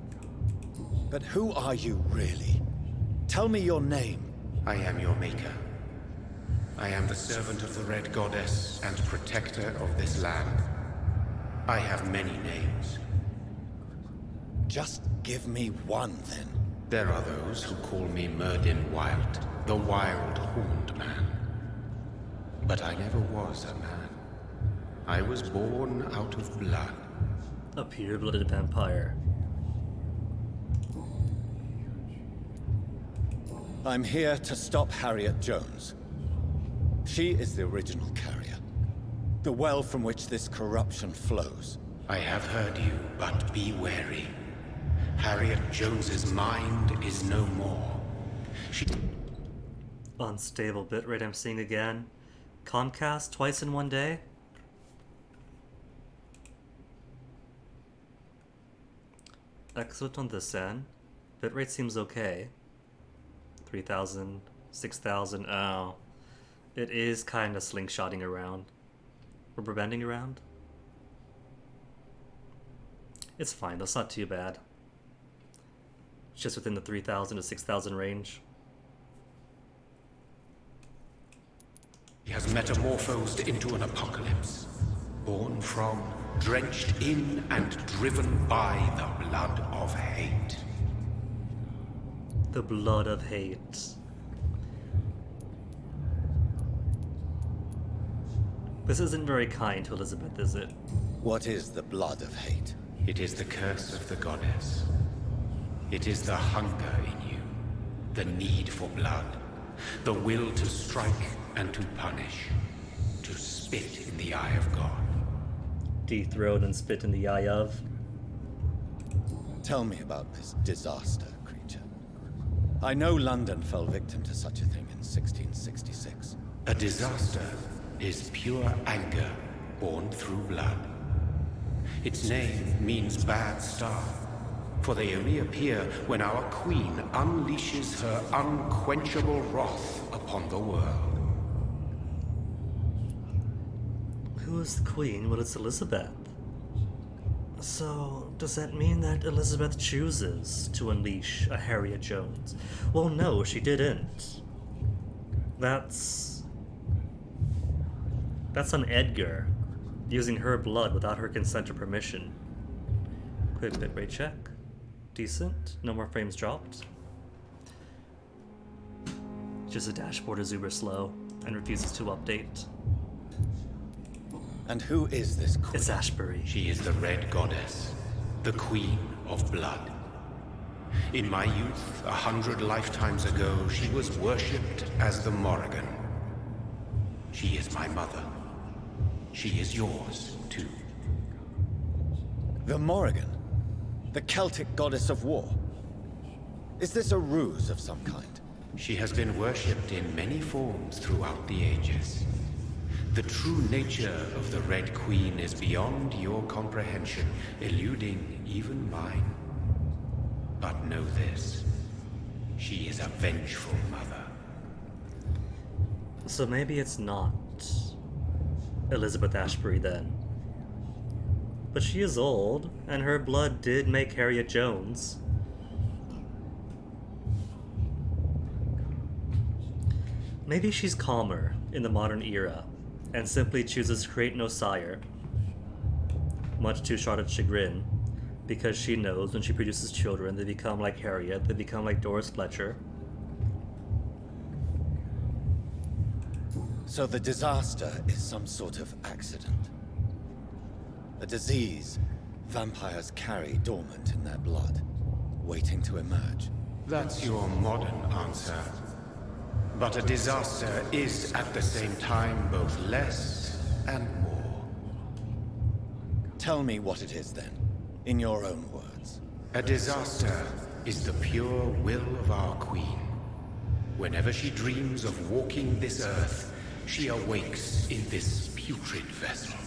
But who are you really? Tell me your name. I am your maker. I am the servant of the Red Goddess and protector of this land. I have many names. Just give me one, then. There are those who call me Merdin Wild, the Wild Horned Man. But I never was a man. I was born out of blood. A pure-blooded vampire. I'm here to stop Harriet Jones. She is the original carrier. The well from which this corruption flows. I have heard you, but be wary. Harriet Jones's mind is no more. She... Unstable bitrate I'm seeing again. Comcast twice in one day? Excellent on this end. Bitrate seems okay. 3,000, 6,000, oh. It is kind of slingshotting around. Rubber banding around? It's fine, that's not too bad. It's just within the 3,000 to 6,000 range. He has metamorphosed into an apocalypse. Born from, drenched in, and driven by the blood of hate. The blood of hate. This isn't very kind to Elizabeth, is it? What is the blood of hate? It is the curse of the goddess. It is the hunger in you, the need for blood, the will to strike and to punish, to spit in the eye of God. Dethrone and spit in the eye of? Tell me about this disaster, creature. I know London fell victim to such a thing in 1666. A disaster is pure anger born through blood. Its name means bad star, for they only appear when our queen unleashes her unquenchable wrath upon the world. Who is the queen? Well, it's Elizabeth. So, does that mean that Elizabeth chooses to unleash a Harriet Jones? Well, no, she didn't. That's on Edgar, using her blood without her consent or permission. Quick bitrate check. Decent. No more frames dropped. Just a dashboard is uber slow and refuses to update. And who is this queen? It's Ashbury. She is the Red Goddess, the Queen of Blood. In my youth, 100 lifetimes ago, she was worshipped as the Morrigan. She is my mother. She is yours, too. The Morrigan? The Celtic goddess of war? Is this a ruse of some kind? She has been worshipped in many forms throughout the ages. The true nature of the Red Queen is beyond your comprehension, eluding even mine. But know this, she is a vengeful mother. So maybe it's not Elizabeth Ashbury then. But she is old, and her blood did make Harriet Jones. Maybe she's calmer in the modern era, and simply chooses to create no sire, much to Charlotte's chagrin, because she knows when she produces children, they become like Harriet, they become like Doris Fletcher. So the disaster is some sort of accident. A disease vampires carry dormant in their blood, waiting to emerge. That's your modern answer. But a disaster is at the same time both less and more. Tell me what it is then, in your own words. A disaster is the pure will of our queen. Whenever she dreams of walking this earth, she awakes in this putrid vessel.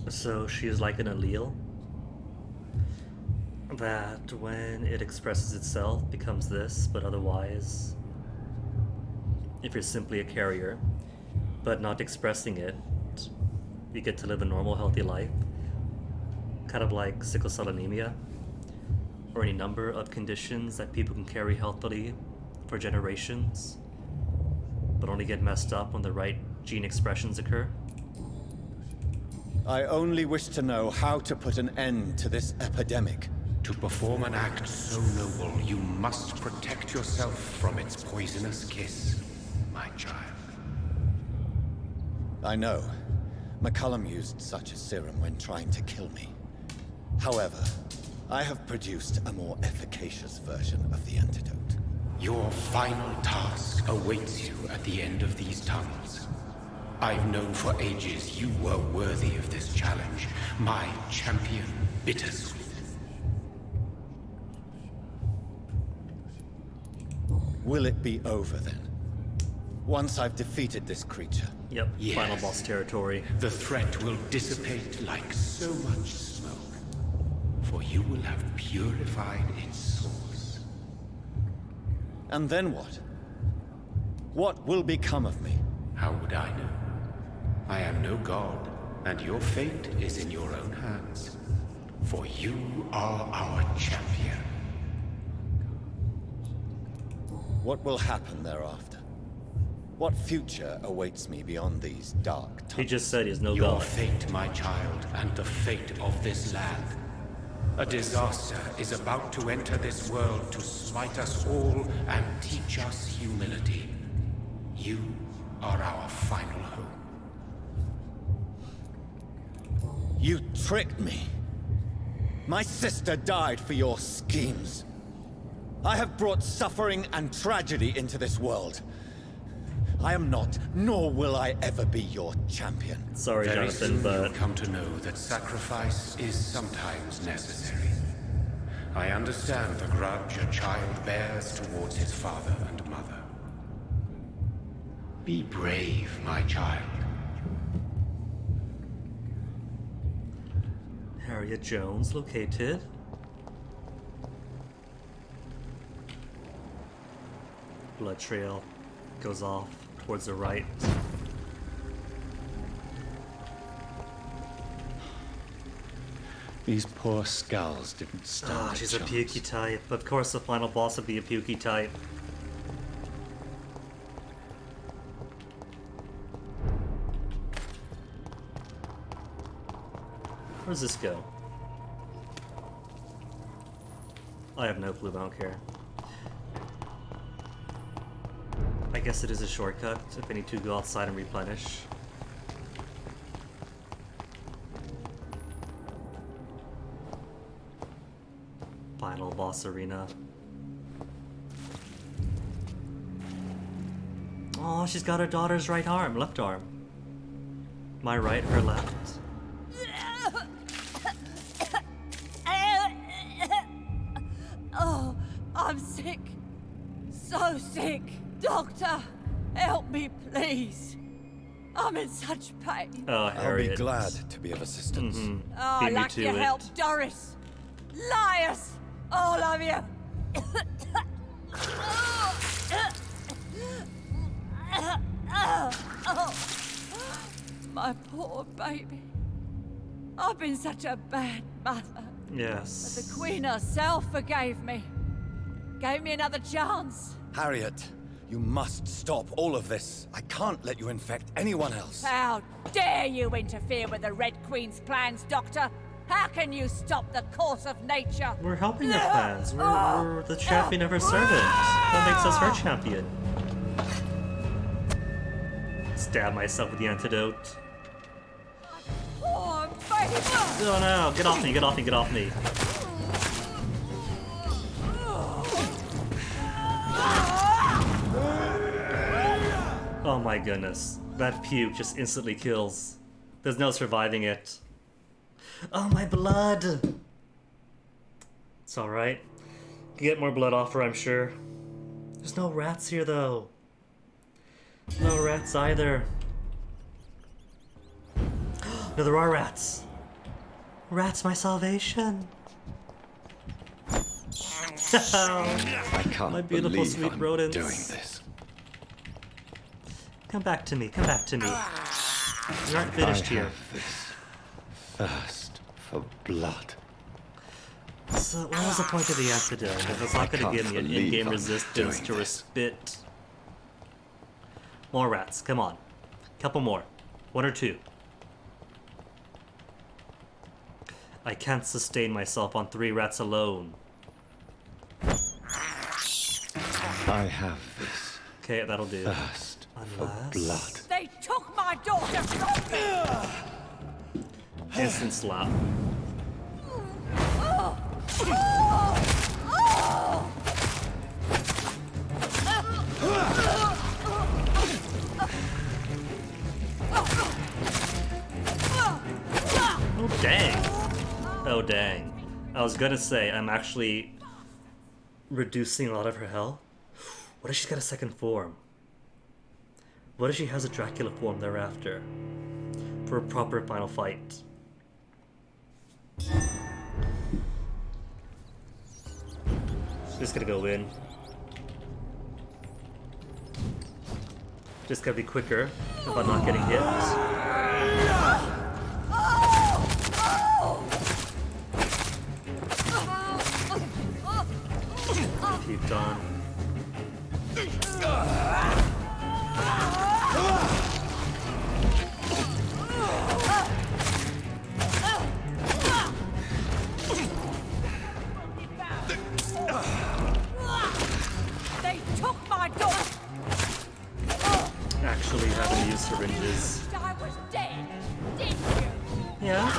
So she is like an allele? That when it expresses itself becomes this, but otherwise, if you're simply a carrier, but not expressing it, you get to live a normal, healthy life. Kind of like sickle cell anemia, or any number of conditions that people can carry healthily for generations, but only get messed up when the right gene expressions occur. I only wish to know how to put an end to this epidemic. To perform an act so noble, you must protect yourself from its poisonous kiss, my child. I know. McCullum used such a serum when trying to kill me. However, I have produced a more efficacious version of the antidote. Your final task awaits you at the end of these tunnels. I've known for ages you were worthy of this challenge, my champion, Bittersweet. Will it be over then? Once I've defeated this creature? Yep, yes. Final boss territory. The threat will dissipate like so much smoke, for you will have purified its source. And then what? What will become of me? How would I know? I am no god, and your fate is in your own hands. For you are our champion. What will happen thereafter? What future awaits me beyond these dark tunnels? He just said he has no Your god. fate, my child, and the fate of this land. A disaster is about to enter this world to smite us all and teach us humility. You are our final hope. You tricked me. My sister died for your schemes. I have brought suffering and tragedy into this world. I am not, nor will I ever be your champion. Sorry, Very Jonathan, soon but you'll come to know that sacrifice is sometimes necessary. I understand the grudge a child bears towards his father and mother. Be brave, my child. Harriet Jones located. Blood trail goes off towards the right. These poor skulls didn't stand Ah, a she's a chance. pukey type. Of course the final boss would be a pukey type. Where does this go? I have no clue, I don't care. I guess it is a shortcut if I need to go outside and replenish. Final boss arena. Oh, she's got her daughter's right arm, left arm. My right, her left. Oh, I'm sick. So sick. Doctor, help me, please. I'm in such pain. Oh, I'll be Harriet. glad to be of assistance. Oh, Beat I'd me like to your it. help, Doris. Liars, all of you. My poor baby. I've been such a bad mother. Yes. But the Queen herself forgave me. Gave me another chance. Harriet, you must stop all of this. I can't let you infect anyone else. How dare you interfere with the Red Queen's plans, Doctor? How can you stop the course of nature? We're helping her plans. We're the champion of her servant. That makes us her champion. Stab myself with the antidote. Oh, baby! Oh no, get off me, get off me, get off me. Oh my goodness. That puke just instantly kills. There's no surviving it. Oh, my blood! It's alright. Can get more blood off her, I'm sure. There's no rats here, though. No rats either. No, there are rats. Rats, my salvation. I can't My beautiful, believe sweet I'm rodents. doing this. Come back to me, come back to me. You aren't finished I here. have this thirst for blood. So, what was the point of the antidote? If it's not going to give me an in-game resistance to a spit. More rats, come on. Couple more. 1 or 2. I can't sustain myself on 3 rats alone. I have this Okay, that'll do. thirst for blood. They took my daughter from me! Instant slap. Oh dang. Oh dang. I was gonna say, I'm actually reducing a lot of her health. What if she's got a second form? What if she has a Dracula form thereafter? For a proper final fight. Just gonna go in. Just gotta be quicker about not getting hit. Keep on. They took my daughter! Actually having to use syringes. I was dead, didn't you? Yeah.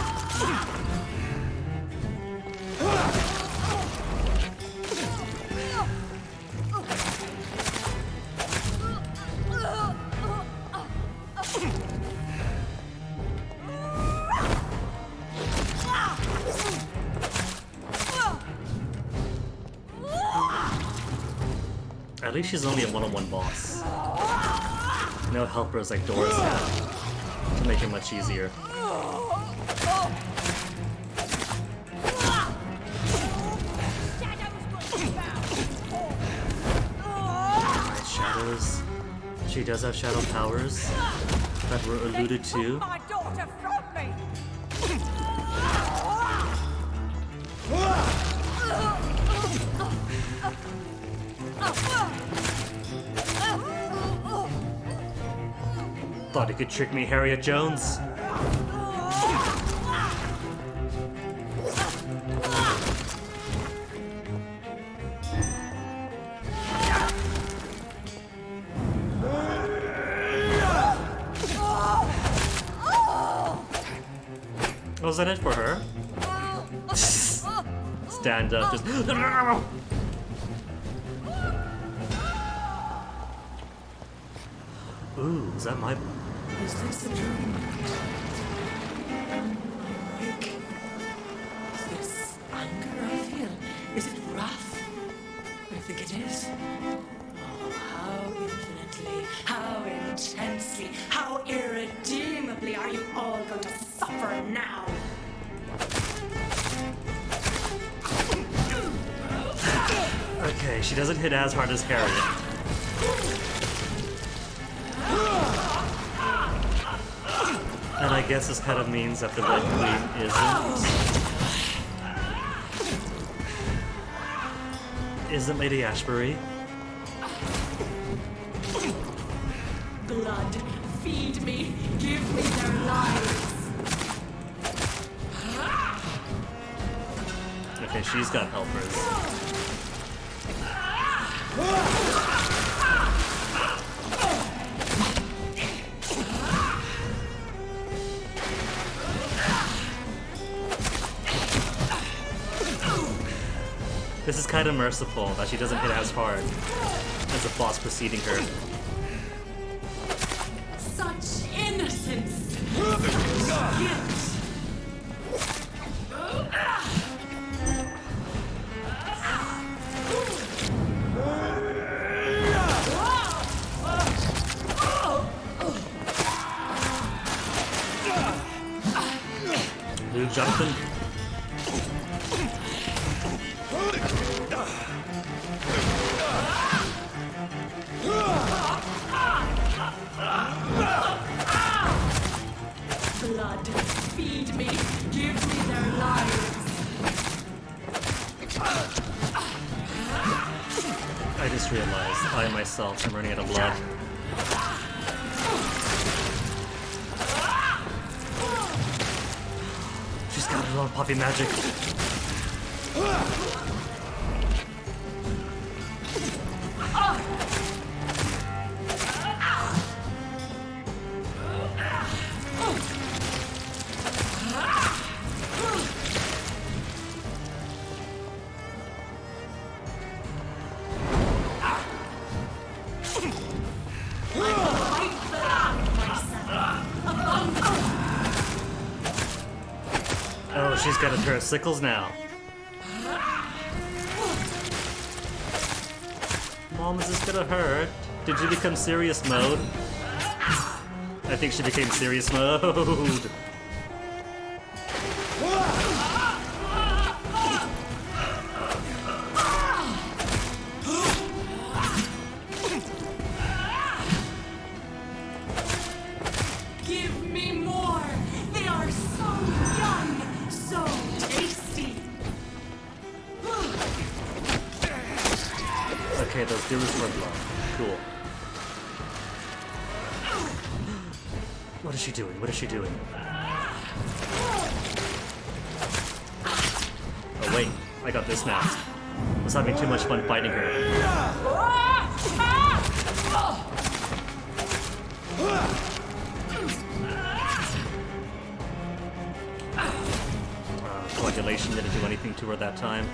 At least she's only a one-on-one boss. No helpers like Doris have to make it much easier. Alright, shadows. She does have shadow powers that were alluded to. My daughter from me! Thought he could trick me, Harriet Jones. Was that it for her? Stand up, just. Ooh, is that my. Is this a dream? Is this anger I feel? Is it wrath? I think it is. Oh, how infinitely, how intensely, how irredeemably are you all going to suffer now? Okay, she doesn't hit as hard as Harriet. And I guess this kind of means that the Red Queen isn't Lady Ashbury. Blood, feed me, give me their lives. Okay, she's got helpers. This is kind of merciful that she doesn't hit as hard as the boss preceding her. Such innocence! Such guilt! Move, Jonathan. Blood, feed me, give me their lives. I just realized I myself am running out of blood. She's got her own puppy magic. Oh, she's got a pair of sickles now. Mom, is this gonna hurt? Did you become serious mode? I think she became serious mode. Give me more! They are so young, so tasty! Okay, those do restore blood. Cool. What is she doing? What is she doing? Oh wait, I got this now. I was having too much fun fighting her. Coagulation didn't do anything to her that time.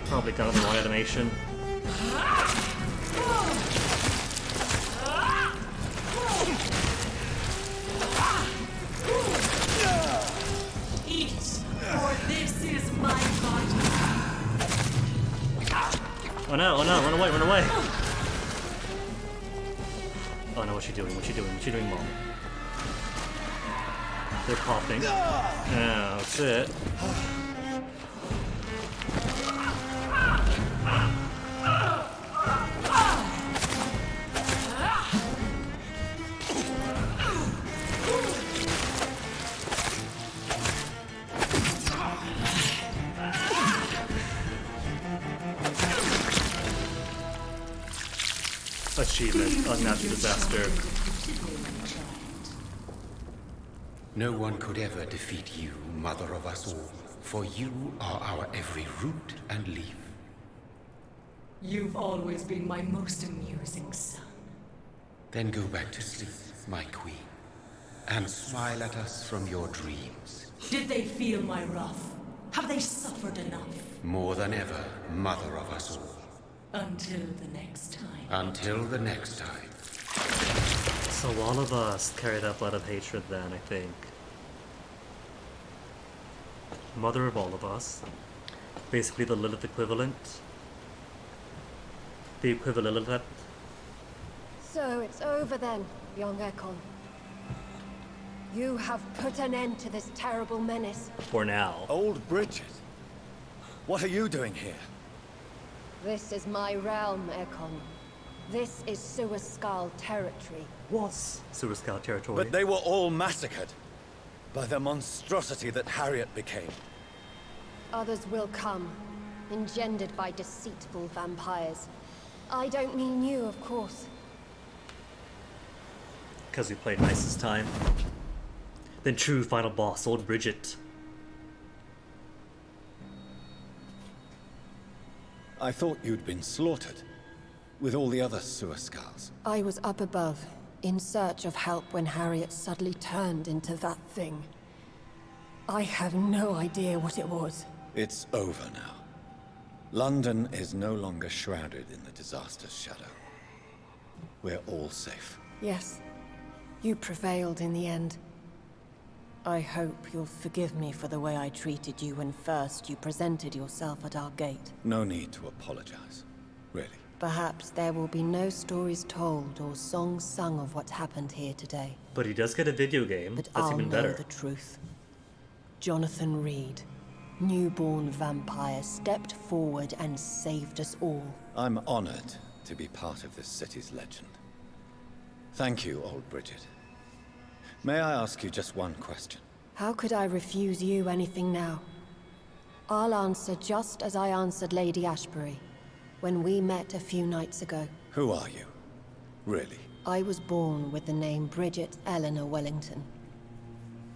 Probably got the wrong animation. Eat, for this is my body. Oh no, run away, run away! Oh no, what's she doing? What's she doing? What's she doing, Mom? They're popping. Yeah, that's it. Achievement, unnatural disaster. No one could ever defeat you, mother of us all, for you are our every root and leaf. You've always been my most amusing son. Then go back to sleep, my queen, and smile at us from your dreams. Did they feel my wrath? Have they suffered enough? More than ever, mother of us all. Until the next time. Until the next time. So all of us carry that blood of hatred then, I think. Mother of all of us. Basically the Lilith equivalent. The equivalent of that. So it's over then, young Ekon. You have put an end to this terrible menace. For now. Old Bridget, what are you doing here? This is my realm, Ekon. This is Suaskal territory. Was Suaskal territory? But they were all massacred by the monstrosity that Harriet became. Others will come, engendered by deceitful vampires. I don't mean you, of course. Because we played nice this time. Then true final boss, old Bridget. I thought you'd been slaughtered, with all the other Suaskals. I was up above, in search of help when Harriet suddenly turned into that thing. I have no idea what it was. It's over now. London is no longer shrouded in the disaster's shadow. We're all safe. Yes. You prevailed in the end. I hope you'll forgive me for the way I treated you when first you presented yourself at our gate. No need to apologize. Really. Perhaps there will be no stories told or songs sung of what happened here today. But he does get a video game. But That's I'll even know better. the truth. Jonathan Reed, newborn vampire, stepped forward and saved us all. I'm honored to be part of this city's legend. Thank you, old Bridget. May I ask you just one question? How could I refuse you anything now? I'll answer just as I answered Lady Ashbury when we met a few nights ago. Who are you? Really? I was born with the name Bridget Eleanor Wellington.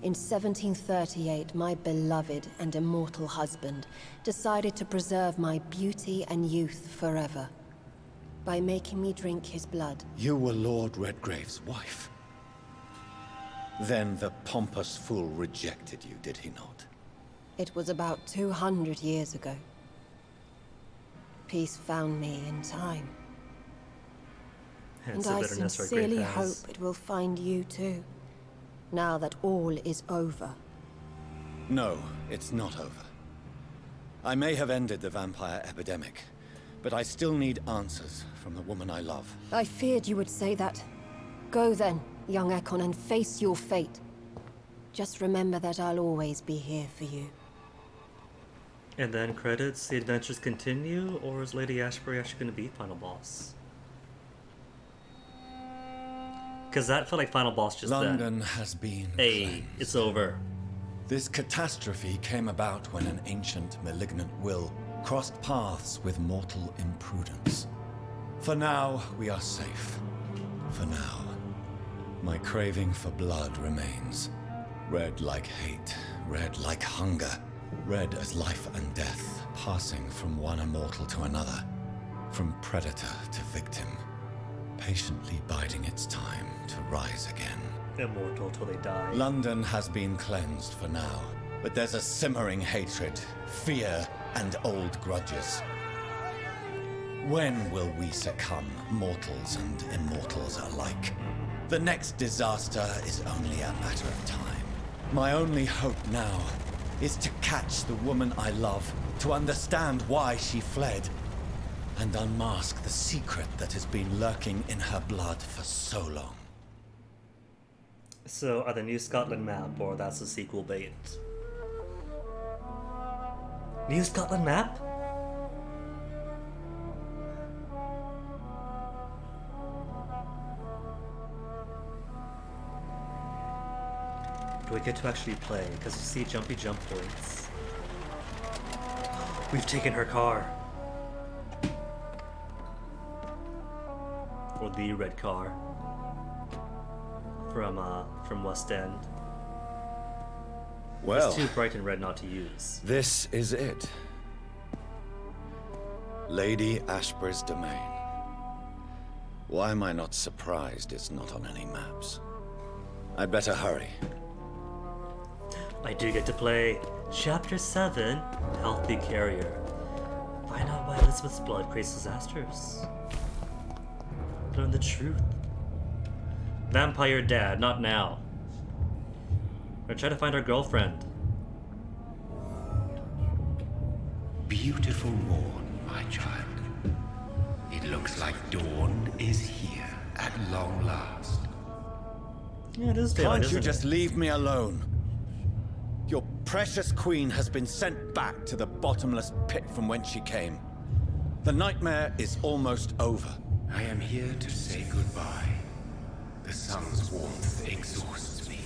In 1738, my beloved and immortal husband decided to preserve my beauty and youth forever by making me drink his blood. You were Lord Redgrave's wife. Then the pompous fool rejected you, did he not? It was about 200 years ago. Peace found me in time. Hence And the I bitterness sincerely Redgrave hope has. it will find you too, now that all is over. No, it's not over. I may have ended the vampire epidemic, but I still need answers from the woman I love. I feared you would say that. Go then, young Ekon, and face your fate. Just remember that I'll always be here for you. And then credits, the adventures continue, or is Lady Ashbury actually going to be final boss? Because that felt like final boss just London then. has been Hey, it's over. This catastrophe came about when an ancient malignant will crossed paths with mortal imprudence. For now, we are safe. For now. My craving for blood remains. Red like hate, red like hunger, red as life and death, passing from one immortal to another, from predator to victim, patiently biding its time to rise again. Immortal till they die. London has been cleansed for now, but there's a simmering hatred, fear, and old grudges. When will we succumb, mortals and immortals alike? The next disaster is only a matter of time. My only hope now is to catch the woman I love, to understand why she fled, and unmask the secret that has been lurking in her blood for so long. So, are the New Scotland map, or that's the sequel bait? New Scotland map? Do we get to actually play? Because you see jumpy jump points. We've taken her car. Or the red car. From West End. Well, it's too bright and red not to use. This is it. Lady Ashbury's domain. Why am I not surprised it's not on any maps? I'd better hurry. I do get to play Chapter 7, Healthy Carrier. Find out why Elizabeth's blood creates disasters. Learn the truth. Vampire dad, not now. We're trying to find our girlfriend. Beautiful morn, my child. It looks like dawn is here at long last. Yeah, it is daylight, Can't you isn't just it? leave me alone? Your precious queen has been sent back to the bottomless pit from whence she came. The nightmare is almost over. I am here to say goodbye. The sun's warmth exhausts me.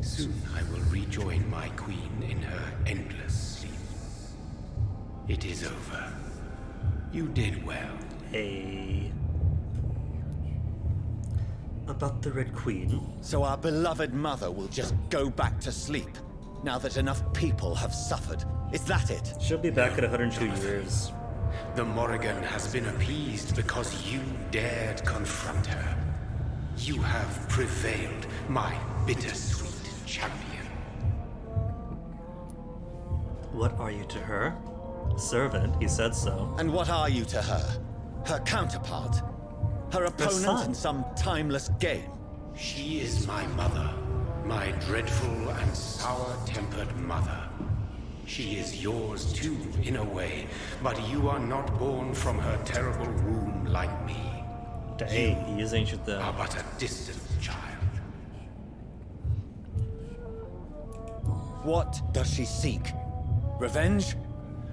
Soon I will rejoin my queen in her endless sleep. It is over. You did well. Hey. About the Red Queen. So our beloved mother will just go back to sleep, now that enough people have suffered. Is that it? She'll be back at 102 years. The Morrigan has been appeased because you dared confront her. You have prevailed, my bittersweet champion. What are you to her? Servant, he said so. And what are you to her? Her counterpart? Her opponent son. in some timeless game? She is my mother, my dreadful and sour-tempered mother. She is yours too, in a way, but you are not born from her terrible womb like me. Dang, he is ancient though. Are but a distant child. What does she seek? Revenge?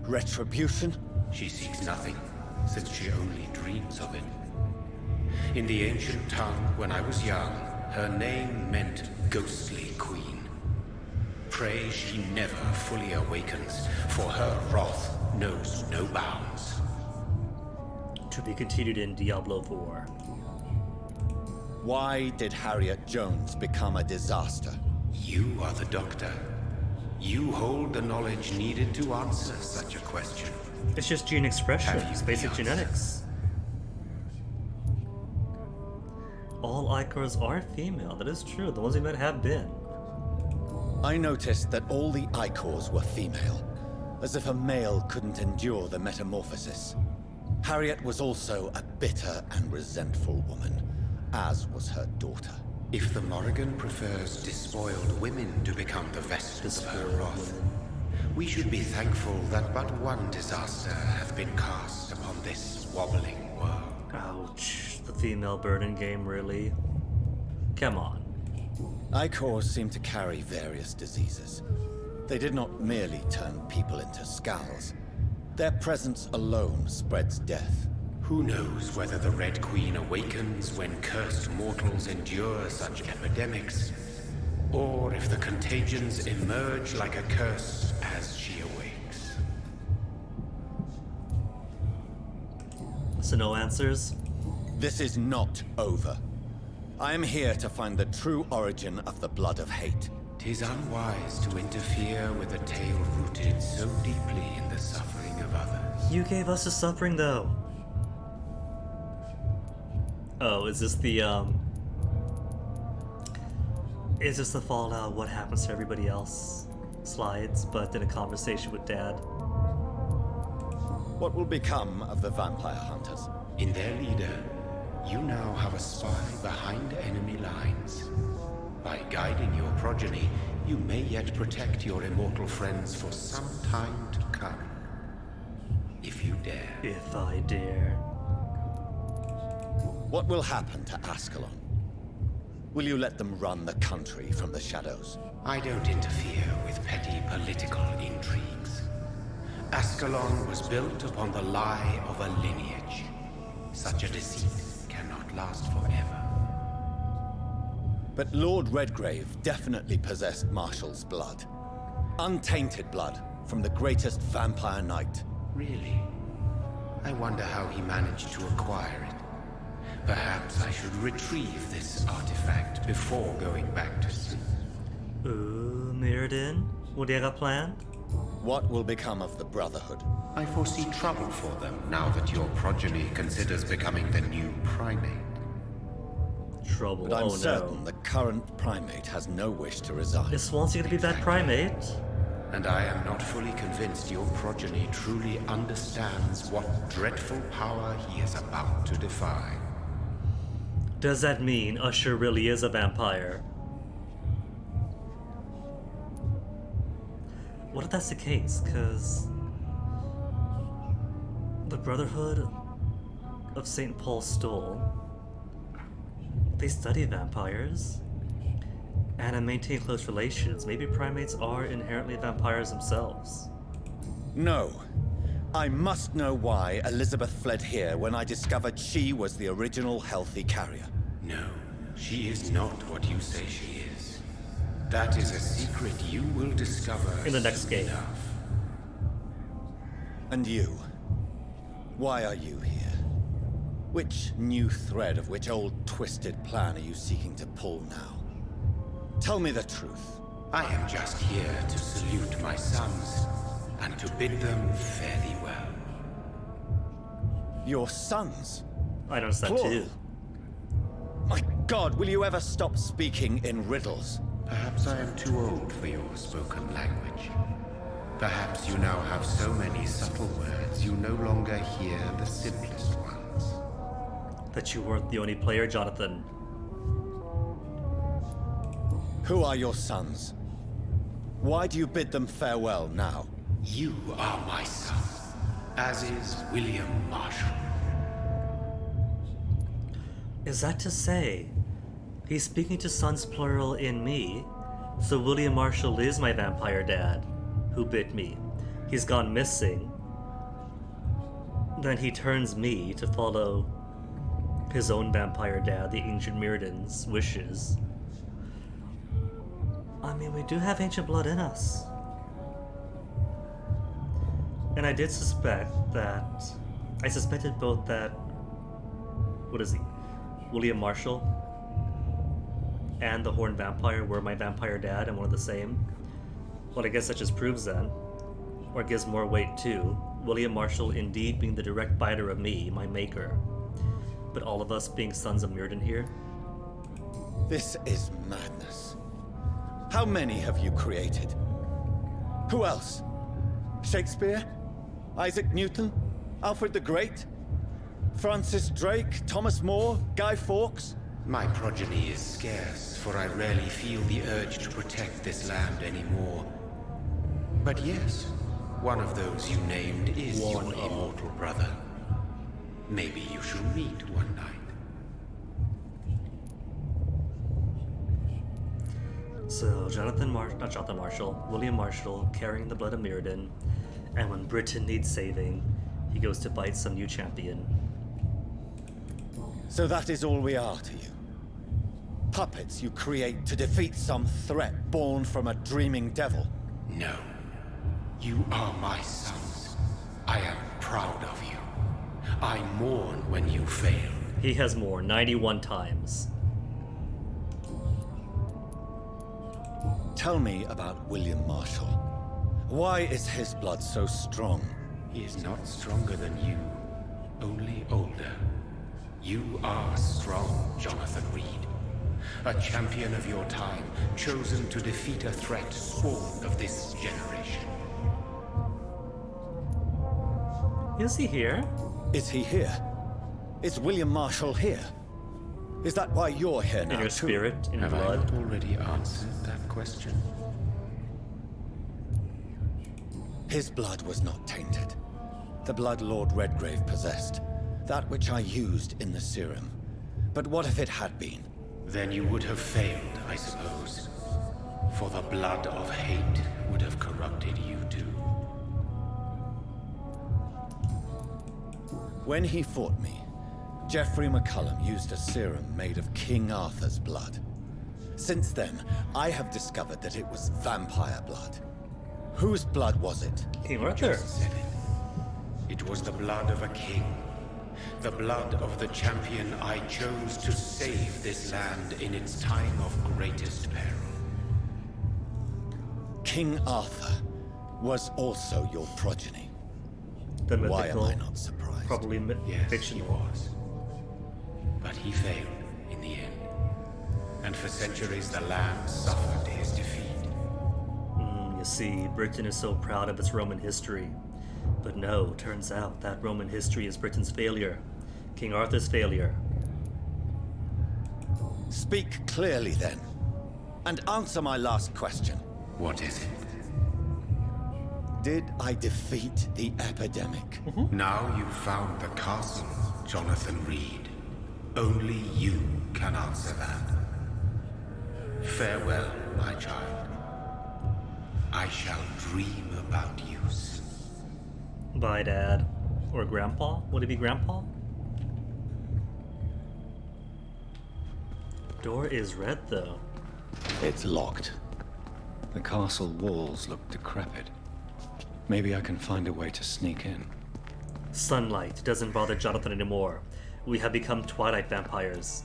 Retribution? She seeks nothing, since she only dreams of it. In the ancient tongue, when I was young, her name meant ghostly queen. Pray she never fully awakens, for her wrath knows no bounds. To be continued in Diablo 4. Why did Harriet Jones become a disaster? You are the doctor. You hold the knowledge needed to answer such a question. It's just gene expression. It's basic genetics. All Icors are female. That is true. The ones we met have been. I noticed that all the Icors were female, as if a male couldn't endure the metamorphosis. Harriet was also a bitter and resentful woman, as was her daughter. If the Morrigan prefers despoiled women to become the vessels of her wrath, we should be thankful that but one disaster hath been cast upon this wobbling world. Ouch. The female burden game, really? Come on. Icors seem to carry various diseases. They did not merely turn people into skulls. Their presence alone spreads death. Who knows whether the Red Queen awakens when cursed mortals endure such epidemics, or if the contagions emerge like a curse as she awakes. So no answers? This is not over. I am here to find the true origin of the blood of hate. 'Tis unwise to interfere with a tale rooted so deeply in the suffering of others. You gave us the suffering, though. Oh, is this the, Is this the Fallout What Happens to Everybody Else slides, but in a conversation with Dad? What will become of the vampire hunters? In their leader, you now have a spy behind enemy lines. By guiding your progeny, you may yet protect your immortal friends for some time to come. If you dare. If I dare. What will happen to Ascalon? Will you let them run the country from the shadows? I don't interfere with petty political intrigues. Ascalon was built upon the lie of a lineage. Such a deceit cannot last forever. But Lord Redgrave definitely possessed Marshall's blood. Untainted blood from the greatest vampire knight. Really? I wonder how he managed to acquire it. Perhaps I should retrieve this artifact before going back to sleep. Ooh, Mirrodin? What do you got planned? What will become of the Brotherhood? I foresee trouble for them now that your progeny considers becoming the new primate. Trouble, But I'm oh certain no. the current primate has no wish to resign. Is Swansea gonna be that primate? And I am not fully convinced your progeny truly understands what dreadful power he is about to defy. Does that mean Usher really is a vampire? What if that's the case? Because the Brotherhood of St. Paul Stoll, they study vampires and maintain close relations. Maybe primates are inherently vampires themselves. No. I must know why Elizabeth fled here when I discovered she was the original healthy carrier. No, she is not what you say she is. That is a secret you will discover in the next game. Enough. And you? Why are you here? Which new thread of which old twisted plan are you seeking to pull now? Tell me the truth. I am just here to salute my sons and to bid them fare thee well. Your sons? I noticed that too. My God, will you ever stop speaking in riddles? Perhaps I am too old for your spoken language. Perhaps you now have so many subtle words you no longer hear the simplest ones. That you weren't the only player, Jonathan. Who are your sons? Why do you bid them farewell now? You are my son, as is William Marshall. Is that to say, he's speaking to sons plural in me, so William Marshall is my vampire dad, who bit me. He's gone missing. Then he turns me to follow his own vampire dad, the ancient Mirrodin's wishes. I mean, we do have ancient blood in us. And I did suspect that... I suspected both that... What is he? William Marshall and the Horned Vampire were my vampire dad and one of the same. Well, I guess that just proves then, or gives more weight to, William Marshall indeed being the direct biter of me, my maker. But all of us being sons of Mirrodin here? This is madness. How many have you created? Who else? Shakespeare? Isaac Newton? Alfred the Great? Francis Drake? Thomas More? Guy Fawkes? My progeny is scarce, for I rarely feel the urge to protect this land anymore. But yes, one of those you named is your immortal brother. Maybe you shall meet one night. So, not Marshall, William Marshall carrying the blood of Mirrodin, and when Britain needs saving, he goes to bite some new champion. So that is all we are to you? Puppets you create to defeat some threat born from a dreaming devil? No. You are my sons. I am proud of you. I mourn when you fail. He has mourned 91 times. Tell me about William Marshall. Why is his blood so strong? He is not stronger than you, only older. You are strong, Jonathan Reed. A champion of your time, chosen to defeat a threat spawned of this generation. Is he here? Is he here? Is William Marshall here? Is that why you're here now, in your too? spirit, in Have blood? I not already answered that question? His blood was not tainted. The blood Lord Redgrave possessed. That which I used in the serum. But what if it had been? Then you would have failed, I suppose. For the blood of hate would have corrupted you too. When he fought me, Geoffrey McCullum used a serum made of King Arthur's blood. Since then, I have discovered that it was vampire blood. Whose blood was it? King Arthur. Said it. It was the blood of a king. The blood of the champion I chose to save this land in its time of greatest peril. King Arthur was also your progeny. The Why am mythical, I not surprised? probably Yes, fictional. he was. But he failed in the end. And for centuries the land suffered his defeat. You see, Britain is so proud of its Roman history. But no, turns out that Roman history is Britain's failure. King Arthur's failure. Speak clearly then, and answer my last question. What is it? Did I defeat the epidemic? Now you've found the castle, Jonathan Reed. Only you can answer that. Farewell, my child. I shall dream about you soon. Bye, Dad. Or Grandpa? Would it be Grandpa? Door is red, though. It's locked. The castle walls look decrepit. Maybe I can find a way to sneak in. Sunlight doesn't bother Jonathan anymore. We have become Twilight vampires.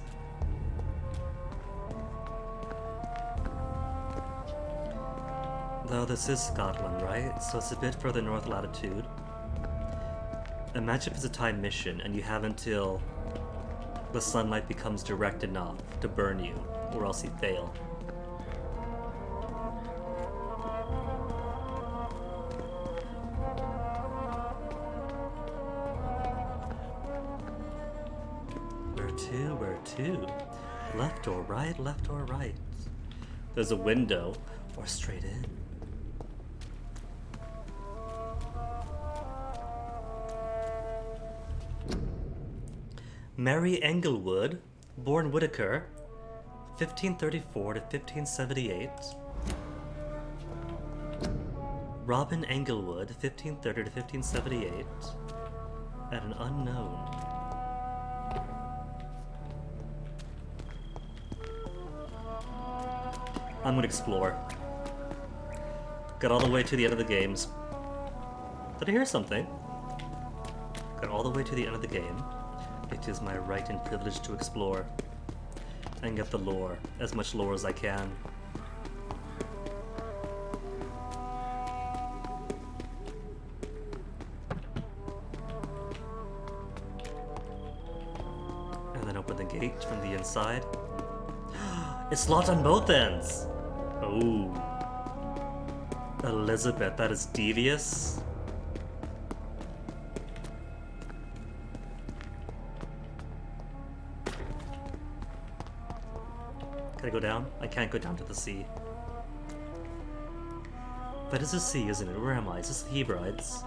Though this is Scotland, right? So it's a bit further north latitude. Imagine if it's a time mission and you have until the sunlight becomes direct enough to burn you, or else you fail. Left or right, left or right. There's a window, or straight in. Mary Englewood, born Whitaker, 1534 to 1578. Robin Englewood, 1530 to 1578. At an unknown. I'm gonna explore. Got all the way to the end of the games. Did I hear something? Got all the way to the end of the game. It is my right and privilege to explore and get the lore, as much lore as I can. And then open the gate from the inside. It's locked on both ends! Oh. Elizabeth, that is devious. Can I go down? I can't go down to the sea. That is a sea, isn't it? Where am I? Is this the Hebrides?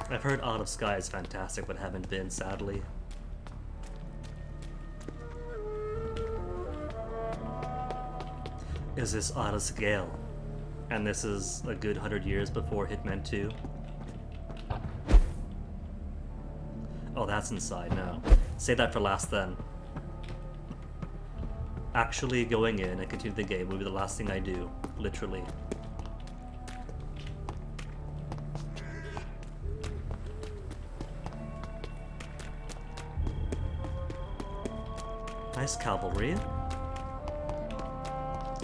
I've heard Out of Sky is fantastic, but haven't been, sadly. Is this Out of Scale? And this is a good 100 years before Hitman 2? Oh, that's inside, no. Save that for last then. Actually going in and continue the game will be the last thing I do, literally. Nice cavalry.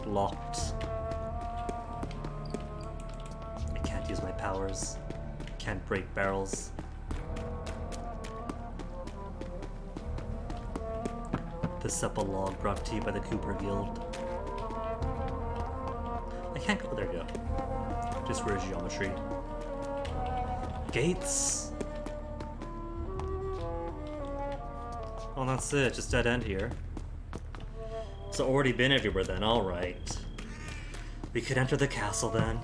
Locked. I can't use my powers. Can't break barrels. This epilogue brought to you by the Cooper Guild. I can't go. There we go. Just for geometry. Gates. Oh, that's it. Just dead end here. It's already been everywhere then. All right. We could enter the castle then.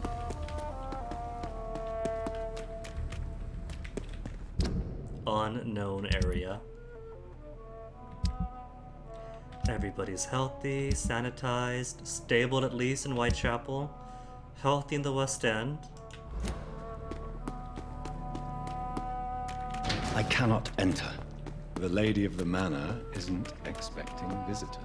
Unknown area. Everybody's healthy, sanitized, stable at least in Whitechapel, healthy in the West End. I cannot enter. The lady of the manor isn't expecting visitors.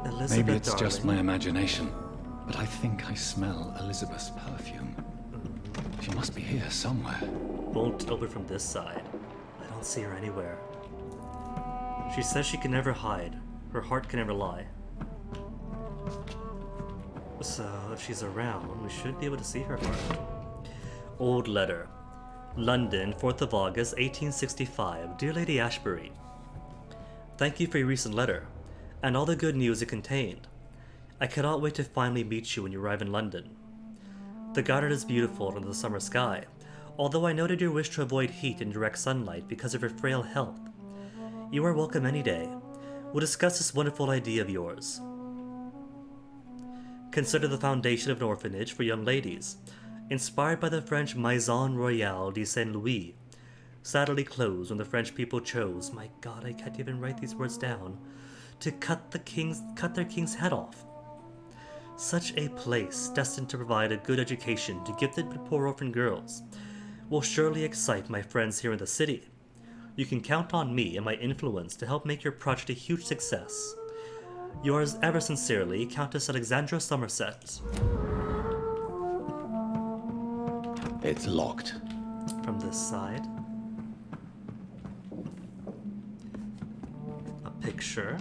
Elizabeth, Maybe it's darling. just my imagination, but I think I smell Elizabeth's perfume. She must be here somewhere. Won't open from this side. I don't see her anywhere. She says she can never hide. Her heart can never lie. So if she's around, we should be able to see her heart. Old letter. London, 4th of August, 1865. Dear Lady Ashbury, thank you for your recent letter, and all the good news it contained. I cannot wait to finally meet you when you arrive in London. The garden is beautiful under the summer sky, although I noted your wish to avoid heat and direct sunlight because of your frail health. You are welcome any day. We'll discuss this wonderful idea of yours. Consider the foundation of an orphanage for young ladies, inspired by the French Maison Royale de Saint-Louis, sadly closed when the French people chose, my god, I can't even write these words down, to cut their king's head off. Such a place, destined to provide a good education to gifted but poor orphan girls, will surely excite my friends here in the city. You can count on me and my influence to help make your project a huge success. Yours ever sincerely, Countess Alexandra Somerset. It's locked. From this side. A picture.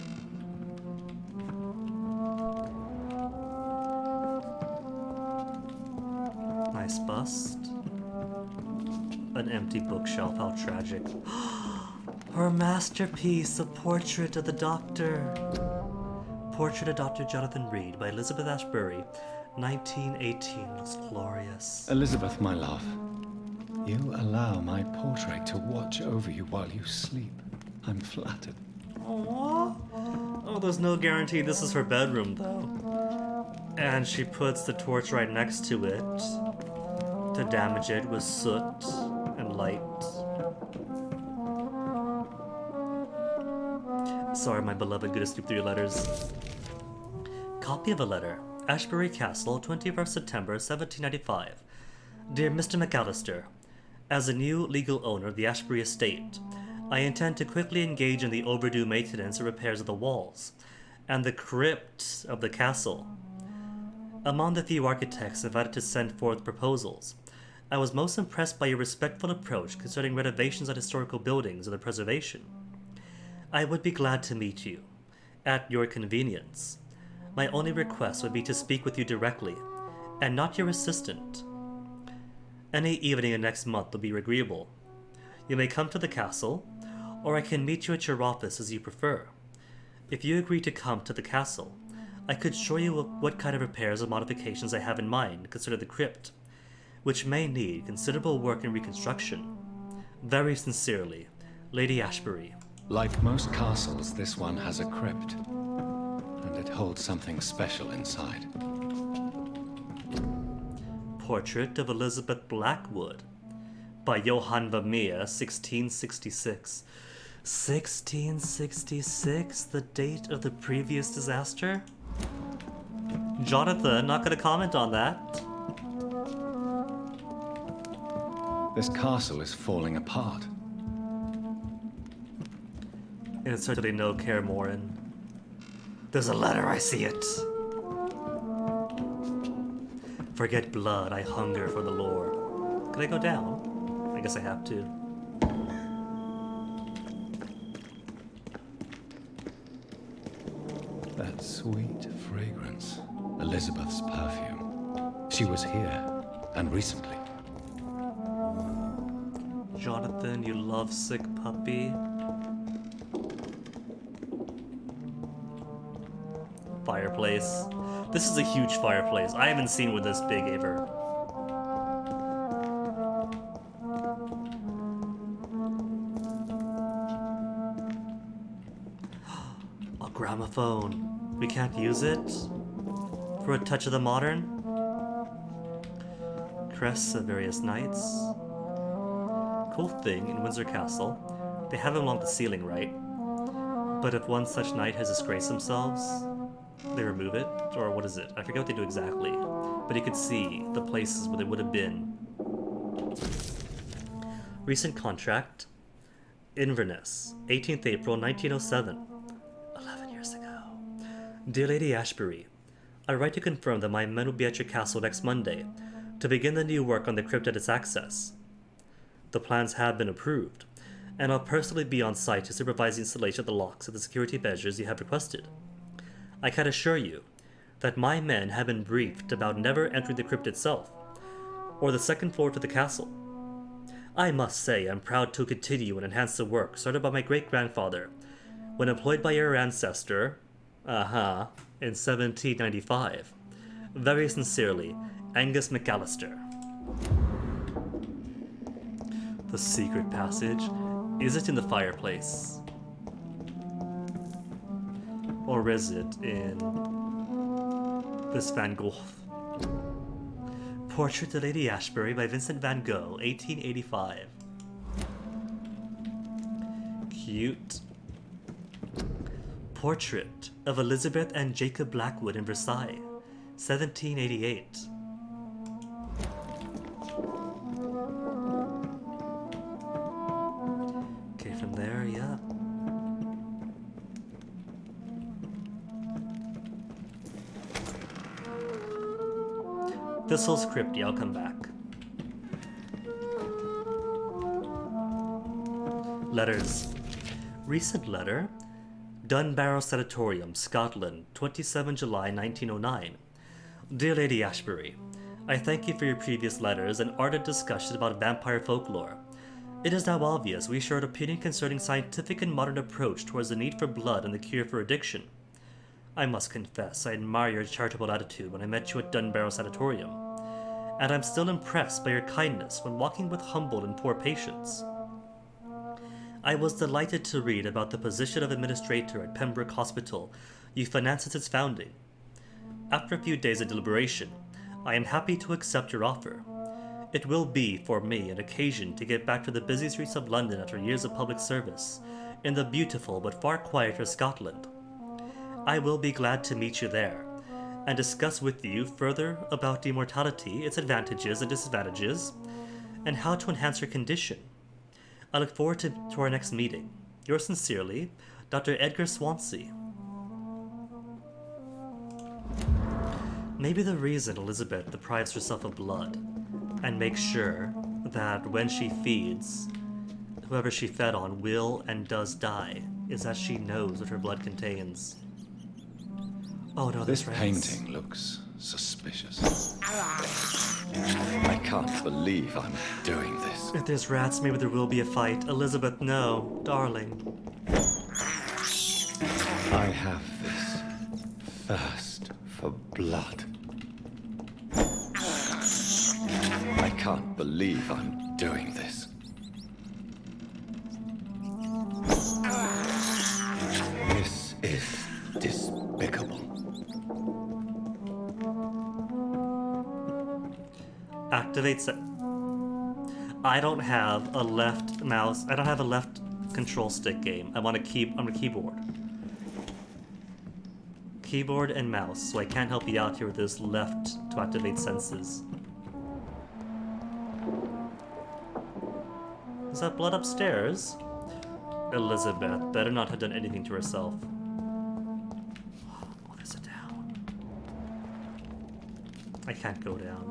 Nice bust. An empty bookshelf, how tragic. Her masterpiece, a portrait of the Doctor. Portrait of Dr. Jonathan Reed by Elizabeth Ashbury, 1918. Looks glorious. Elizabeth, my love. You allow my portrait to watch over you while you sleep. I'm flattered. Aww. Oh, there's no guarantee this is her bedroom, though. And she puts the torch right next to it to damage it with soot and light. Sorry, my beloved, gonna sleep through your letters. Copy of a letter. Ashbury Castle, 21st September, 1795. Dear Mr. McAllister, as a new legal owner of the Ashbury estate, I intend to quickly engage in the overdue maintenance and repairs of the walls and the crypt of the castle. Among the few architects invited to send forth proposals, I was most impressed by your respectful approach concerning renovations on historical buildings and their preservation. I would be glad to meet you, at your convenience. My only request would be to speak with you directly, and not your assistant. Any evening of next month will be agreeable. You may come to the castle, or I can meet you at your office as you prefer. If you agree to come to the castle, I could show you what kind of repairs or modifications I have in mind concerning the crypt, which may need considerable work and reconstruction. Very sincerely, Lady Ashbury. Like most castles, this one has a crypt, and it holds something special inside. Portrait of Elizabeth Blackwood by Johann Vermeer, 1666. 1666, the date of the previous disaster? Jonathan, not gonna comment on that. This castle is falling apart. It's certainly no Kaer Morhen. There's a letter, I see it. Forget blood, I hunger for the lore. Can I go down? I guess I have to. That sweet fragrance. Elizabeth's perfume. She was here, and recently. Jonathan, you lovesick puppy. Fireplace. This is a huge fireplace. I haven't seen one this big ever. A gramophone. We can't use it? For a touch of the modern? Crests of various knights. Cool thing in Windsor Castle, they have them along the ceiling, right? But if one such knight has disgraced themselves, they remove it? Or what is it? I forget what they do exactly. But you could see the places where they would have been. Recent contract. Inverness, 18th April 1907. 11 years ago. Dear Lady Ashbury, I write to confirm that my men will be at your castle next Monday to begin the new work on the crypt at its access. The plans have been approved, and I'll personally be on site to supervise the installation of the locks of the security measures you have requested. I can assure you that my men have been briefed about never entering the crypt itself, or the second floor to the castle. I must say I'm proud to continue and enhance the work started by my great-grandfather when employed by your ancestor, in 1795. Very sincerely, Angus McAllister. The secret passage? Is it in the fireplace? Or is it in this Van Gogh? Portrait of Lady Ashbury by Vincent van Gogh, 1885. Cute. Portrait of Elizabeth and Jacob Blackwood in Versailles, 1788. Okay, from there, yeah. This whole script, yeah, I'll come back. Letters. Recent letter. Dunbarrow Sanatorium, Scotland, 27 July 1909. Dear Lady Ashbury, I thank you for your previous letters and ardent discussions about vampire folklore. It is now obvious we share an opinion concerning scientific and modern approach towards the need for blood and the cure for addiction. I must confess, I admire your charitable attitude when I met you at Dunbarrow Sanatorium, and I'm still impressed by your kindness when walking with humble and poor patients. I was delighted to read about the position of administrator at Pembroke Hospital you financed since its founding. After a few days of deliberation, I am happy to accept your offer. It will be, for me, an occasion to get back to the busy streets of London after years of public service, in the beautiful but far quieter Scotland. I will be glad to meet you there, and discuss with you further about immortality, its advantages and disadvantages, and how to enhance your condition. I look forward to our next meeting. Yours sincerely, Dr. Edgar Swansea. Maybe the reason Elizabeth deprives herself of blood and makes sure that when she feeds, whoever she fed on will and does die is that she knows what her blood contains. Oh no, This rats. painting looks suspicious. I can't believe I'm doing this. If there's rats, maybe there will be a fight. Elizabeth, no, darling. I have this thirst for blood. I can't believe I'm doing this. This is despicable. Activate set. I don't have a left mouse. I don't have a left control stick game. I'm on a keyboard. Keyboard and mouse, so I can't help you out here with this left to activate senses. Is that blood upstairs? Elizabeth better not have done anything to herself. What is it down? I can't go down.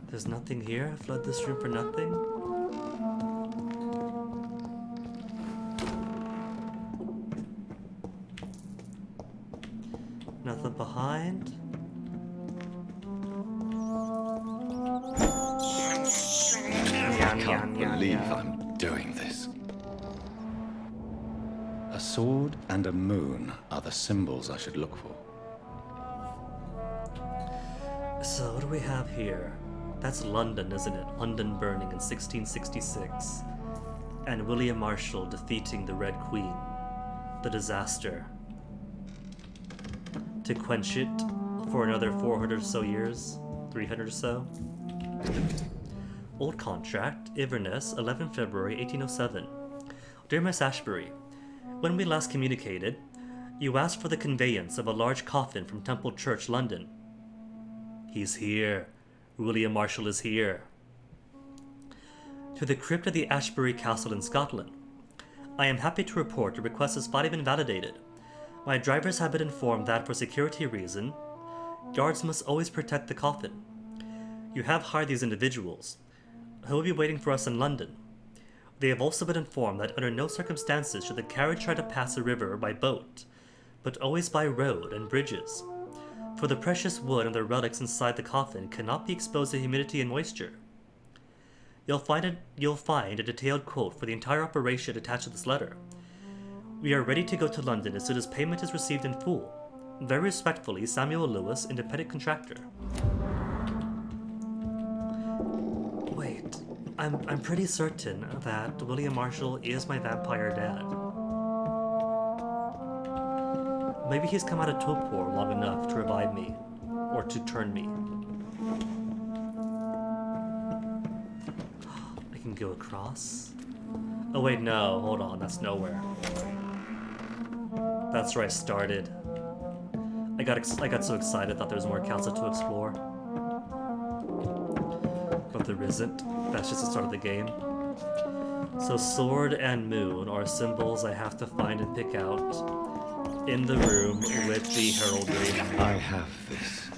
There's nothing here? I flood this room for nothing? Nothing behind? I can't believe I'm doing this. A sword and a moon are the symbols I should look for. So what do we have here? That's London, isn't it? London burning in 1666. And William Marshall defeating the Red Queen. The disaster. To quench it for another 400 or so years? 300 or so? Old contract, Inverness, 11 February 1807. Dear Miss Ashbury, when we last communicated, you asked for the conveyance of a large coffin from Temple Church, London. He's here. William Marshall is here. To the crypt of the Ashbury Castle in Scotland. I am happy to report your request has finally been validated. My drivers have been informed that, for security reason, guards must always protect the coffin. You have hired these individuals, who will be waiting for us in London. They have also been informed that under no circumstances should the carriage try to pass the river by boat, but always by road and bridges. For the precious wood and the relics inside the coffin cannot be exposed to humidity and moisture. You'll find a detailed quote for the entire operation attached to this letter. We are ready to go to London as soon as payment is received in full. Very respectfully, Samuel Lewis, Independent Contractor. Wait, I'm pretty certain that William Marshall is my vampire dad. Maybe he's come out of torpor long enough to revive me, or to turn me. I can go across? Oh wait, no, hold on, that's nowhere. That's where I started. I got so excited, thought there was more castle to explore. But there isn't. That's just the start of the game. So sword and moon are symbols I have to find and pick out in the room with the heraldry. I have this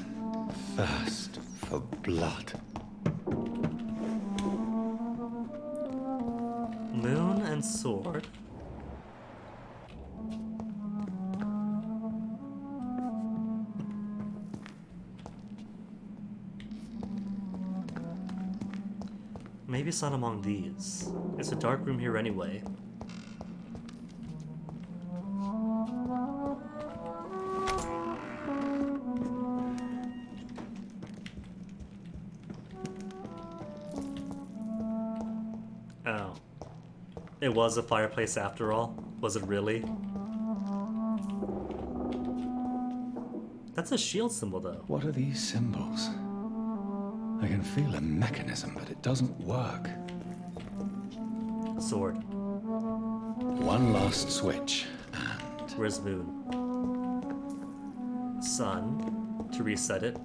thirst for blood. Moon and sword. Maybe it's not among these. It's a dark room here anyway. Oh. It was a fireplace after all? Was it really? That's a shield symbol, though. What are these symbols? I can feel a mechanism, but it doesn't work. A sword. One last switch, and... Where's Moon? Sun. To reset it.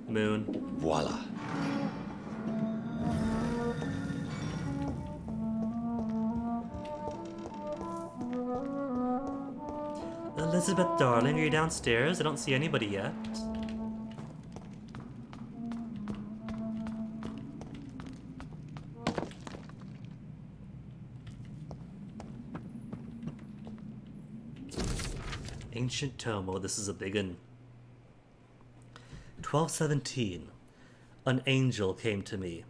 Moon. Voila. Elizabeth, darling, are you downstairs? I don't see anybody yet. Ancient tome. Oh, this is a big one. 1217. An angel came to me.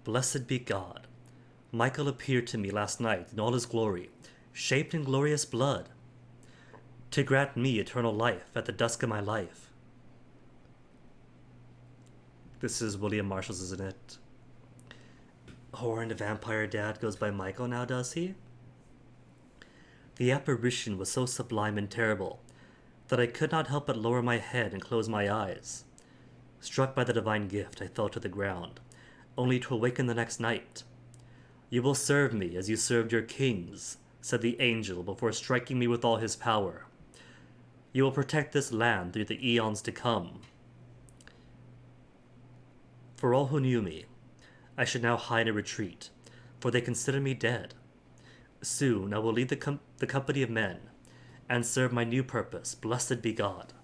Blessed be God. Michael appeared to me last night in all his glory, shaped in glorious blood, to grant me eternal life at the dusk of my life. This is William Marshall's, isn't it? Horned vampire dad goes by Michael now, does he? The apparition was so sublime and terrible that I could not help but lower my head and close my eyes. Struck by the divine gift, I fell to the ground, only to awaken the next night. You will serve me as you served your kings, said the angel before striking me with all his power. You will protect this land through the eons to come. For all who knew me, I should now hide and retreat, for they consider me dead. Soon I will lead the company of men, and serve my new purpose, blessed be God.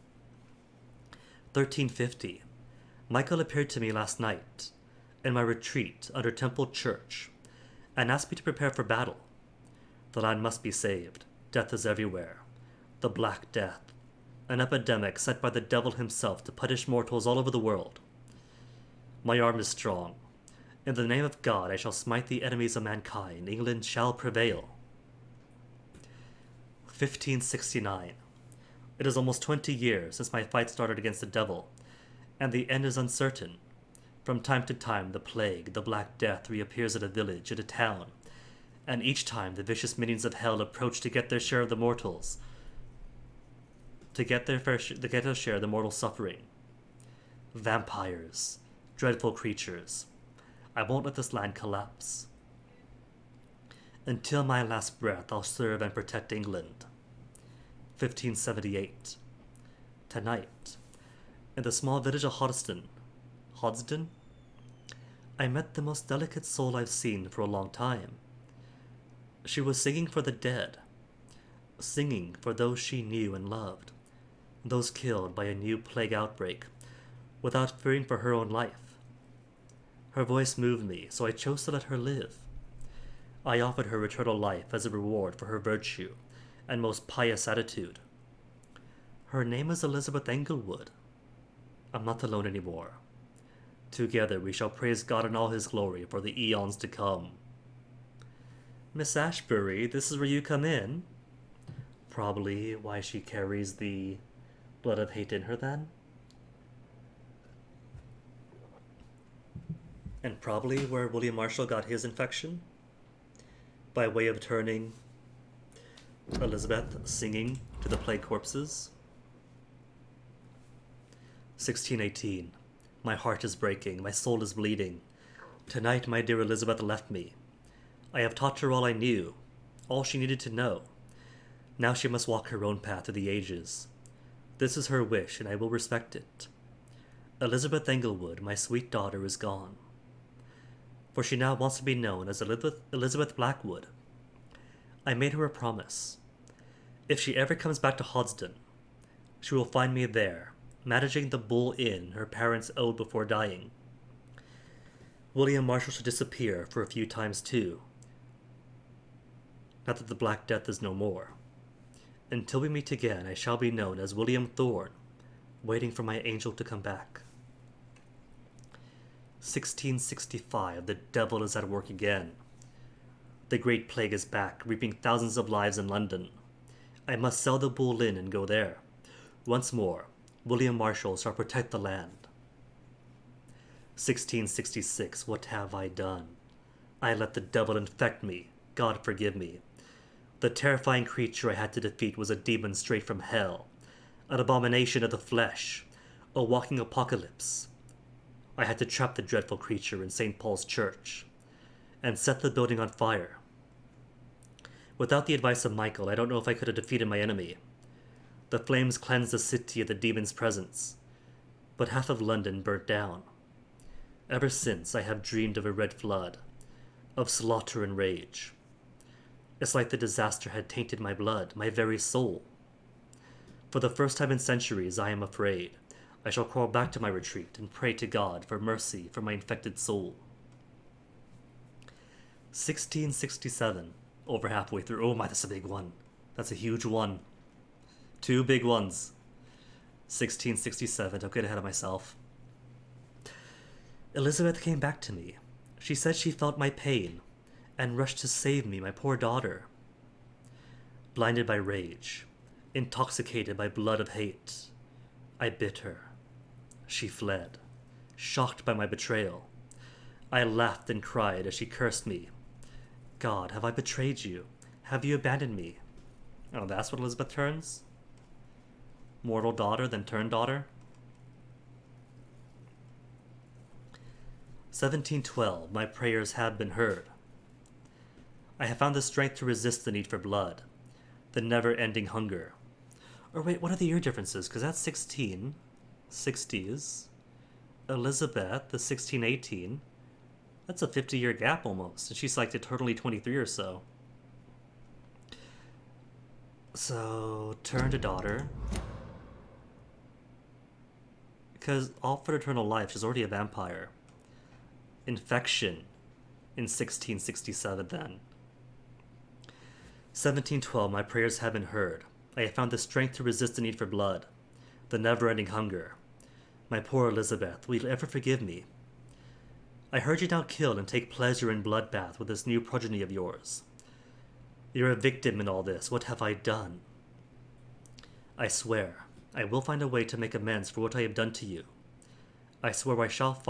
1350. Michael appeared to me last night, in my retreat under Temple Church, and asked me to prepare for battle. The land must be saved. Death is everywhere. The Black Death, an epidemic sent by the devil himself to punish mortals all over the world. My arm is strong. In the name of God I shall smite the enemies of mankind. England shall prevail. 1569. It is almost 20 years since my fight started against the devil, and the end is uncertain. From time to time the plague, the Black Death, reappears at a village, at a town, and each time the vicious minions of hell approach to get their share of the mortals, to get their share of the mortal suffering. Vampires, dreadful creatures. I won't let this land collapse. Until my last breath, I'll serve and protect England. 1578. Tonight, in the small village of Hoddesdon, I met the most delicate soul I've seen for a long time. She was singing for the dead, singing for those she knew and loved, those killed by a new plague outbreak, without fearing for her own life. Her voice moved me, so I chose to let her live. I offered her eternal life as a reward for her virtue and most pious attitude. Her name is Elizabeth Englewood. I'm not alone anymore. Together we shall praise God in all his glory for the eons to come. Miss Ashbury, this is where you come in. Probably why she carries the blood of hate in her then. And probably where William Marshall got his infection, by way of turning Elizabeth singing to the plague corpses. 1618. My heart is breaking, my soul is bleeding. Tonight my dear Elizabeth left me. I have taught her all I knew, all she needed to know. Now she must walk her own path through the ages. This is her wish, and I will respect it. Elizabeth Englewood, my sweet daughter, is gone, for she now wants to be known as Elizabeth Blackwood. I made her a promise. If she ever comes back to Hoddesdon, she will find me there, managing the Bull Inn her parents owed before dying. William Marshall should disappear for a few times too. Not that the Black Death is no more. Until we meet again, I shall be known as William Thorne, waiting for my angel to come back. 1665, the devil is at work again. The Great Plague is back, reaping thousands of lives in London. I must sell the Bull Inn and go there. Once more, William Marshall shall protect the land. 1666, what have I done? I let the devil infect me. God forgive me. The terrifying creature I had to defeat was a demon straight from hell, an abomination of the flesh, a walking apocalypse. I had to trap the dreadful creature in St. Paul's Church, and set the building on fire. Without the advice of Michael, I don't know if I could have defeated my enemy. The flames cleansed the city of the demon's presence, but half of London burnt down. Ever since, I have dreamed of a red flood, of slaughter and rage. It's like the disaster had tainted my blood, my very soul. For the first time in centuries, I am afraid. I shall crawl back to my retreat and pray to God for mercy for my infected soul. 1667, over halfway through. Oh my, that's a big one. That's a huge one. 2 big ones. 1667, don't get ahead of myself. Elizabeth came back to me. She said she felt my pain and rushed to save me, my poor daughter. Blinded by rage, intoxicated by blood of hate, I bit her. She fled, shocked by my betrayal. I laughed and cried as she cursed me. God, have I betrayed you? Have you abandoned me? Oh, that's what Elizabeth turns? Mortal daughter, then turned daughter? 1712, my prayers have been heard. I have found the strength to resist the need for blood, the never-ending hunger. Or wait, what are the year differences? Because that's 1660s. Elizabeth, the 1618. That's a 50-year gap almost, and she's like eternally 23 or so. So, turn to daughter. Because offered eternal life, she's already a vampire. Infection in 1667 then. 1712, my prayers have been heard. I have found the strength to resist the need for blood, the never-ending hunger. My poor Elizabeth, will you ever forgive me? I heard you now kill and take pleasure in bloodbath with this new progeny of yours. You're a victim in all this. What have I done? I swear, I will find a way to make amends for what I have done to you. I swear I shall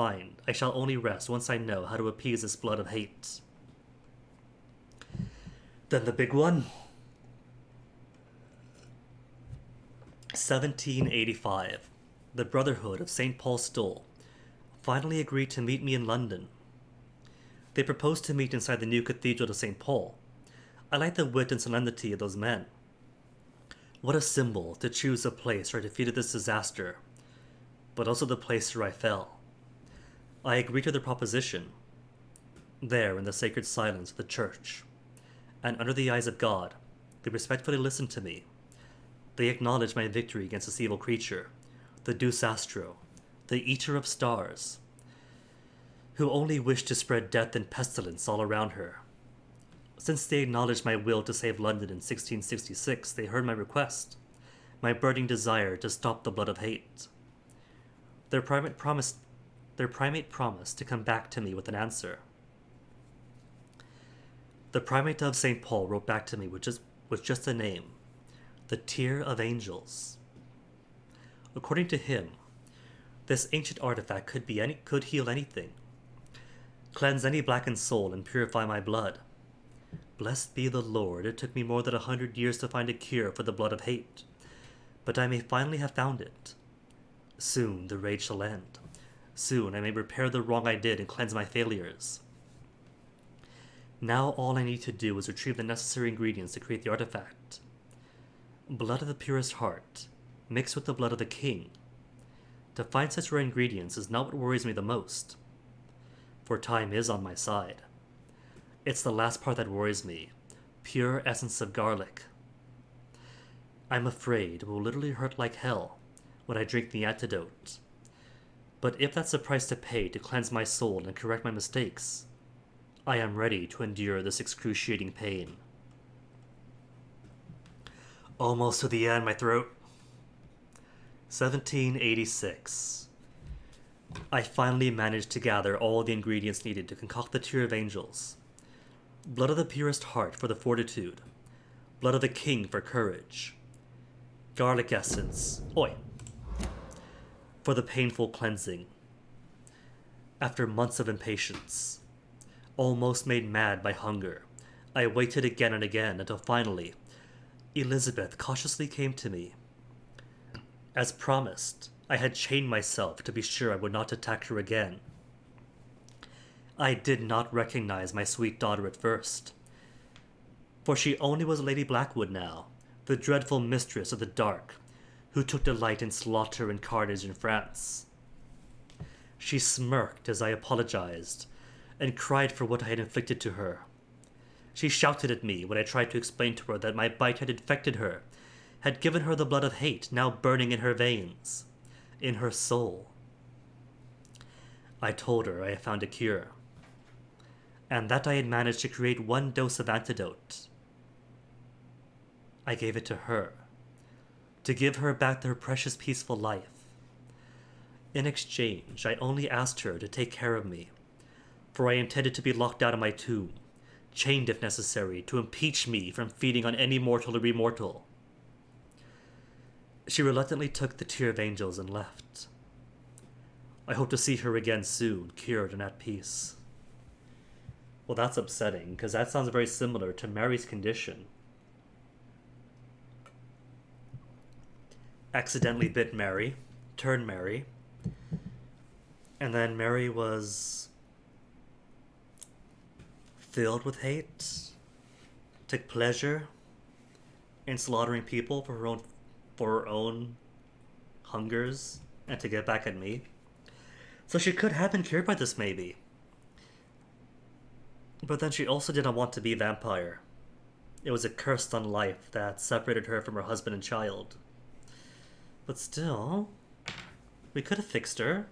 only rest once I know how to appease this blood of hate. Then the big one. 1785. The Brotherhood of St. Paul's Stool finally agreed to meet me in London. They proposed to meet inside the new Cathedral of St. Paul. I like the wit and solemnity of those men. What a symbol to choose a place where I defeated this disaster, but also the place where I fell. I agreed to their proposition. There, in the sacred silence of the church, and under the eyes of God, they respectfully listened to me. They acknowledged my victory against this evil creature, the Deus Astro, the Eater of Stars, who only wished to spread death and pestilence all around her. Since they acknowledged my will to save London in 1666, they heard my request, my burning desire to stop the blood of hate. Their primate promised to come back to me with an answer. The primate of St. Paul wrote back to me with just a name, the Tear of Angels. According to him, this ancient artifact could heal anything, cleanse any blackened soul, and purify my blood. Blessed be the Lord, it took me more than 100 years to find a cure for the blood of hate, but I may finally have found it. Soon the rage shall end. Soon I may repair the wrong I did and cleanse my failures. Now all I need to do is retrieve the necessary ingredients to create the artifact. Blood of the purest heart, mixed with the blood of the king. To find such rare ingredients is not what worries me the most, for time is on my side. It's the last part that worries me, pure essence of garlic. I'm afraid it will literally hurt like hell when I drink the antidote. But if that's the price to pay to cleanse my soul and correct my mistakes, I am ready to endure this excruciating pain. Almost to the end, my throat. 1786. I finally managed to gather all the ingredients needed to concoct the Tear of Angels. Blood of the purest heart for the fortitude. Blood of the king for courage. Garlic essence, for the painful cleansing. After months of impatience, almost made mad by hunger, I waited again and again until finally, Elizabeth cautiously came to me. As promised, I had chained myself to be sure I would not attack her again. I did not recognize my sweet daughter at first, for she only was Lady Blackwood now, the dreadful mistress of the dark, who took delight in slaughter and carnage in France. She smirked as I apologized, and cried for what I had inflicted to her. She shouted at me when I tried to explain to her that my bite had infected her, had given her the blood of hate now burning in her veins, in her soul. I told her I had found a cure, and that I had managed to create 1 dose of antidote. I gave it to her, to give her back her precious peaceful life. In exchange, I only asked her to take care of me, for I intended to be locked out of my tomb, chained if necessary, to impeach me from feeding on any mortal or immortal. She reluctantly took the Tear of Angels and left. I hope to see her again soon, cured and at peace. Well, that's upsetting, because that sounds very similar to Mary's condition. Accidentally bit Mary, turned Mary, and then Mary was filled with hate, took pleasure in slaughtering people for her own hungers and to get back at me. So she could have been cured by this, maybe. But then she also didn't want to be a vampire. It was a curse on life that separated her from her husband and child. But still, we could have fixed her.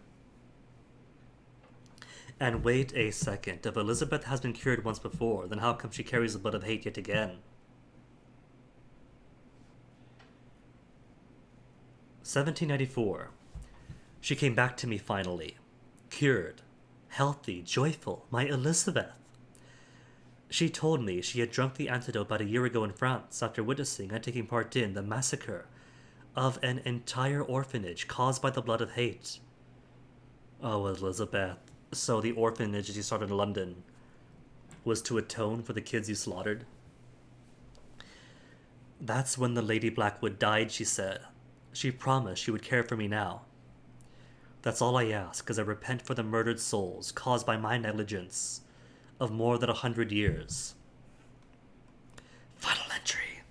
And wait a second, if Elizabeth has been cured once before, then how come she carries the blood of hate yet again? 1794. She came back to me finally. Cured, healthy, joyful, my Elizabeth. She told me she had drunk the antidote about a year ago in France after witnessing and taking part in the massacre of an entire orphanage caused by the blood of hate. Oh, Elizabeth. So the orphanage that you started in London was to atone for the kids you slaughtered? That's when the Lady Blackwood died, she said. She promised she would care for me now. That's all I ask, as I repent for the murdered souls caused by my negligence of more than 100 years. Final entry.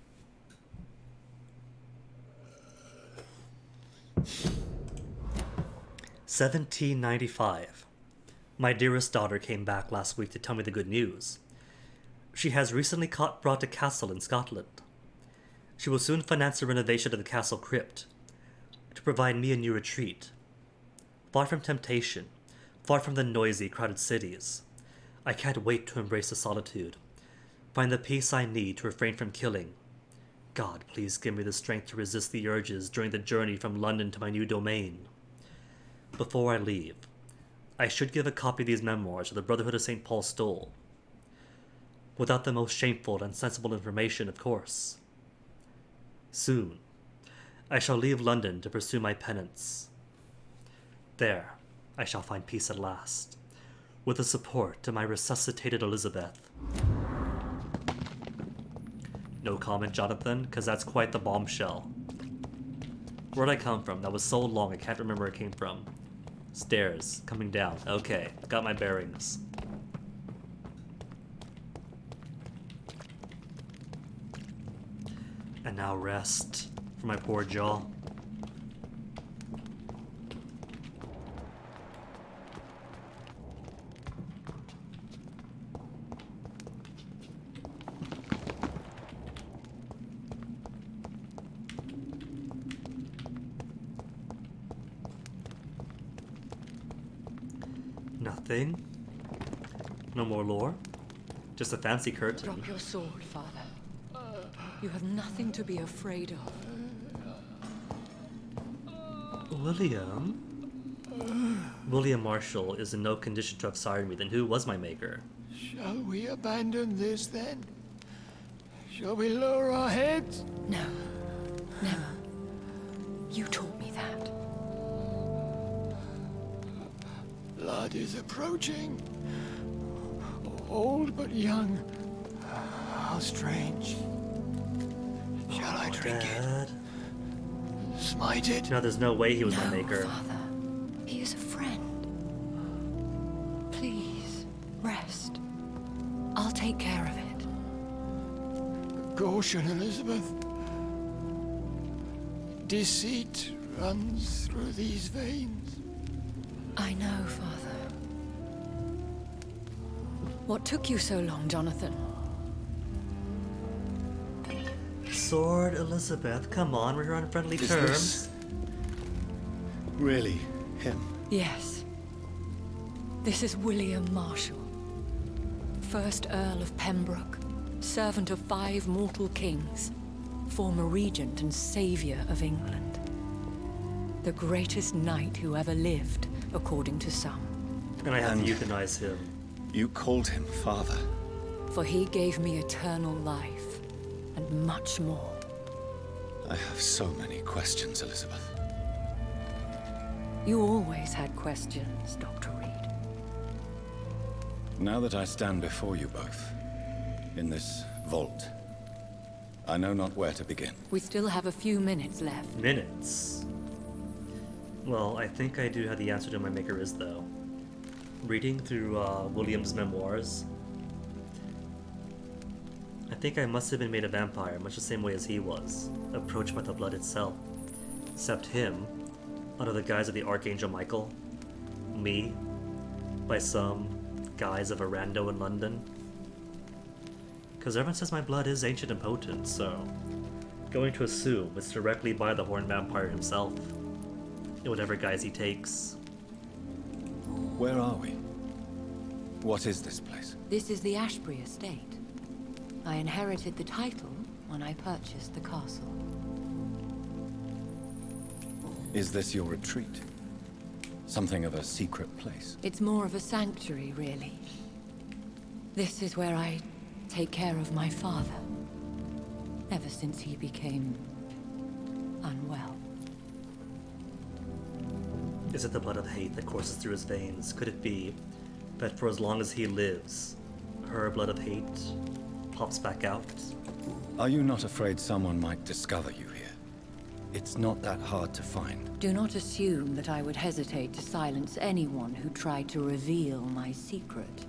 "1795. My dearest daughter came back last week to tell me the good news. She has recently brought a castle in Scotland. She will soon finance the renovation of the castle crypt to provide me a new retreat. Far from temptation, far from the noisy, crowded cities. I can't wait to embrace the solitude, find the peace I need to refrain from killing. God, please give me the strength to resist the urges during the journey from London to my new domain. Before I leave, I should give a copy of these memoirs to the Brotherhood of St. Paul Stole. Without the most shameful and sensible information, of course. Soon, I shall leave London to pursue my penance. There, I shall find peace at last, with the support of my resuscitated Elizabeth." No comment, Jonathan, because that's quite the bombshell. Where'd I come from? That was so long, I can't remember where it came from. Stairs, coming down. Okay, got my bearings. And now rest for my poor jaw. Nothing. No more lore. Just a fancy curtain. Drop your sword, Father. You have nothing to be afraid of. William? William Marshall is in no condition to have sired me. Then who was my maker? Shall we abandon this then? Shall we lower our heads? No. Never. You taught me that. Blood blood is approaching. Old but young. How strange. Shall I drink it? Smite it? No, there's no way he was my maker. Father. He is a friend. Please, rest. I'll take care of it. Caution, Elizabeth. Deceit runs through these veins. I know, Father. What took you so long, Jonathan? Sword Elizabeth, come on, we're on friendly Is terms. this really him? Yes. This is William Marshall, 1st Earl of Pembroke, servant of 5 mortal kings, former regent and savior of England. The greatest knight who ever lived, according to some. And I have to euthanize him. You called him father. For he gave me eternal life, and much more. I have so many questions, Elizabeth. You always had questions, Dr. Reed. Now that I stand before you both, in this vault, I know not where to begin. We still have a few minutes left. Minutes? Well, I think I do have the answer to my maker is, though. Reading through William's memoirs, I think I must have been made a vampire, much the same way as he was, approached by the blood itself. Except him, under the guise of the Archangel Michael, me, by some guise of a rando in London. Because everyone says my blood is ancient and potent, so going to assume it's directly by the Horned Vampire himself, in whatever guise he takes. Where are we? What is this place? This is the Ashbury estate. I inherited the title when I purchased the castle. Is this your retreat? Something of a secret place? It's more of a sanctuary, really. This is where I take care of my father, ever since he became unwell. Is it the blood of hate that courses through his veins? Could it be that for as long as he lives, her blood of hate pops back out? Are you not afraid someone might discover you here? It's not that hard to find. Do not assume that I would hesitate to silence anyone who tried to reveal my secret.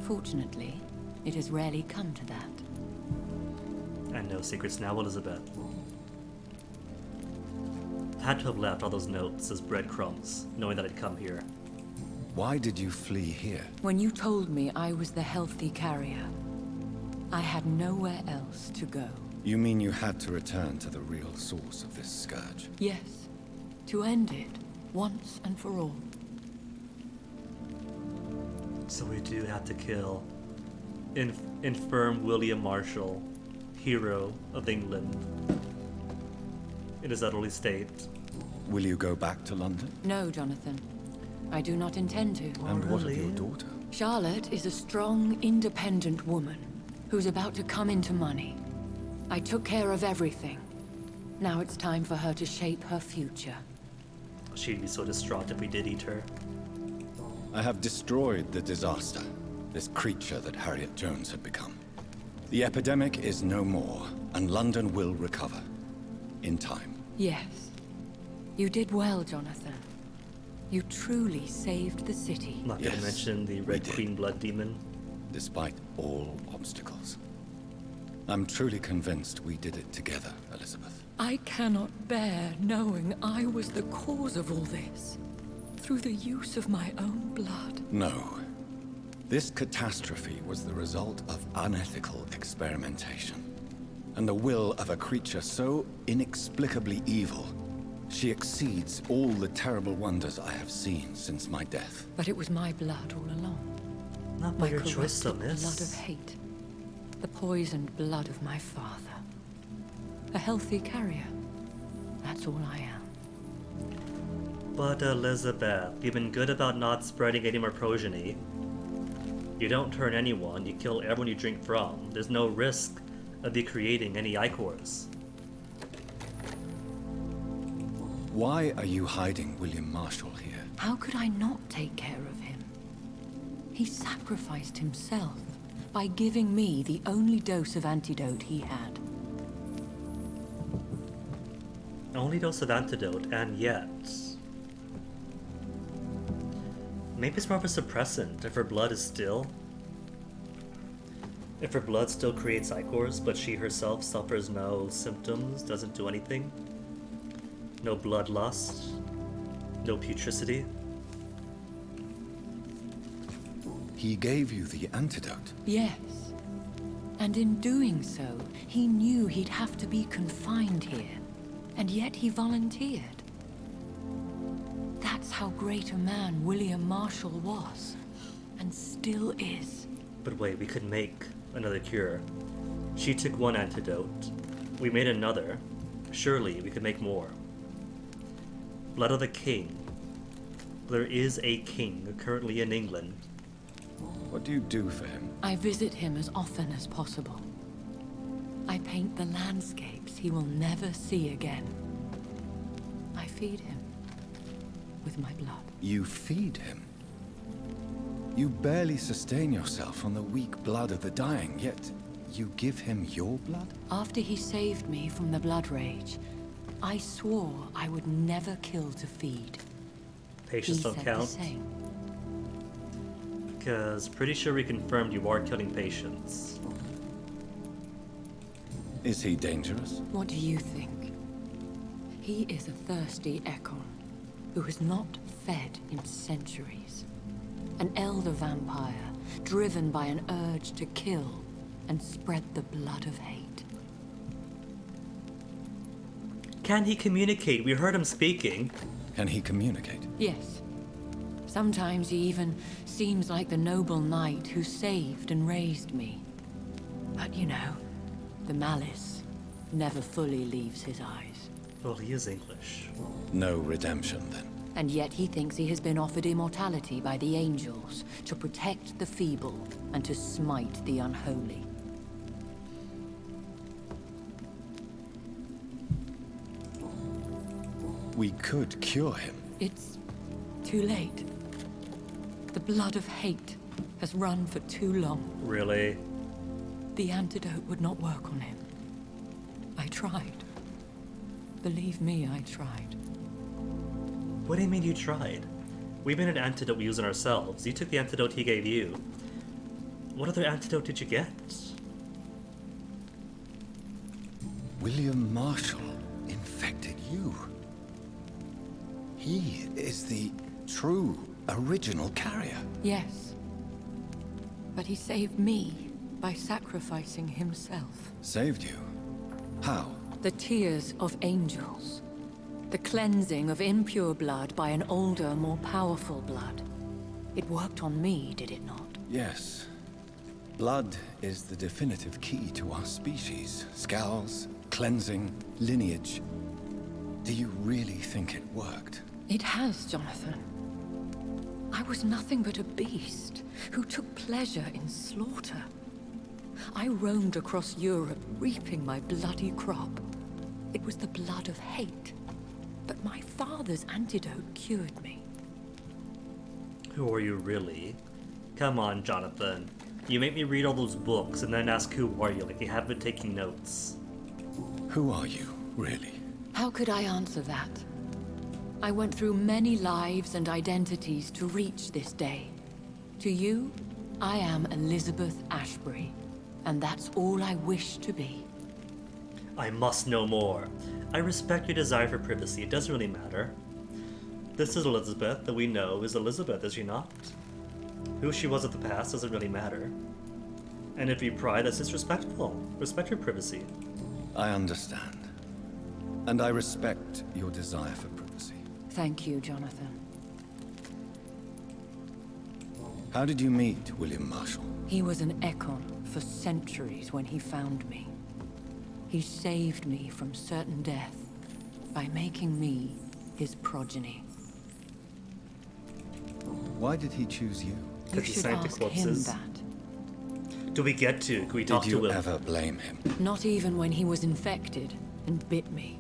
Fortunately, it has rarely come to that. And no secrets now, Elizabeth. Had to have left all those notes as breadcrumbs, knowing that I'd come here. Why did you flee here? When you told me I was the healthy carrier, I had nowhere else to go. You mean you had to return to the real source of this scourge? Yes, to end it, once and for all. So we do have to kill infirm William Marshall, hero of England, in his utterly state. Will you go back to London? No, Jonathan. I do not intend to. And what of your daughter? Charlotte is a strong, independent woman who's about to come into money. I took care of everything. Now it's time for her to shape her future. She'd be so distraught if we did eat her. I have destroyed the disaster, this creature that Harriet Jones had become. The epidemic is no more, and London will recover. In time. Yes. You did well, Jonathan. You truly saved the city. Not gonna mention the Red Queen Blood Demon. Despite all obstacles. I'm truly convinced we did it together, Elizabeth. I cannot bear knowing I was the cause of all this. Through the use of my own blood. No. This catastrophe was the result of unethical experimentation. And the will of a creature so inexplicably evil, she exceeds all the terrible wonders I have seen since my death. But it was my blood all along. Not by My your choice, though, corrupted miss. blood of hate. The poisoned blood of my father. A healthy carrier. That's all I am. But Elizabeth, you've been good about not spreading any more progeny. You don't turn anyone, you kill everyone you drink from. There's no risk of you creating any ichors. Why are you hiding William Marshall here? How could I not take care of him? He sacrificed himself by giving me the only dose of antidote he had. Only dose of antidote, and yet... Maybe it's more of a suppressant if her blood is still... If her blood still creates ichors, but she herself suffers no symptoms, doesn't do anything. No bloodlust. No putricity. He gave you the antidote. Yes. And in doing so, he knew he'd have to be confined here. And yet he volunteered. That's how great a man William Marshall was. And still is. But wait, we could make another cure. She took one antidote. We made another. Surely we could make more. Blood of the King. There is a king currently in England. What do you do for him? I visit him as often as possible. I paint the landscapes he will never see again. I feed him with my blood. You feed him? You barely sustain yourself on the weak blood of the dying, yet you give him your blood? After he saved me from the blood rage, I swore I would never kill to feed. Patients don't count. Because pretty sure we confirmed you are killing patients. Is he dangerous? What do you think? He is a thirsty Ekon who has not fed in centuries. An elder vampire driven by an urge to kill and spread the blood of hate. Can he communicate? We heard him speaking. Can he communicate? Yes. Sometimes he even seems like the noble knight who saved and raised me. But you know, the malice never fully leaves his eyes. Well, he is English. No redemption, then. And yet he thinks he has been offered immortality by the angels to protect the feeble and to smite the unholy. We could cure him. It's too late. The blood of hate has run for too long. Really? The antidote would not work on him. I tried. Believe me, I tried. What do you mean you tried? We made an antidote we use on ourselves. You took the antidote he gave you. What other antidote did you get? William Marshall infected you. He is the true, original carrier. Yes. But he saved me by sacrificing himself. Saved you? How? The tears of angels. The cleansing of impure blood by an older, more powerful blood. It worked on me, did it not? Yes. Blood is the definitive key to our species. Scowls, cleansing, lineage. Do you really think it worked? It has, Jonathan. I was nothing but a beast who took pleasure in slaughter. I roamed across Europe, reaping my bloody crop. It was the blood of hate. But my father's antidote cured me. Who are you really? Come on, Jonathan. You make me read all those books and then ask who are you like you have been taking notes. Who are you, really? How could I answer that? I went through many lives and identities to reach this day. To you, I am Elizabeth Ashbury, and that's all I wish to be. I must know more. I respect your desire for privacy. It doesn't really matter. This is Elizabeth that we know is Elizabeth, is she not? Who she was at the past doesn't really matter. And if you pry, that's disrespectful. Respect your privacy. I understand. And I respect your desire for privacy. Thank you, Jonathan. How did you meet William Marshall? He was an Ekon for centuries when he found me. He saved me from certain death by making me his progeny. Why did he choose you? You should ask him that. Do we get to? Can we talk to him? Did you ever blame him? Not even when he was infected and bit me.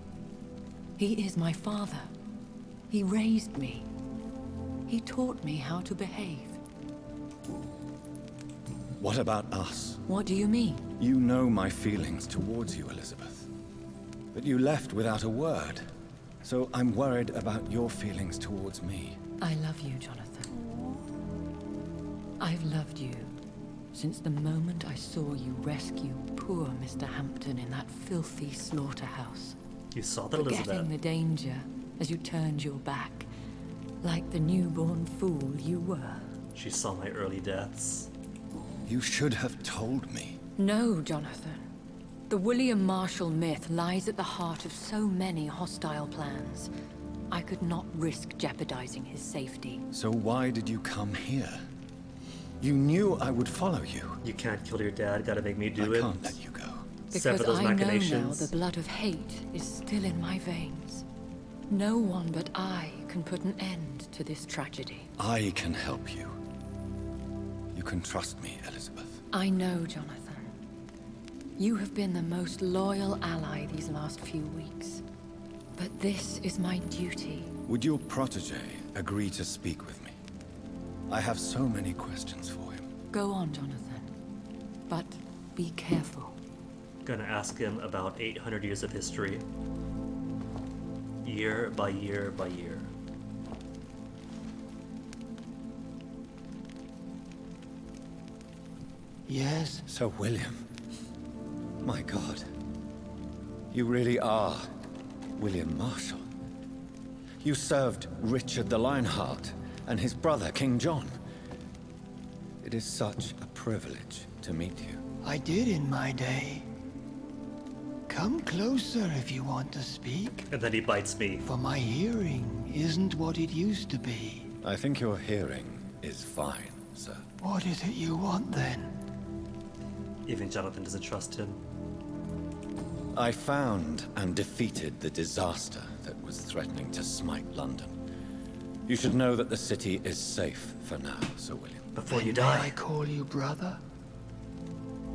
He is my father. He raised me. He taught me how to behave. What about us? What do you mean? You know my feelings towards you, Elizabeth. But you left without a word. So I'm worried about your feelings towards me. I love you, Jonathan. I've loved you since the moment I saw you rescue poor Mr. Hampton in that filthy slaughterhouse. You saw that, Elizabeth? Forgetting the danger as you turned your back, like the newborn fool you were. She saw my early deaths. You should have told me. No, Jonathan. The William Marshall myth lies at the heart of so many hostile plans. I could not risk jeopardizing his safety. So why did you come here? You knew I would follow you. You can't kill your dad, gotta make me do it. I can't let you go. Because I know now the blood of hate is still in my veins. No one but I can put an end to this tragedy. I can help you. You can trust me, Elizabeth. I know, Jonathan. You have been the most loyal ally these last few weeks. But this is my duty. Would your protege agree to speak with me? I have so many questions for him. Go on, Jonathan. But be careful. Gonna ask him about 800 years of history. Year by year by year. Yes? Sir William. My God. You really are William Marshall. You served Richard the Lionheart and his brother, King John. It is such a privilege to meet you. I did in my day. Come closer if you want to speak. And then he bites me. For my hearing isn't what it used to be. I think your hearing is fine, sir. What is it you want then? Even Jonathan doesn't trust him. I found and defeated the disaster that was threatening to smite London. You should know that the city is safe for now, Sir William. Before you May die. I call you brother?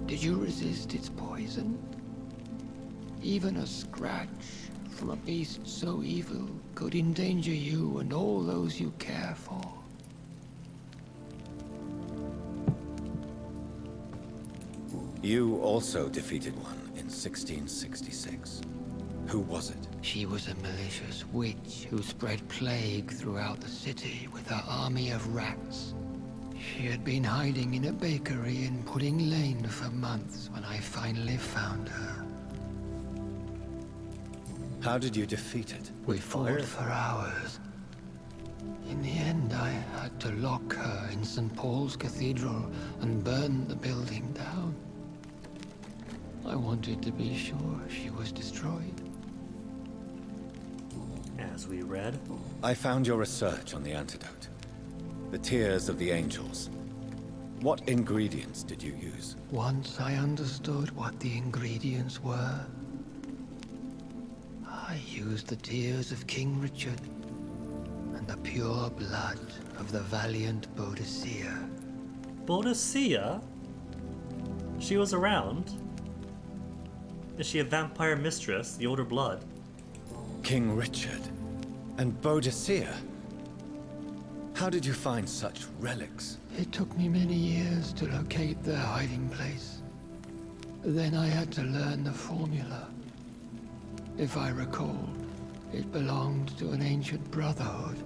Did you resist its poison? Even a scratch from a beast so evil could endanger you and all those you care for. You also defeated one in 1666. Who was it? She was a malicious witch who spread plague throughout the city with her army of rats. She had been hiding in a bakery in Pudding Lane for months when I finally found her. How did you defeat it? We fought for hours. In the end, I had to lock her in St. Paul's Cathedral and burn the building down. I wanted to be sure she was destroyed. As we read. I found your research on the antidote. The tears of the angels. What ingredients did you use? Once I understood what the ingredients were, I used the tears of King Richard and the pure blood of the valiant Boadicea. Boadicea? She was around. Is she a vampire mistress, the older blood? King Richard and Boadicea? How did you find such relics? It took me many years to locate their hiding place. Then I had to learn the formula. If I recall, it belonged to an ancient brotherhood.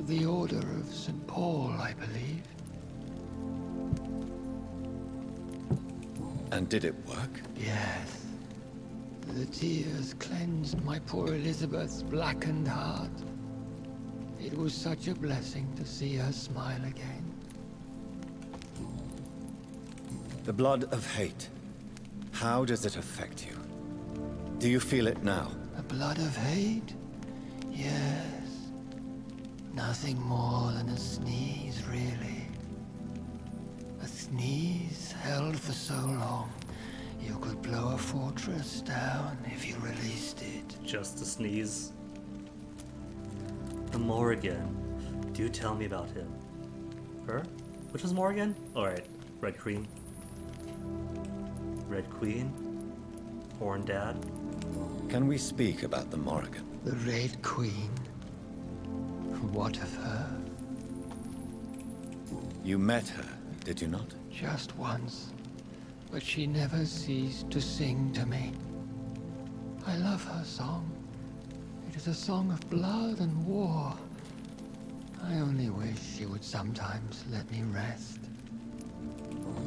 The Order of St. Paul, I believe. And did it work? Yes. The tears cleansed my poor Elizabeth's blackened heart. It was such a blessing to see her smile again. The blood of hate. How does it affect you? Do you feel it now? The blood of hate? Yes. Nothing more than a sneeze, really. A sneeze held for so long, you could blow a fortress down if you released it. Just a sneeze. The Morrigan. Do tell me about him. Her? Which was Morrigan? Alright. Red Queen. Red Queen. Horn Dad. Can we speak about the Morrigan? The Red Queen? What of her? You met her, did you not? Just once, but she never ceased to sing to me. I love her song. It is a song of blood and war. I only wish she would sometimes let me rest.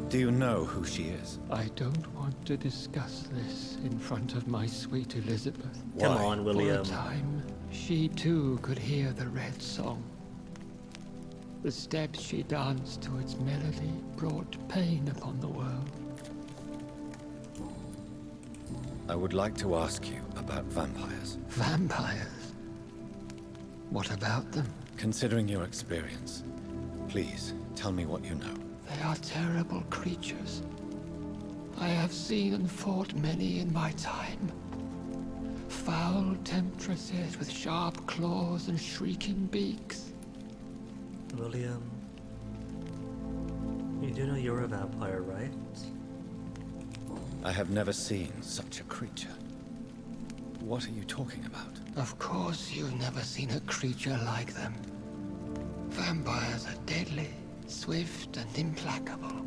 Do you know who she is? I don't want to discuss this in front of my sweet Elizabeth. Come on, William. For a time, she too could hear the red song. The steps she danced to its melody brought pain upon the world. I would like to ask you about vampires. Vampires? What about them? Considering your experience, please tell me what you know. They are terrible creatures. I have seen and fought many in my time. Foul temptresses with sharp claws and shrieking beaks. William, you do know you're a vampire, right? I have never seen such a creature. What are you talking about? Of course you've never seen a creature like them. Vampires are deadly, swift and implacable.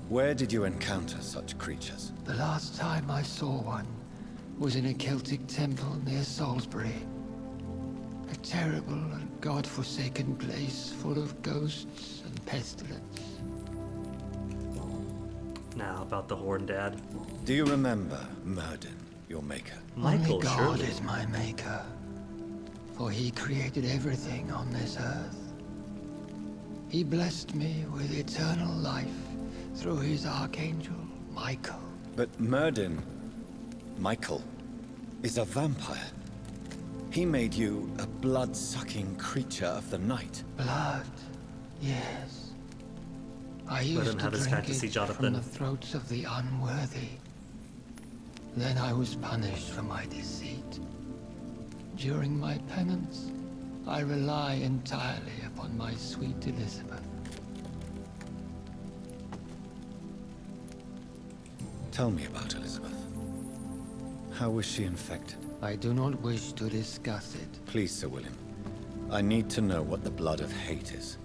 Where did you encounter such creatures? The last time I saw one was in a Celtic temple near Salisbury. A terrible and god-forsaken place full of ghosts and pestilence. Now, about the horn, Dad. Do you remember Myrddin, your maker? Michael, Only God surely. is my maker, for he created everything on this earth. He blessed me with eternal life through his archangel, Michael. But Myrddin, Michael, is a vampire. He made you a blood-sucking creature of the night. Blood, yes. I Let used him to have his drink fantasy, it Jonathan. from the throats of the unworthy. Then I was punished for my deceit. During my penance, I rely entirely upon my sweet Elizabeth. Tell me about Elizabeth. How was she infected? I do not wish to discuss it. Please, Sir William. I need to know what the blood of hate is.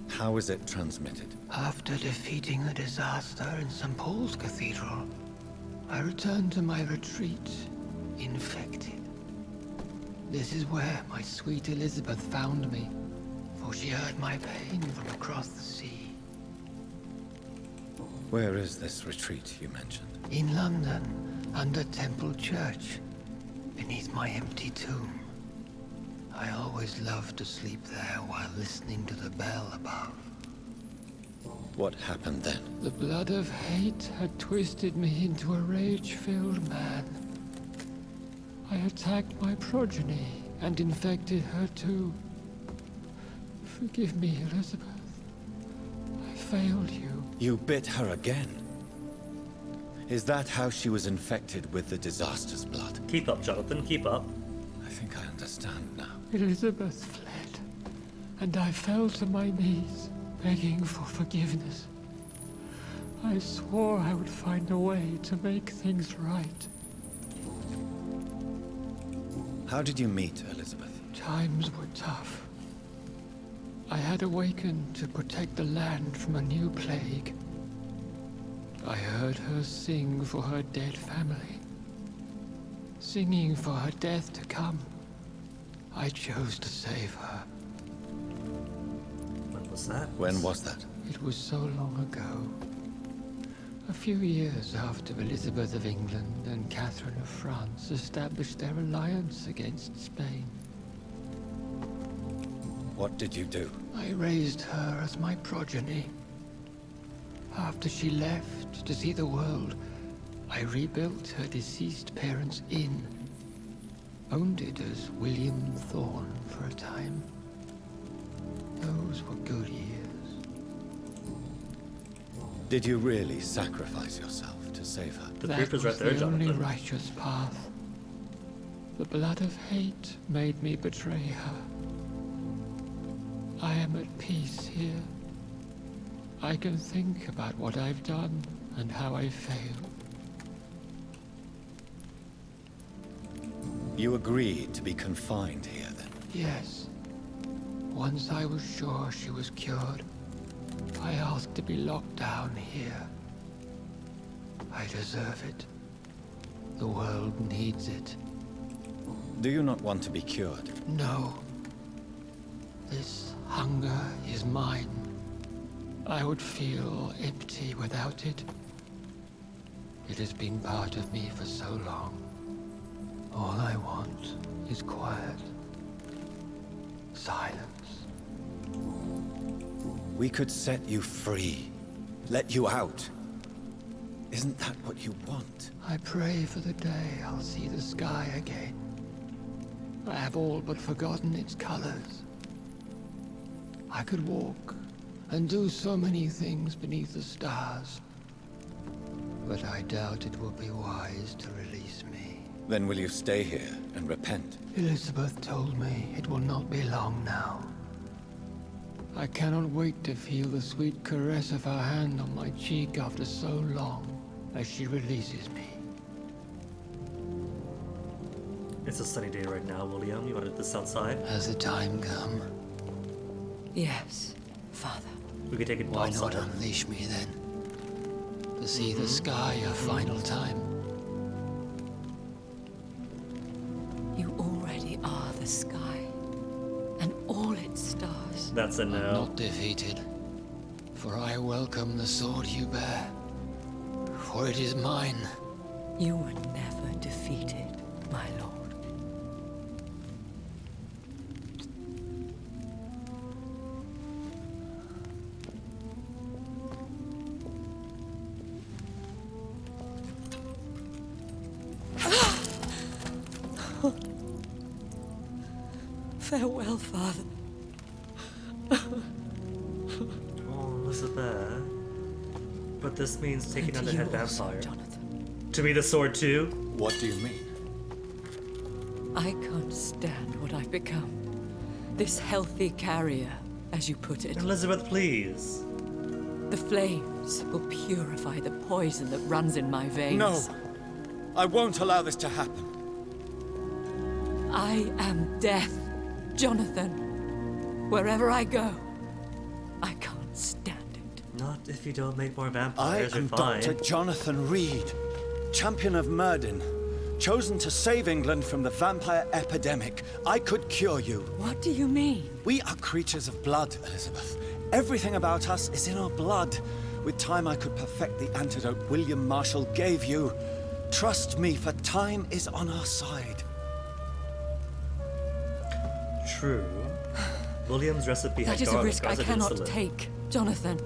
How is it transmitted? After defeating the disaster in St. Paul's Cathedral, I returned to my retreat, infected. This is where my sweet Elizabeth found me, for she heard my pain from across the sea. Where is this retreat you mentioned? In London, under Temple Church, beneath my empty tomb. I always loved to sleep there while listening to the bell above. What happened then? The blood of hate had twisted me into a rage-filled man. I attacked my progeny and infected her too. Forgive me, Elizabeth. I failed you. You bit her again? Is that how she was infected with the disaster's blood? Keep up, Jonathan, keep up. I think I understand now. Elizabeth fled, and I fell to my knees, begging for forgiveness. I swore I would find a way to make things right. How did you meet Elizabeth? Times were tough. I had awakened to protect the land from a new plague. I heard her sing for her dead family. Singing for her death to come. I chose to save her. When was that? When was that? It was so long ago. A few years after Elizabeth of England and Catherine of France established their alliance against Spain. What did you do? I raised her as my progeny. After she left to see the world, I rebuilt her deceased parents' inn. Owned it as William Thorne for a time. Those were good years. Did you really sacrifice yourself to save her? The That proof is was right there, the only Jonathan. righteous path. The blood of hate made me betray her. I am at peace here. I can think about what I've done and how I failed. You agreed to be confined here then? Yes. Once I was sure she was cured, I asked to be locked down here. I deserve it. The world needs it. Do you not want to be cured? No. This hunger is mine. I would feel empty without it. It has been part of me for so long. All I want is quiet. Silence. We could set you free. Let you out. Isn't that what you want? I pray for the day I'll see the sky again. I have all but forgotten its colors. I could walk and do so many things beneath the stars. But I doubt it will be wise to release me. Then will you stay here and repent? Elizabeth told me it will not be long now. I cannot wait to feel the sweet caress of her hand on my cheek after so long as she releases me. It's a sunny day right now, William. You wanted this outside? Has the time come? Yes, Father. We could take it Why outside. not unleash me then? To see the sky a final time. You already are the sky, and all its stars. That's a no. I'm not defeated, for I welcome the sword you bear, for it is mine. You were never defeated, my lord. Farewell, Father. Oh, Elizabeth. But this means taking on the head vampire. Jonathan. To be the sword too? What do you mean? I can't stand what I've become. This healthy carrier, as you put it. Elizabeth, please. The flames will purify the poison that runs in my veins. No! I won't allow this to happen. I am death, Jonathan. Wherever I go, I can't stand it. Not if you don't make more I vampires, am you're fine. Dr. Jonathan Reed, champion of Myrddin, chosen to save England from the vampire epidemic. I could cure you. What do you mean? We are creatures of blood, Elizabeth. Everything about us is in our blood. With time, I could perfect the antidote William Marshall gave you. Trust me, for time is on our side. True. William's recipe had That is a garlic risk I as an cannot insulin. take, Jonathan.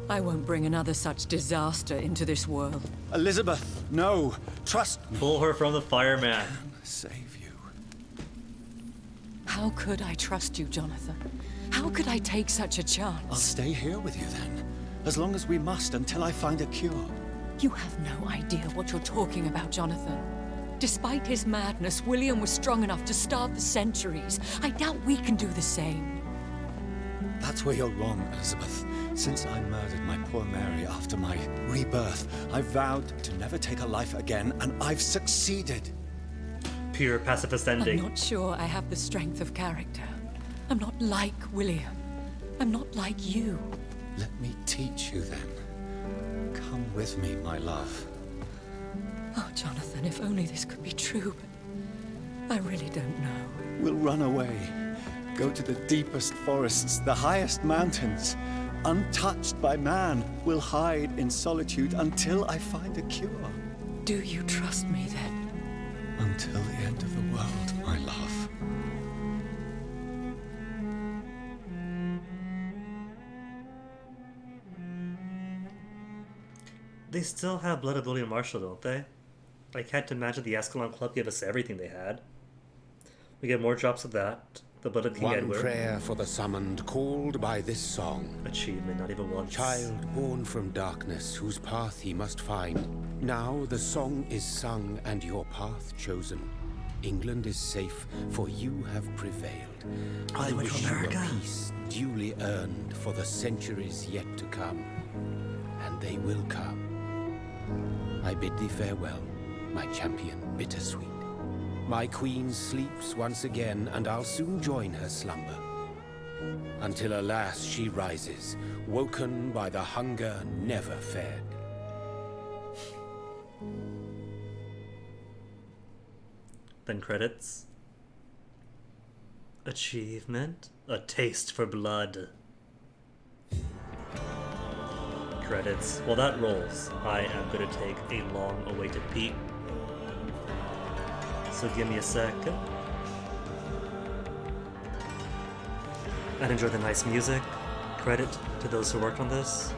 I won't bring another such disaster into this world. Elizabeth, no. Trust me. Pull her from the fireman. Save you. How could I trust you, Jonathan? How could I take such a chance? I'll stay here with you then, as long as we must until I find a cure. You have no idea what you're talking about, Jonathan. Despite his madness, William was strong enough to starve for centuries. I doubt we can do the same. That's where you're wrong, Elizabeth. Since I murdered my poor Mary after my rebirth, I vowed to never take a life again, and I've succeeded. Pure pacifist ending. I'm not sure I have the strength of character. I'm not like William. I'm not like you. Let me teach you then. Come with me, my love. Oh, Jonathan, if only this could be true, but I really don't know. We'll run away. Go to the deepest forests, the highest mountains. Untouched by man, we'll hide in solitude until I find a cure. Do you trust me then? Until the end of the world, my love. They still have blood of William Marshall, don't they? I can't imagine the Ascalon Club gave us everything they had. We get more drops of that. The blood of King One Edward. prayer for the summoned, called by this song. Achievement, not even once. Child born from darkness, whose path he must find. Now the song is sung and your path chosen. England is safe, for you have prevailed. I went to wish you America. a peace duly earned for the centuries yet to come. And they will come. I bid thee farewell, my champion bittersweet. My queen sleeps once again, and I'll soon join her slumber. until alas she rises, woken by the hunger never fed. Then credits. Achievement? A taste for blood. Credits. Well, that rolls. I am gonna take a long-awaited peek. So give me a sec. And enjoy the nice music. Credit to those who worked on this.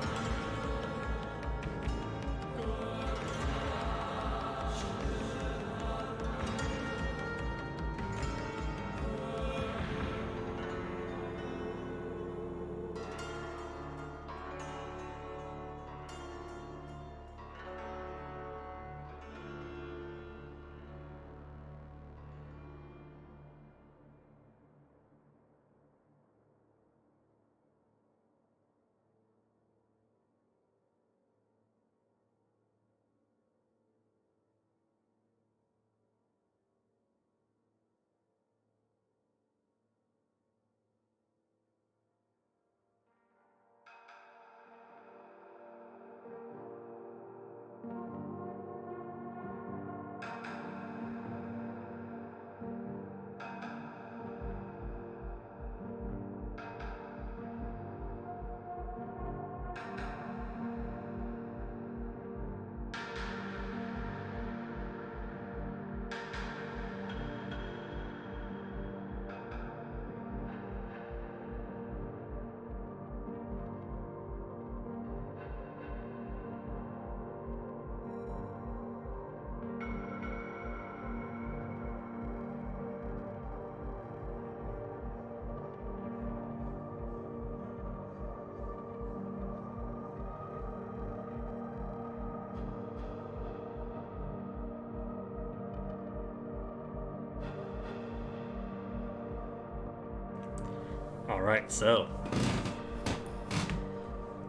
Alright, so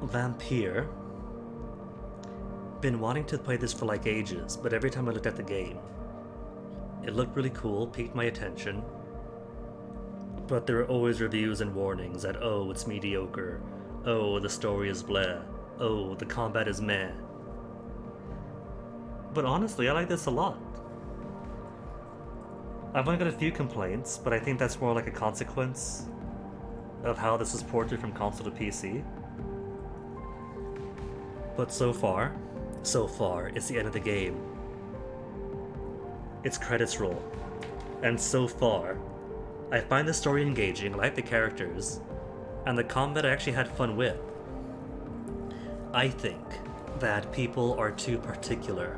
Vampire. Been wanting to play this for like ages, but every time I looked at the game, it looked really cool, piqued my attention, but there were always reviews and warnings that, oh, it's mediocre, oh, the story is bleh, oh, the combat is meh. But honestly, I like this a lot. I've only got a few complaints, but I think that's more like a consequence of how this was ported from console to PC. But so far, it's the end of the game. It's credits roll. And so far, I find the story engaging, I like the characters, and the combat I actually had fun with. I think that people are too particular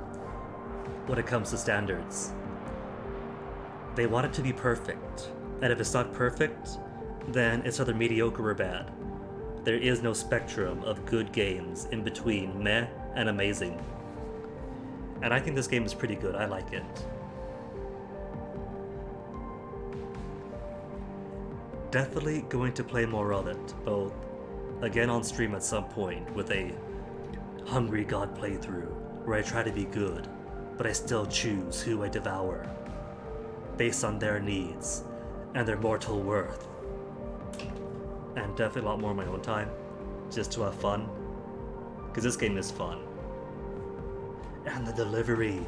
when it comes to standards. They want it to be perfect, and if it's not perfect, then it's either mediocre or bad. There is no spectrum of good games in between meh and amazing. And I think this game is pretty good, I like it. Definitely going to play more of it, both again on stream at some point with a Hungry God playthrough, where I try to be good, but I still choose who I devour, based on their needs and their mortal worth. And definitely a lot more on my own time, just to have fun, because this game is fun. And the delivery,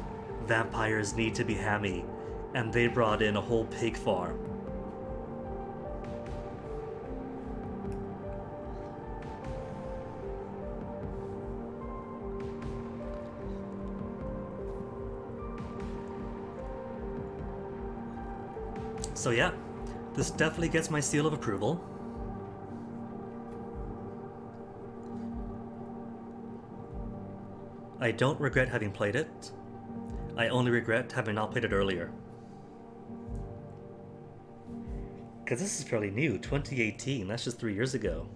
vampires need to be hammy, and they brought in a whole pig farm. So yeah, this definitely gets my seal of approval. I don't regret having played it. I only regret having not played it earlier. Because this is fairly new, 2018, that's just 3 years ago.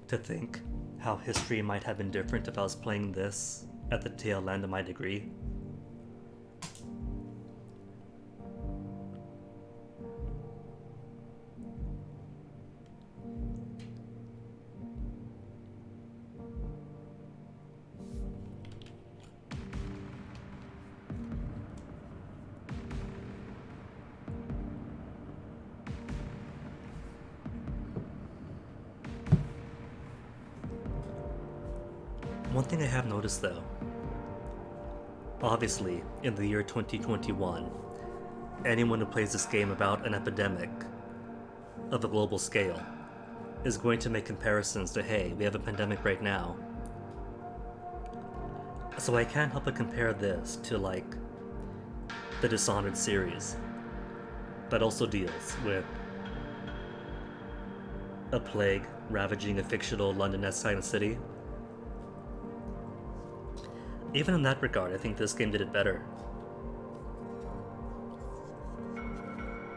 To think how history might have been different if I was playing this at the tail end of my degree. One thing I have noticed though, obviously, in the year 2021, anyone who plays this game about an epidemic of a global scale is going to make comparisons to, hey, we have a pandemic right now. So I can't help but compare this to, like, the Dishonored series, that also deals with a plague ravaging a fictional London-esque kind of city. Even in that regard, I think this game did it better.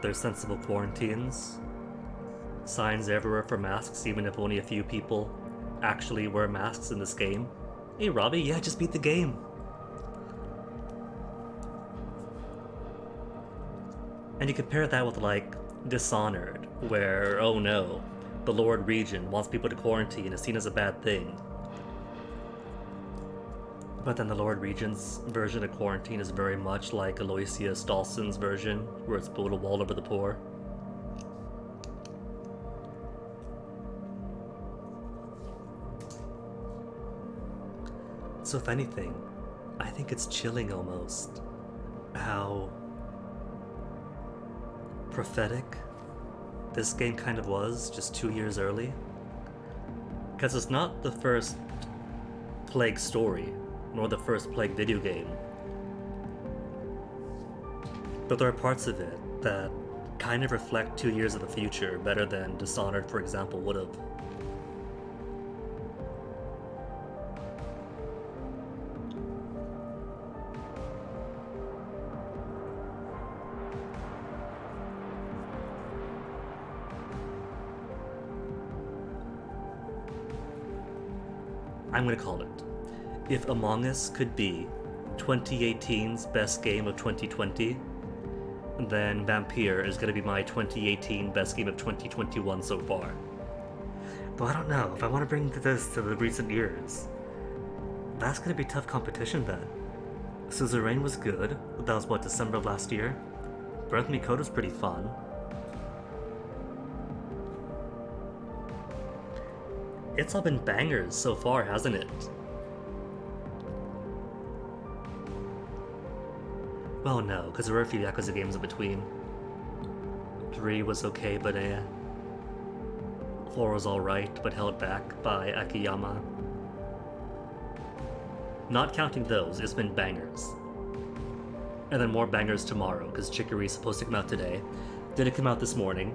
There's sensible quarantines, signs everywhere for masks, even if only a few people actually wear masks in this game. Hey Robbie, yeah, just beat the game. And you compare that with, like, Dishonored, where, oh no, the Lord Regent wants people to quarantine, is seen as a bad thing. But then the Lord Regent's version of quarantine is very much like Aloysius Dawson's version, where it's built a wall over the poor. So if anything, I think it's chilling almost how prophetic this game kind of was just 2 years early. Because it's not the first Plague story, nor the first Plague video game. But there are parts of it that kind of reflect 2 years of the future better than Dishonored, for example, would have. I'm gonna call it. If Among Us could be 2018's best game of 2020, then Vampire is gonna be my 2018 best game of 2021 so far. Though I don't know, if I want to bring this to the recent years, that's gonna be tough competition then. Suzerain was good, that was what, December of last year? Breath of Me Code was pretty fun. It's all been bangers so far, hasn't it? Well, no, because there were a few Yakuza games in between. 3 was okay, but 4 was alright, but held back by Akiyama. Not counting those, it's been bangers. And then more bangers tomorrow, because Chicory is supposed to come out today. Did it come out this morning?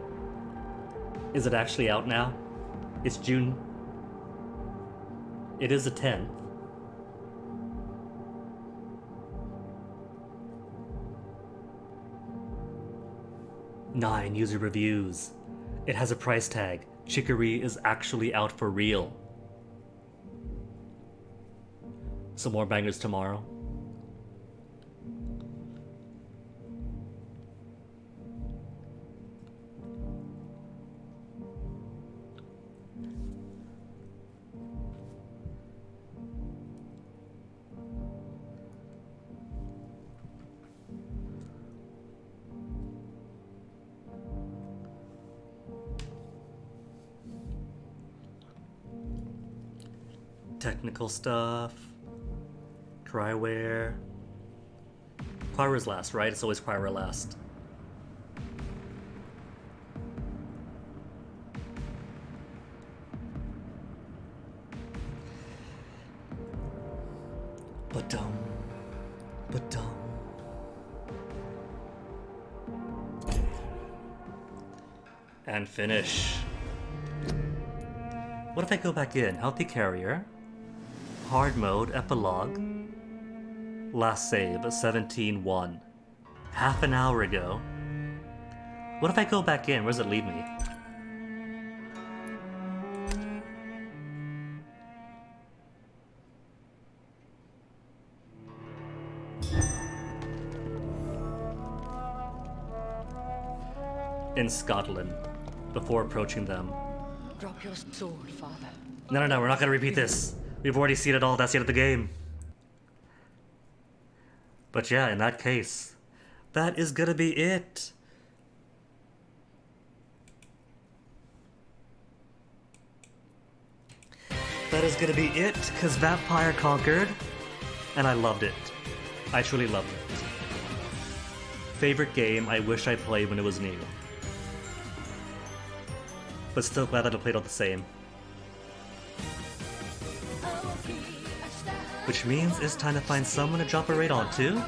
Is it actually out now? It's June. It is the 10th. Nine user reviews. It has a price tag. Chicory is actually out for real. Some more bangers tomorrow. Technical stuff. Cryware. Cryware's last, right? It's always Cryware last. But and finish. What if I go back in? Healthy Carrier. Hard mode, epilogue. Last save, 17-1. Half an hour ago. What if I go back in? Where does it leave me? In Scotland, before approaching them. Drop your sword, father. No, we're not gonna repeat this. We've already seen it all, that's the end of the game. But yeah, in that case, that is gonna be it. that is gonna be it, because Vampire conquered, and I loved it. I truly loved it. Favorite game I wish I played when it was new. But still glad that I played all the same. Which means it's time to find someone to drop a raid onto.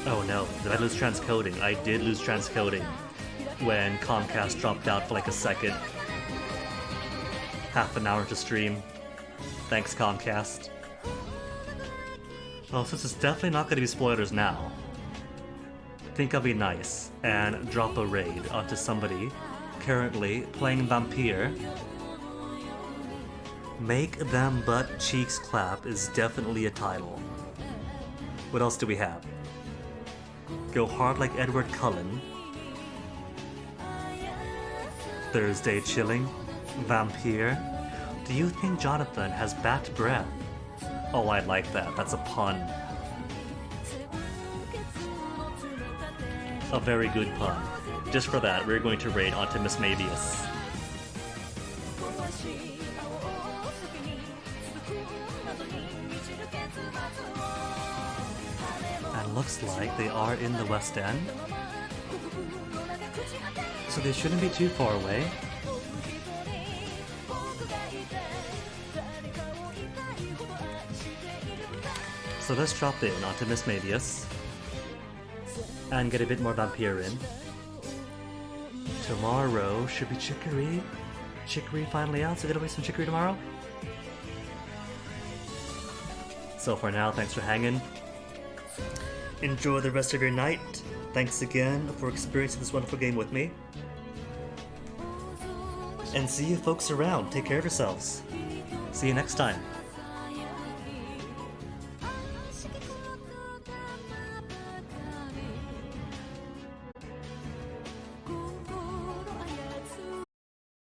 Oh no, did I lose transcoding? I did lose transcoding when Comcast dropped out for like a second. Half an hour to stream. Thanks, Comcast. Well, since it's definitely not going to be spoilers now, I think I'll be nice and drop a raid onto somebody currently playing Vampire. Make them butt cheeks clap is definitely a title. What else do we have? Go hard like Edward Cullen. Thursday chilling. Vampire. Do you think Jonathan has bat breath? Oh, I like that. That's a pun. A very good pun. Just for that, we're going to raid onto Miss Mavius. And looks like they are in the West End. So they shouldn't be too far away. So let's drop in onto Miss Mavius and get a bit more Vampire in. Tomorrow should be Chicory. Chicory finally out, so get away some Chicory tomorrow. So for now, thanks for hanging. Enjoy the rest of your night. Thanks again for experiencing this wonderful game with me. And see you folks around. Take care of yourselves. See you next time.